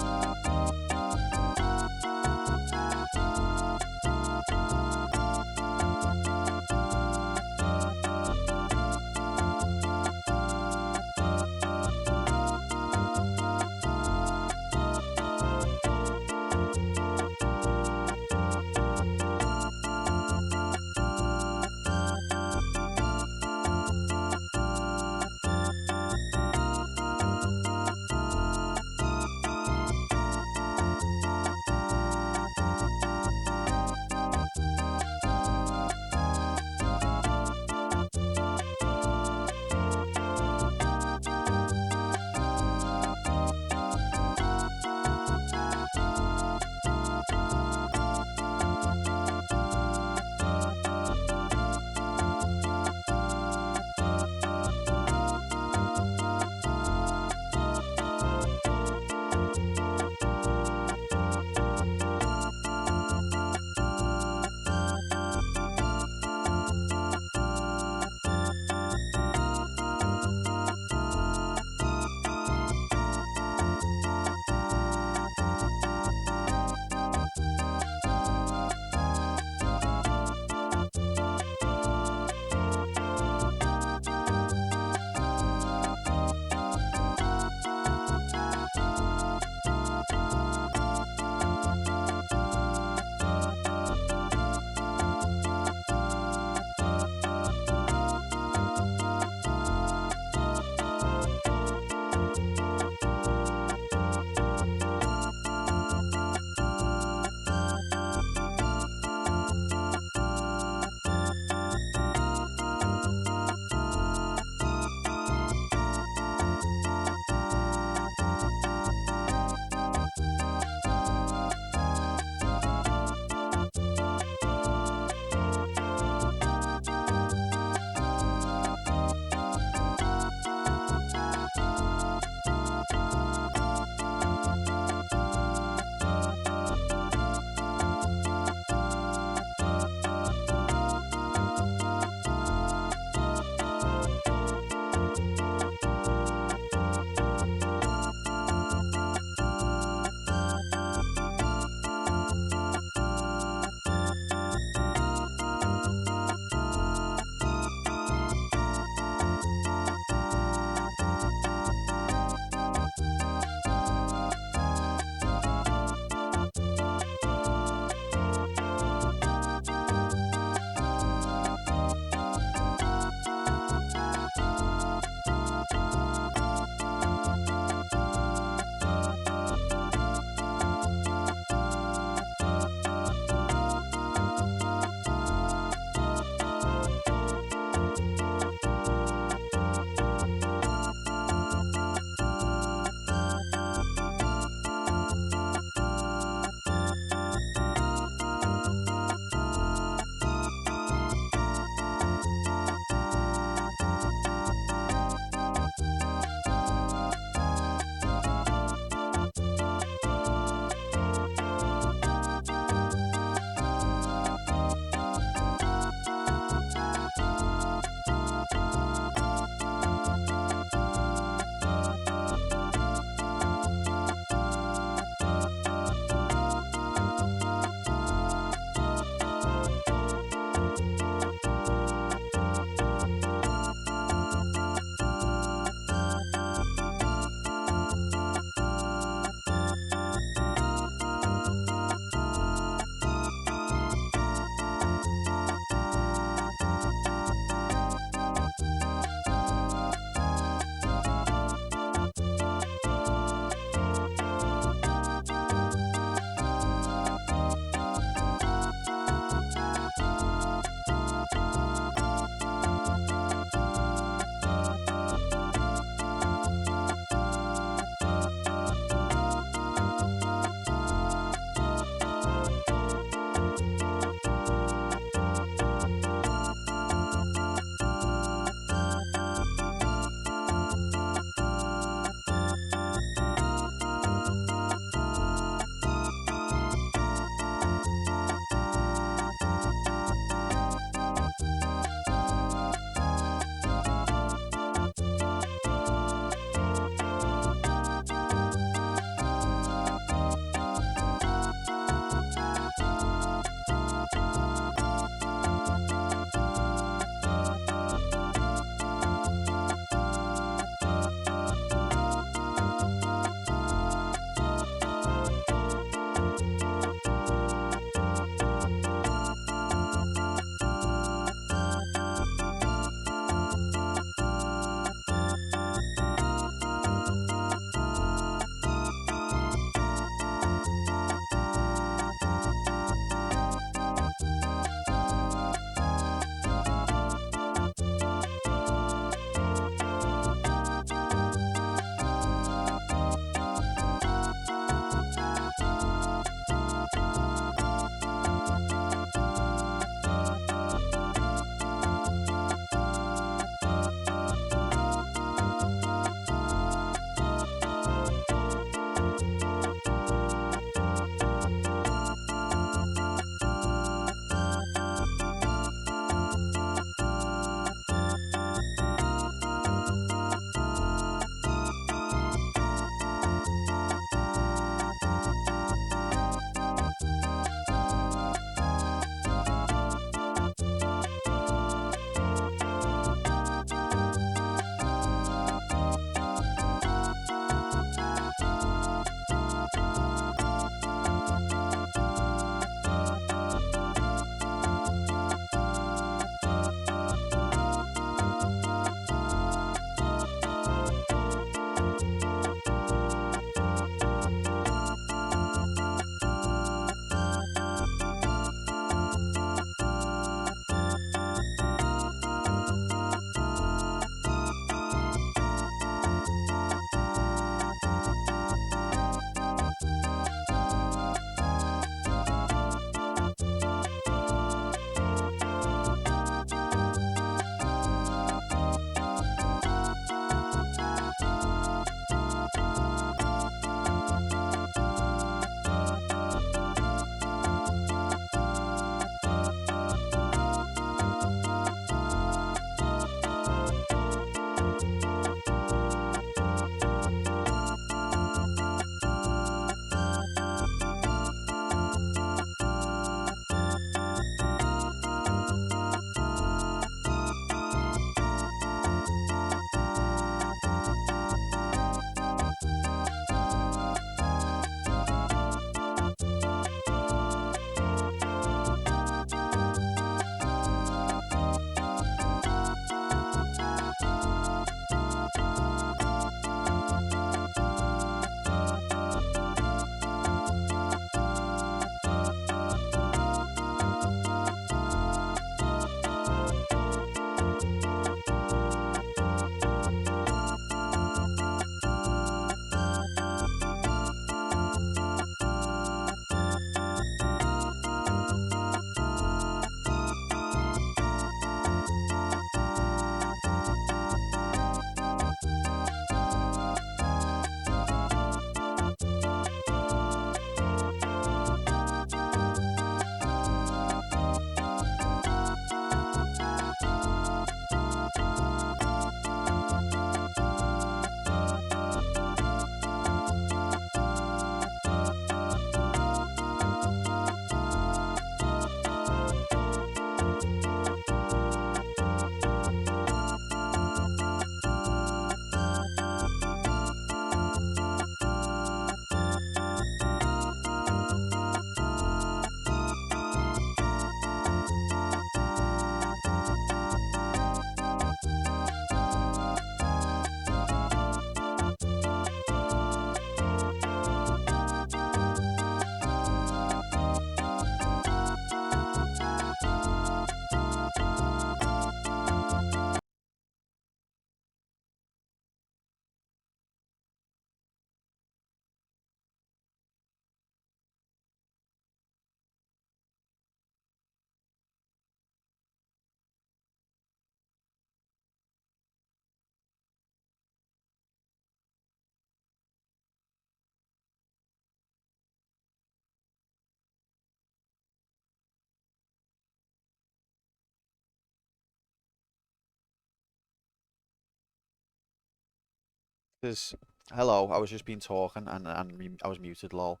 There's hello. I was just been talking and I was muted. Lol.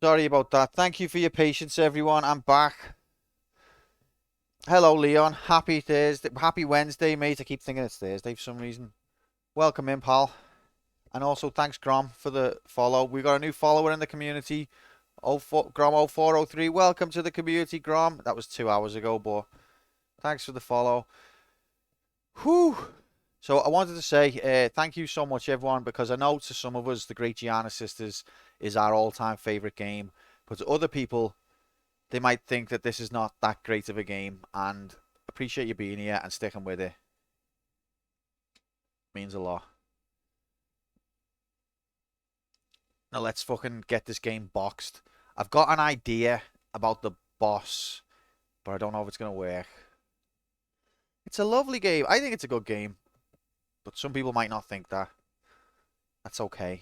Sorry about that. Thank you for your patience, everyone. I'm back. Hello, Leon. Happy Thursday. Happy Wednesday, mate. I keep thinking it's Thursday for some reason. Welcome in, pal. And also thanks, Grom, for the follow. We got a new follower in the community. Grom 0403. Welcome to the community, Grom. That was 2 hours ago, but thanks for the follow. Whew. So I wanted to say thank you so much, everyone, because I know to some of us, the Great Giana Sisters is our all-time favorite game. But to other people, they might think that this is not that great of a game. And appreciate you being here and sticking with it. Means a lot. Now let's fucking get this game boxed. I've got an idea about the boss, but I don't know if it's going to work. It's a lovely game. I think it's a good game. But some people might not think that. That's okay.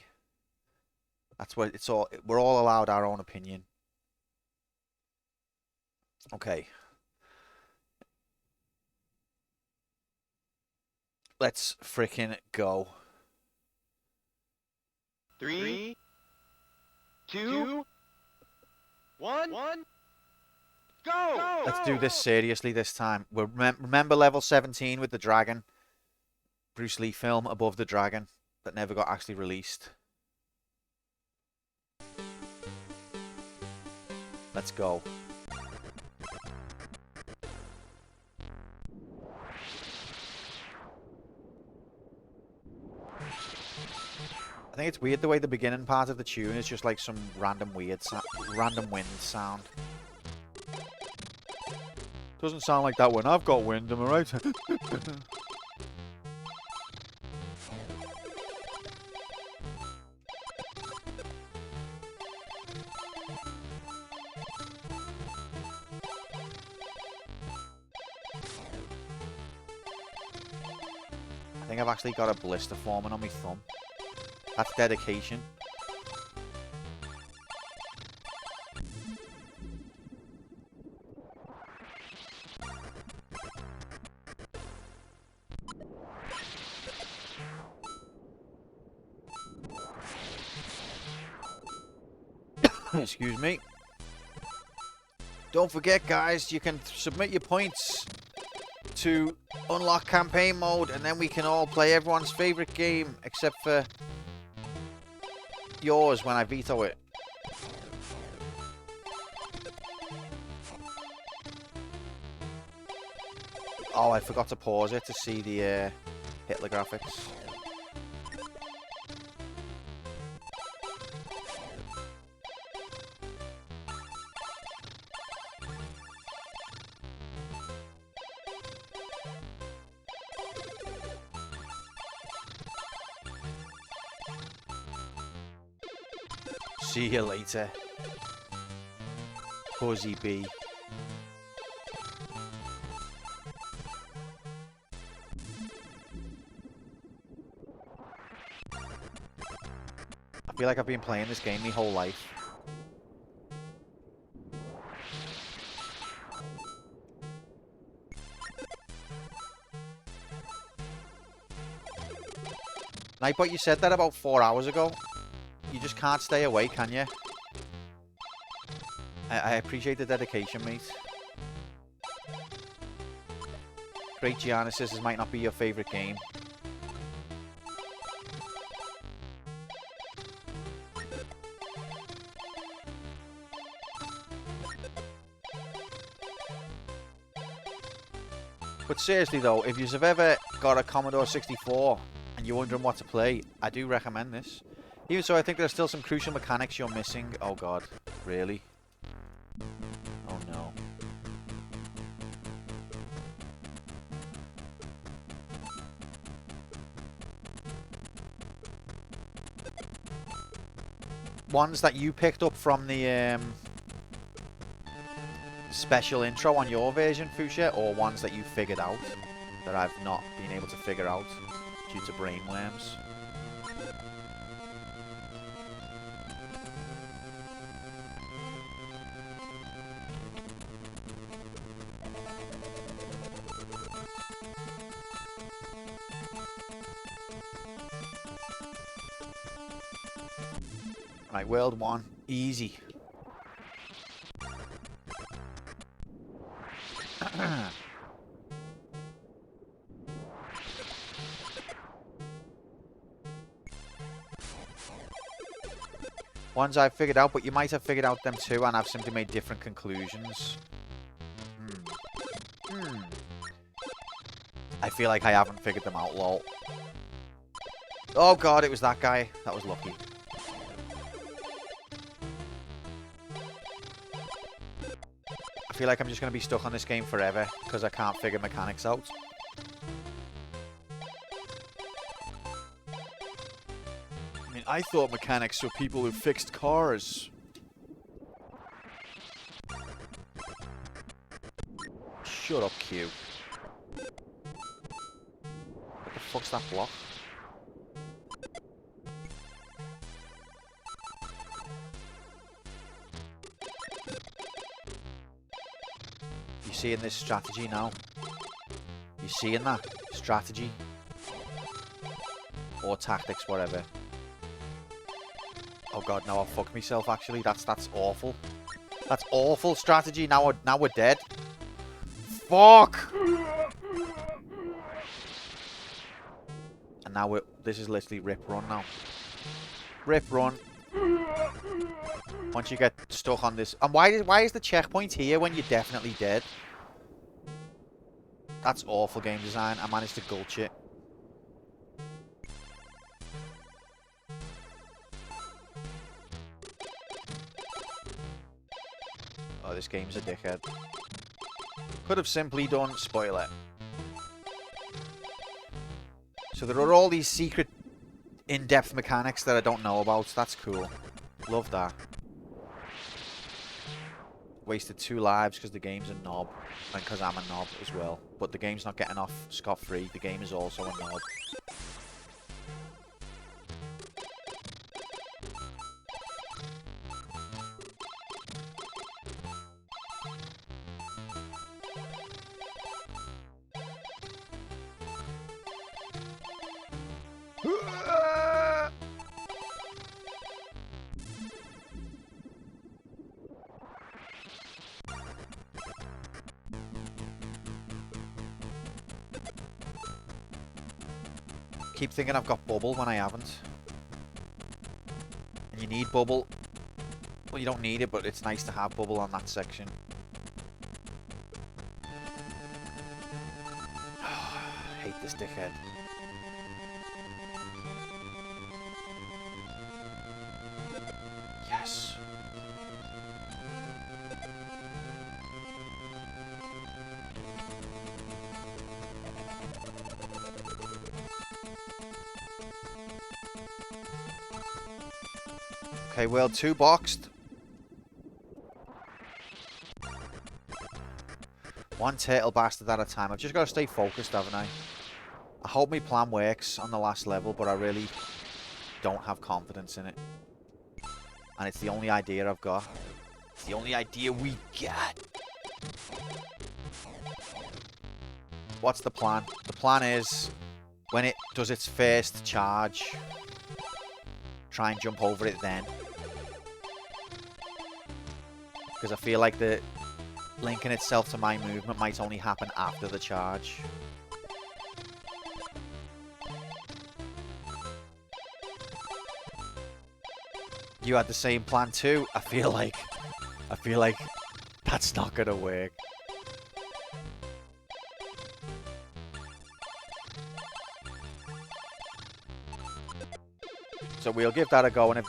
That's what it's all. We're all allowed our own opinion. Okay. Let's frickin' go. 3, 2, 1, go! Let's do this seriously this time. We're remember level 17 with the dragon? Bruce Lee film Above the Dragon that never got actually released. Let's go. I think it's weird the way the beginning part of the tune is just like some random random wind sound. Doesn't sound like that when I've got wind, am I right? I think I've actually got a blister forming on my thumb. That's dedication. Excuse me. Don't forget, guys, you can submit your points to unlock campaign mode, and then we can all play everyone's favorite game, except for yours when I veto it. Oh, I forgot to pause it to see the Hitler graphics. See you later, Buzzy B. I feel like I've been playing this game my whole life. Nightbot, you said that about 4 hours ago. You just can't stay away, can you? I appreciate the dedication, mate. Great Giana Sisters might not be your favourite game. But seriously though, if you've ever got a Commodore 64 and you're wondering what to play, I do recommend this. Even so, I think there's still some crucial mechanics you're missing. Oh god, really? Oh no. Ones that you picked up from the special intro on your version, Fuchsia, or ones that you figured out that I've not been able to figure out due to brainworms? Right, world 1. Easy. Ones I've figured out, but you might have figured out them too, and I've simply made different conclusions. I feel like I haven't figured them out, lol. Oh god, it was that guy. That was lucky. I feel like I'm just going to be stuck on this game forever, because I can't figure mechanics out. I mean, I thought mechanics were people who fixed cars. Shut up, Q. What the fuck's that block? You seeing this strategy now? You seeing that? Strategy? Or tactics, whatever. Oh god, no, I'll fuck myself actually. That's awful. That's awful strategy. Now we're dead. Fuck! And now this is literally rip run now. Rip run. Once you get stuck on this. And why is the checkpoint here when you're definitely dead? That's awful game design. I managed to gulch it. Oh, this game's a dickhead. Could have simply done spoiler. So there are all these secret in-depth mechanics that I don't know about. That's cool. Love that. Wasted 2 lives because the game's a knob. And because I'm a knob as well. But the game's not getting off scot-free. The game is also a knob. Keep thinking I've got bubble when I haven't. And you need bubble. Well, you don't need it, but it's nice to have bubble on that section. I hate this dickhead. Yes. Okay, world 2 boxed. One turtle bastard at a time. I've just got to stay focused, haven't I? I hope my plan works on the last level, but I really don't have confidence in it. And it's the only idea I've got. It's the only idea we got. What's the plan? The plan is, when it does its first charge, try and jump over it then. Because I feel like the linking itself to my movement might only happen after the charge. You had the same plan too. I feel like that's not gonna work. So we'll give that a go, and if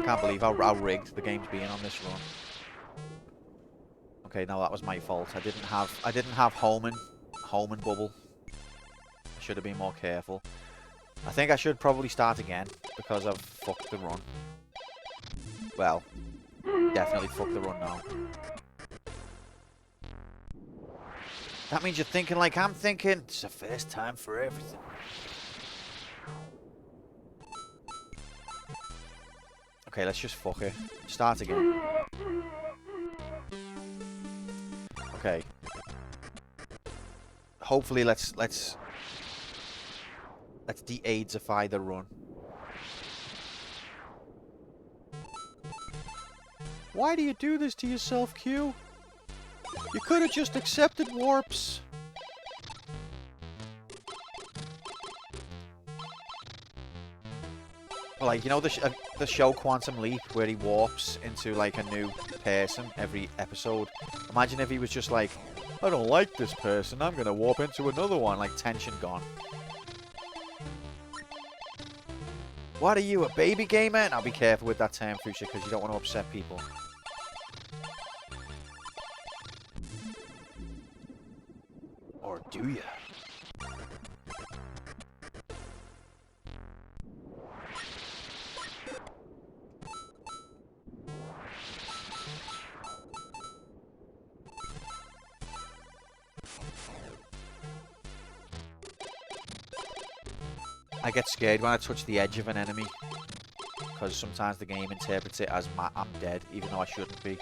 can't believe how rigged the game's being on this run. Okay, no, that was my fault. I didn't have Homan bubble. I should have been more careful. I think I should probably start again because I've fucked the run. Well, definitely fucked the run now. That means you're thinking like I'm thinking. It's the first time for everything. Okay, let's just fuck it. Start again. Okay. Hopefully, let's de-AIDSify the run. Why do you do this to yourself, Q? You could have just accepted warps. Like, you know the show Quantum Leap, where he warps into, like, a new person every episode? Imagine if he was just like, I don't like this person, I'm gonna warp into another one. Like, tension gone. What are you, a baby gamer? Now be careful with that term, Fuchsia, because you don't want to upset people. Or do you? I get scared when I touch the edge of an enemy, because sometimes the game interprets it as I'm dead, even though I shouldn't be.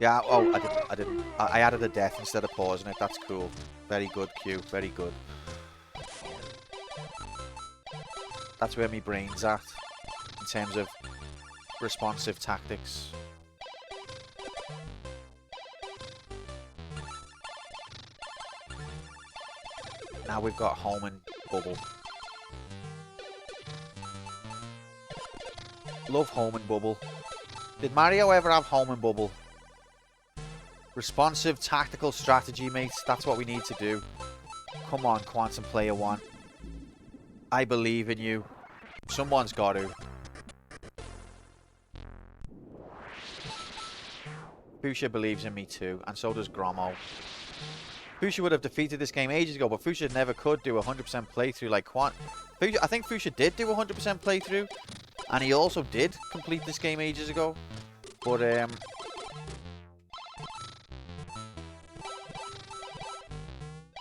Yeah, oh, I didn't. I added a death instead of pausing it. That's cool. Very good, Q. Very good. That's where my brain's at, in terms of responsive tactics. Now we've got home and bubble. Love home and bubble. Did Mario ever have home and bubble? Responsive tactical strategy, mates. That's what we need to do. Come on, Quantum Player 1. I believe in you. Someone's got to. Fuchsia believes in me too, and so does Grommo. Fuchsia would have defeated this game ages ago, but Fuchsia never could do a 100% playthrough like I think Fuchsia did do a 100% playthrough, and he also did complete this game ages ago. But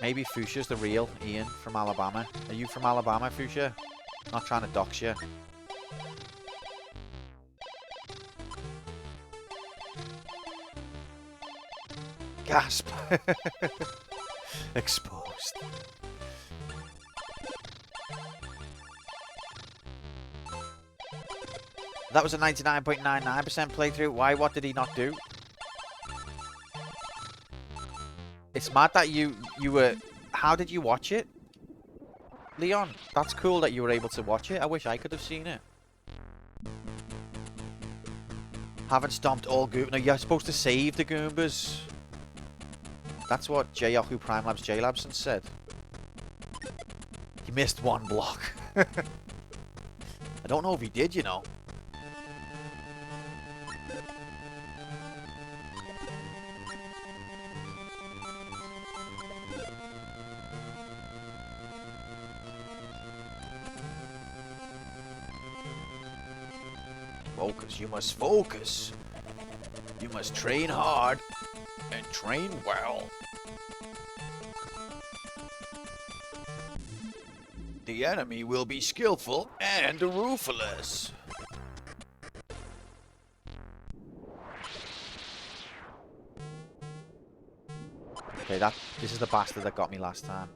maybe Fuchsia's the real Ian from Alabama. Are you from Alabama, Fuchsia? Not trying to dox you. Gasp! Exposed. That was a 99.99% playthrough. Why? What did he not do? It's mad that you were... How did you watch it? Leon, that's cool that you were able to watch it. I wish I could have seen it. Haven't stomped all Goombas. No, you're supposed to save the Goombas. That's what J-Yahoo Prime Labs J Labson said. He missed one block. I don't know if he did, you know. Focus, you must focus. You must train hard and train well. The enemy will be skillful and ruthless. Okay, this is the bastard that got me last time.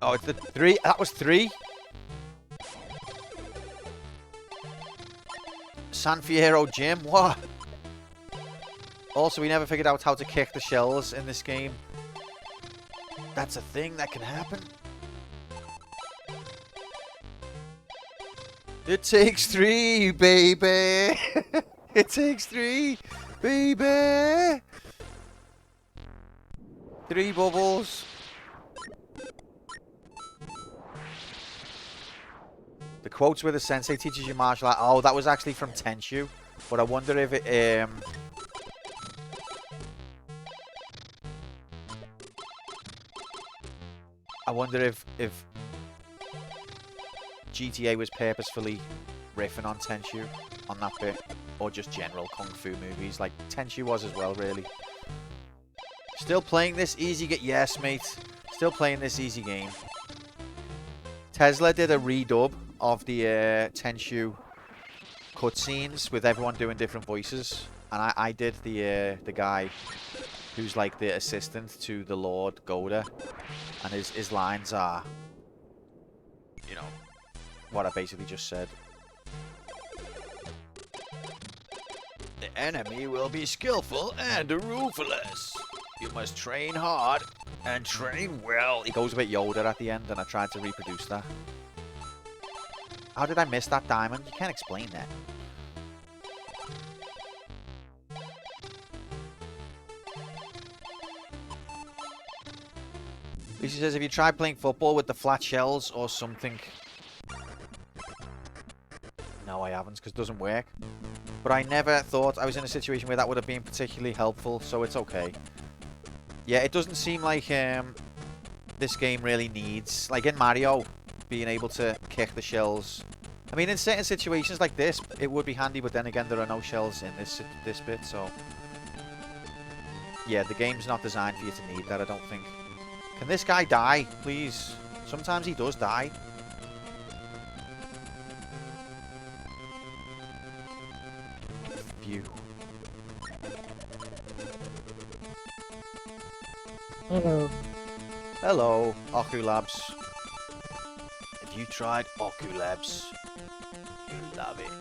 Oh, it's the 3. That was 3. San Fierro Gym. What? Also, we never figured out how to kick the shells in this game. That's a thing that can happen. It takes 3, baby. It takes 3, baby. 3 bubbles. The quotes where the sensei teaches you martial art. Oh, that was actually from Tenshu. But I wonder if it... I wonder if GTA was purposefully riffing on Tenshu on that bit. Or just general Kung Fu movies. Like, Tenshu was as well, really. Still playing this easy game. Yes, mate. Still playing this easy game. Tesla did a redub of the Tenshu cutscenes with everyone doing different voices, and I did the guy who's like the assistant to the Lord Goda, and his lines are, you know, what I basically just said. The enemy will be skillful and ruthless. You must train hard and train well. He goes a bit Yoda at the end, and I tried to reproduce that. How did I miss that diamond? You can't explain that. Lucy says, have you tried playing football with the flat shells or something? No, I haven't, because it doesn't work. But I never thought I was in a situation where that would have been particularly helpful, so it's okay. Yeah, it doesn't seem like this game really needs, like in Mario, being able to kick the shells. I mean, in certain situations like this, it would be handy, but then again, there are no shells in this bit, so... Yeah, the game's not designed for you to need that, I don't think. Can this guy die, please? Sometimes he does die. Phew. Hello. Hello, Oku Labs. Have you tried Oku Labs? You love it.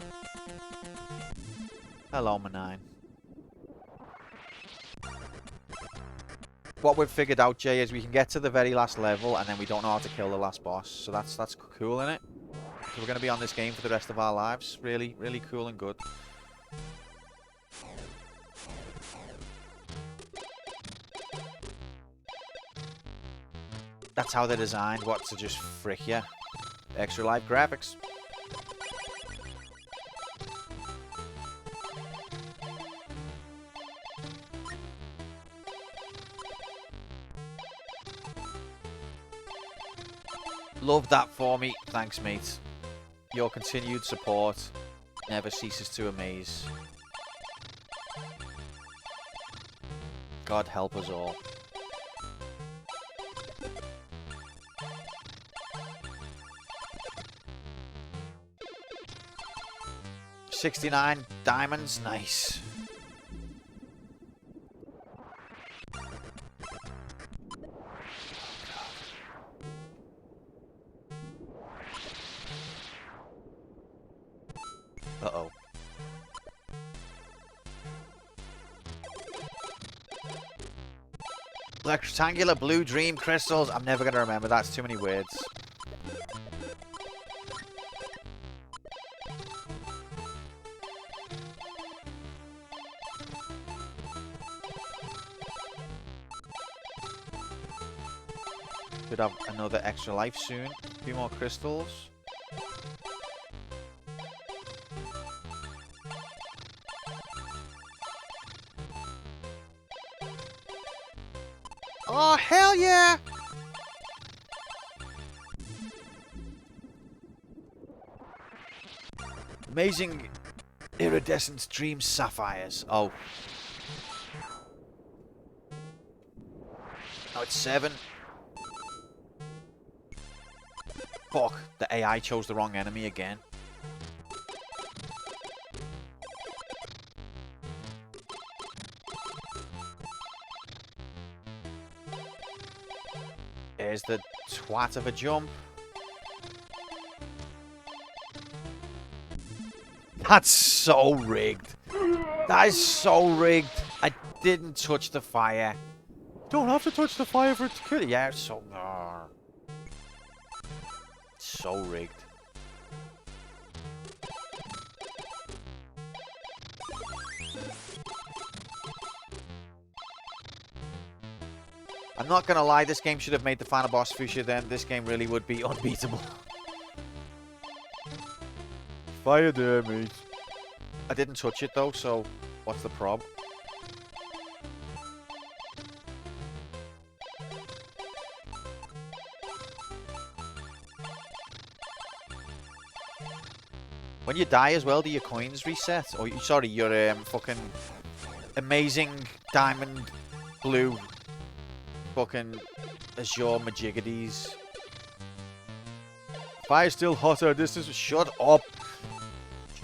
Hello, Manine. What we've figured out, Jay, is we can get to the very last level and then we don't know how to kill the last boss. So that's cool, isn't it? So we're going to be on this game for the rest of our lives. Really, really cool and good. That's how they're designed, what, to just frick you. Extra life graphics. Love that for me. Thanks, mate. Your continued support never ceases to amaze. God help us all. $69 diamonds, nice. Uh-oh. Rectangular blue dream crystals. I'm never going to remember. That's too many words. Could have another extra life soon. A few more crystals. Oh, hell yeah! Amazing iridescent dream sapphires. Oh. Oh, it's 7. Fuck, the AI chose the wrong enemy again. There's the twat of a jump. That's so rigged. That is so rigged. I didn't touch the fire. Don't have to touch the fire for it to kill it. Yeah, it's so... so rigged. I'm not gonna lie, this game should have made the final boss Fuchsia, then this game really would be unbeatable. Fire there, mate. I didn't touch it though, so what's the prob? When you die as well, do your coins reset? Or, sorry, your fucking amazing diamond blue fucking Azure Majiggadies Fire's still hotter. This is... Shut up.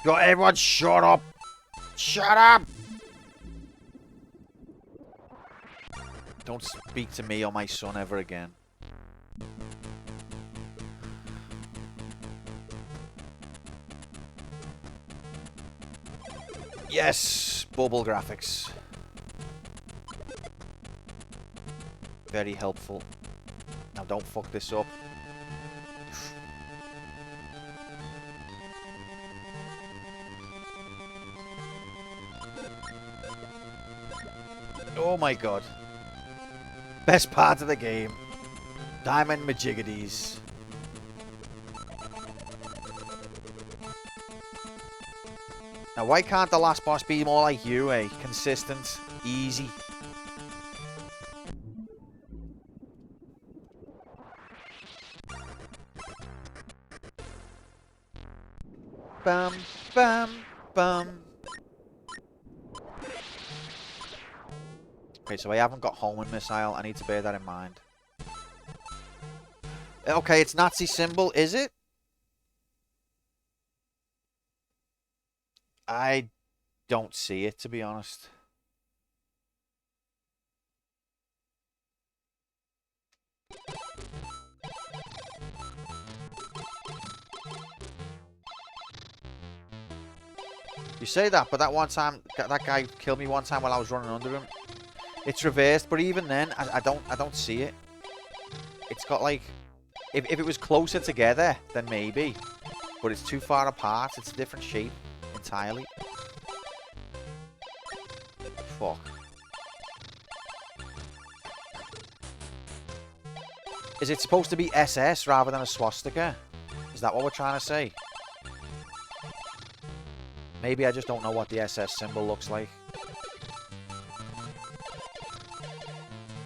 Everyone shut up. Shut up. Don't speak to me or my son ever again. Yes, bubble graphics. Very helpful. Now don't fuck this up. Oh my god. Best part of the game. Diamond Majiggities. Now why can't the last boss be more like you, eh? Consistent, easy. Bum, bum, bum. Okay, so I haven't got homing missile. I need to bear that in mind. Okay, it's Nazi symbol, is it? I don't see it, to be honest. You say that, but that one time, that guy killed me one time while I was running under him. It's reversed, but even then, I don't see it. It's got like, if it was closer together, then maybe. But it's too far apart. It's a different shape entirely. Fuck. Is it supposed to be SS rather than a swastika? Is that what we're trying to say? Maybe I just don't know what the SS symbol looks like.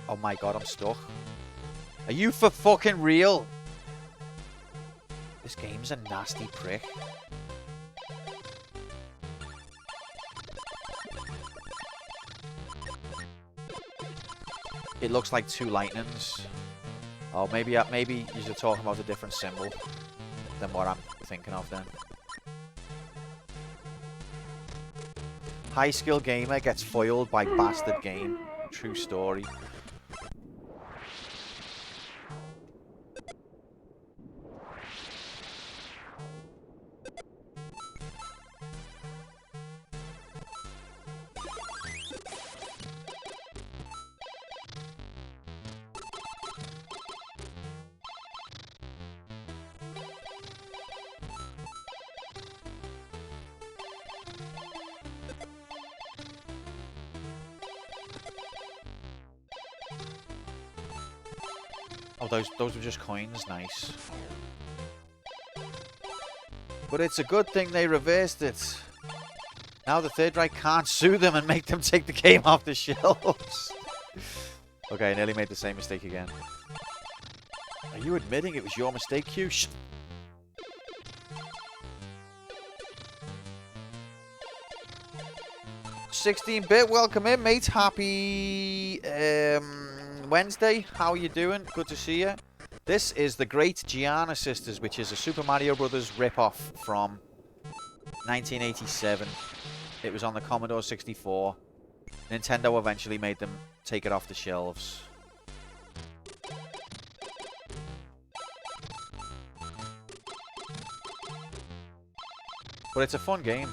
Oh my god, I'm stuck. Are you for fucking real? This game's a nasty prick. It looks like two lightnings. Oh, maybe you're talking about a different symbol than what I'm thinking of then. High skill gamer gets foiled by bastard game. True story. Oh, those were just coins. Nice. But it's a good thing they reversed it. Now the Third Reich can't sue them and make them take the game off the shelves. Okay, I nearly made the same mistake again. Are you admitting it was your mistake, Q? 16-bit, welcome in, mate. Happy Wednesday. How you doing? Good to see you. This is the great Giana Sisters, which is a Super Mario Brothers rip-off from 1987. It was on the Commodore 64. Nintendo eventually made them take it off the shelves. But it's a fun game.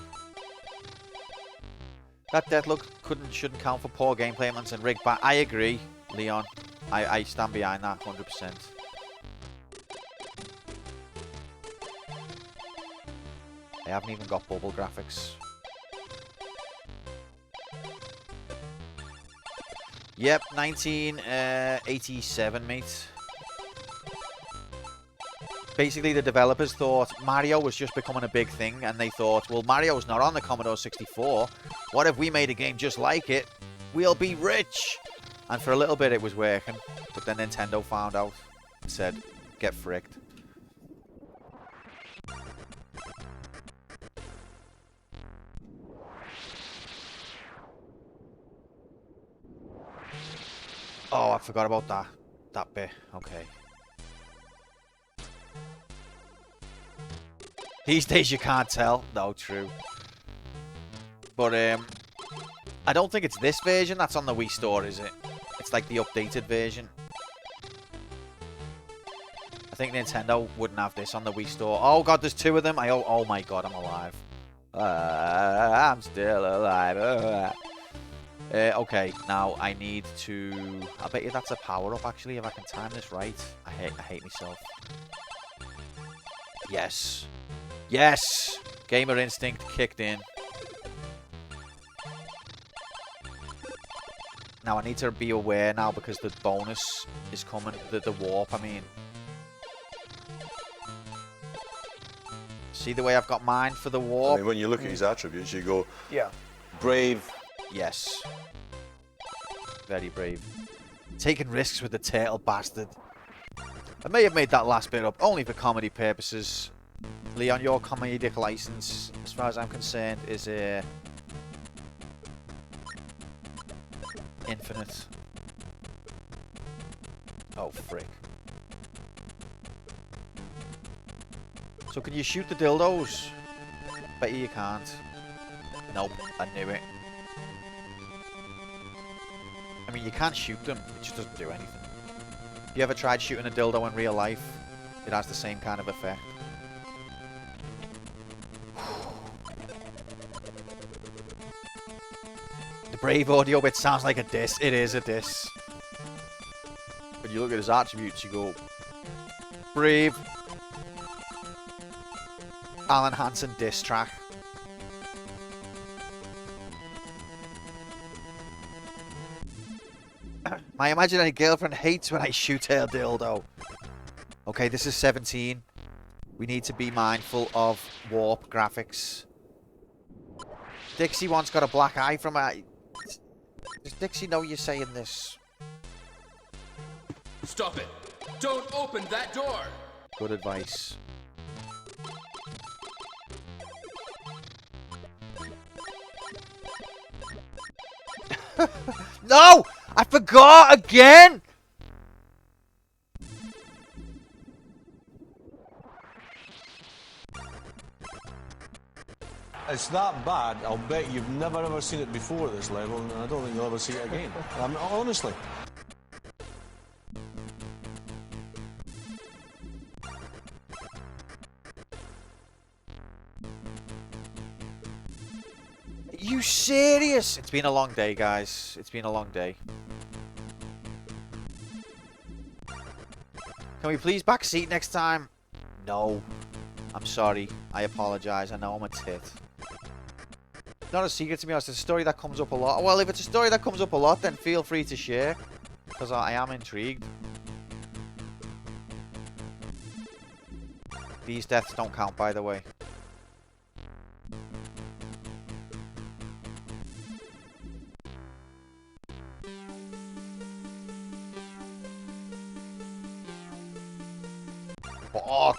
That deadlock shouldn't count for poor gameplay elements and rigged back. I agree, Leon. I stand behind that 100%. I haven't even got bubble graphics. Yep, 1987, mate. Basically, the developers thought Mario was just becoming a big thing, and they thought, well, Mario's not on the Commodore 64. What if we made a game just like it? We'll be rich! And for a little bit, it was working. But then Nintendo found out and said, get fricked. Oh, I forgot about that bit. Okay. These days you can't tell. No, true. But I don't think it's this version that's on the Wii Store, is it? It's like the updated version. I think Nintendo wouldn't have this on the Wii Store. Oh god, there's two of them. Oh my god, I'm alive. I'm still alive. Okay, now I need to... I bet you that's a power-up, actually, if I can time this right. I hate myself. Yes. Yes! Gamer instinct kicked in. Now I need to be aware now because the bonus is coming. The warp, I mean. See the way I've got mine for the warp? I mean, when you look at his attributes, you go, yeah, brave. Yes. Very brave. Taking risks with the turtle bastard. I may have made that last bit up only for comedy purposes. Leon, your comedic license, as far as I'm concerned, is infinite. Oh, frick. So can you shoot the dildos? Bet you can't. Nope, I knew it. I mean, you can't shoot them. It just doesn't do anything. Have you ever tried shooting a dildo in real life? It has the same kind of effect. The brave audio bit sounds like a diss. It is a diss. When you look at his attributes, you go, brave. Alan Hansen diss track. My imaginary girlfriend hates when I shoot her dildo. Okay, this is 17. We need to be mindful of warp graphics. Dixie once got a black eye from her. Does Dixie know you're saying this? Stop it! Don't open that door! Good advice. No! I forgot again! It's that bad, I'll bet you've never ever seen it before at this level, and I don't think you'll ever see it again. Honestly. Are you serious? It's been a long day, guys. It's been a long day. Can we please backseat next time? No. I'm sorry. I apologize. I know I'm a tit. It's not a secret to me. It's a story that comes up a lot. Well, if it's a story that comes up a lot, then feel free to share. Because I am intrigued. These deaths don't count, by the way. Fuck.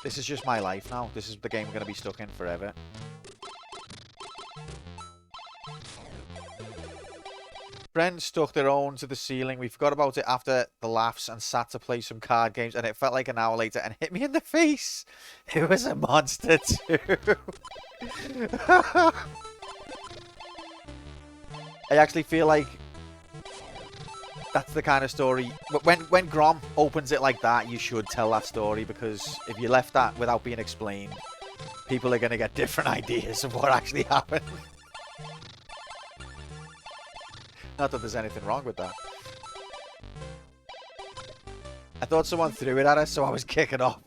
This is just my life now. This is the game I'm going to be stuck in forever. Friends stuck their own to the ceiling. We forgot about it after the laughs and sat to play some card games, and it felt like an hour later and hit me in the face. It was a monster too. I actually feel like that's the kind of story. When Grom opens it like that, you should tell that story, because if you left that without being explained, people are going to get different ideas of what actually happened. Not that there's anything wrong with that. I thought someone threw it at us, so I was kicking off.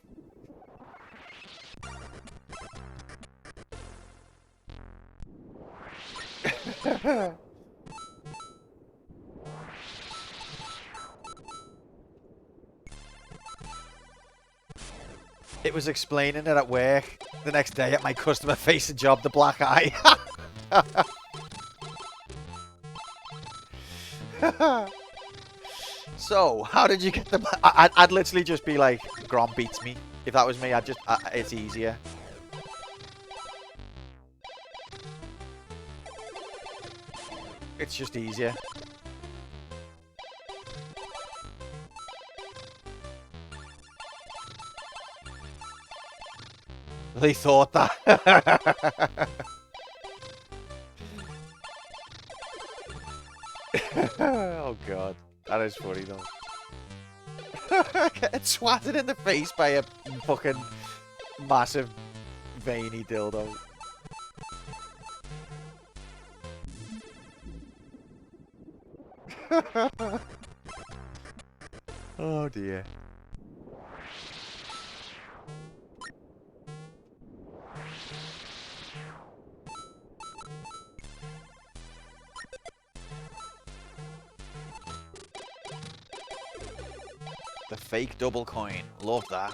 It was explaining it at work the next day at my customer-facing job, the black eye. So, how did you get the... I'd literally just be like, Grom beats me. If that was me, it's easier. It's just easier. They thought that. Oh god, that is funny though. Getting swatted in the face by a fucking massive veiny dildo. Oh dear. The fake double coin. Love that.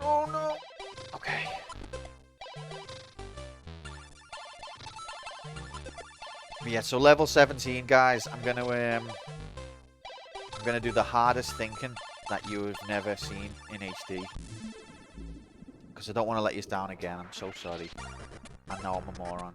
Oh no. Okay. Yeah, so level 17, guys. I'm gonna do the hardest thinking that you've never seen in HD. Because I don't want to let you down again. I'm so sorry. I know I'm a moron.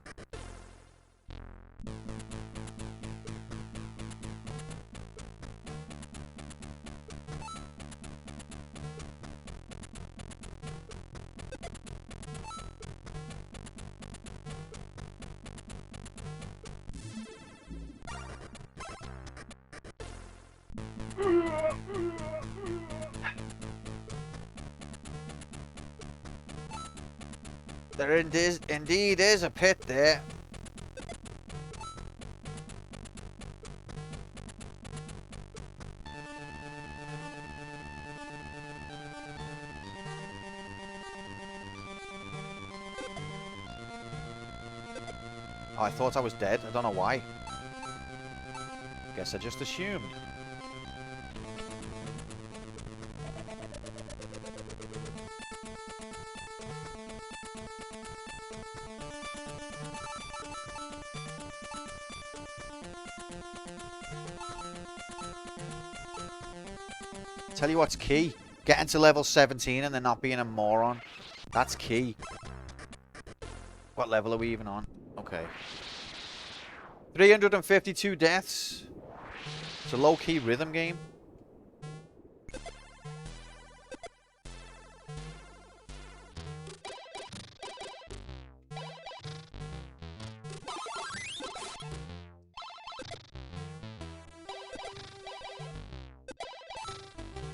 There indeed is a pit there. Oh, I thought I was dead. I don't know why. Guess I just assumed. Tell you what's key. Getting to level 17 and then not being a moron. That's key. What level are we even on? Okay. 352 deaths. It's a low-key rhythm game.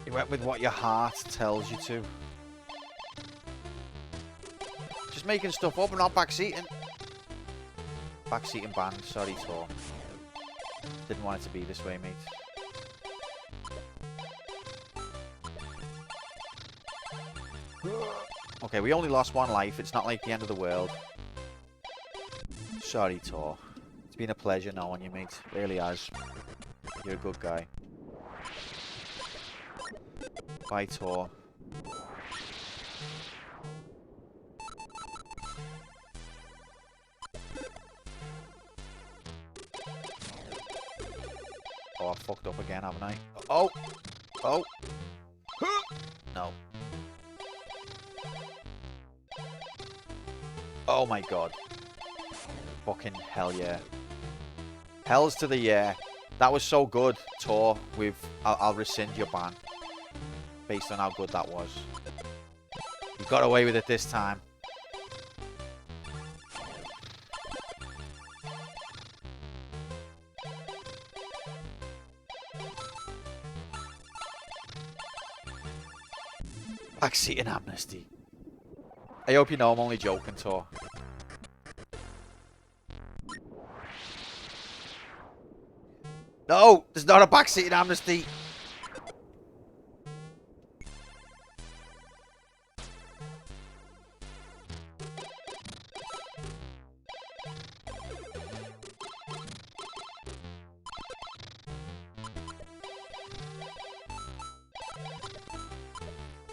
You went with what your heart tells you to. Just making stuff up and not backseating. Backseating banned. Sorry, Tor. Didn't want it to be this way, mate. Okay, we only lost one life. It's not like the end of the world. Sorry, Tor. It's been a pleasure knowing you, mate. It really has. You're a good guy. Bye, Tor. Oh, I fucked up again, haven't I? Oh! Oh! No. Oh my god. Fucking hell yeah. Hells to the yeah. That was so good, Tor. I'll rescind your ban. Based on how good that was. You got away with it this time. Backseating amnesty. I hope you know I'm only joking, Tor. No! There's not a backseating amnesty!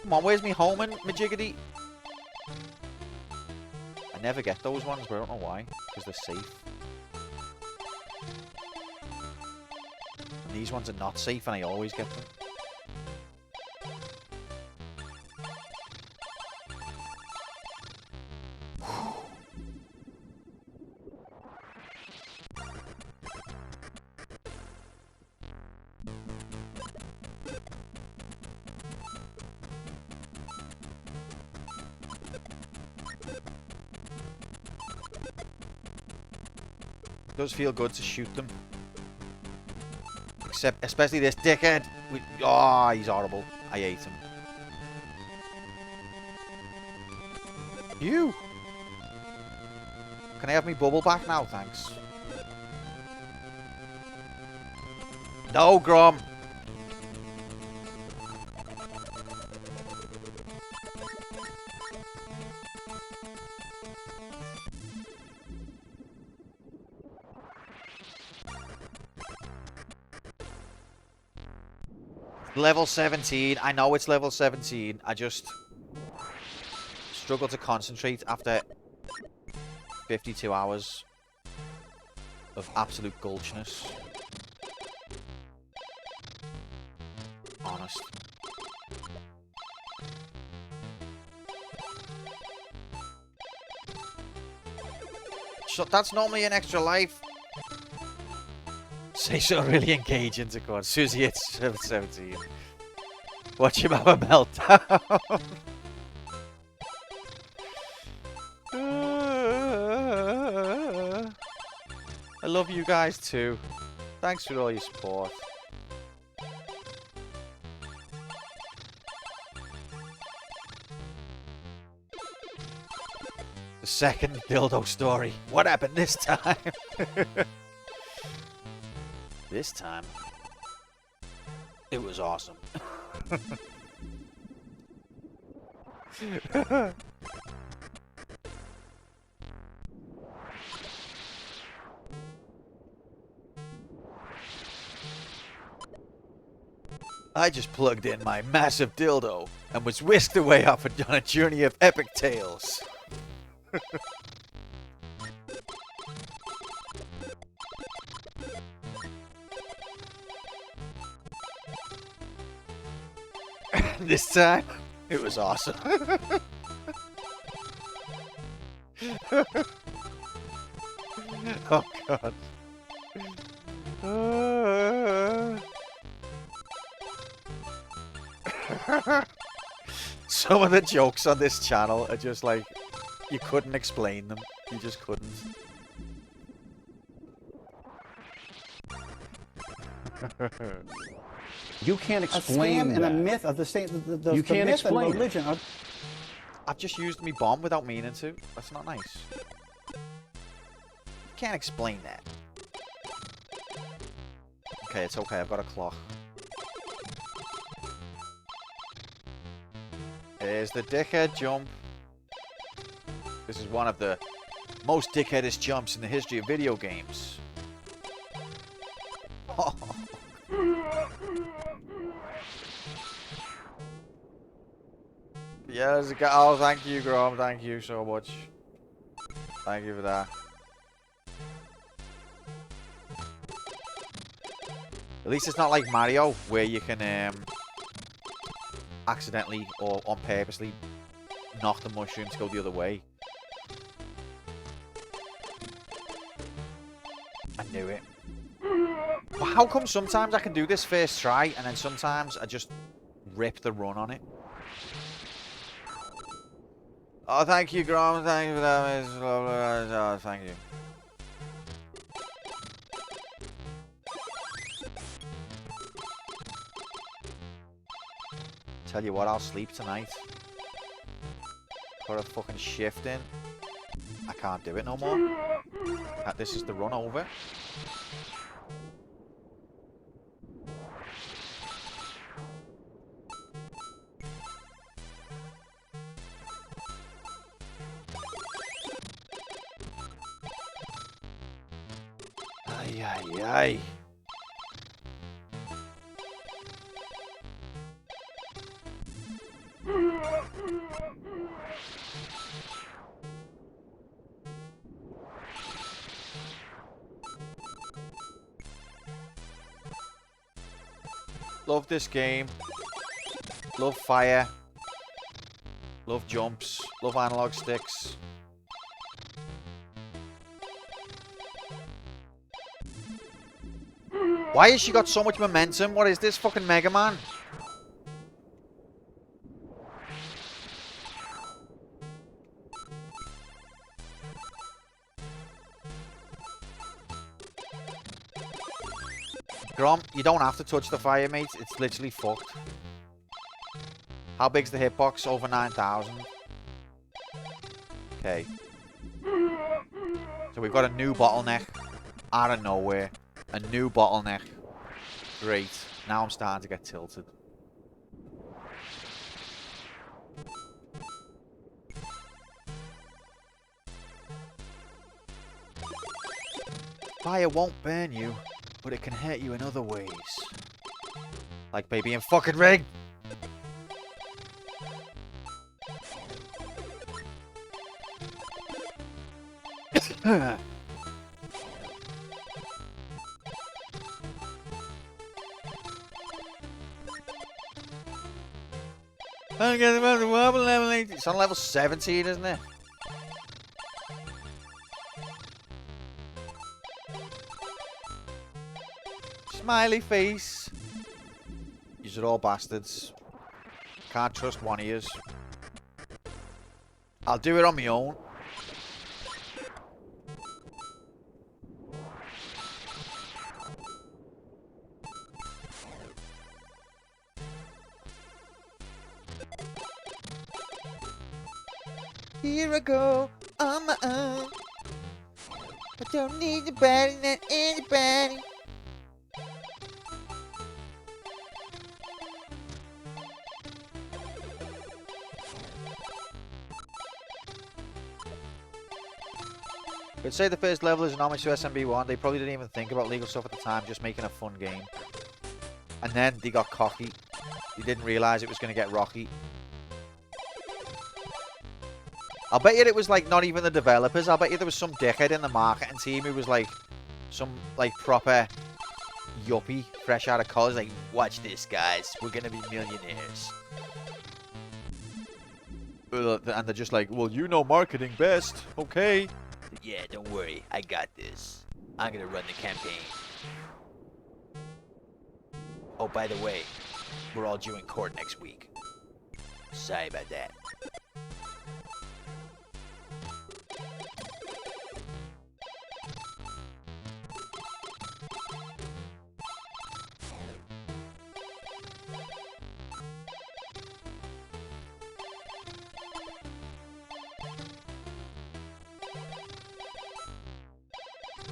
Come on, where's me home and my jiggity? I never get those ones, but I don't know why. because they're safe. And these ones are not safe, and I always get them. Does feel good to shoot them. Except, especially this dickhead. Oh, he's horrible. I hate him. You! Can I have me bubble back now, thanks? No, Grom! Level 17. I know it's level 17. I just struggle to concentrate after 52 hours of absolute gulchness. Honest. So that's normally an extra life. Say so really engaging to God. Susie, it's 17. Watch him have a meltdown. I love you guys too. Thanks for all your support. The second dildo story. What happened this time? This time, it was awesome. I just plugged in my massive dildo and was whisked away off on a journey of epic tales. This time, it was awesome. Oh, God. Some of the jokes on this channel are just like, you couldn't explain them. You just couldn't. You can't explain a scam that. and a myth of the state. You can't myth explain and religion. I've just used my bomb without meaning to. That's not nice. You can't explain that. Okay, it's okay. I've got a clock. There's the dickhead jump. This is one of the most dickheadest jumps in the history of video games. Oh. Yeah, there's a guy. Oh, thank you, Grom. Thank you so much. Thank you for that. At least it's not like Mario, where you can accidentally or on purposely knock the mushroom to go the other way. I knew it. But how come sometimes I can do this first try, and then sometimes I just rip the run on it? Oh, thank you, Grom. Thank you for that. Oh, thank you. Tell you what, I'll sleep tonight. Put a fucking shift in. I can't do it no more. This is the run over. Ay, ay, ay. Love this game. Love fire. Love jumps. Love analog sticks. Why has she got so much momentum? What is this, fucking Mega Man? Grom, you don't have to touch the fire, mate. It's literally fucked. How big's the hitbox? Over 9,000. Okay. So we've got a new bottleneck. Out of nowhere. A new bottleneck. Great. Now I'm starting to get tilted. Fire won't burn you, but it can hurt you in other ways. Like baby in fucking rig. It's on level 17, isn't it? Smiley face. These are all bastards. Can't trust one of yous. I'll do it on my own. Here I go on my own. I don't need nobody, not anybody. I'd say the first level is an homage to SMB1. They probably didn't even think about legal stuff at the time, just making a fun game. And then they got cocky. They didn't realise it was going to get rocky. I'll bet you it was like not even the developers. I'll bet you there was some dickhead in the marketing team who was like some like proper yuppie fresh out of college. Like, watch this, guys. We're going to be millionaires. And they're just like, well, you know marketing best. Okay. Yeah, don't worry. I got this. I'm going to run the campaign. Oh, by the way, we're all due in court next week. Sorry about that.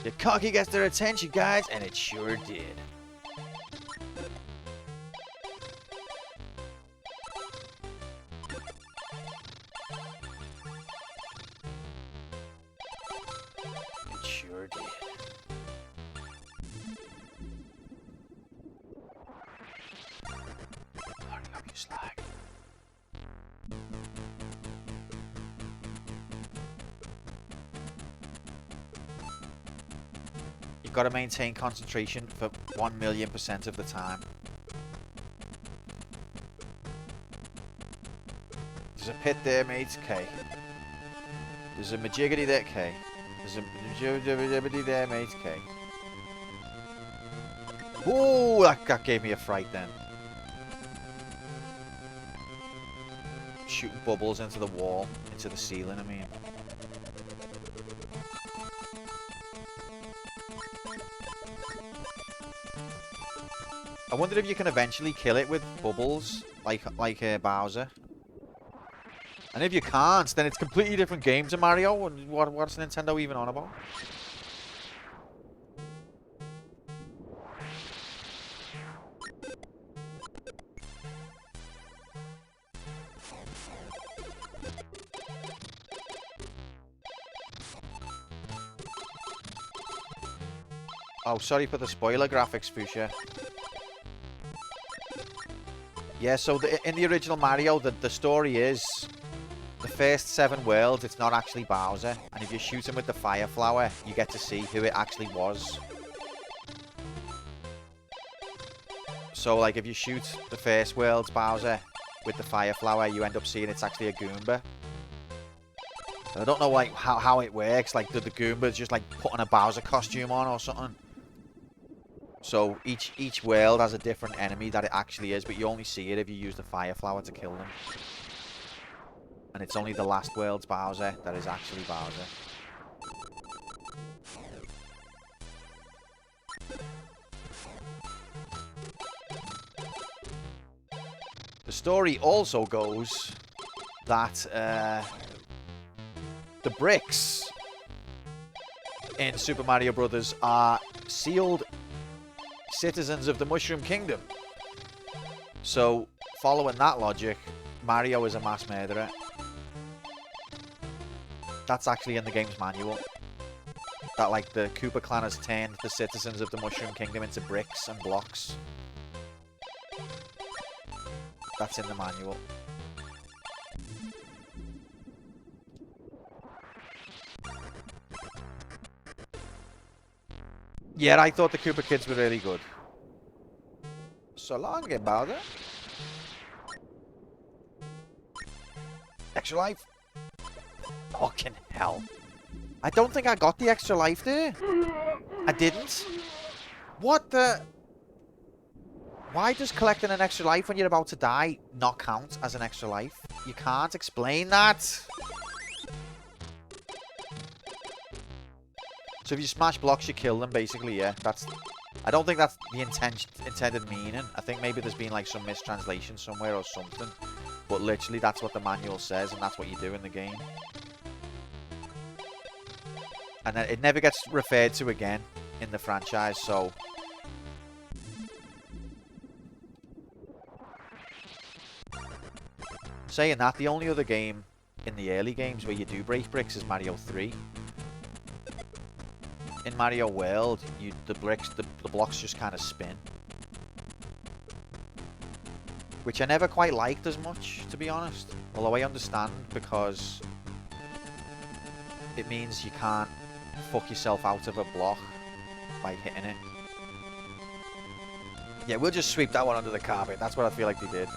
The cocky gets their attention, guys, and it sure did. It sure did. Hurry up, you slag. Got to maintain concentration for 1,000,000% of the time. There's a pit there, mate. Okay. There's a majiggity there. Okay. There's a majiggity there, mate. Okay. Ooh, that gave me a fright then. Shooting bubbles into the wall, into the ceiling, I mean. I wonder if you can eventually kill it with bubbles, like Bowser. And if you can't, then it's a completely different game to Mario. And what's Nintendo even on about? Oh, sorry for the spoiler graphics, Fuchsia. Yeah, so in the original Mario, the story is the first 7 worlds, it's not actually Bowser. And if you shoot him with the fire flower, you get to see who it actually was. So, like, if you shoot the first world's Bowser with the fire flower, you end up seeing it's actually a Goomba. I don't know like how it works. Like, did the Goombas just like putting a Bowser costume on or something? So each world has a different enemy that it actually is, but you only see it if you use the fire flower to kill them. And it's only the last world's Bowser that is actually Bowser. The story also goes that the bricks in Super Mario Brothers are sealed citizens of the Mushroom Kingdom. So, following that logic, Mario is a mass murderer. That's actually in the game's manual. That, like, the Koopa clan has turned the citizens of the Mushroom Kingdom into bricks and blocks. That's in the manual. Yeah, I thought the Koopa Kids were really good. So long, Bowser. Extra life. Fucking hell. I don't think I got the extra life there. I didn't. What the... Why does collecting an extra life when you're about to die not count as an extra life? You can't explain that. So if you smash blocks, you kill them, basically, yeah. That's... I don't think that's the intended meaning. I think maybe there's been, like, some mistranslation somewhere or something. But literally, that's what the manual says, and that's what you do in the game. And then it never gets referred to again in the franchise, so... Saying that, the only other game in the early games where you do break bricks is Mario 3. In Mario World, the blocks just kind of spin. Which I never quite liked as much, to be honest. Although I understand, because it means you can't fuck yourself out of a block by hitting it. Yeah, we'll just sweep that one under the carpet. That's what I feel like they did.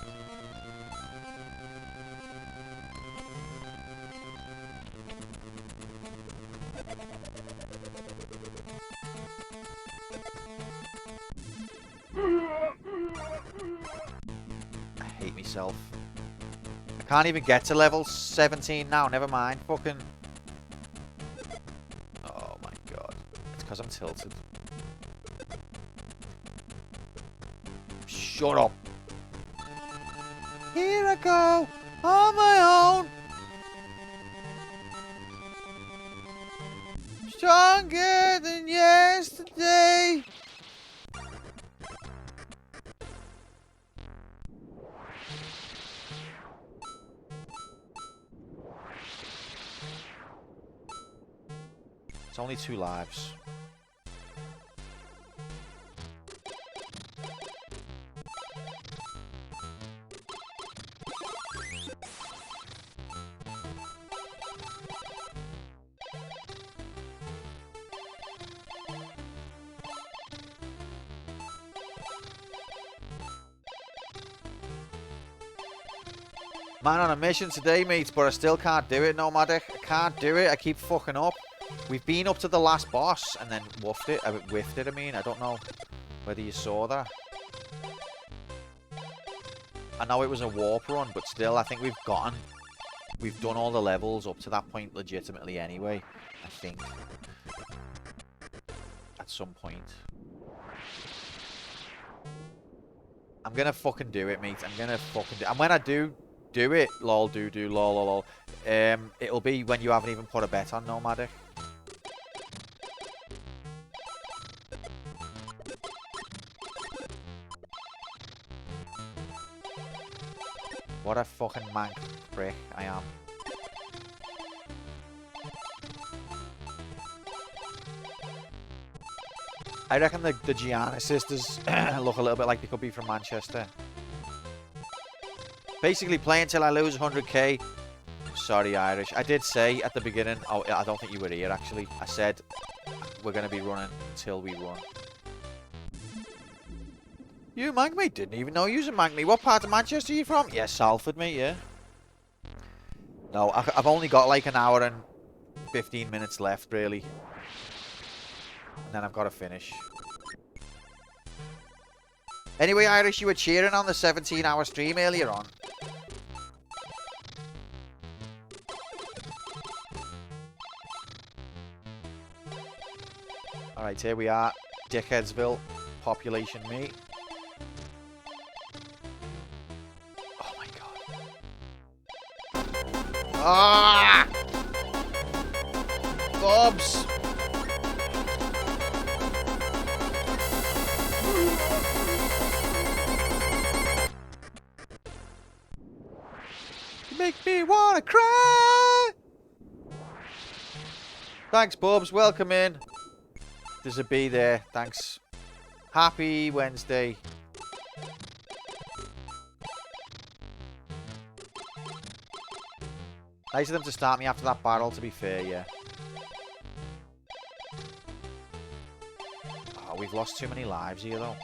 I hate myself. I can't even get to level 17 now, never mind. Fucking... Oh my god. It's because I'm tilted. Shut up. Here I go, on my own. Stronger than yesterday. It's only 2 lives. Man on a mission today, mates, but I still can't do it, Nomadic. I can't do it. I keep fucking up. We've been up to the last boss and then whiffed it. I mean. I don't know whether you saw that. I know it was a warp run, but still, I think we've done all the levels up to that point legitimately anyway. I think. At some point. I'm gonna fucking do it, mate. I'm gonna fucking do it. And when I do it, lol, lol, it'll be when you haven't even put a bet on, Nomadic. What a fucking mank prick I am. I reckon the Giana Sisters look a little bit like they could be from Manchester. Basically, play until I lose 100k. Sorry, Irish. I did say at the beginning... Oh, I don't think you were here, actually. I said we're going to be running until we run. You mag me? Didn't even know you was a mag me. What part of Manchester are you from? Yeah, Salford, mate, yeah. No, I've only got like an hour and 15 minutes left, really. And then I've got to finish. Anyway, Irish, you were cheering on the 17-hour stream earlier on. Alright, here we are. Dickheadsville. Population me. Oh my god. Ah! Bobs! You make me wanna cry! Thanks, Bobs. Welcome in. There's a B there. Thanks. Happy Wednesday. Nice of them to start me after that battle, to be fair, yeah. Oh, we've lost too many lives here, though.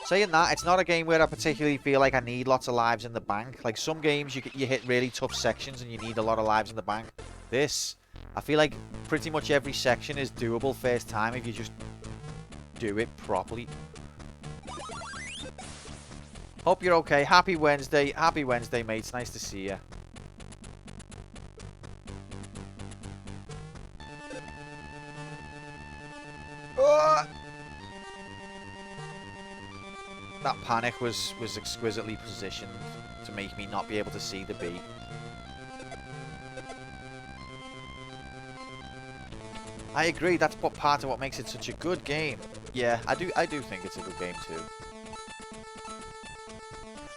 Saying that, it's not a game where I particularly feel like I need lots of lives in the bank. Like, some games, you hit really tough sections and you need a lot of lives in the bank. This, I feel like pretty much every section is doable first time if you just do it properly. Hope you're okay. Happy Wednesday. Happy Wednesday, mates. Nice to see you. That panic was exquisitely positioned to make me not be able to see the B. I agree. That's part of what makes it such a good game. Yeah, I do think it's a good game too.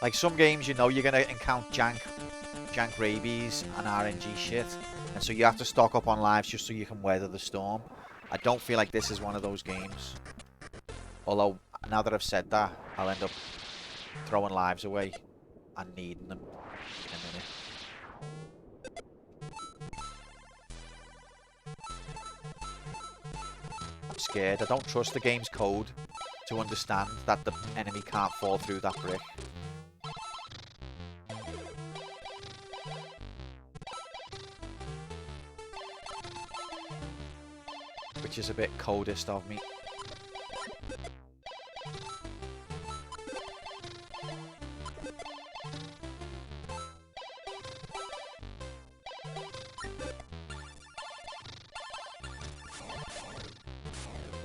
Like, some games, you know, you're going to encounter jank rabies and RNG shit. And so you have to stock up on lives just so you can weather the storm. I don't feel like this is one of those games. Although, now that I've said that, I'll end up throwing lives away and needing them in a minute. I'm scared. I don't trust the game's code to understand that the enemy can't fall through that brick. Which is a bit codist of me.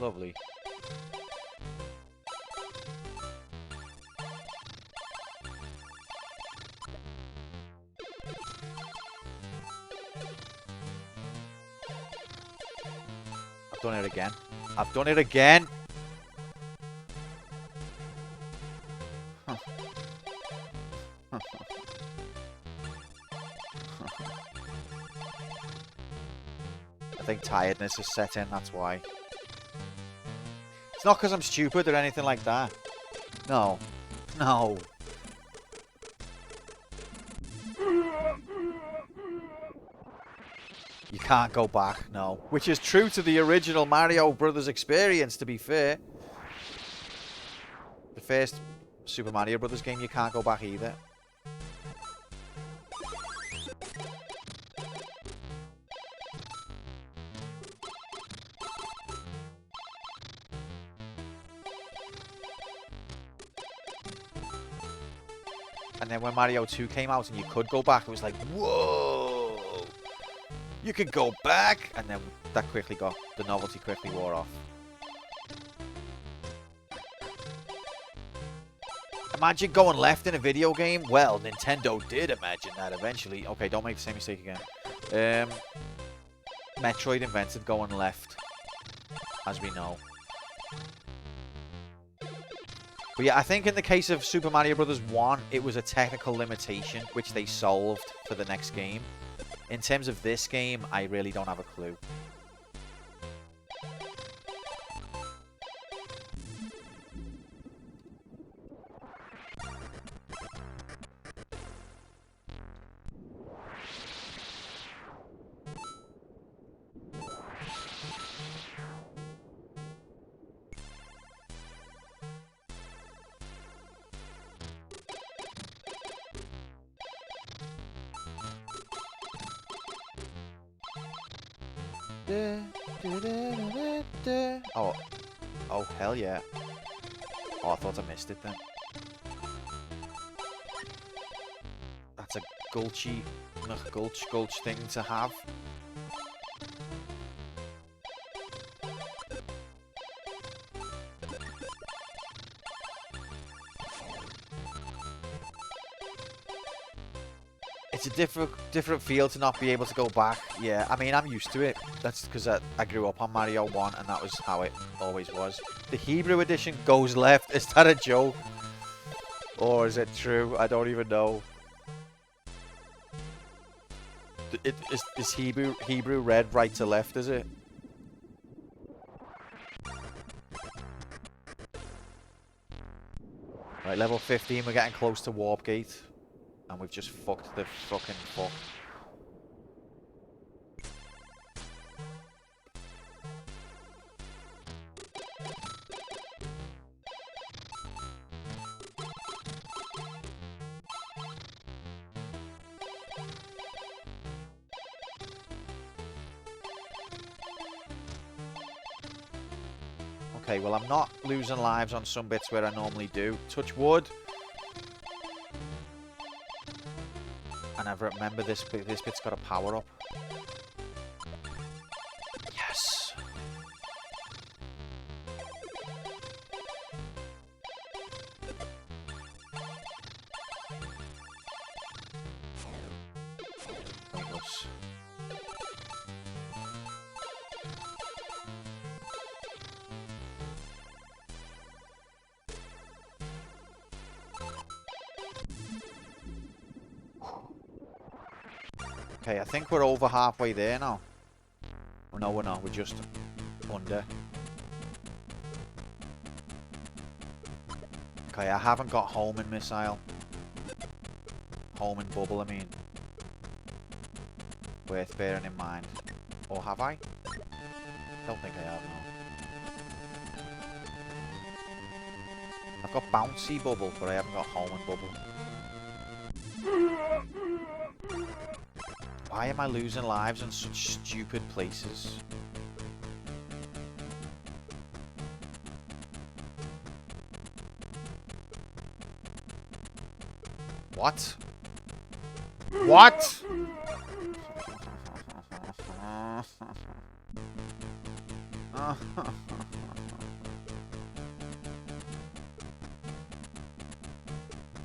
Lovely. I've done it again. I've done it again! Huh. I think tiredness has set in, that's why. It's not because I'm stupid or anything like that. No. No. You can't go back, no. Which is true to the original Mario Brothers experience, to be fair. The first Super Mario Brothers game, you can't go back either. And then when Mario 2 came out and you could go back, it was like, whoa! You can go back! And then that quickly got, the novelty quickly wore off. Imagine going left in a video game? Well, Nintendo did imagine that eventually. Okay, don't make the same mistake again. Metroid invented going left, as we know. But yeah, I think in the case of Super Mario Bros. 1, it was a technical limitation, which they solved for the next game. In terms of this game, I really don't have a clue. Oh. Oh, hell yeah. Oh, I thought I missed it then. That's a gulch thing to have. It's a different feel to not be able to go back. Yeah, I mean, I'm used to it. That's because I grew up on Mario 1 and that was how it always was. The Hebrew edition goes left. Is that a joke? Or is it true? I don't even know. Is Hebrew red right to left, is it? Right, level 15, we're getting close to Warp Gate. And we've just fucked the fucking fuck. Okay, well, I'm not losing lives on some bits where I normally do. Touch wood. And I remember this bit's got a power up. Yes. Pointless. Okay, I think we're over halfway there now. Oh, no, we're not. We're just under. Okay, I haven't got homing missile. Homing bubble, I mean. Worth bearing in mind. Or have I? Don't think I have, no. I've got bouncy bubble, but I haven't got homing bubble. Why am I losing lives in such stupid places? What? What?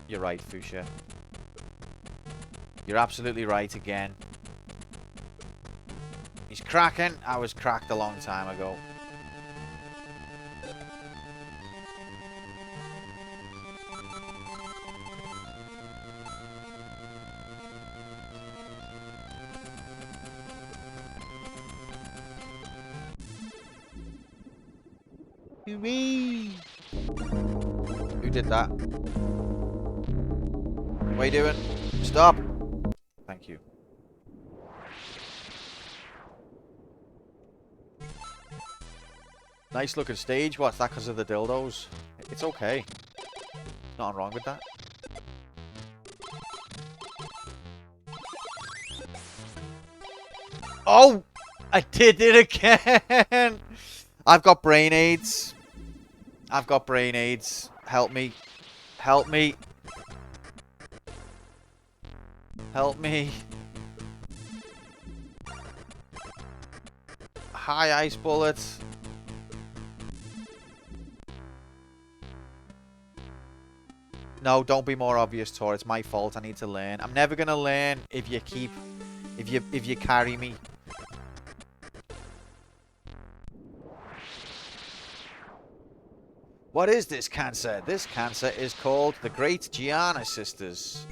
You're right, Fuchsia. You're absolutely right again. He's cracking. I was cracked a long time ago. Whee! Who did that? What are you doing? Stop! Thank you. Nice looking stage. What's that because of the dildos? It's okay. Nothing wrong with that. Oh! I did it again! I've got brain aids. I've got brain aids. Help me. Help me. Help me. Hi, ice bullets. No, don't be more obvious, Tor. It's my fault. I need to learn. I'm never gonna learn if you carry me. What is this cancer? This cancer is called the Great Giana Sisters.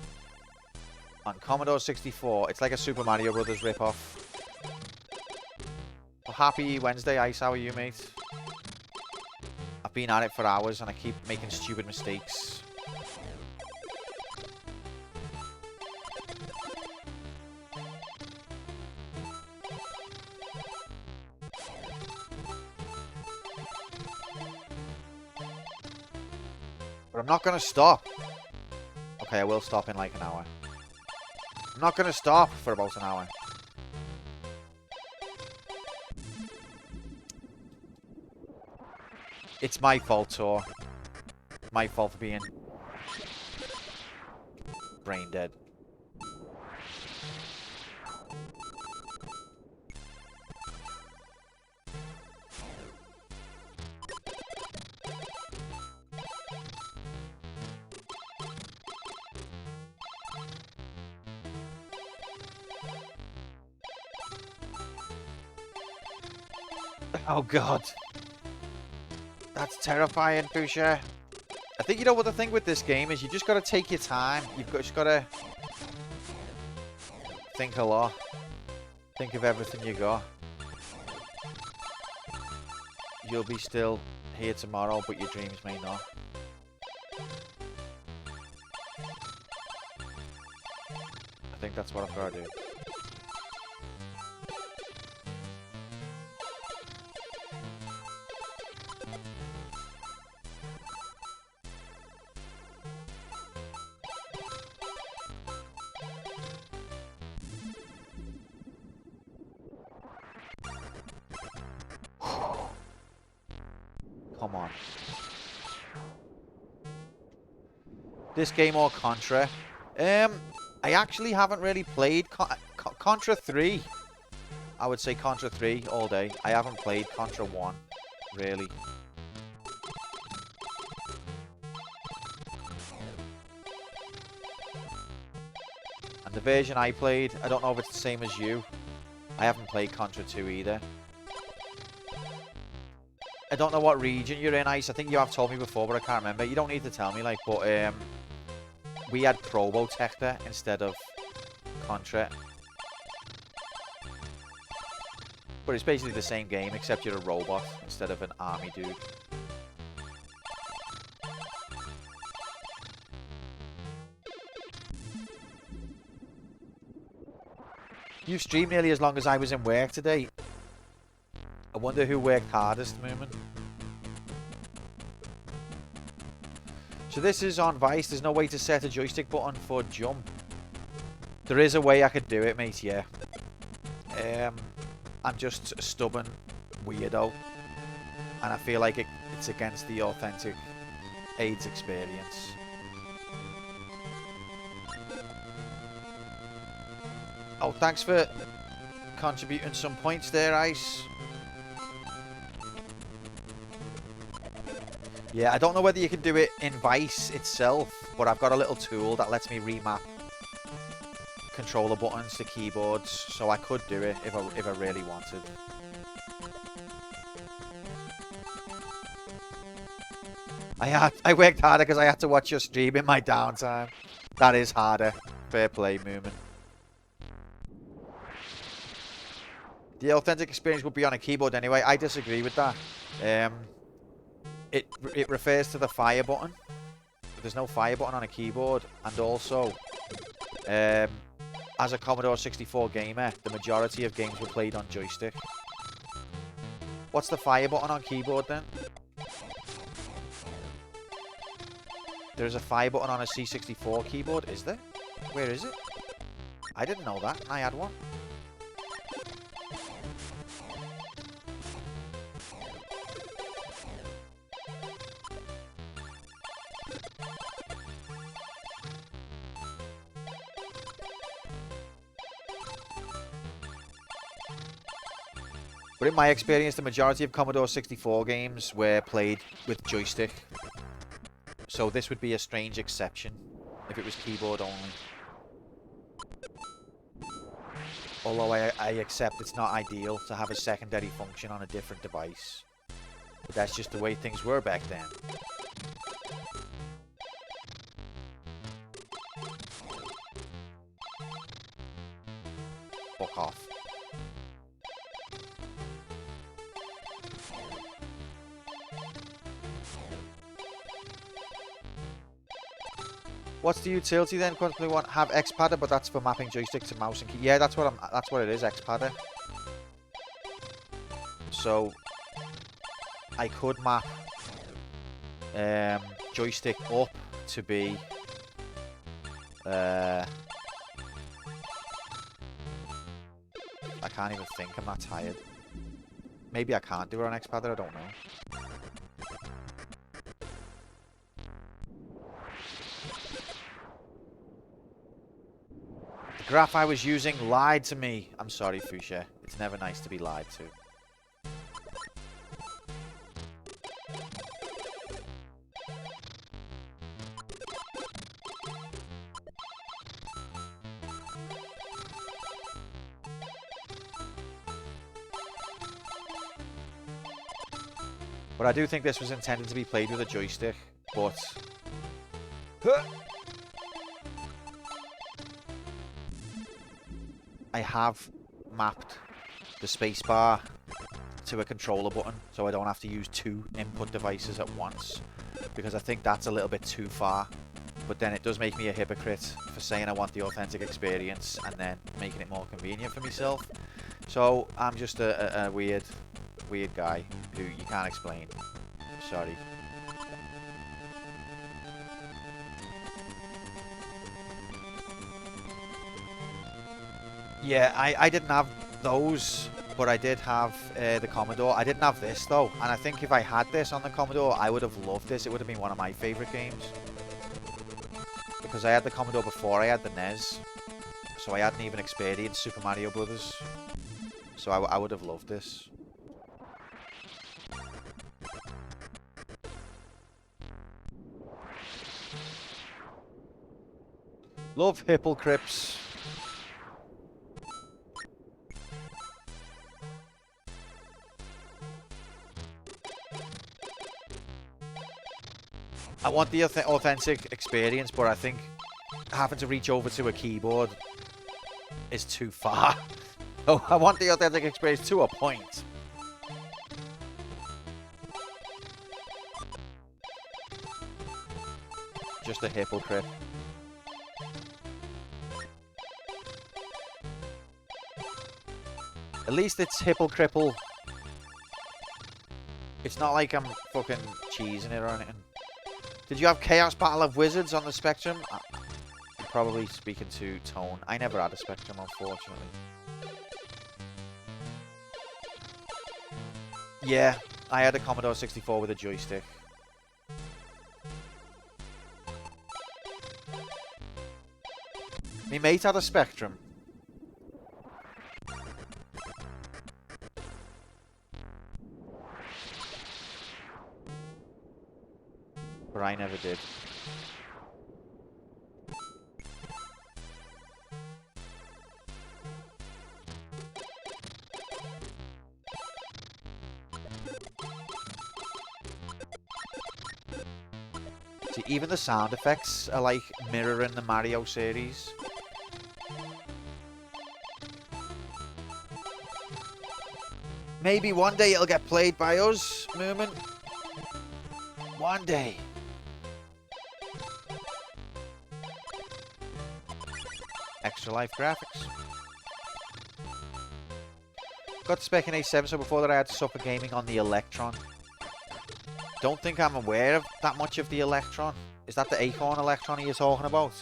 On Commodore 64. It's like a Super Mario Brothers ripoff. Well, happy Wednesday, Ice. How are you, mate? I've been at it for hours and I keep making stupid mistakes. But I'm not going to stop. Okay, I will stop in like an hour. I'm not going to stop for about an hour. It's my fault, Tor. My fault for being brain dead. Oh god. That's terrifying, Boucher. I think you know what the thing with this game is. You just got to take your time. Just got to think a lot. Think of everything you got. You'll be still here tomorrow, but your dreams may not. I think that's what I've got to do. Come on. This game or Contra? I actually haven't really played Contra 3. I would say Contra 3 all day. I haven't played Contra 1, really. And the version I played, I don't know if it's the same as you. I haven't played Contra 2 either. I don't know what region you're in, Ice. I think you have told me before, but I can't remember. You don't need to tell me, like, but we had Probotector instead of Contra. But it's basically the same game, except you're a robot instead of an army dude. You streamed nearly as long as I was in work today. I wonder who worked hardest, Moomin. So this is on Vice. There's no way to set a joystick button for jump. There is a way I could do it, mate, yeah. I'm just a stubborn weirdo. And I feel like it's against the authentic AIDS experience. Oh, thanks for contributing some points there, Ice. Yeah, I don't know whether you can do it in Vice itself, but I've got a little tool that lets me remap controller buttons to keyboards, so I could do it if I really wanted. I worked harder because I had to watch your stream in my downtime. That is harder. Fair play, Moomin. The authentic experience would be on a keyboard anyway. I disagree with that. It refers to the fire button. There's no fire button on a keyboard. And also, as a Commodore 64 gamer, the majority of games were played on joystick. What's the fire button on keyboard then? There's a fire button on a C64 keyboard, is there? Where is it? I didn't know that, and I had one. But in my experience, the majority of Commodore 64 games were played with joystick. So this would be a strange exception if it was keyboard only. Although I accept it's not ideal to have a secondary function on a different device. But that's just the way things were back then. Fuck off. What's the utility then? Constantly want have X-Padder, but that's for mapping joystick to mouse and key. Yeah, that's what it is, X-Padder. So I could map joystick up to be I can't even think, I'm not tired. Maybe I can't do it on X-Padder, I don't know. graph I was using lied to me. I'm sorry, Fuchsia. It's never nice to be lied to. But I do think this was intended to be played with a joystick, but... I have mapped the spacebar to a controller button, so I don't have to use 2 input devices at once, because I think that's a little bit too far. But then it does make me a hypocrite for saying I want the authentic experience and then making it more convenient for myself. So I'm just a weird guy who you can't explain. Sorry. Yeah, I didn't have those, but I did have the Commodore. I didn't have this though, and I think if I had this on the Commodore, I would have loved this. It would have been one of my favourite games. Because I had the Commodore before I had the NES, so I hadn't even experienced Super Mario Brothers. So I would have loved this. Love Hippelcrips. I want the authentic experience, but I think having to reach over to a keyboard is too far. Oh, I want the authentic experience to a point. Just a Hippelcrip. At least it's Hippelcripple. It's not like I'm fucking cheesing it or anything. Did you have Chaos Battle of Wizards on the Spectrum? I'm probably speaking to Tone. I never had a Spectrum, unfortunately. Yeah, I had a Commodore 64 with a joystick. My mate had a Spectrum. But I never did. See, even the sound effects are like mirroring the Mario series. Maybe one day it'll get played by us, Moomin. One day. Extra Life graphics. Got the spec in A7, so before that I had to suffer gaming on the Electron. Don't think I'm aware of that much of the Electron. Is that the Acorn Electron you're talking about?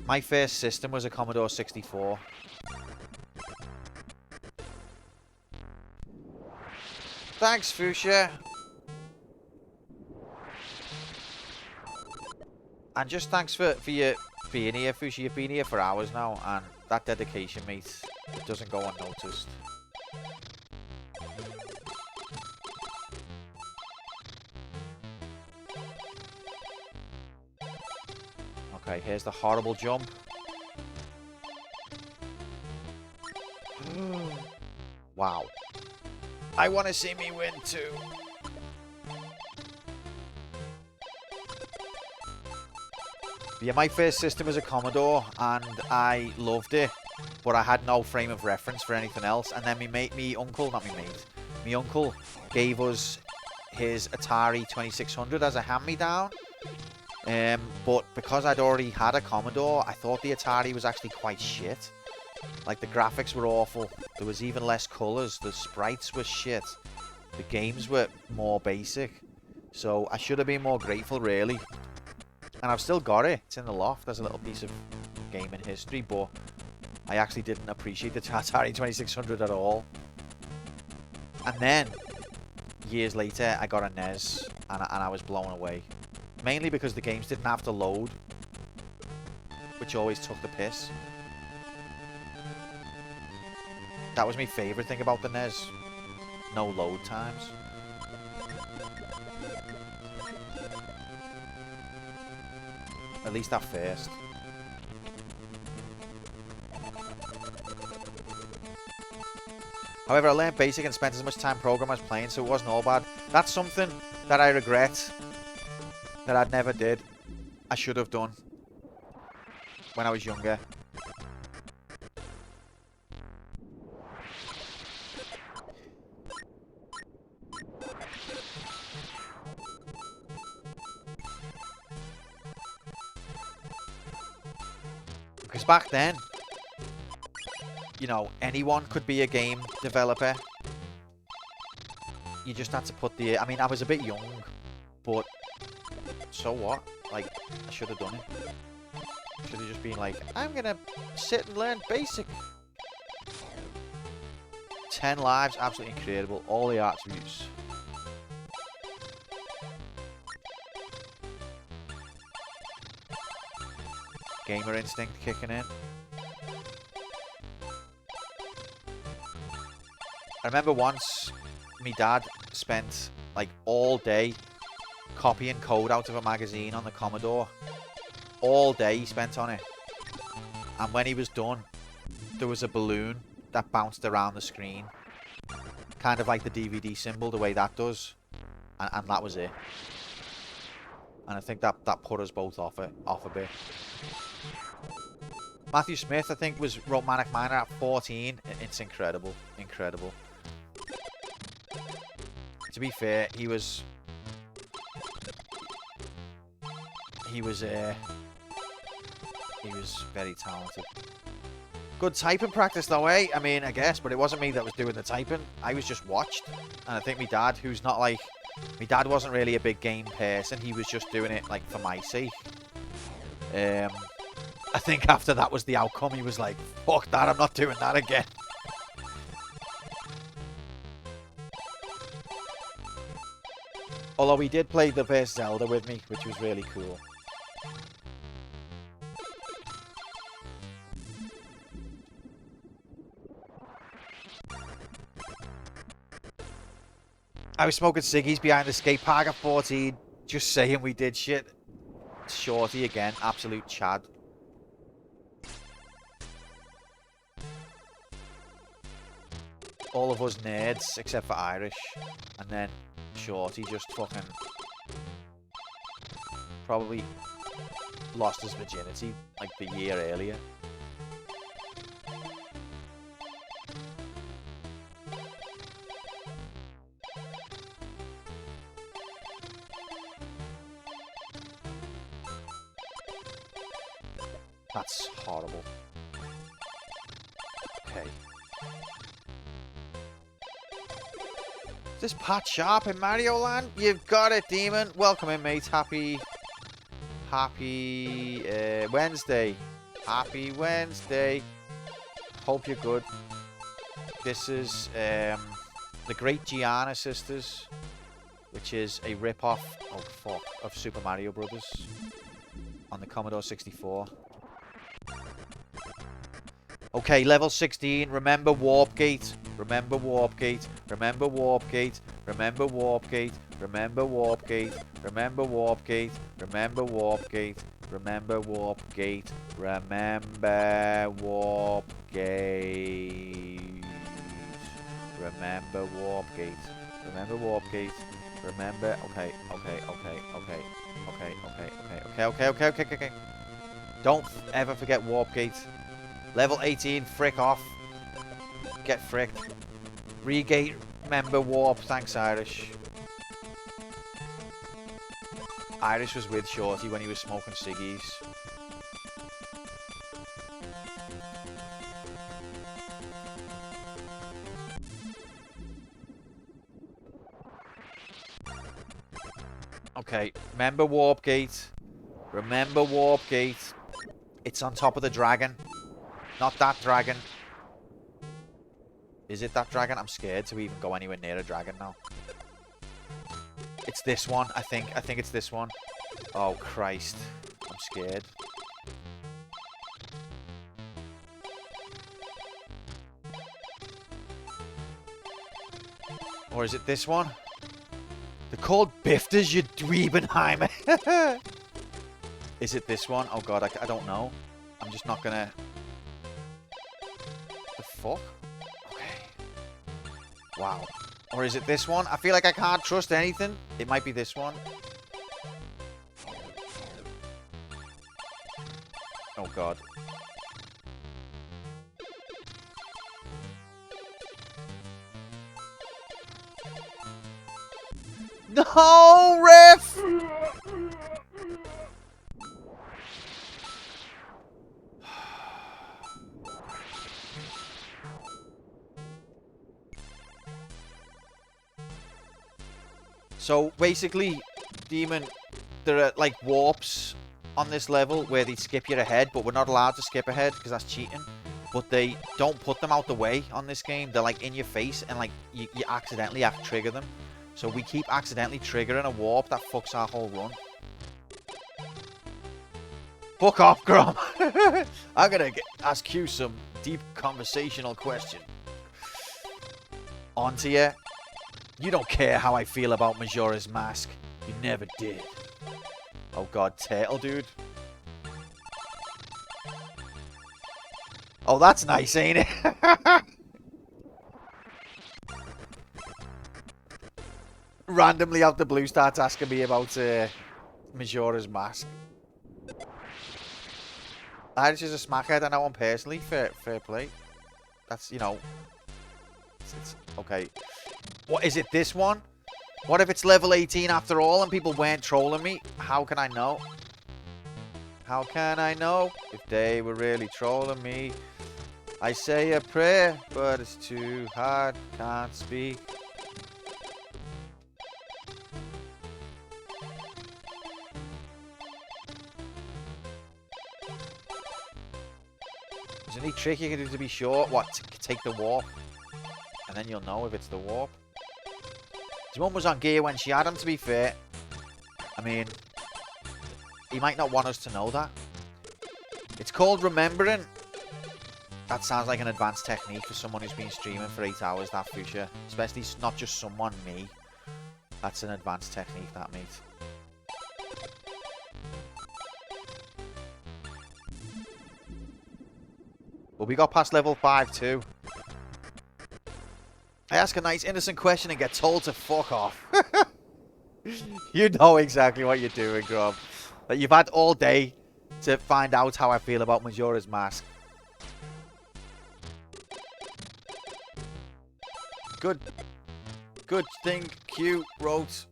My first system was a Commodore 64. Thanks, Fuchsia. And just thanks for you being here, Fuchsia. You've been here for hours now, and that dedication, mate, it doesn't go unnoticed. Okay, here's the horrible jump. Wow. I want to see me win too. Yeah, my first system was a Commodore, and I loved it, but I had no frame of reference for anything else. And then my uncle gave us his Atari 2600 as a hand-me-down. But because I'd already had a Commodore, I thought the Atari was actually quite shit. Like, the graphics were awful. There was even less colours. The sprites were shit. The games were more basic. So I should have been more grateful, really. And I've still got it. It's in the loft. There's a little piece of gaming history, but I actually didn't appreciate the Atari 2600 at all. And then, years later, I got a NES, and I was blown away. Mainly because the games didn't have to load, which always took the piss. That was my favourite thing about the NES. No load times. At least at first. However, I learned basic and spent as much time programming as playing, so it wasn't all bad. That's something that I regret that I never did. I should have done when I was younger. Because back then, you know, anyone could be a game developer. You just had to put the... I mean, I was a bit young, but so what? Like, I should have done it. Should have just been like, I'm gonna sit and learn basic. 10 lives, absolutely incredible. All the attributes. Gamer instinct kicking in. I remember once my dad spent like all day copying code out of a magazine on the Commodore. All day he spent on it. And when he was done, there was a balloon that bounced around the screen. Kind of like the DVD symbol, the way that does. And that was it. And I think that put us both off a bit. Matthew Smith, I think, wrote Manic Miner at 14. It's incredible. Incredible. To be fair, he was very talented. Good typing practice though, eh? I mean, I guess, but it wasn't me that was doing the typing. I was just watched. And I think my dad, who's not like... My dad wasn't really a big game person. He was just doing it, like, for my sake. I think after that was the outcome, he was like, fuck that, I'm not doing that again. Although he did play the first Zelda with me, which was really cool. I was smoking ciggies behind the skate park at 14. Just saying we did shit. Shorty again, absolute Chad. All of us nerds, except for Irish. And then Shorty just fucking... probably lost his virginity, like, the year earlier. That's horrible. Okay. Is this Pat Sharp in Mario Land? You've got it, Demon. Welcome in, mate. Happy Wednesday. Happy Wednesday. Hope you're good. This is the Great Giana Sisters, which is a rip-off, oh fuck, of Super Mario Brothers on the Commodore 64. Okay, level 16. Remember Warp Gate. Remember Warp Gate. Remember Warp Gate. Remember Warp Gate. Remember Warp Gate. Remember Warp Gate. Remember Warp Gate. Remember Warp Gate. Remember Warp Gate. Remember Warp Gate. Remember Warp Gate. Remember. Okay. Okay. Don't ever forget Warp Gate. Level 18, frick off. Get fricked. Regate, member, warp. Thanks, Irish. Irish was with Shorty when he was smoking ciggies. Okay, remember Warp Gate. Remember Warp Gate. It's on top of the dragon. Not that dragon. Is it that dragon? I'm scared to even go anywhere near a dragon now. It's this one, I think. I think it's this one. Oh, Christ. I'm scared. Or is it this one? They're called Bifters, you Dweebenheimer. Is it this one? Oh god, I don't know. I'm just not gonna... The fuck? Okay. Wow. Or is it this one? I feel like I can't trust anything. It might be this one. Oh god. No, ref! So basically, Demon, there are like warps on this level where they skip you ahead, but we're not allowed to skip ahead because that's cheating. But they don't put them out the way on this game. They're like in your face and like you accidentally trigger them. So we keep accidentally triggering a warp that fucks our whole run. Fuck off, Grom. I'm gonna ask you some deep conversational question. On to you. You don't care how I feel about Majora's Mask. You never did. Oh god, Turtle Dude. Oh, that's nice, ain't it? Randomly out the blue starts asking me about Majora's Mask. That is just a smackhead. I know him personally. Fair play. That's, you know... It's okay. What, is it this one? What if it's level 18 after all and people weren't trolling me? How can I know? How can I know if they were really trolling me? I say a prayer, but it's too hard. Can't speak. There's a neat trick you can do to be sure. What? Take the warp. And then you'll know if it's the warp. His mum was on gear when she had him, to be fair. I mean, he might not want us to know that. It's called remembering. That sounds like an advanced technique for someone who's been streaming for 8 hours, that future. Especially not just someone, me. That's an advanced technique, that, mate. Well, we got past level 5 too. I ask a nice innocent question and get told to fuck off. You know exactly what you're doing, Grub. Like, you've had all day to find out how I feel about Majora's Mask. Good thing Q wrote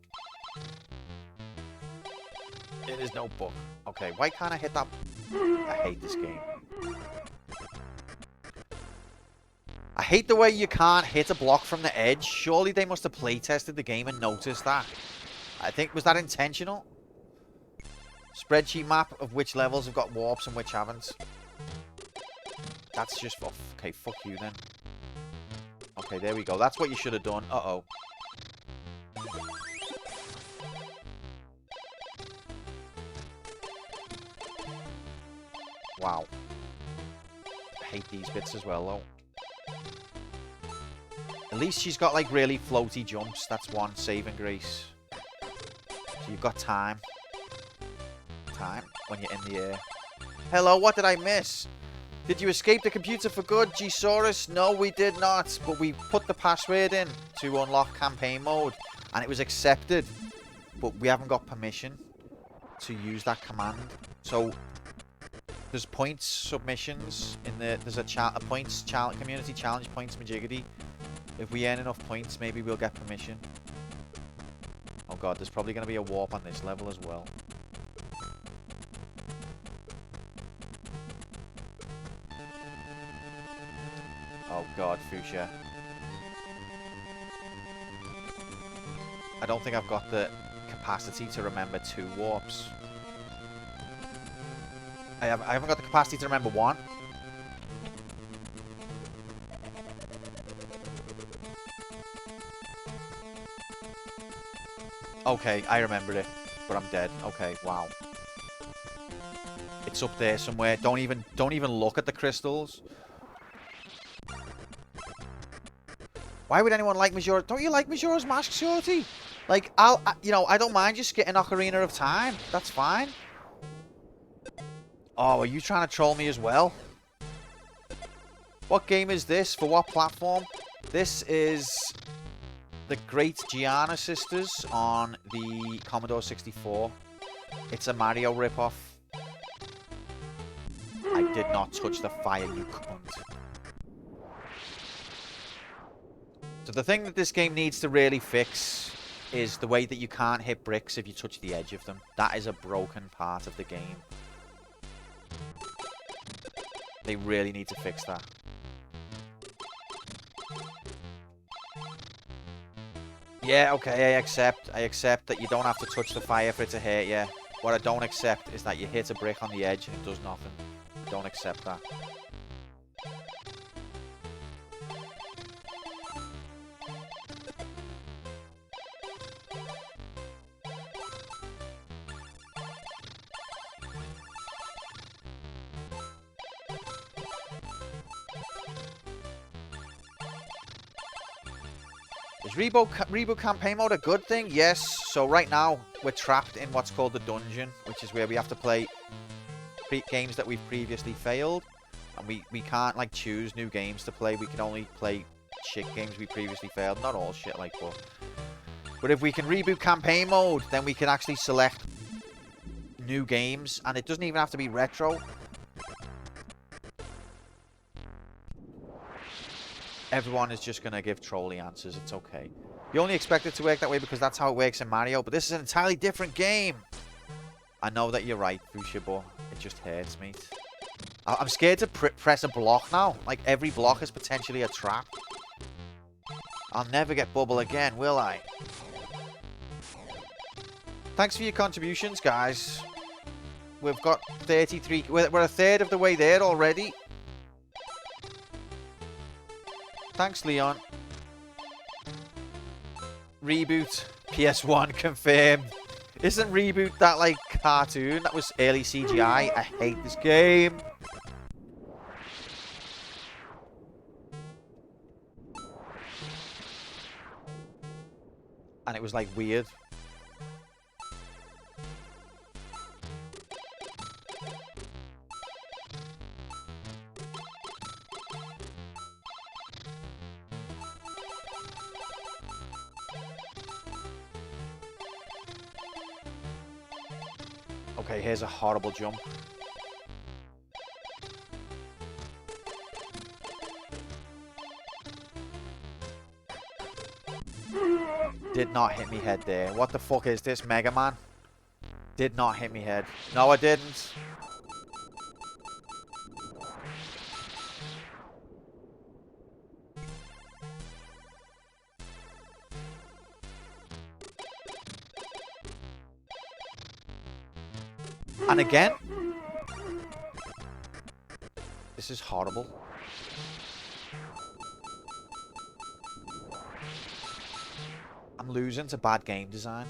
in his notebook. Okay, why can't I hit that? I hate this game. I hate the way you can't hit a block from the edge. Surely they must have playtested the game and noticed that. I think, was that intentional? Spreadsheet map of which levels have got warps and which haven't. That's just... okay, fuck you then. Okay, there we go. That's what you should have done. Uh-oh. Wow. I hate these bits as well, though. At least she's got, like, really floaty jumps. That's one saving grace. So you've got time. Time when you're in the air. Hello, what did I miss? Did you escape the computer for good, G-Saurus? No, we did not. But we put the password in to unlock campaign mode. And it was accepted. But we haven't got permission to use that command. So there's points submissions in the... There's a points community challenge points majiggity. If we earn enough points, maybe we'll get permission. Oh god, there's probably going to be a warp on this level as well. Oh god, Fuchsia. I don't think I've got the capacity to remember 2 warps. I haven't got the capacity to remember 1. Okay, I remember it, but I'm dead. Okay, wow. It's up there somewhere. Don't even look at the crystals. Why would anyone like Majora? Don't you like Majora's Mask, Shorty? Like, you know, I don't mind you skitting Ocarina of Time. That's fine. Oh, are you trying to troll me as well? What game is this? For what platform? This is the great Giana Sisters on the Commodore 64. It's a Mario ripoff. I did not touch the fire, you cunt. So the thing that this game needs to really fix is the way that you can't hit bricks if you touch the edge of them. That is a broken part of the game. They really need to fix that. Yeah, okay, I accept that you don't have to touch the fire for it to hurt you. What I don't accept is that you hit a brick on the edge and it does nothing. I don't accept that. Is reboot campaign mode a good thing? Yes. So right now, we're trapped in what's called the dungeon, which is where we have to play games that we've previously failed. And we can't, like, choose new games to play. We can only play shit games we previously failed. Not all shit, like, but if we can reboot campaign mode, then we can actually select new games. And it doesn't even have to be retro. Everyone is just going to give trolly answers. It's okay. You only expect it to work that way because that's how it works in Mario. But this is an entirely different game. I know that you're right, Fuchsia, but it just hurts me. I'm scared to press a block now. Like, every block is potentially a trap. I'll never get bubble again, will I? Thanks for your contributions, guys. We've got 33... We're a third of the way there already. Thanks, Leon. Reboot. PS1 confirmed. Isn't Reboot that, like, cartoon? That was early CGI. I hate this game. And it was, like, weird. Okay, here's a horrible jump. Did not hit me head there. What the fuck is this, Mega Man? Did not hit me head. No, I didn't. And again. This is horrible. I'm losing to bad game design.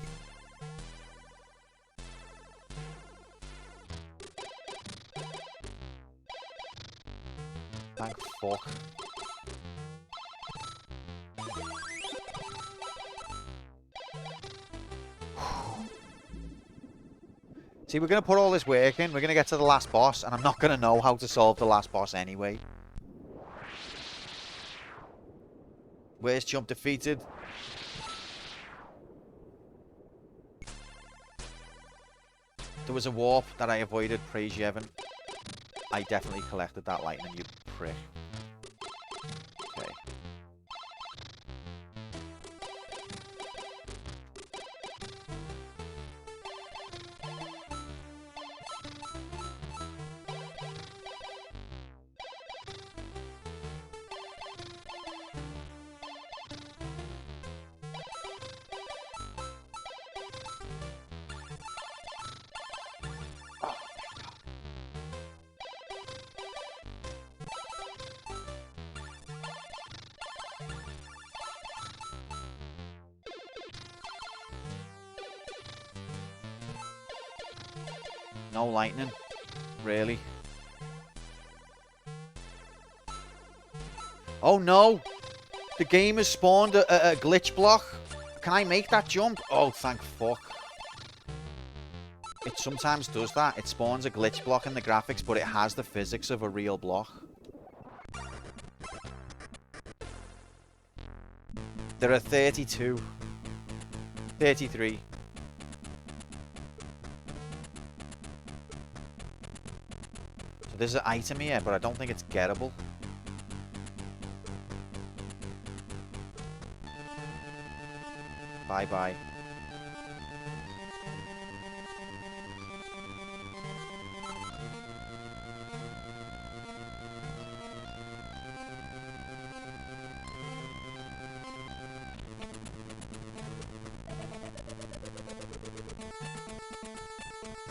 Thank fuck. See, we're going to put all this work in. We're going to get to the last boss, and I'm not going to know how to solve the last boss anyway. Where's jump defeated? There was a warp that I avoided, praise Yevon. I definitely collected that lightning, you prick. Okay. No lightning. Really? Oh no! The game has spawned a glitch block. Can I make that jump? Oh, thank fuck. It sometimes does that. It spawns a glitch block in the graphics, but it has the physics of a real block. There are 32. 33. So there's an item here, but I don't think it's gettable. Bye-bye.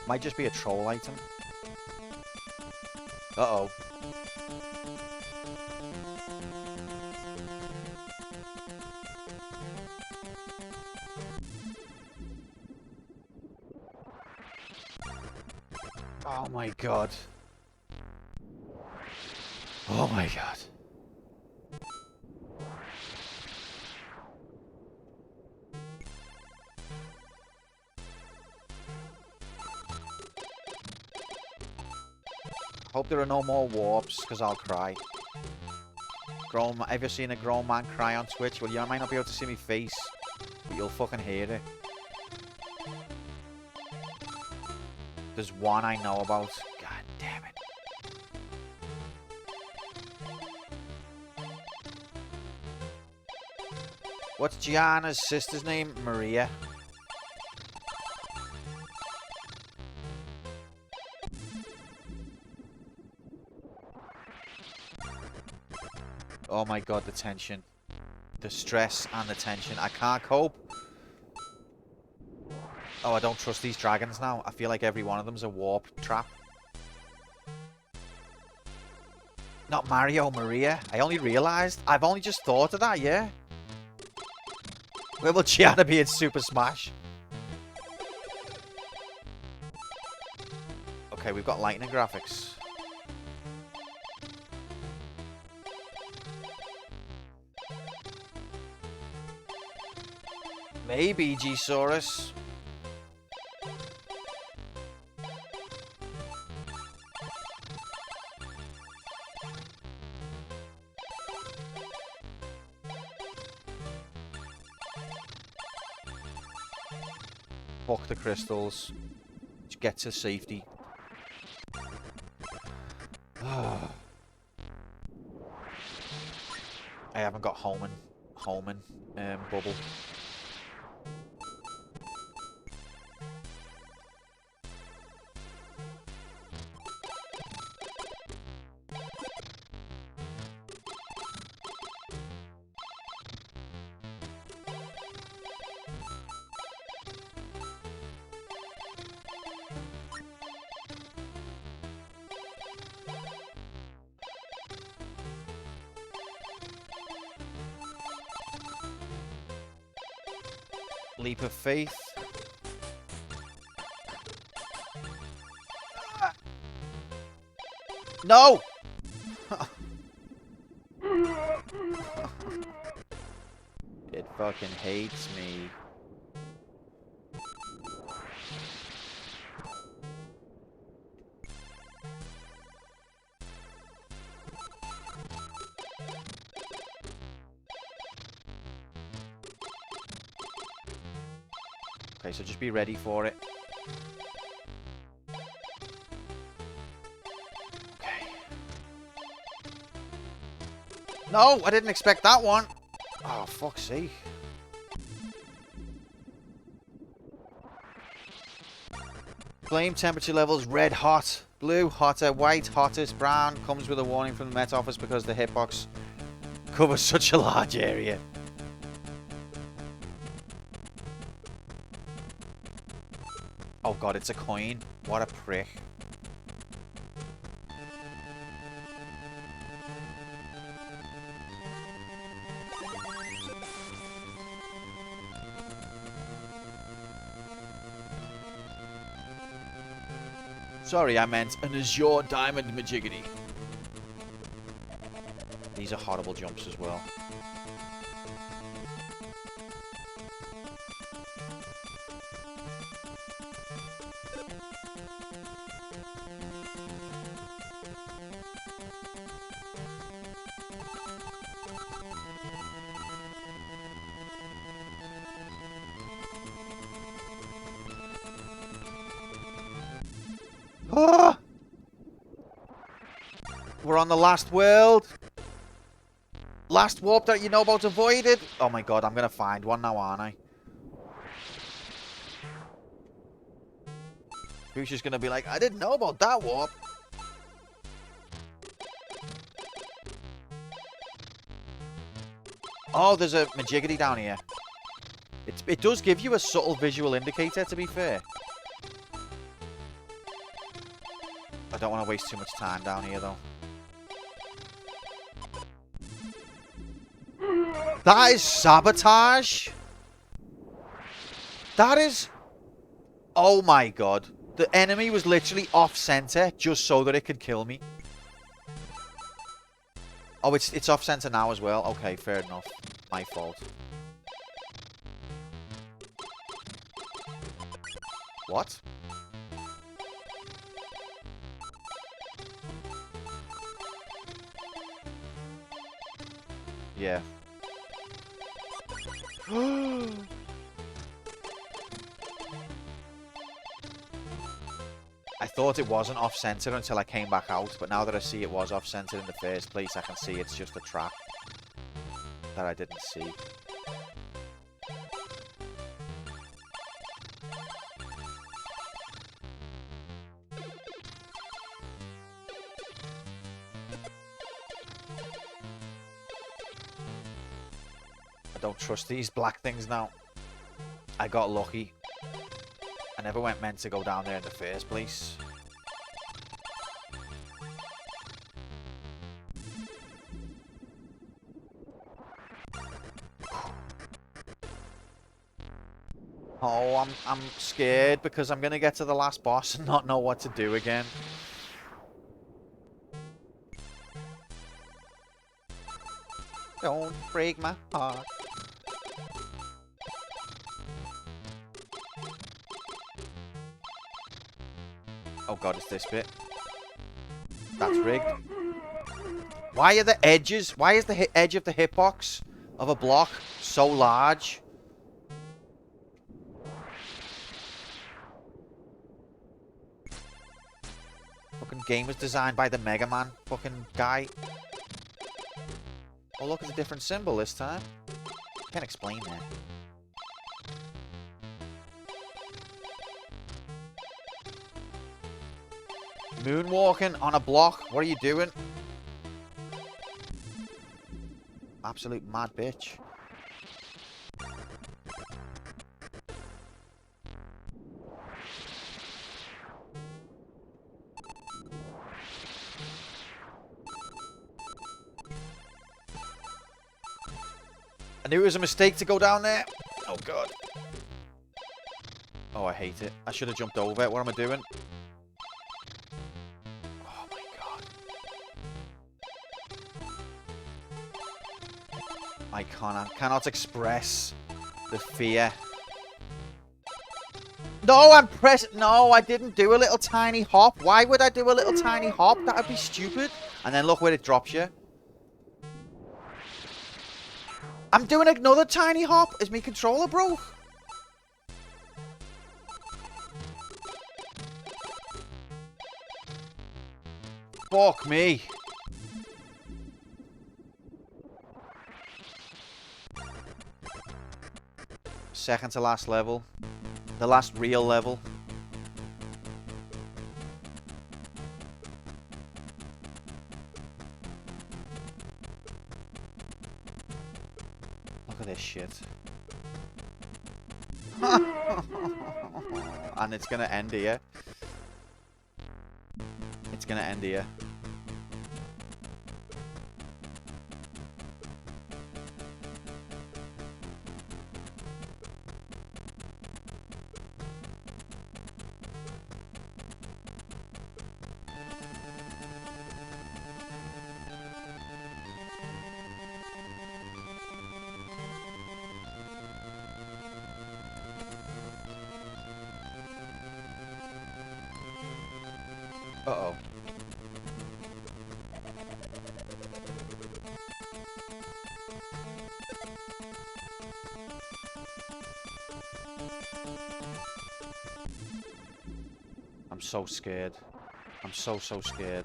Might just be a troll item. Uh-oh. Oh my god. Oh my god. Hope there are no more warps, because I'll cry. Have you seen a grown man cry on Twitch? Well, you might not be able to see me face, but you'll fucking hear it. There's one I know about. God damn it. What's Giana's sister's name? Maria. Oh my god, the tension. The stress and the tension. I can't cope. Oh, I don't trust these dragons now. I feel like every one of them's a warp trap. Not Mario, Maria. I only realised. I've only just thought of that, yeah. Where will Giana be in Super Smash? Okay, we've got lightning graphics. Maybe G-Saurus. Fuck the crystals. Just get to safety. I haven't got Homan bubble. Leap of faith. No! It fucking hates me. Okay, so just be ready for it. Okay. No, I didn't expect that one. Oh, fuck's sake. Flame temperature levels red hot. Blue hotter. White hottest. Brown comes with a warning from the Met Office because the hitbox covers such a large area. Oh god, it's a coin. What a prick. Sorry, I meant an Azure Diamond Majigity. These are horrible jumps as well. We're on the last world. Last warp that you know about avoided. Oh my god, I'm going to find one now, aren't I? Who's just going to be like, I didn't know about that warp. Oh, there's a majiggity down here. It does give you a subtle visual indicator, to be fair. I don't want to waste too much time down here, though. That is sabotage. That is... Oh my god. The enemy was literally off-center just so that it could kill me. Oh, it's off-center now as well. Okay, fair enough. My fault. What? Yeah. I thought it wasn't off-center until I came back out, but now that I see it was off-center in the first place, I can see it's just a trap that I didn't see. I don't trust these black things now. I got lucky. I never went meant to go down there in the first place. Oh, I'm scared because I'm gonna get to the last boss and not know what to do again. Don't break my heart. Oh god, it's this bit. That's rigged. Why are the edges... Why is the edge of the hitbox of a block so large? Fucking game was designed by the Mega Man fucking guy. Oh look, it's a different symbol this time. Can't explain that. Moonwalking on a block. What are you doing? Absolute mad bitch. I knew it was a mistake to go down there. Oh god. Oh, I hate it. I should have jumped over it. What am I doing? I cannot express the fear. No, I'm pressing... No, I didn't do a little tiny hop. Why would I do a little tiny hop? That would be stupid. And then look where it drops you. I'm doing another tiny hop. Is my controller broke? Fuck me. Second to last level. The last real level. Look at this shit. And it's gonna end here. It's gonna end here. Uh-oh. I'm so scared. I'm so scared.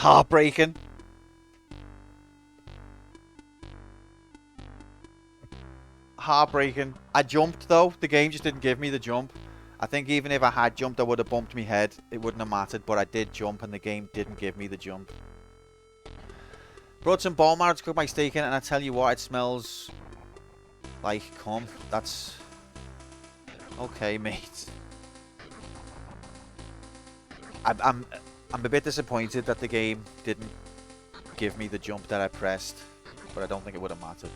Heartbreaking. Heartbreaking. I jumped though. The game just didn't give me the jump. I think even if I had jumped, I would have bumped my head. It wouldn't have mattered, but I did jump and the game didn't give me the jump. Brought some bone marrow to cook my steak in, and I tell you what, it smells like cum. That's okay, mate. I'm a bit disappointed that the game didn't give me the jump that I pressed, but I don't think it would have mattered.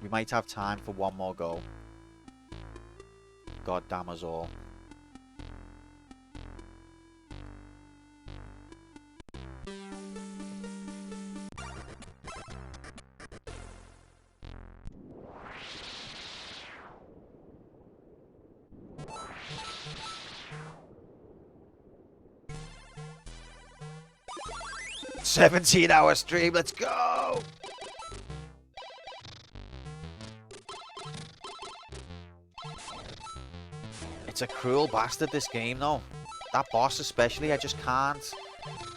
We might have time for one more go. God damn us all. "17-hour stream, let's go!" It's a cruel bastard, this game, though. That boss especially, I just can't.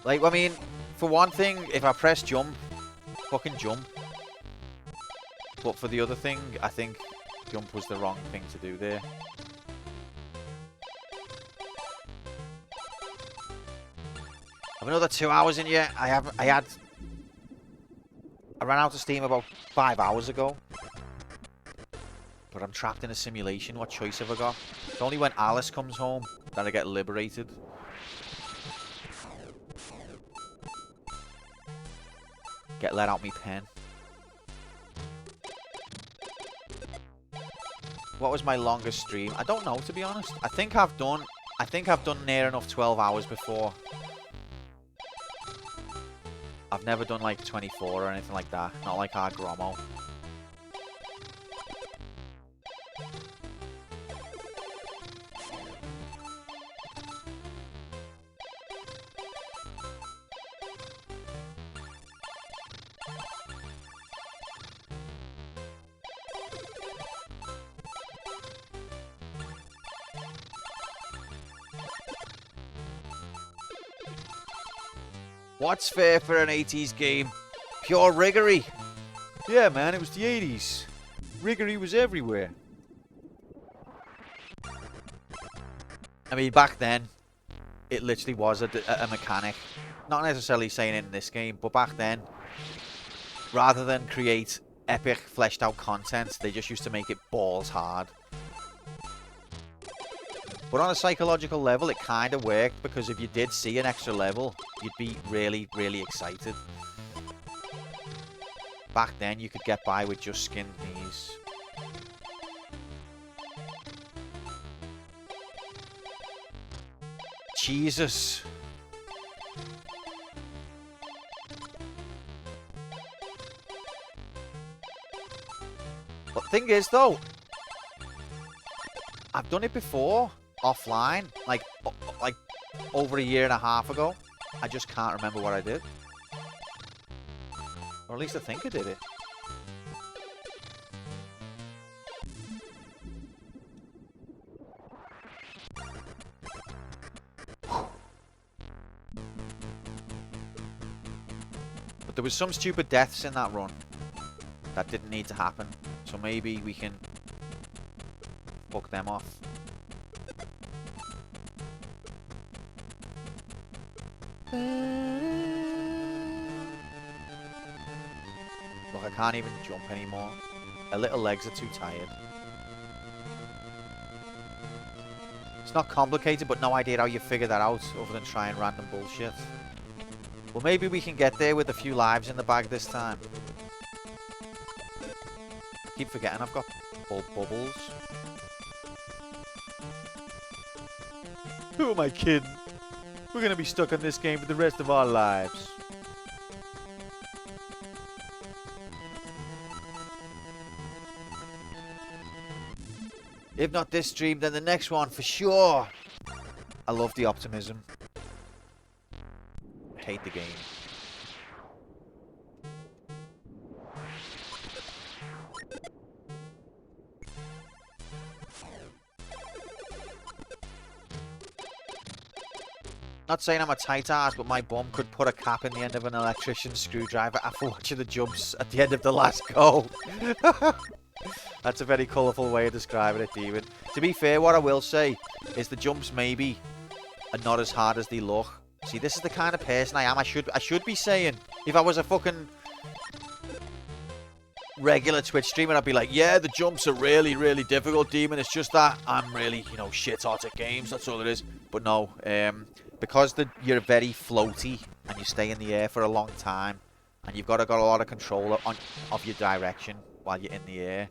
Like, I mean, for one thing, if I press jump, fucking jump. But for the other thing, I think jump was the wrong thing to do there. I've another 2 hours in yet. I ran out of steam about 5 hours ago. But I'm trapped in a simulation. What choice have I got? It's only when Alice comes home that I get liberated. Get let out me pen. What was my longest stream? I don't know, to be honest. I think I've done near enough 12 hours before. I've never done like 24 or anything like that. Not like our Gromo. What's fair for an 80s game? Pure riggery. Yeah, man, it was the 80s. Riggery was everywhere. I mean, back then, it literally was a mechanic. Not necessarily saying it in this game, but back then, rather than create epic, fleshed out content, they just used to make it balls hard. But on a psychological level, it kind of worked, because if you did see an extra level, you'd be really, really excited. Back then, you could get by with just skinned knees. Jesus. But the thing is, though, I've done it before. Offline, like over a year and a half ago. I just can't remember what I did. Or at least I think I did it. But there was some stupid deaths in that run that didn't need to happen. So maybe we can fuck them off. Look, I can't even jump anymore. My little legs are too tired. It's not complicated, but no idea how you figure that out other than trying random bullshit. Well, maybe we can get there with a few lives in the bag this time. I keep forgetting I've got bubbles. Who am I kidding? We're going to be stuck on this game for the rest of our lives. If not this stream, then the next one for sure. I love the optimism. I hate the game. Not saying I'm a tight ass, but my bum could put a cap in the end of an electrician's screwdriver after watching the jumps at the end of the last go. That's a very colourful way of describing it, Demon. To be fair, what I will say is the jumps maybe are not as hard as they look. See, this is the kind of person I am. I should be saying, if I was a fucking regular Twitch streamer, I'd be like, yeah, the jumps are really, really difficult, Demon. It's just that I'm really, you know, shit hot at games. That's all it is. But no, because you're very floaty and you stay in the air for a long time, and you've got a lot of control of your direction while you're in the air,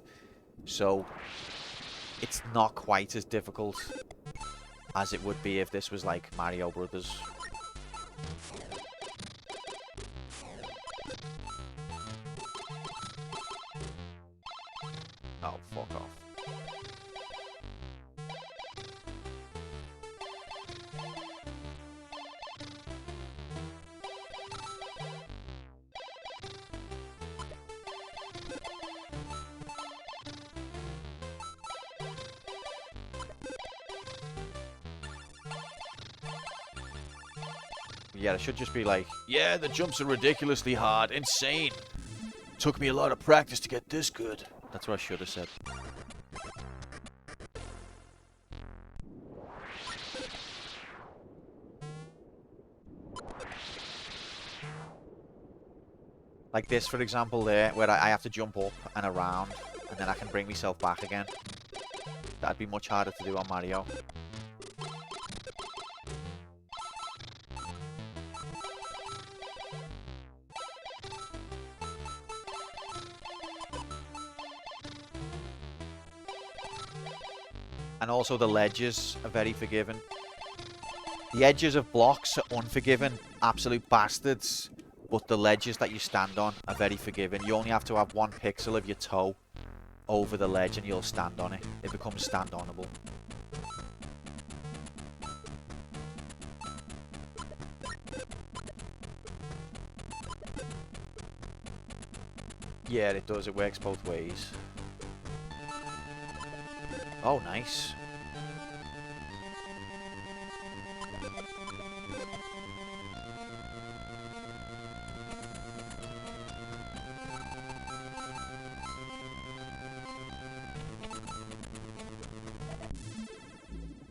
so it's not quite as difficult as it would be if this was like Mario Brothers. Oh, fuck off. Yeah, it should just be like, yeah, the jumps are ridiculously hard, insane. Took me a lot of practice to get this good. That's what I should have said. Like this, for example, there, where I have to jump up and around, and then I can bring myself back again. That'd be much harder to do on Mario. And also the ledges are very forgiving. The edges of blocks are unforgiving, absolute bastards. But the ledges that you stand on are very forgiving. You only have to have 1 pixel of your toe over the ledge and you'll stand on it. It becomes stand-onable. Yeah, it does. It works both ways. Oh, nice.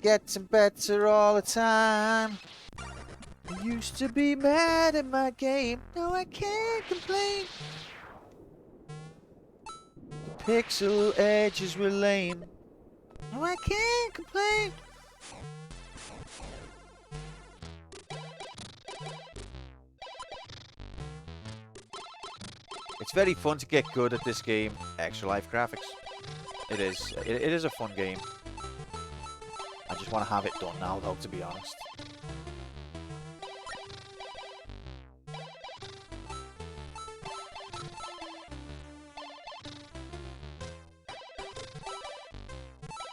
Getting better all the time. I used to be mad at my game. Now I can't complain. The pixel edges were lame. Now I can't complain. It's very fun to get good at this game. Extra Life graphics. It is. It is a fun game. I just want to have it done now, though, to be honest.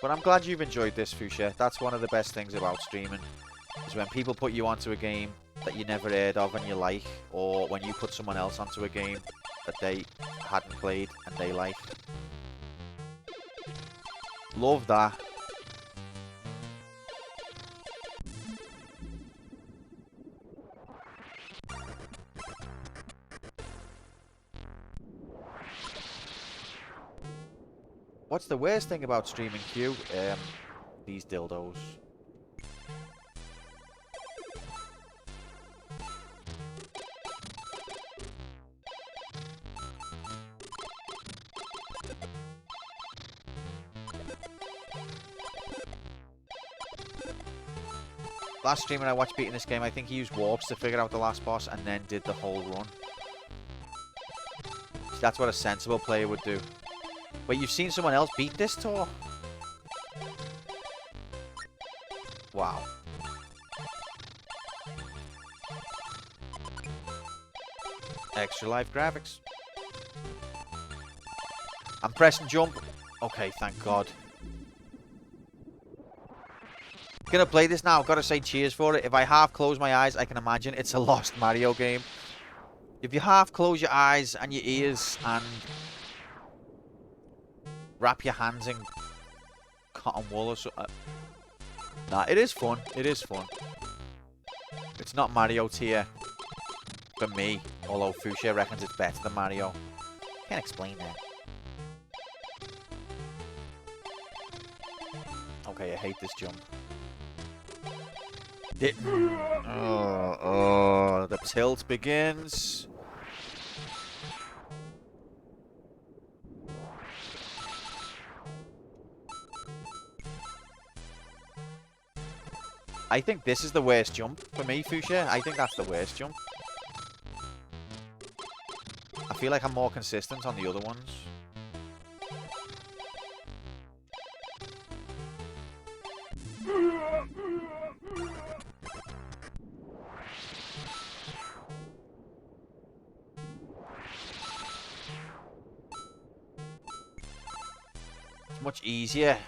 But I'm glad you've enjoyed this, Fuchsia. That's one of the best things about streaming, is when people put you onto a game that you never heard of and you like, or when you put someone else onto a game that they hadn't played and they like. Love that. What's the worst thing about streaming, Q? These dildos. Last streamer I watched beating this game, I think he used warps to figure out the last boss and then did the whole run. That's what a sensible player would do. Wait, you've seen someone else beat this tour? Wow. Extra Life graphics. I'm pressing jump. Okay, thank God. Gonna play this now. Gotta say cheers for it. If I half close my eyes, I can imagine it's a lost Mario game. If you half close your eyes and your ears and wrap your hands in cotton wool or something. Nah, it is fun. It is fun. It's not Mario tier for me, although Fuchsia reckons it's better than Mario. Can't explain that. Okay, I hate this jump. The tilt begins. I think this is the worst jump for me, Fuchsia. I think that's the worst jump. I feel like I'm more consistent on the other ones. It's much easier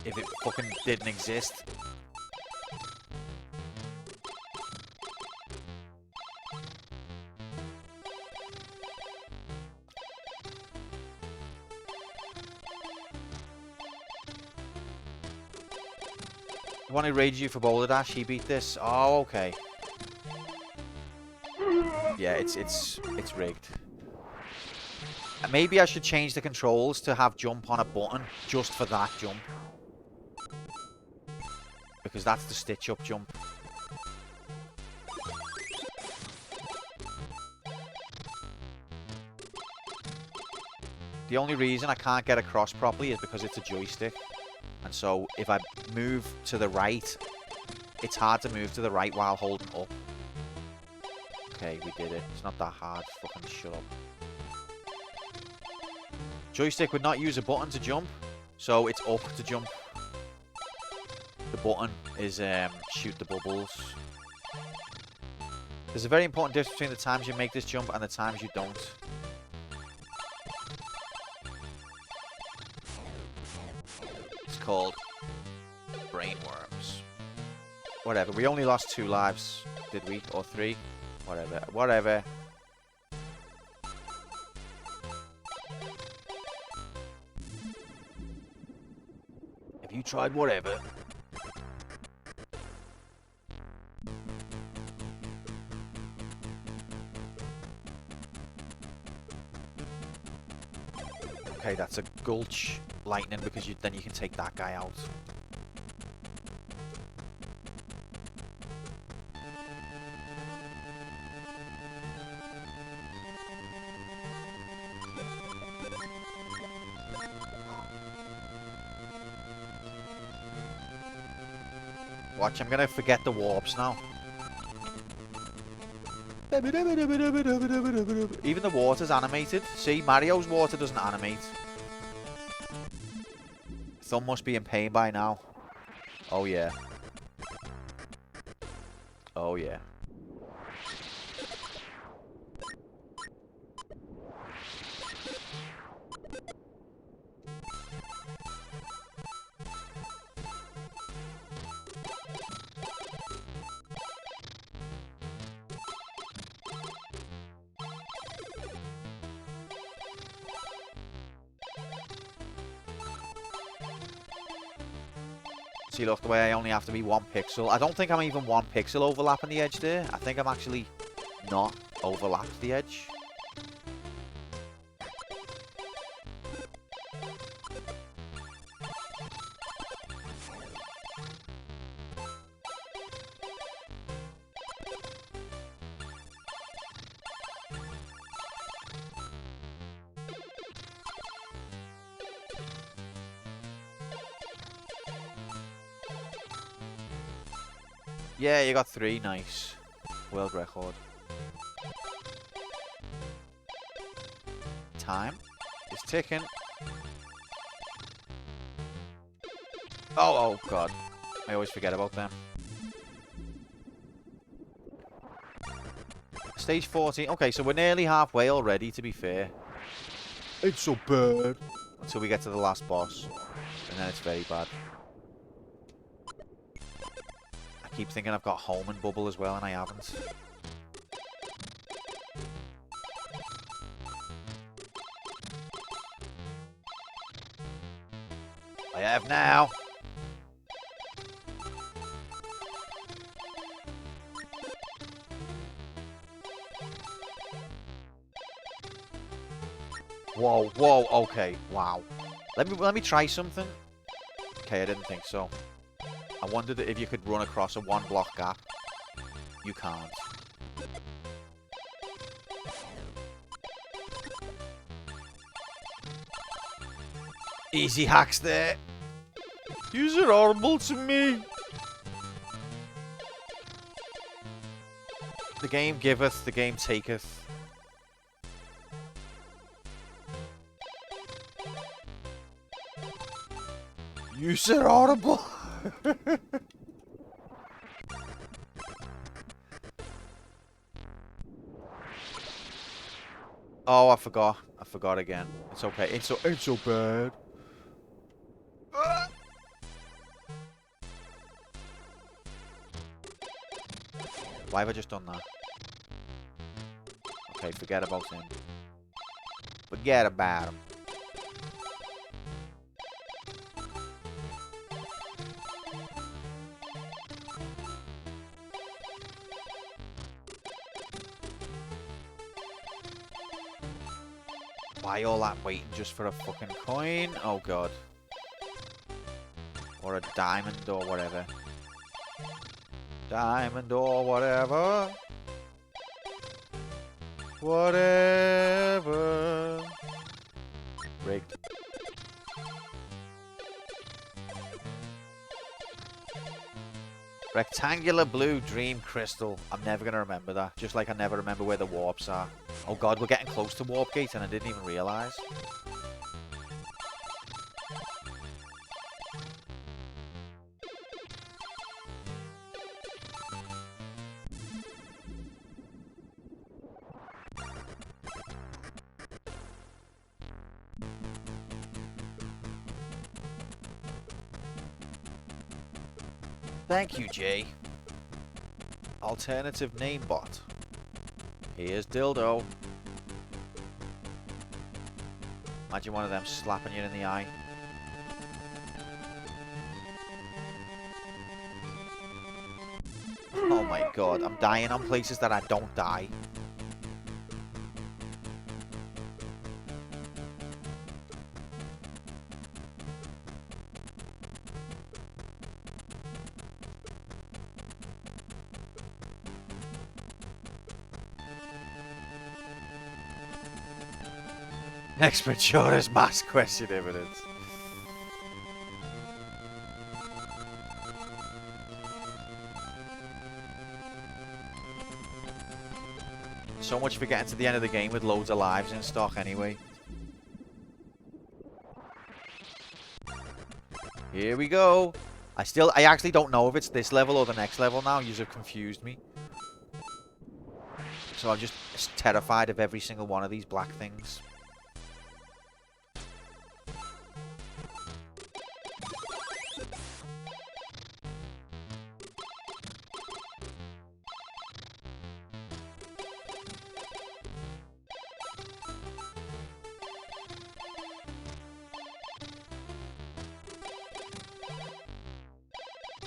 if it fucking didn't exist. The one who raided you for Boulder Dash, he beat this. Oh, okay. Yeah, it's rigged. Maybe I should change the controls to have jump on a button just for that jump. Because that's the stitch-up jump. The only reason I can't get across properly is because it's a joystick. And so if I move to the right, it's hard to move to the right while holding up. Okay, we did it. It's not that hard. Fucking shut up. Joystick would not use a button to jump, so it's up to jump. The button is shoot the bubbles. There's a very important difference between the times you make this jump and the times you don't. It's called brainworms. Whatever. We only lost 2 lives, did we? Or 3? Whatever. Whatever. Have you tried whatever? Okay, that's a gulch lightning because then you can take that guy out. Watch, I'm gonna forget the warps now. Even the water's animated. See, Mario's water doesn't animate. Thumb must be in pain by now. Oh yeah. Oh yeah. See, look, the way I only have to be 1 pixel. I don't think I'm even 1 pixel overlapping the edge there. I think I'm actually not overlapped the edge. Yeah, you got 3. Nice. World record. Time is ticking. Oh god. I always forget about them. Stage 14. Okay, so we're nearly halfway already, to be fair. It's so bad. Until we get to the last boss. And then it's very bad. I keep thinking I've got home and bubble as well, and I haven't. I have now. Whoa, whoa, okay, wow. Let me try something. Okay, I didn't think so. I wondered if you could run across a 1-block gap. You can't. Easy hacks there. Yous are horrible to me. The game giveth, the game taketh. Yous are horrible. Oh, I forgot. I forgot again. It's okay. It's so bad. Why have I just done that? Okay, forget about him. Forget about him. Why all that waiting just for a fucking coin? Oh god. Or a diamond or whatever. Diamond or whatever. Whatever. Rigged. Rectangular blue dream crystal. I'm never going to remember that. Just like I never remember where the warps are. Oh god, we're getting close to warp gate and I didn't even realise. Thank you, Jay. Alternative name bot. Here's Dildo. Imagine one of them slapping you in the eye. Oh my god, I'm dying on places that I don't die. Next Majora's Mask question evidence. So much for getting to the end of the game with loads of lives in stock anyway. Here we go. I actually don't know if it's this level or the next level now. You have confused me. So I'm just terrified of every single one of these black things.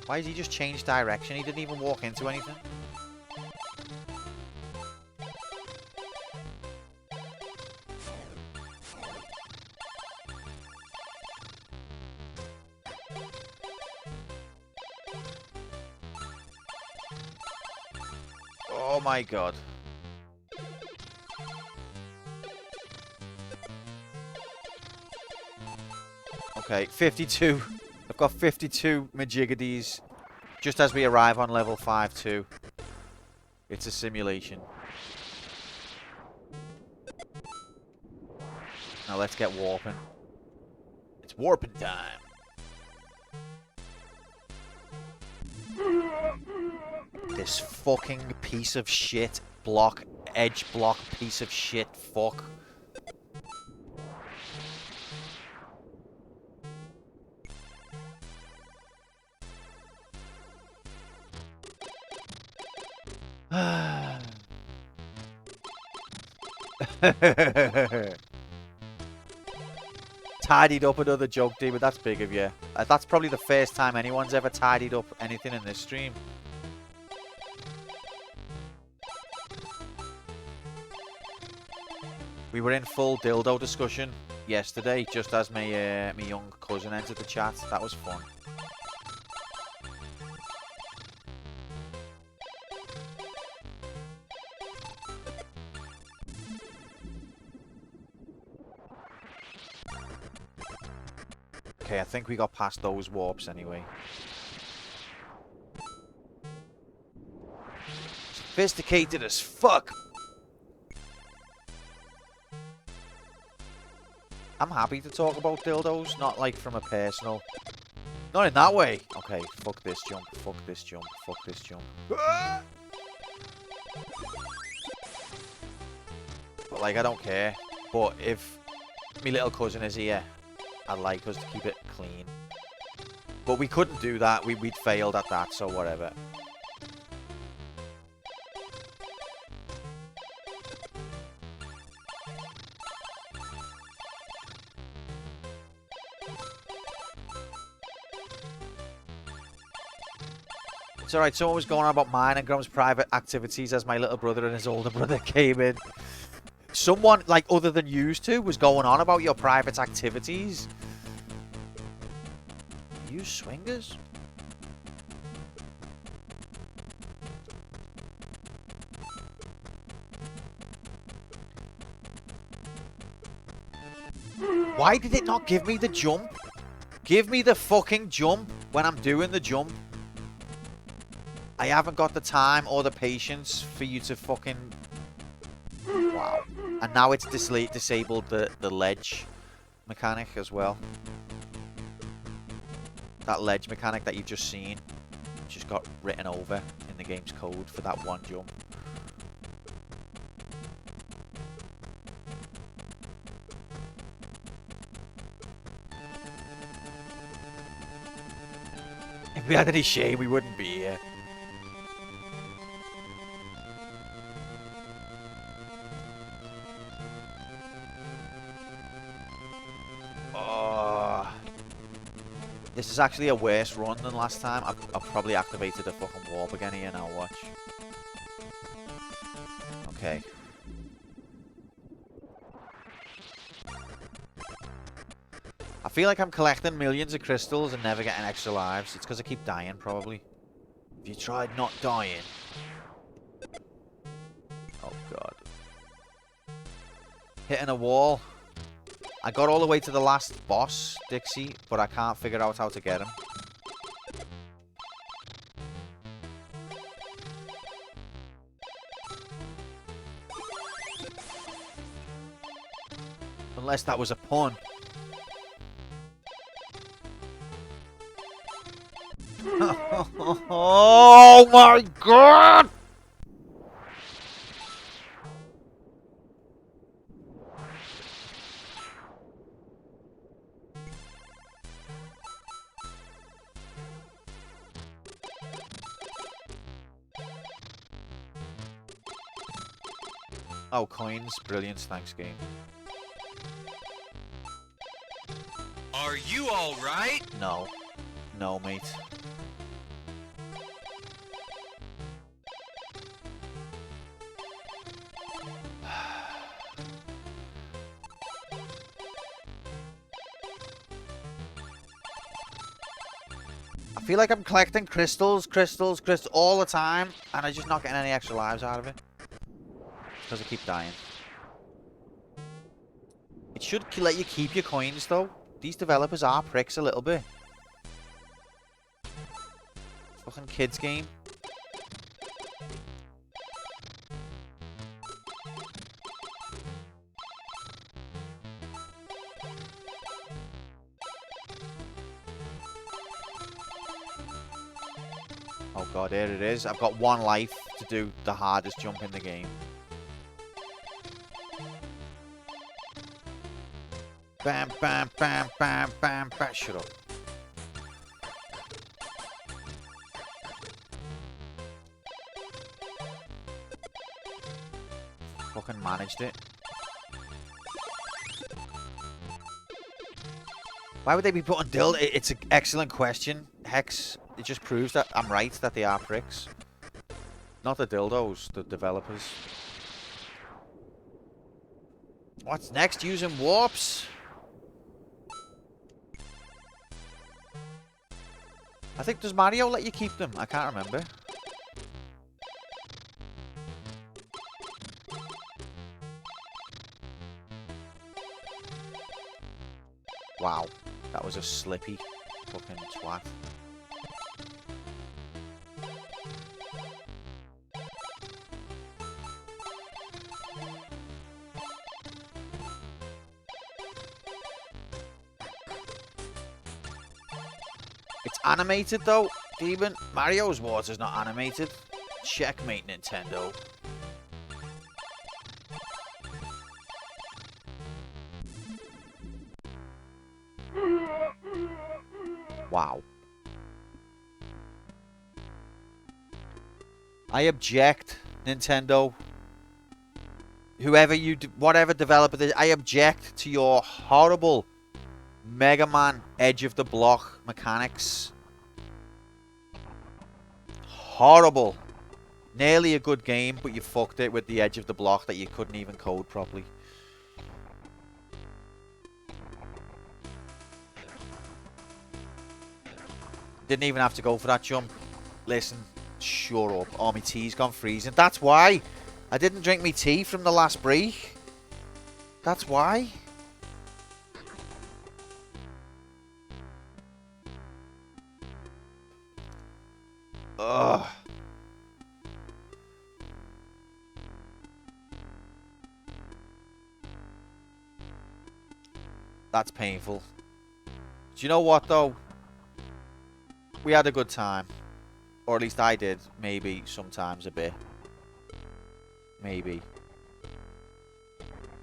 Why did he just change direction? He didn't even walk into anything. Oh my god. Okay, 52. I've got 52 Majigadies just as we arrive on level 5-2. It's a simulation. Now let's get warping. It's warping time. This fucking piece of shit edge block piece of shit fuck. Tidied up another joke, David. That's big of you. That's probably the first time anyone's ever tidied up anything in this stream. We were in full dildo discussion yesterday, just as my young cousin entered the chat. That was fun. Okay, I think we got past those warps anyway. Sophisticated as fuck. I'm happy to talk about dildos, not like from a personal... Not in that way. Okay, fuck this jump, fuck this jump, fuck this jump. But like, I don't care. But if my little cousin is here, I'd like us to keep it clean. But we couldn't do that. We'd failed at that, so whatever. It's alright, someone was going on about mine and Grum's private activities as my little brother and his older brother came in. Someone, like, other than used to, was going on about your private activities. You swingers? Why did it not give me the jump? Give me the fucking jump when I'm doing the jump. I haven't got the time or the patience for you to fucking... Wow. And now it's disabled the ledge mechanic as well. That ledge mechanic that you've just seen just got written over in the game's code for that one jump. If we had any shame, we wouldn't be here. This is actually a worse run than last time. I've probably activated the fucking warp again here now, watch. Okay. I feel like I'm collecting millions of crystals and never getting extra lives. It's because I keep dying, probably. Have you tried not dying? Oh, God. Hitting a wall. I got all the way to the last boss, Dixie, but I can't figure out how to get him. Unless that was a pun. Oh my God! Oh, coins. Brilliant. Thanks, game. Are you alright? No. No, mate. I feel like I'm collecting crystals all the time, and I'm just not getting any extra lives out of it. Because I keep dying. It should let you keep your coins, though. These developers are pricks a little bit. Fucking kids game. Oh God, here it is. I've got one life to do the hardest jump in the game. Bam, bam, bam, bam, bam, bam. Shut up. Fucking managed it. Why would they be putting dill? It's an excellent question, Hex. It just proves that I'm right, that they are pricks. Not the dildos, the developers. What's next? Using warps. I think, does Mario let you keep them? I can't remember. Wow. That was a slippy fucking twat. It's animated though, Demon. Mario's water's not animated. Checkmate, Nintendo. Wow. I object, Nintendo. Whoever you, whatever developer this, I object to your horrible Mega Man edge of the block mechanics. Horrible. Nearly a good game, but you fucked it with the edge of the block that you couldn't even code properly. Didn't even have to go for that jump. Listen, shut up. Oh, my tea's gone freezing. That's why. I didn't drink my tea from the last break. That's why. Ugh. That's painful. Do you know what, though? We had a good time. Or at least I did. Maybe sometimes a bit. Maybe.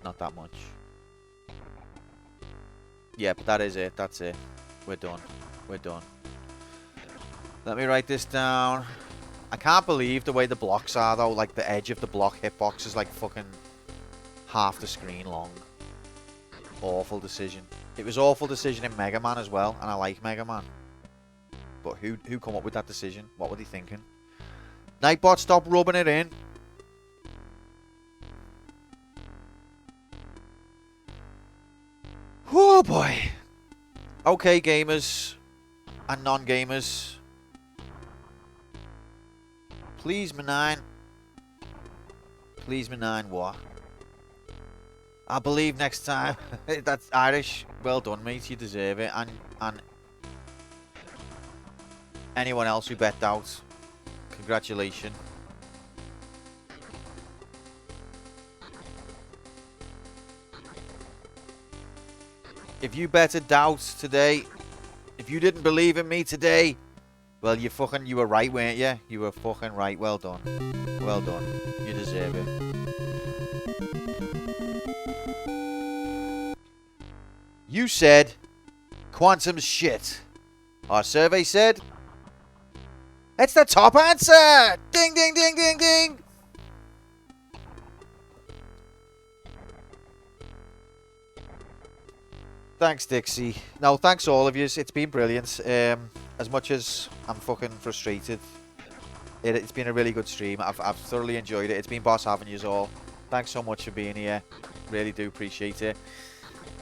Not that much. Yeah, but that is it. That's it. We're done. We're done. Let me write this down. I can't believe the way the blocks are, though. Like, the edge of the block hitbox is like fucking half the screen long. Awful decision. It was awful decision in Mega Man as well, and I like Mega Man. But who come up with that decision? What were they thinking? Nightbot, stop rubbing it in. Oh boy. Okay, gamers and non-gamers. Please, me nine. Please, me nine. What? I believe next time. That's Irish. Well done, mate. You deserve it. And anyone else who bet out, congratulations. If you betted doubts today, if you didn't believe in me today, well, you were right, weren't you? You were fucking right. Well done. Well done. You deserve it. You said quantum's shit. Our survey said it's the top answer. Ding, ding, ding, ding, ding. Thanks, Dixie. No, thanks all of you. It's been brilliant. As much as I'm fucking frustrated, it's been a really good stream. I've thoroughly enjoyed it. It's been boss having yous all. Thanks so much for being here. Really do appreciate it.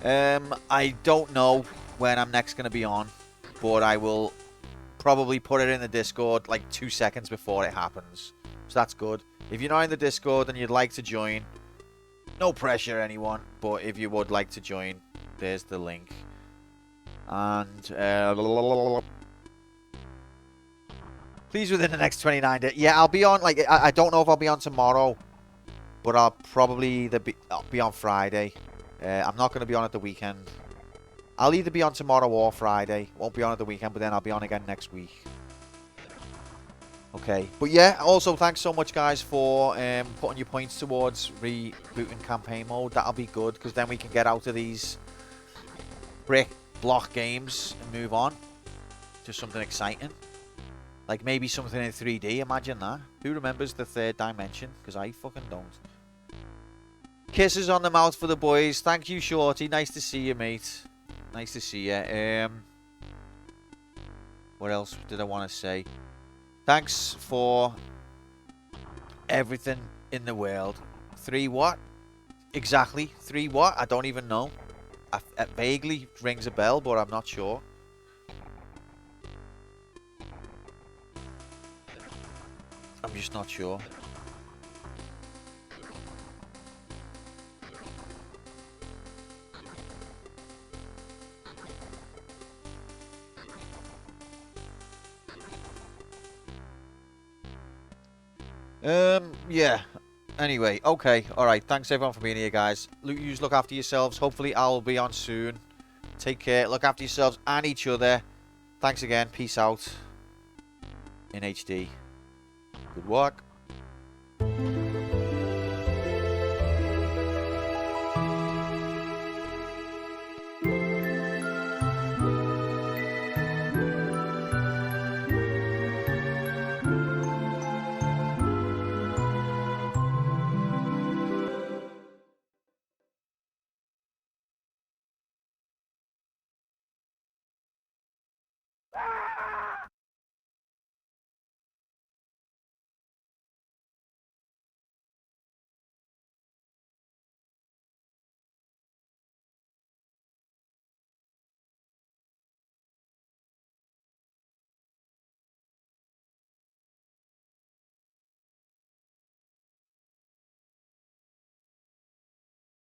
I don't know when I'm next going to be on, but I will probably put it in the Discord like 2 seconds before it happens. So that's good. If you're not in the Discord and you'd like to join, no pressure, anyone. But if you would like to join, there's the link. And please, within the next 29 days. Yeah, I'll be on. Like, I don't know if I'll be on tomorrow, but I'll probably I'll be on Friday. I'm not going to be on at the weekend. I'll either be on tomorrow or Friday. Won't be on at the weekend, but then I'll be on again next week. Okay. But yeah, also thanks so much, guys, for putting your points towards rebooting campaign mode. That'll be good, because then we can get out of these brick block games and move on to something exciting. Like maybe something in 3D. Imagine that. Who remembers the third dimension? Because I fucking don't. Kisses on the mouth for the boys. Thank you, Shorty. Nice to see you, mate. Nice to see you. What else did I want to say? Thanks for everything in the world. 3 what? Exactly. 3 what? I don't even know. It vaguely rings a bell, but I'm not sure. I'm just not sure. Yeah. Anyway, okay. Alright, thanks everyone for being here, guys. You look after yourselves. Hopefully I'll be on soon. Take care. Look after yourselves and each other. Thanks again. Peace out. In HD. Good work.